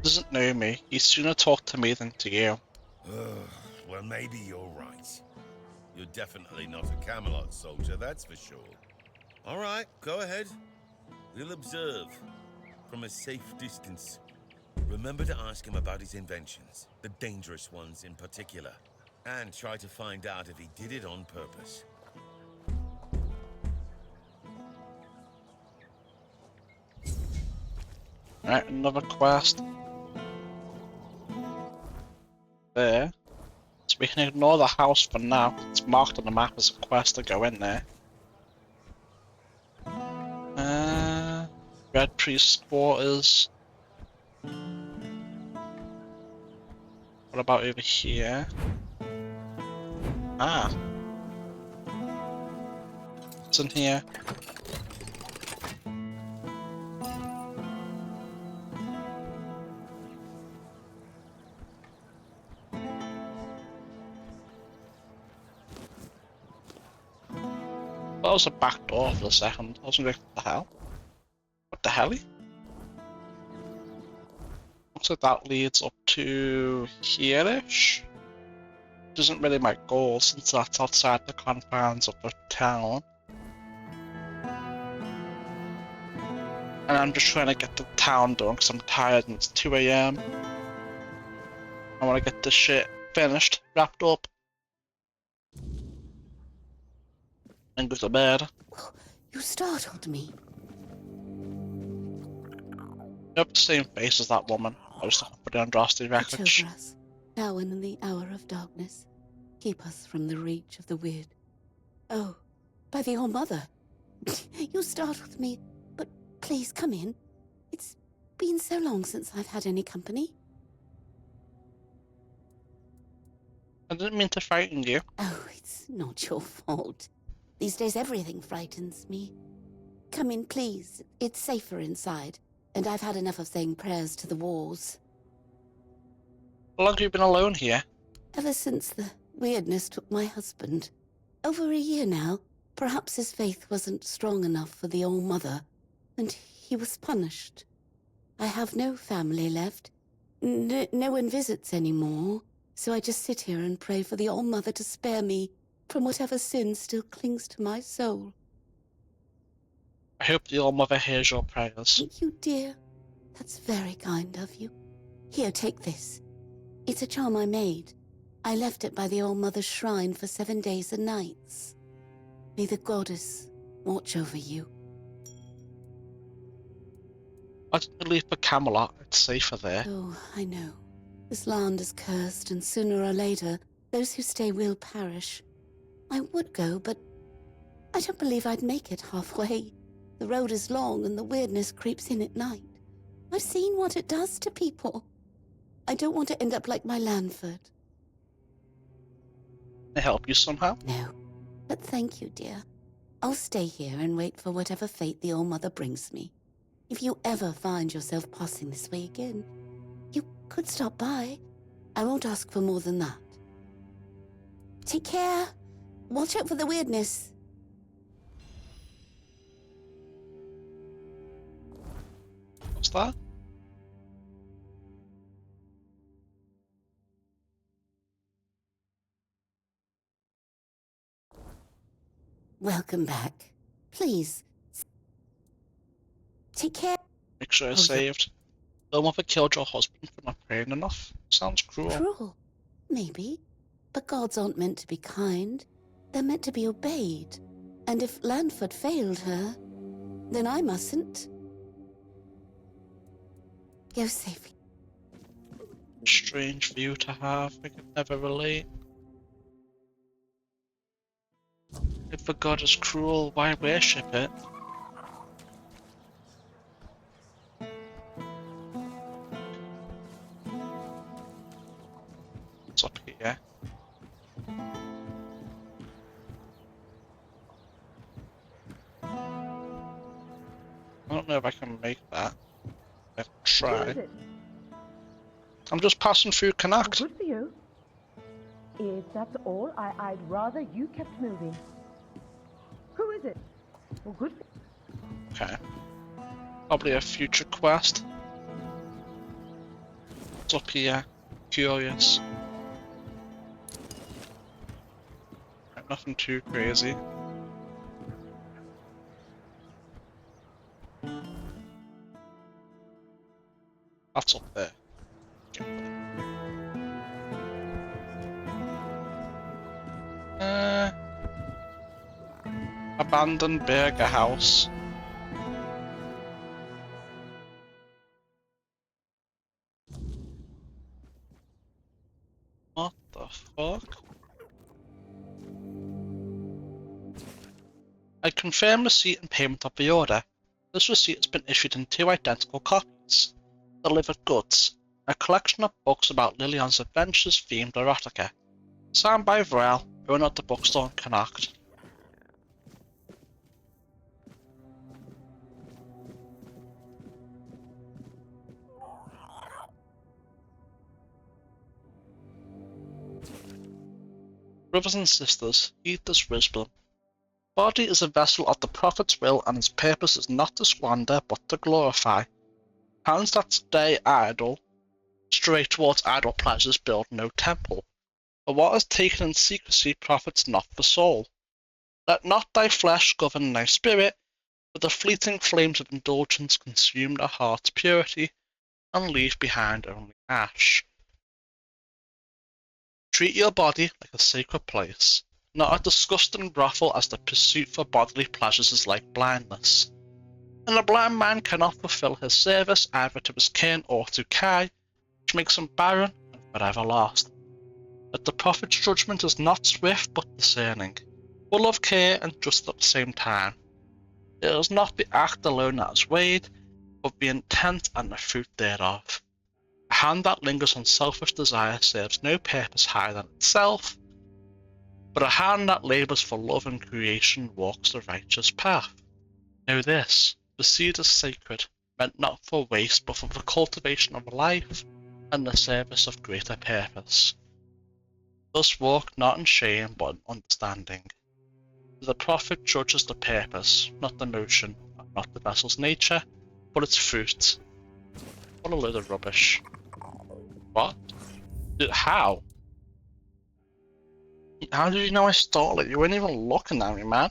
Doesn't know me. He'd sooner talk to me than to you. Well, maybe you're right. You're definitely not a Camelot soldier, that's for sure. All right, go ahead. We'll observe from a safe distance. Remember to ask him about his inventions, the dangerous ones in particular, and try to find out if he did it on purpose. Alright, another quest. There. So we can ignore the house for now. It's marked on the map as a quest to go in there. Red Priest's quarters. What about over here? Ah. What's in here? That was a back door for a second. I was wondering what the hell? What the hell? Looks like that leads up to here-ish. Which isn't really my goal since that's outside the confines of the town. And I'm just trying to get the town done because I'm tired and it's 2 AM. I want to get this shit finished, wrapped up, and go to bed. You startled me. Yep, same face as that woman. I was looking for the Andraste Watch wreckage. over us, now and in the hour of darkness. Keep us from the reach of the weird. Oh, by the All-Mother. You startled me, but please come in. It's been so long since I've had any company. I didn't mean to frighten you. Oh, it's not your fault. These days everything frightens me. Come in, please. It's safer inside. And I've had enough of saying prayers to the walls. How long have you been alone here? Ever since the weirdness took my husband. Over a year now. Perhaps his faith wasn't strong enough for the All-Mother, and he was punished. I have no family left. No one visits anymore, so I just sit here and pray for the All-Mother to spare me from whatever sin still clings to my soul. I hope the All-Mother hears your prayers. Thank you, dear. That's very kind of you. Here, take this. It's a charm I made. I left it by the All-Mother's shrine for 7 days and nights. May the goddess watch over you. Why didn't you leave for Camelot? It's safer there. Oh, I know. This land is cursed, and sooner or later, those who stay will perish. I would go, but I don't believe I'd make it halfway. The road is long, and the weirdness creeps in at night. I've seen what it does to people. I don't want to end up like my Lanford. Can I help you somehow? No, but thank you, dear. I'll stay here and wait for whatever fate the All-Mother brings me. If you ever find yourself passing this way again, you could stop by. I won't ask for more than that. Take care. Watch out for the weirdness. What's that? Welcome back. Please, take care. Make sure it's saved. Your mother killed your husband for not praying enough. Sounds cruel. Cruel? Maybe. But gods aren't meant to be kind. They're meant to be obeyed. And if Lanford failed her, then I mustn't. Go safely. Strange view to have. I can never relate. If the god is cruel, why worship it? What's up here? I don't know if I can make that. Let's try. I'm just passing through Cuanacht. Good for you. If that's all, I'd rather you kept moving. Who is it? Well, good. Okay. Probably a future quest. What's up here? Curious. Nothing too crazy. That's up there. Abandoned burger house. What the fuck? I confirm receipt and payment of the order. This receipt has been issued in 2 identical copies. Delivered goods. A collection of books about Lillian's adventures themed erotica. Signed by Vrel, owner of the bookstore in Cuanacht. Brothers and sisters, heed this wisdom. Body is a vessel of the Prophet's will, and its purpose is not to squander, but to glorify. Hands that stay idle, stray towards idle pleasures, build no temple. For what is taken in secrecy profits not the soul. Let not thy flesh govern thy spirit, for the fleeting flames of indulgence consume the heart's purity, and leave behind only ash. Treat your body like a sacred place, not a disgusting brothel, as the pursuit for bodily pleasures is like blindness. And a blind man cannot fulfill his service either to his kin or to Kai, which makes him barren and forever lost. That the Prophet's judgment is not swift but discerning, full of care and just at the same time. It is not the act alone that is weighed, but the intent and the fruit thereof. A hand that lingers on selfish desire serves no purpose higher than itself, but a hand that labours for love and creation walks the righteous path. Know this, the seed is sacred, meant not for waste, but for the cultivation of life and the service of greater purpose. Thus walk not in shame, but in understanding. The Prophet judges the purpose, not the motion, not the vessel's nature, but its fruit. What a load of rubbish. What? How? How did you know I stole it? You weren't even looking at me, man.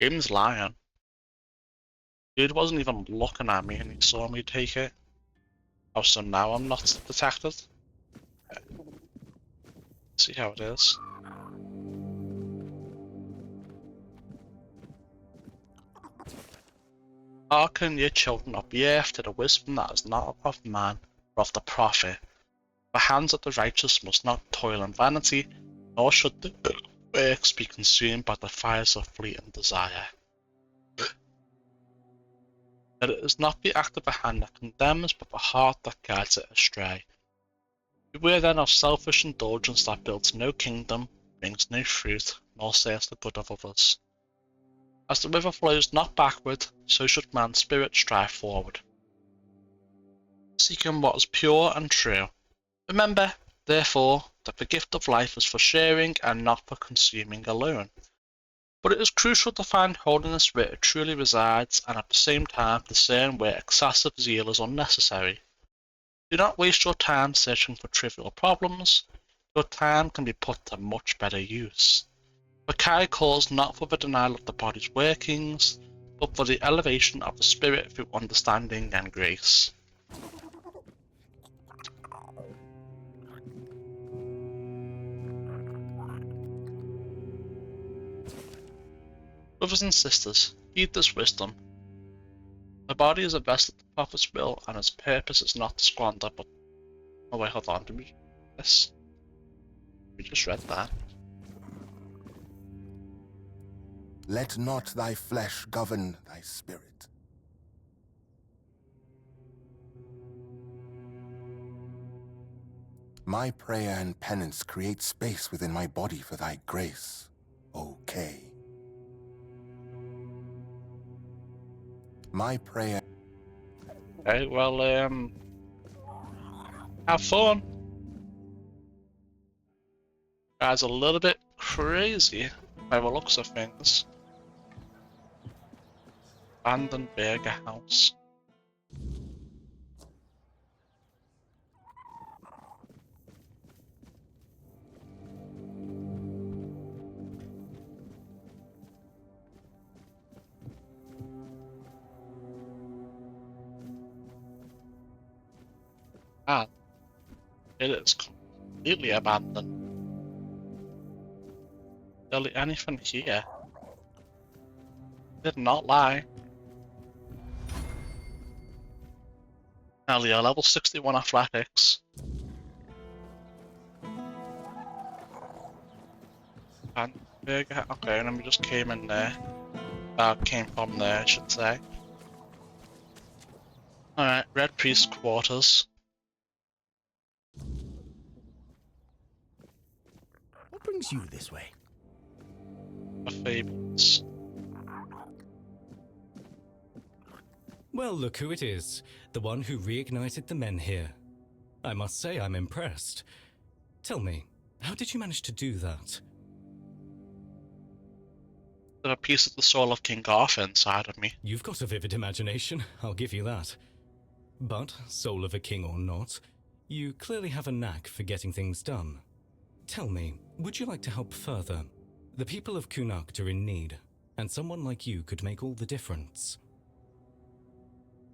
Game's lying. Dude wasn't even looking at me and he saw me take it. Oh, so now I'm not detected? Okay. See how it is. Hearken, ye children of the earth, to the wisdom that is not of man, but of the prophet. The hands of the righteous must not toil in vanity, nor should the works be consumed by the fires of fleeting desire. That it is not the act of the hand that condemns, but the heart that guides it astray. Beware then of selfish indulgence that builds no kingdom, brings no fruit, nor serves the good of others. As the river flows not backward, so should man's spirit strive forward, seeking what is pure and true. Remember, therefore, that the gift of life is for sharing and not for consuming alone. But it is crucial to find holiness where it truly resides and at the same time discern where excessive zeal is unnecessary. Do not waste your time searching for trivial problems. Your time can be put to much better use. Mackay calls not for the denial of the body's workings, but for the elevation of the spirit through understanding and grace. Brothers and sisters, heed this wisdom. The body is a vessel of the Prophet's will, and its purpose is not to squander, but... Oh wait, hold on, did we... Yes. We just read that. Let not thy flesh govern thy spirit. My prayer and penance create space within my body for thy grace, O Kay. My prayer... Okay, well, have fun. Guy's a little bit crazy by the looks of things. Abandoned burger house. Ah, it is completely abandoned. Barely anything here. Did not lie. Earlier, level 61 athletics. And burger, okay, and then we just came in there. Came from there, I should say. Alright, Red Priest quarters. What brings you this way? The fables. Well, look who it is. The one who reignited the men here. I must say I'm impressed. Tell me, how did you manage to do that? There's a piece of the soul of King Arthur inside of me. You've got a vivid imagination, I'll give you that. But, soul of a king or not, you clearly have a knack for getting things done. Tell me, would you like to help further? The people of Cuanacht are in need, and someone like you could make all the difference.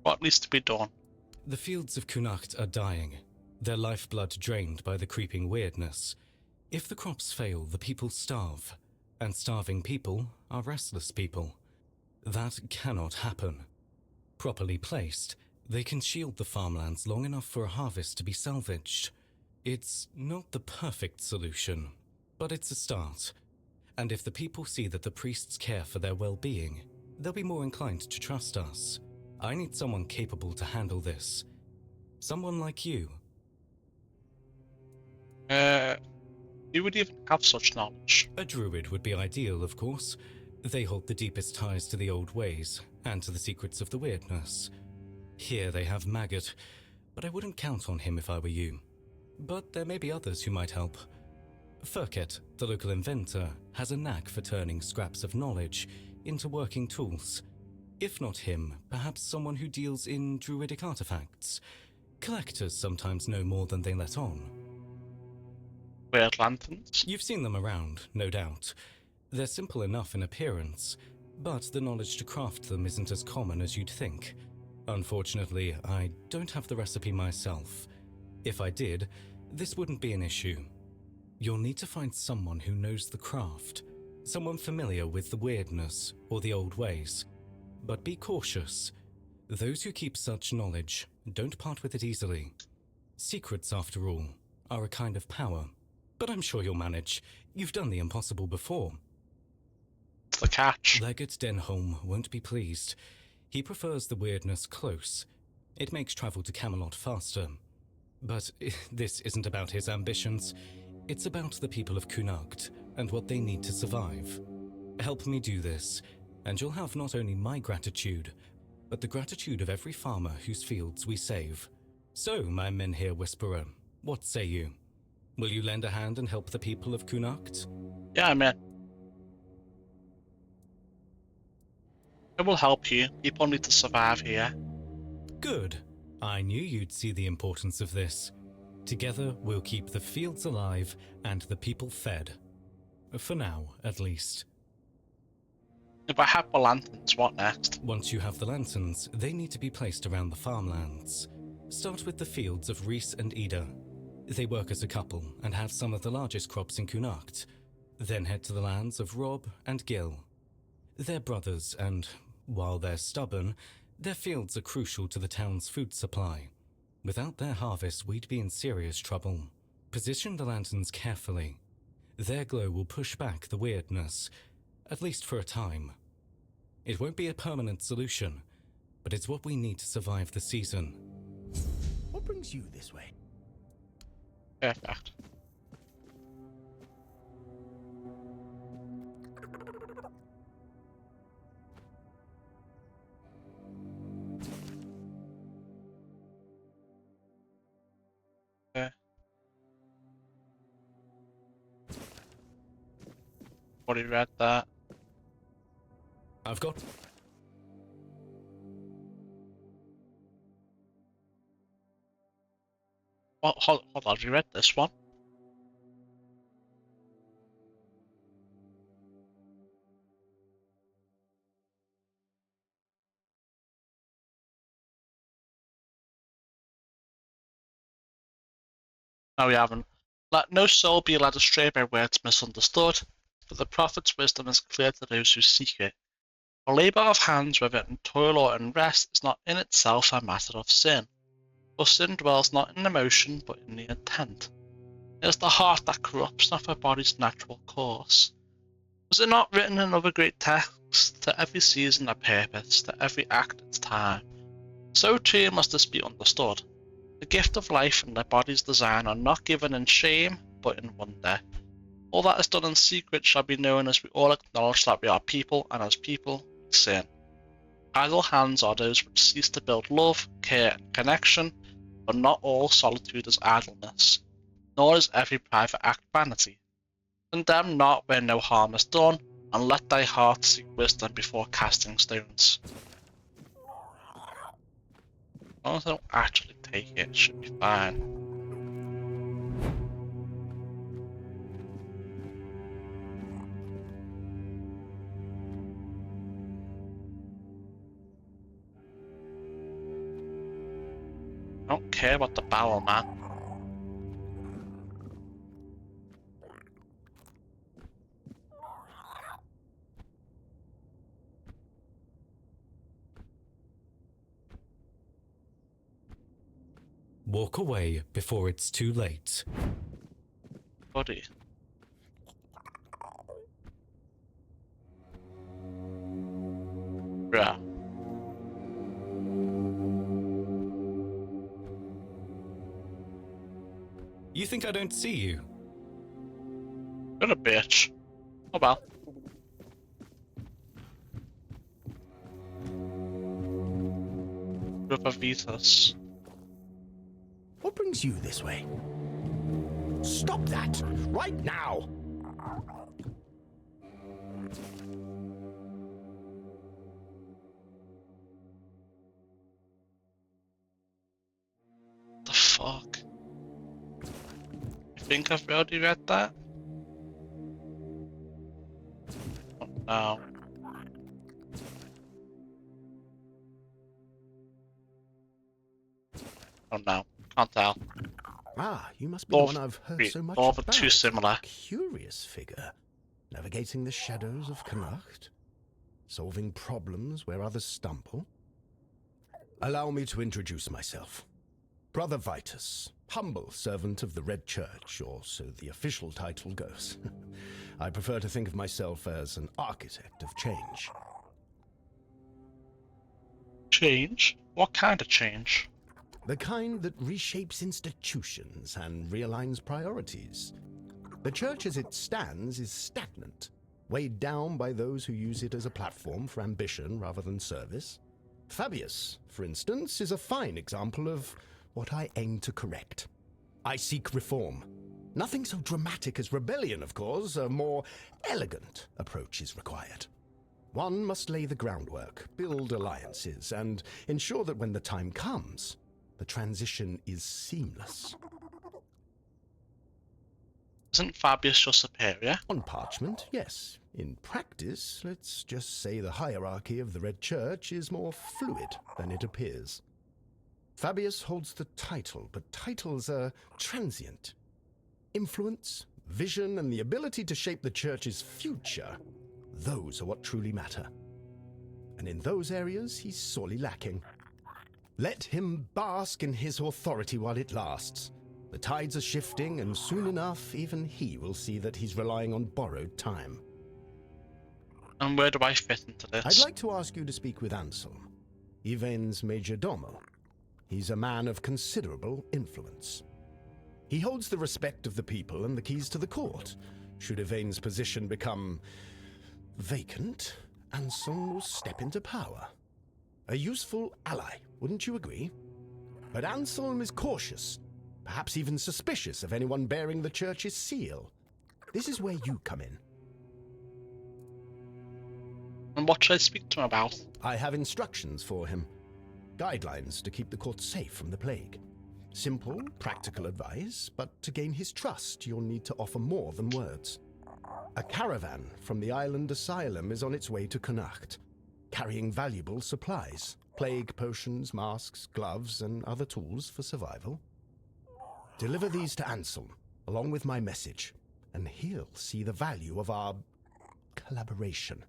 What needs to be done? The fields of Cuanacht are dying, their lifeblood drained by the creeping weirdness. If the crops fail, the people starve, and starving people are restless people. That cannot happen. Properly placed, they can shield the farmlands long enough for a harvest to be salvaged. It's not the perfect solution, but it's a start. And if the people see that the priests care for their well-being, they'll be more inclined to trust us. I need someone capable to handle this. Someone like you. You would even have such knowledge. A druid would be ideal, of course. They hold the deepest ties to the old ways, and to the secrets of the weirdness. Here they have Maggot, but I wouldn't count on him if I were you. But there may be others who might help. Furket, the local inventor, has a knack for turning scraps of knowledge into working tools. If not him, perhaps someone who deals in druidic artifacts. Collectors sometimes know more than they let on. Weird lanterns? You've seen them around, no doubt. They're simple enough in appearance, but the knowledge to craft them isn't as common as you'd think. Unfortunately, I don't have the recipe myself. If I did, this wouldn't be an issue. You'll need to find someone who knows the craft, someone familiar with the weirdness or the old ways. But be cautious. Those who keep such knowledge don't part with it easily. Secrets, after all, are a kind of power. But I'm sure you'll manage. You've done the impossible before. It's the catch. Legate Denholm won't be pleased. He prefers the weirdness close. It makes travel to Camelot faster. But this isn't about his ambitions. It's about the people of Cuanacht and what they need to survive. Help me do this, and you'll have not only my gratitude, but the gratitude of every farmer whose fields we save. So, my Menhir Whisperer, what say you? Will you lend a hand and help the people of Cuanacht? Yeah, I'm in. It will help you. People need to survive here. Good. I knew you'd see the importance of this. Together, we'll keep the fields alive and the people fed. For now, at least. If I have the lanterns, what next? Once you have the lanterns, they need to be placed around the farmlands. Start with the fields of Reese and Ida. They work as a couple and have some of the largest crops in Cuanacht. Then head to the lands of Rob and Gil. They're brothers, and while they're stubborn, their fields are crucial to the town's food supply. Without their harvest, we'd be in serious trouble. Position the lanterns carefully. Their glow will push back the weirdness, at least for a time. It won't be a permanent solution, but it's what we need to survive the season. What brings you this way? Perfect. Okay. Already read that. I've got... Oh, hold on, have you read this one? No, we haven't. Let no soul be led astray by words misunderstood, for the prophet's wisdom is clear to those who seek it. For labour of hands, whether in toil or in rest, is not in itself a matter of sin. For sin dwells not in emotion, but in the intent. It is the heart that corrupts, not the body's natural course. Was it not written in other great texts, to every season a purpose, to every act its time? So too must this be understood. The gift of life and the body's design are not given in shame, but in wonder. All that is done in secret shall be known as we all acknowledge that we are people, and as people, we sin. Idle hands are those which cease to build love, care, and connection, but not all solitude is idleness, nor is every private act vanity. Condemn not where no harm is done, and let thy heart seek wisdom before casting stones. As long as I don't actually take it, it should be fine. I don't care about the barrel, man. Walk away before it's too late. Buddy. Bruh. You think I don't see you? You're a bitch. Oh well. River Vitas. What brings you this way? Stop that! Right now! The fuck? I think I've already read that? Oh, no. Oh no, can't tell. Ah, you must be the one I've heard so much all about. too similar. Curious figure. Navigating the shadows of Cuanacht. Solving problems where others stumble. Allow me to introduce myself. Brother Vitus, humble servant of the Red Church, or so the official title goes. I prefer to think of myself as an architect of change. Change? What kind of change? The kind that reshapes institutions and realigns priorities. The church as it stands is stagnant, weighed down by those who use it as a platform for ambition rather than service. Fabius, for instance, is a fine example of what I aim to correct. I seek reform. Nothing so dramatic as rebellion, of course. A more elegant approach is required. One must lay the groundwork, build alliances, and ensure that when the time comes, the transition is seamless. Isn't Fabius your superior? On parchment, yes. In practice, let's just say the hierarchy of the Red Church is more fluid than it appears. Fabius holds the title, but titles are transient. Influence, vision, and the ability to shape the Church's future, those are what truly matter. And in those areas, he's sorely lacking. Let him bask in his authority while it lasts. The tides are shifting, and soon enough, even he will see that he's relying on borrowed time. And where do I fit into this? I'd like to ask you to speak with Anselm, Yvain's major domo. He's a man of considerable influence. He holds the respect of the people and the keys to the court. Should Yvain's position become vacant, Anselm will step into power. A useful ally, wouldn't you agree? But Anselm is cautious, perhaps even suspicious of anyone bearing the Church's seal. This is where you come in. And what should I speak to him about? I have instructions for him. Guidelines to keep the court safe from the plague. Simple, practical advice, but to gain his trust, you'll need to offer more than words. A caravan from the island asylum is on its way to Cuanacht, carrying valuable supplies, plague potions, masks, gloves, and other tools for survival. Deliver these to Anselm, along with my message, and he'll see the value of our collaboration.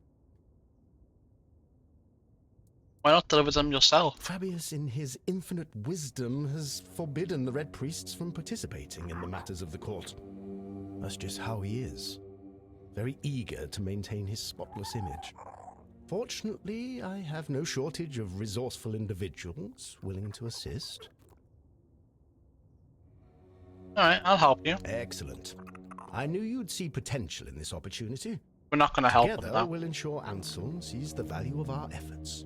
Why not deliver them yourself? Fabius, in his infinite wisdom, has forbidden the Red Priests from participating in the matters of the court. That's just how he is. Very eager to maintain his spotless image. Fortunately, I have no shortage of resourceful individuals willing to assist. Alright, I'll help you. Excellent. I knew you'd see potential in this opportunity. We're not going to help him, Together, though. we'll ensure Anselm sees the value of our efforts.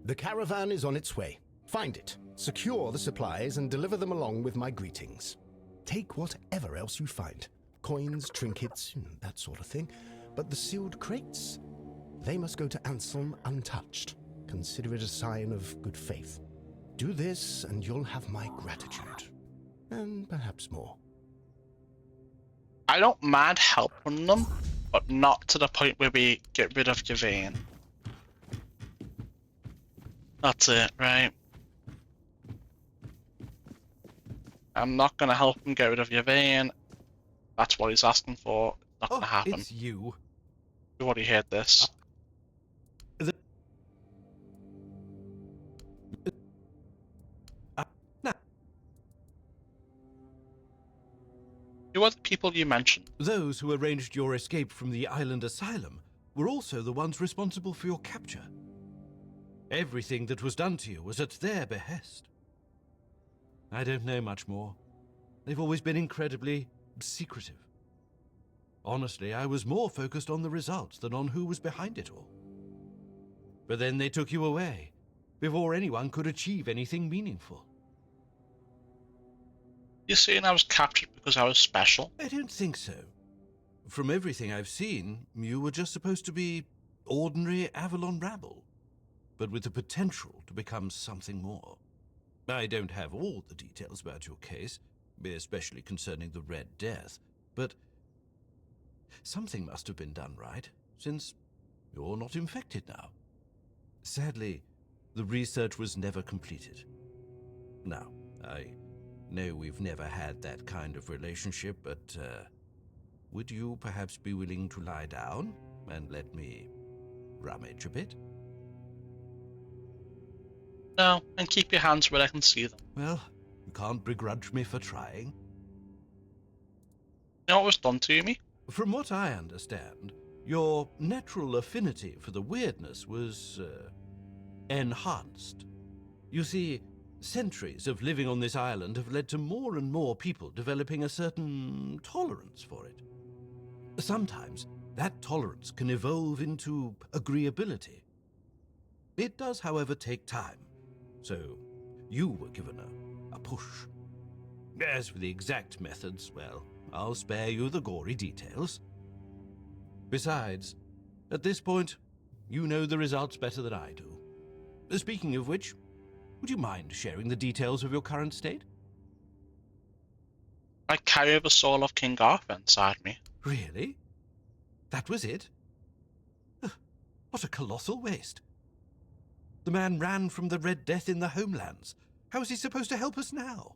The caravan is on its way. Find it, secure the supplies, and deliver them along with my greetings. Take whatever else you find. Coins, trinkets, that sort of thing. But the sealed crates, they must go to Anselm untouched. Consider it a sign of good faith. Do this, and you'll have my gratitude. And perhaps more. I don't mind helping them, but not to the point where we get rid of Yvain. That's it, right? I'm not going to help him get rid of Yvain. That's what he's asking for. It's not going to happen. It's you. We've already heard this. Who are the people you mentioned? Those who arranged your escape from the island asylum were also the ones responsible for your capture. Everything that was done to you was at their behest. I don't know much more. They've always been incredibly secretive. Honestly, I was more focused on the results than on who was behind it all. But then they took you away, before anyone could achieve anything meaningful. You're saying I was captured because I was special? I don't think so. From everything I've seen, you were just supposed to be ordinary Avalon rabble, but with the potential to become something more. I don't have all the details about your case, especially concerning the Red Death, but something must have been done right, since you're not infected now. Sadly, the research was never completed. Now, I know we've never had that kind of relationship, but would you perhaps be willing to lie down and let me rummage a bit? No, and keep your hands where I can see them. Well, you can't begrudge me for trying. You know what was done to me? From what I understand, your natural affinity for the weirdness was enhanced. You see, centuries of living on this island have led to more and more people developing a certain tolerance for it. Sometimes that tolerance can evolve into agreeability. It does, however, take time, so you were given a push. As for the exact methods, well, I'll spare you the gory details. Besides, at this point, you know the results better than I do. Speaking of which, would you mind sharing the details of your current state? I carry the soul of King Arthur inside me. Really? That was it? What a colossal waste. The man ran from the Red Death in the homelands. How is he supposed to help us now?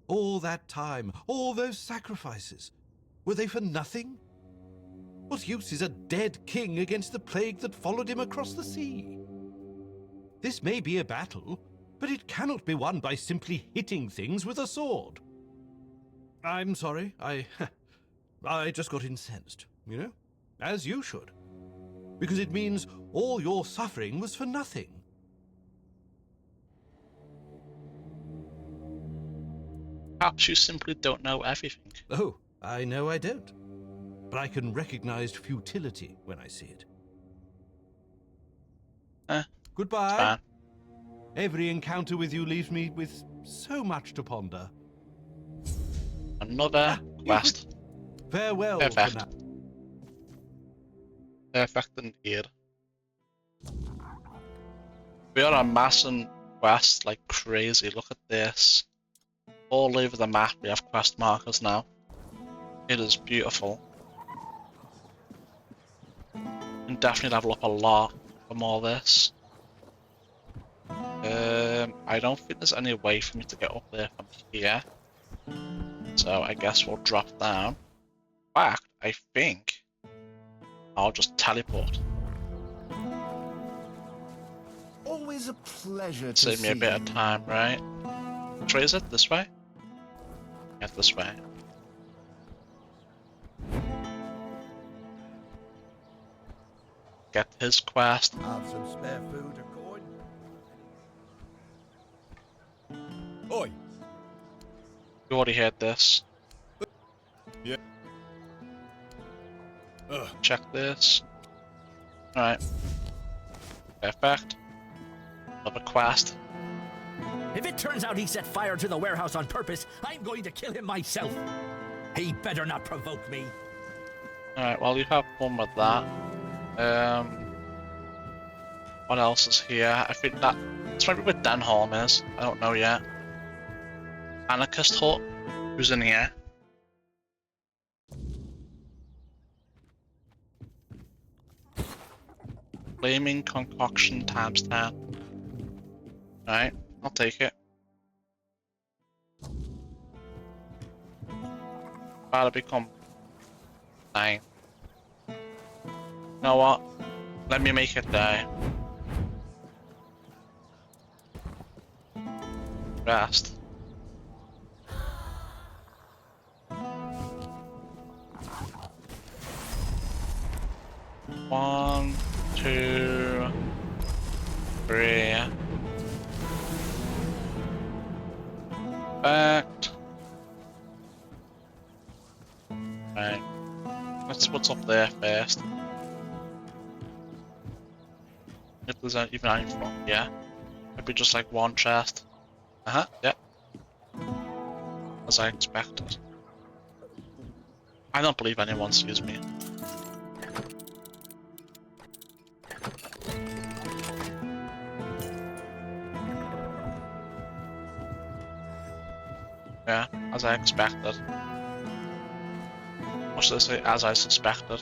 All that time, all those sacrifices, were they for nothing? What use is a dead king against the plague that followed him across the sea? This may be a battle, but it cannot be won by simply hitting things with a sword. I'm sorry, I just got incensed, you know? As you should. Because it means all your suffering was for nothing. Perhaps you simply don't know everything. Oh, I know I don't. But I can recognize futility when I see it. Goodbye. Every encounter with you leaves me with so much to ponder. Another quest. Farewell. Perfect. Perfect indeed. We are amassing quests like crazy. Look at this. All over the map we have quest markers now. It is beautiful. You can definitely level up a lot from all this. I don't think there's any way for me to get up there from here. So I guess we'll drop down. In fact, I think I'll just teleport. Always a pleasure to Save me a bit of time, right? Which way is it? This way? Yeah, this way. Get his quest. Have some spare food or coin? Oi! You already heard this. Yeah. Check this. Alright. Perfect. Another quest. If it turns out he set fire to the warehouse on purpose, I'm going to kill him myself. He better not provoke me. Alright, well you have fun with that. What else is here? I think that's maybe where Denholm is. I don't know yet. Anarchist Hut? Who's in here? Flaming concoction times 10. Alright, I'll take it. About to become 9. You know what? Let me make it die. Rest. One, 2, 3. Back. Right. Let's see what's up there first. If there's even anything from here. Maybe just like one chest. Yep. As I expected. I don't believe anyone sees me. Yeah, as I expected. What should I say? As I suspected.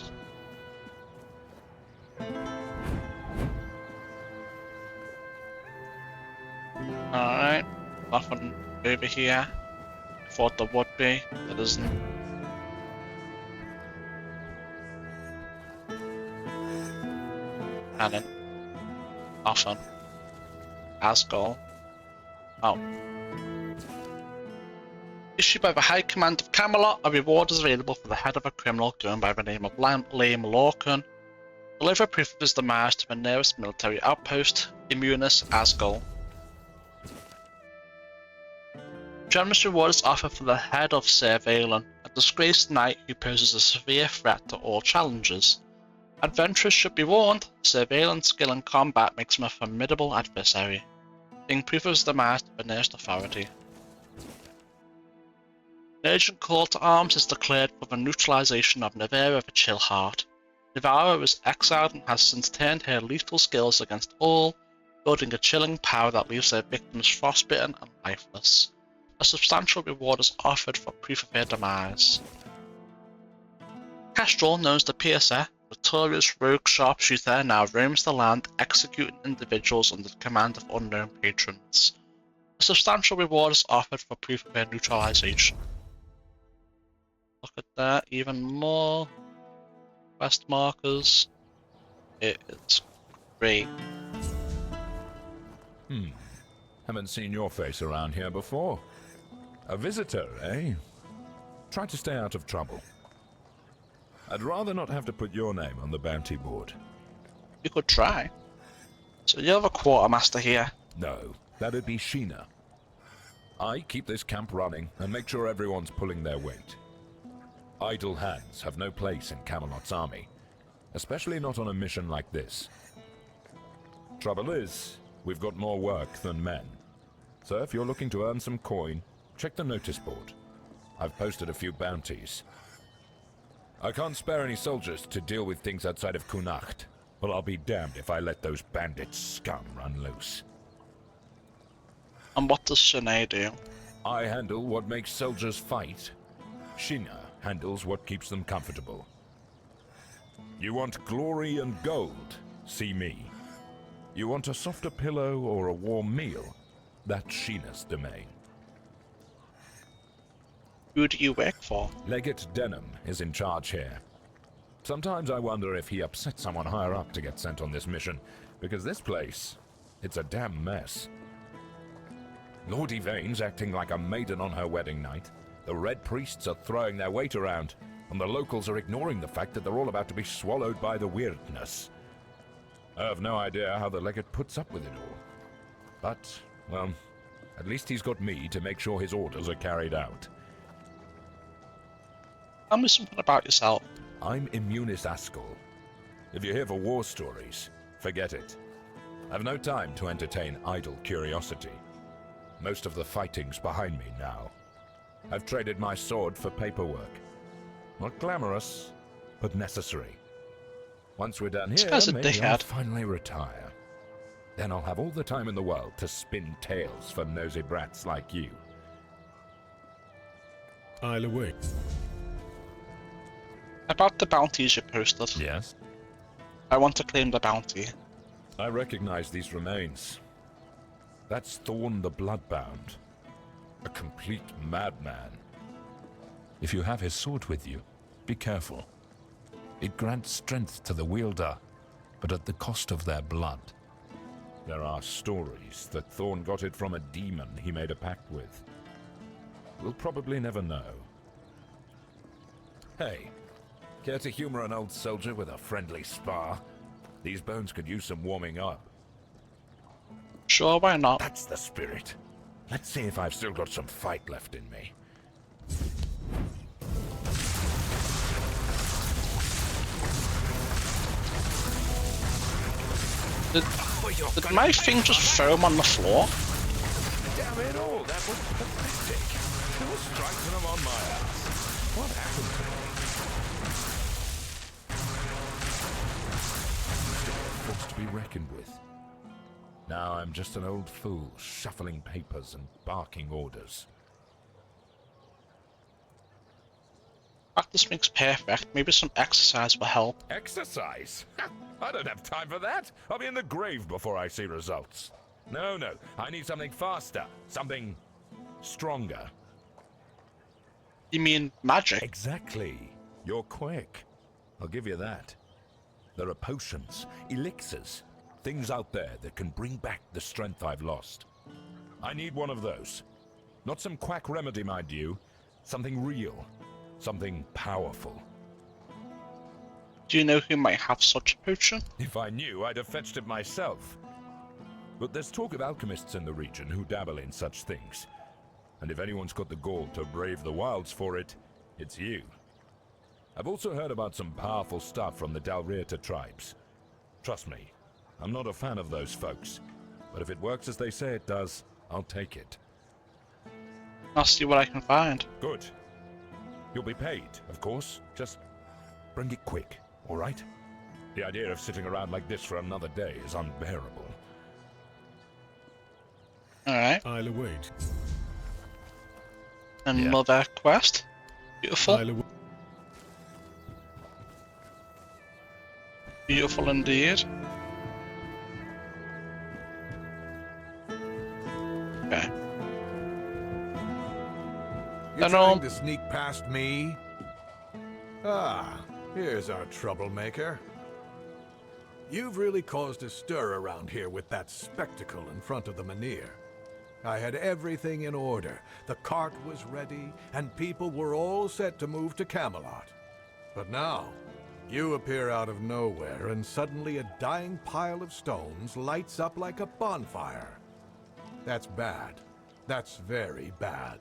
Alright, nothing over here. I thought there would be, there isn't. Cannon. Nothing. Asgol. Oh. Issued by the High Command of Camelot, a reward is available for the head of a criminal going by the name of Lame Lorcan. Deliver proof of his demise to the nearest military outpost, Immunis Asgol. Generous reward is offered for the head of Sir Avalon, a disgraced knight who poses a severe threat to all challengers. Adventurers should be warned, Sir Avalon's skill in combat makes him a formidable adversary. Being proof of his demise to the nearest authority. An urgent call to arms is declared for the neutralization of Nevera the Chillheart. Devourer was exiled and has since turned her lethal skills against all, building a chilling power that leaves their victims frostbitten and lifeless. A substantial reward is offered for proof of her demise. Kestrel, known as the Piercer, notorious rogue sharpshooter, now roams the land executing individuals under the command of unknown patrons. A substantial reward is offered for proof of her neutralization. Look at that, even more quest markers. It is great. Haven't seen your face around here before. A visitor, eh? Try to stay out of trouble. I'd rather not have to put your name on the bounty board. You could try. So you have a quartermaster here? No, that'd be Sheena. I keep this camp running and make sure everyone's pulling their weight. Idle hands have no place in Camelot's army, especially not on a mission like this. Trouble is, we've got more work than men. So if you're looking to earn some coin, check the notice board. I've posted a few bounties. I can't spare any soldiers to deal with things outside of Cuanacht, but I'll be damned if I let those bandit scum run loose. And what does Shanae do? I handle what makes soldiers fight. Sheena handles what keeps them comfortable. You want glory and gold? See me. You want a softer pillow or a warm meal? That's Sheena's domain. Who do you work for? Legate Denham is in charge here. Sometimes I wonder if he upset someone higher up to get sent on this mission, because this place, it's a damn mess. Lord Yvain's acting like a maiden on her wedding night. The Red Priests are throwing their weight around, and the locals are ignoring the fact that they're all about to be swallowed by the weirdness. I have no idea how the legate puts up with it all. But, well, at least he's got me to make sure his orders are carried out. Tell me something about yourself. I'm Immunis Askell. If you're here for war stories, forget it. I've no time to entertain idle curiosity. Most of the fighting's behind me now. I've traded my sword for paperwork. Not glamorous, but necessary. Once we're done here, maybe I'll finally retire. Then I'll have all the time in the world to spin tales for nosy brats like you. I'll await. About the bounties you posted. Yes? I want to claim the bounty. I recognize these remains. That's Thorn the Bloodbound. A complete madman. If you have his sword with you, be careful. It grants strength to the wielder, but at the cost of their blood. There are stories that Thorn got it from a demon he made a pact with. We'll probably never know. Hey, care to humor an old soldier with a friendly spar? These bones could use some warming up. Sure, why not? That's the spirit. Let's see if I've still got some fight left in me. Did my thing just foam on the floor? Damn it all, that was pathetic. Who was striking them on my ass? What happened to me? Still a force to be reckoned with. Now I'm just an old fool, shuffling papers and barking orders. Practice makes perfect. Maybe some exercise will help. Exercise? I don't have time for that. I'll be in the grave before I see results. No, I need something faster. Something stronger. You mean magic? Exactly. You're quick. I'll give you that. There are potions, elixirs, things out there that can bring back the strength I've lost. I need one of those. Not some quack remedy, mind you. Something real. Something powerful. Do you know who might have such a potion? If I knew, I'd have fetched it myself. But there's talk of alchemists in the region who dabble in such things. And if anyone's got the gall to brave the wilds for it, it's you. I've also heard about some powerful stuff from the Dalrieta tribes. Trust me, I'm not a fan of those folks. But if it works as they say it does, I'll take it. I'll see what I can find. Good. You'll be paid, of course. Just bring it quick, all right? The idea of sitting around like this for another day is unbearable. Alright. I'll await. Another quest. Beautiful. Beautiful indeed. Okay. You're trying to sneak past me? Ah, here's our troublemaker. You've really caused a stir around here with that spectacle in front of the Menhir. I had everything in order. The cart was ready, and people were all set to move to Camelot. But now, you appear out of nowhere, and suddenly a dying pile of stones lights up like a bonfire. That's bad. That's very bad.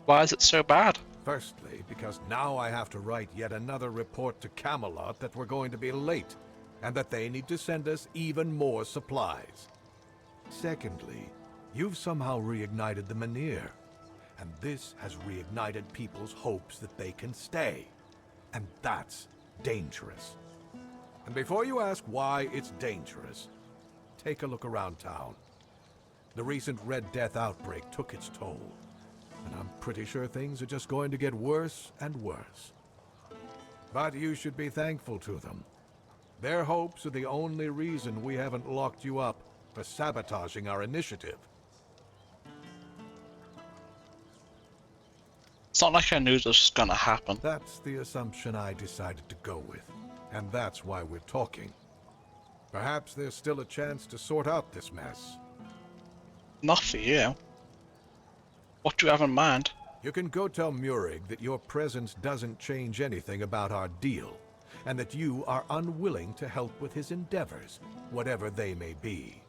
Why is it so bad? Firstly, because now I have to write yet another report to Camelot that we're going to be late, and that they need to send us even more supplies. Secondly, you've somehow reignited the Menhir, and this has reignited people's hopes that they can stay. And that's dangerous. And before you ask why it's dangerous, take a look around town. The recent Red Death outbreak took its toll, and I'm pretty sure things are just going to get worse and worse. But you should be thankful to them. Their hopes are the only reason we haven't locked you up for sabotaging our initiative. It's not like I knew this was gonna happen. That's the assumption I decided to go with, and that's why we're talking. Perhaps there's still a chance to sort out this mess. Not for you. What do you have in mind? You can go tell Murig that your presence doesn't change anything about our deal, and that you are unwilling to help with his endeavors, whatever they may be.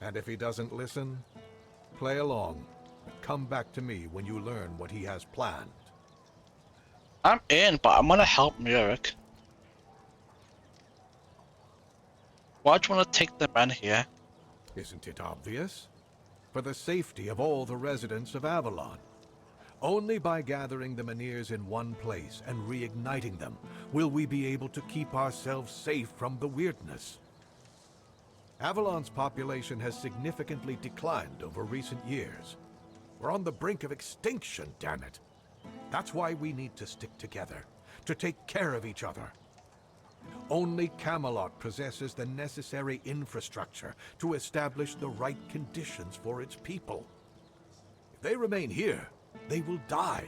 And if he doesn't listen, play along. Come back to me when you learn what he has planned. I'm in, but I'm gonna help Murik. Why do you want to take the men here? Isn't it obvious? For the safety of all the residents of Avalon. Only by gathering the Menhirs in one place and reigniting them will we be able to keep ourselves safe from the weirdness. Avalon's population has significantly declined over recent years. We're on the brink of extinction, damn it. That's why we need to stick together, to take care of each other. Only Camelot possesses the necessary infrastructure to establish the right conditions for its people. If they remain here, they will die,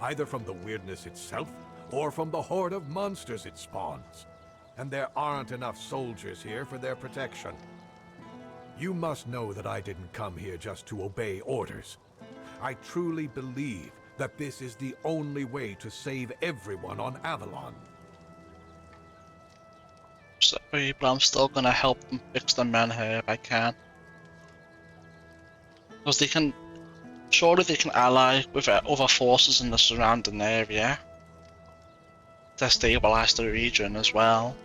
either from the weirdness itself or from the horde of monsters it spawns. And there aren't enough soldiers here for their protection. You must know that I didn't come here just to obey orders. I truly believe that this is the only way to save everyone on Avalon. Sorry, but I'm still gonna help them fix the men here if I can. Because they can... Surely they can ally with other forces in the surrounding area to stabilize the region as well.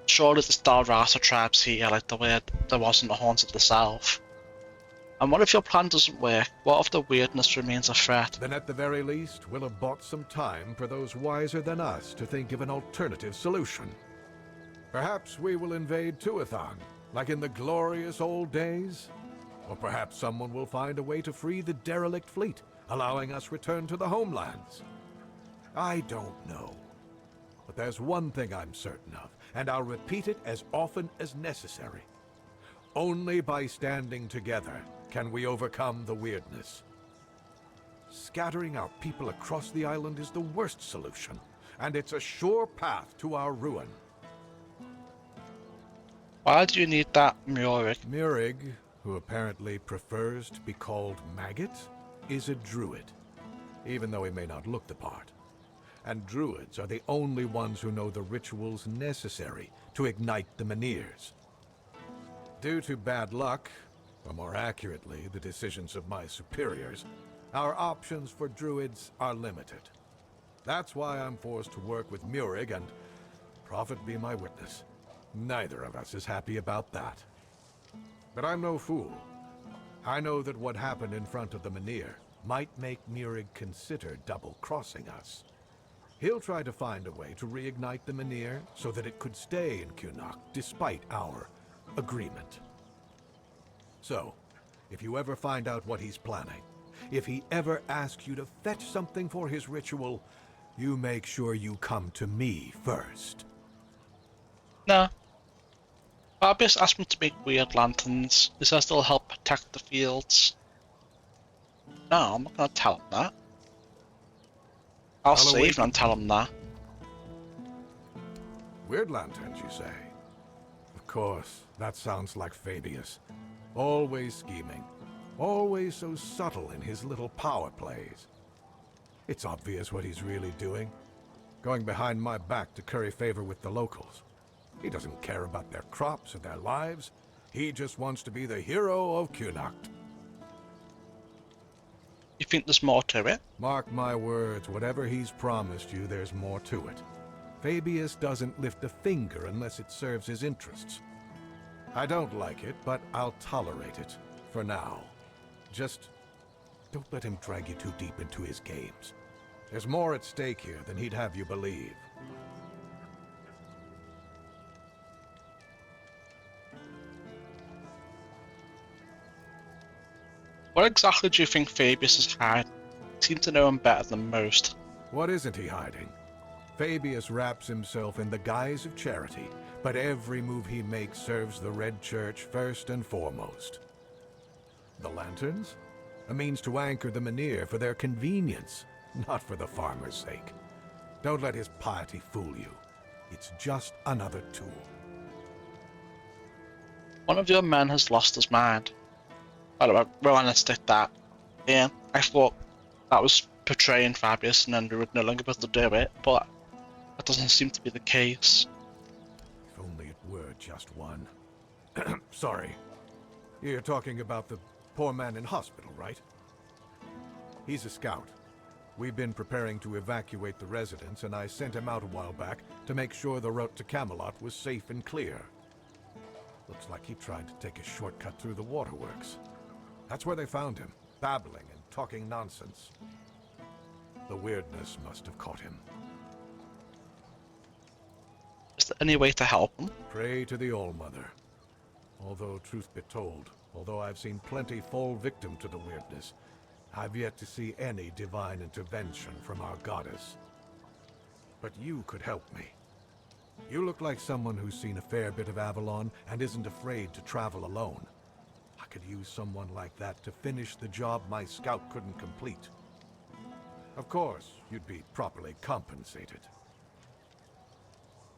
Surely there's Dalrasa tribes here like the way there was in the Horns of the South. And what if your plan doesn't work? What if the weirdness remains a threat? Then at the very least, we'll have bought some time for those wiser than us to think of an alternative solution. Perhaps we will invade Tuathan, like in the glorious old days. Or perhaps someone will find a way to free the derelict fleet, allowing us return to the homelands. I don't know. But there's one thing I'm certain of, and I'll repeat it as often as necessary. Only by standing together can we overcome the weirdness. Scattering our people across the island is the worst solution, and it's a sure path to our ruin. Why do you need that Murig? Murig, who apparently prefers to be called Maggot, is a druid, even though he may not look the part. And druids are the only ones who know the rituals necessary to ignite the Menhirs. Due to bad luck, or more accurately, the decisions of my superiors, our options for druids are limited. That's why I'm forced to work with Murig, and prophet be my witness, neither of us is happy about that. But I'm no fool. I know that what happened in front of the Menhir might make Murig consider double-crossing us. He'll try to find a way to reignite the Menhir so that it could stay in Cuanacht despite our agreement. So, if you ever find out what he's planning, if he ever asks you to fetch something for his ritual, you make sure you come to me first. No. Fabius asked me to make weird lanterns. He says they'll help protect the fields. No, I'm not gonna tell him that. I'll save him and tell him that. Weird lanterns, you say? Of course, that sounds like Fabius. Always scheming. Always so subtle in his little power plays. It's obvious what he's really doing. Going behind my back to curry favor with the locals. He doesn't care about their crops or their lives. He just wants to be the hero of Cuanacht. You think there's more to it? Mark my words, whatever he's promised you, there's more to it. Fabius doesn't lift a finger unless it serves his interests. I don't like it, but I'll tolerate it. For now. Just don't let him drag you too deep into his games. There's more at stake here than he'd have you believe. What exactly do you think Fabius is hiding? You seem to know him better than most. What isn't he hiding? Fabius wraps himself in the guise of charity, but every move he makes serves the Red Church first and foremost. The lanterns? A means to anchor the Menhir for their convenience, not for the farmer's sake. Don't let his piety fool you. It's just another tool. One of your men has lost his mind. We're gonna stick that in. I thought that was portraying Fabius and then we would no longer be able to do it, but that doesn't seem to be the case. If only it were just one. Sorry. You're talking about the poor man in hospital, right? He's a scout. We've been preparing to evacuate the residents, and I sent him out a while back to make sure the route to Camelot was safe and clear. Looks like he tried to take a shortcut through the waterworks. That's where they found him, babbling and talking nonsense. The weirdness must have caught him. Is there any way to help him? Pray to the All-Mother. Although, truth be told, although I've seen plenty fall victim to the weirdness, I've yet to see any divine intervention from our goddess. But you could help me. You look like someone who's seen a fair bit of Avalon and isn't afraid to travel alone. I could use someone like that to finish the job my scout couldn't complete. Of course, you'd be properly compensated.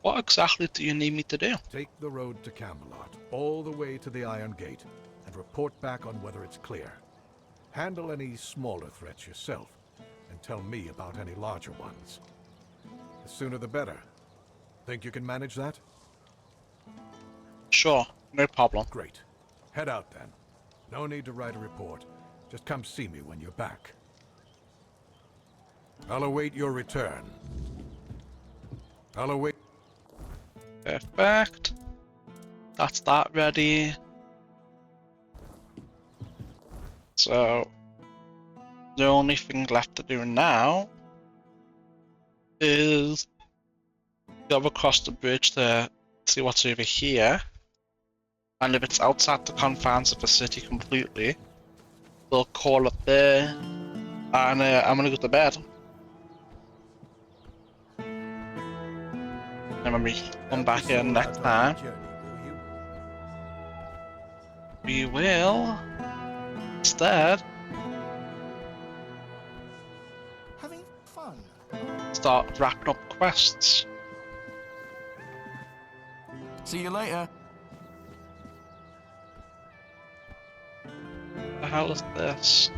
What exactly do you need me to do? Take the road to Camelot, all the way to the Iron Gate, and report back on whether it's clear. Handle any smaller threats yourself, and tell me about any larger ones. The sooner the better. Think you can manage that? Sure, no problem. Great. Head out then. No need to write a report. Just come see me when you're back. I'll await your return. I'll await... Perfect. That's that ready. So, the only thing left to do now is go across the bridge to see what's over here. And if it's outside the confines of the city completely, we'll call it there. And I'm gonna go to bed. And when we come back here next time, we will instead Having fun. Start wrapping up quests. See you later. The hell is this?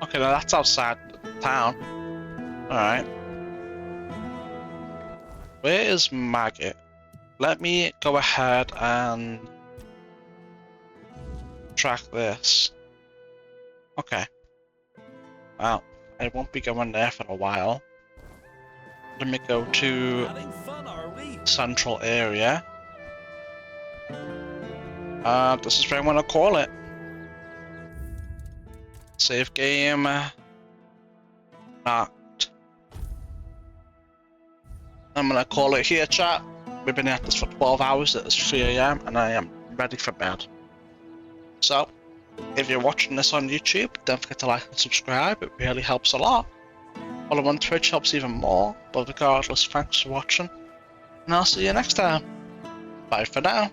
Okay, now that's outside town. Alright. Where is Maggot? Let me go ahead and track this. Okay. Well, I won't be going there for a while. Let me go to central area. This is where I'm gonna call it. Save game. Not. I'm gonna call it here, chat. We've been at this for 12 hours. It is 3 AM and I am ready for bed. So, if you're watching this on YouTube, don't forget to like and subscribe. It really helps a lot. Follow on Twitch helps even more. But regardless, thanks for watching. And I'll see you next time. Bye for now.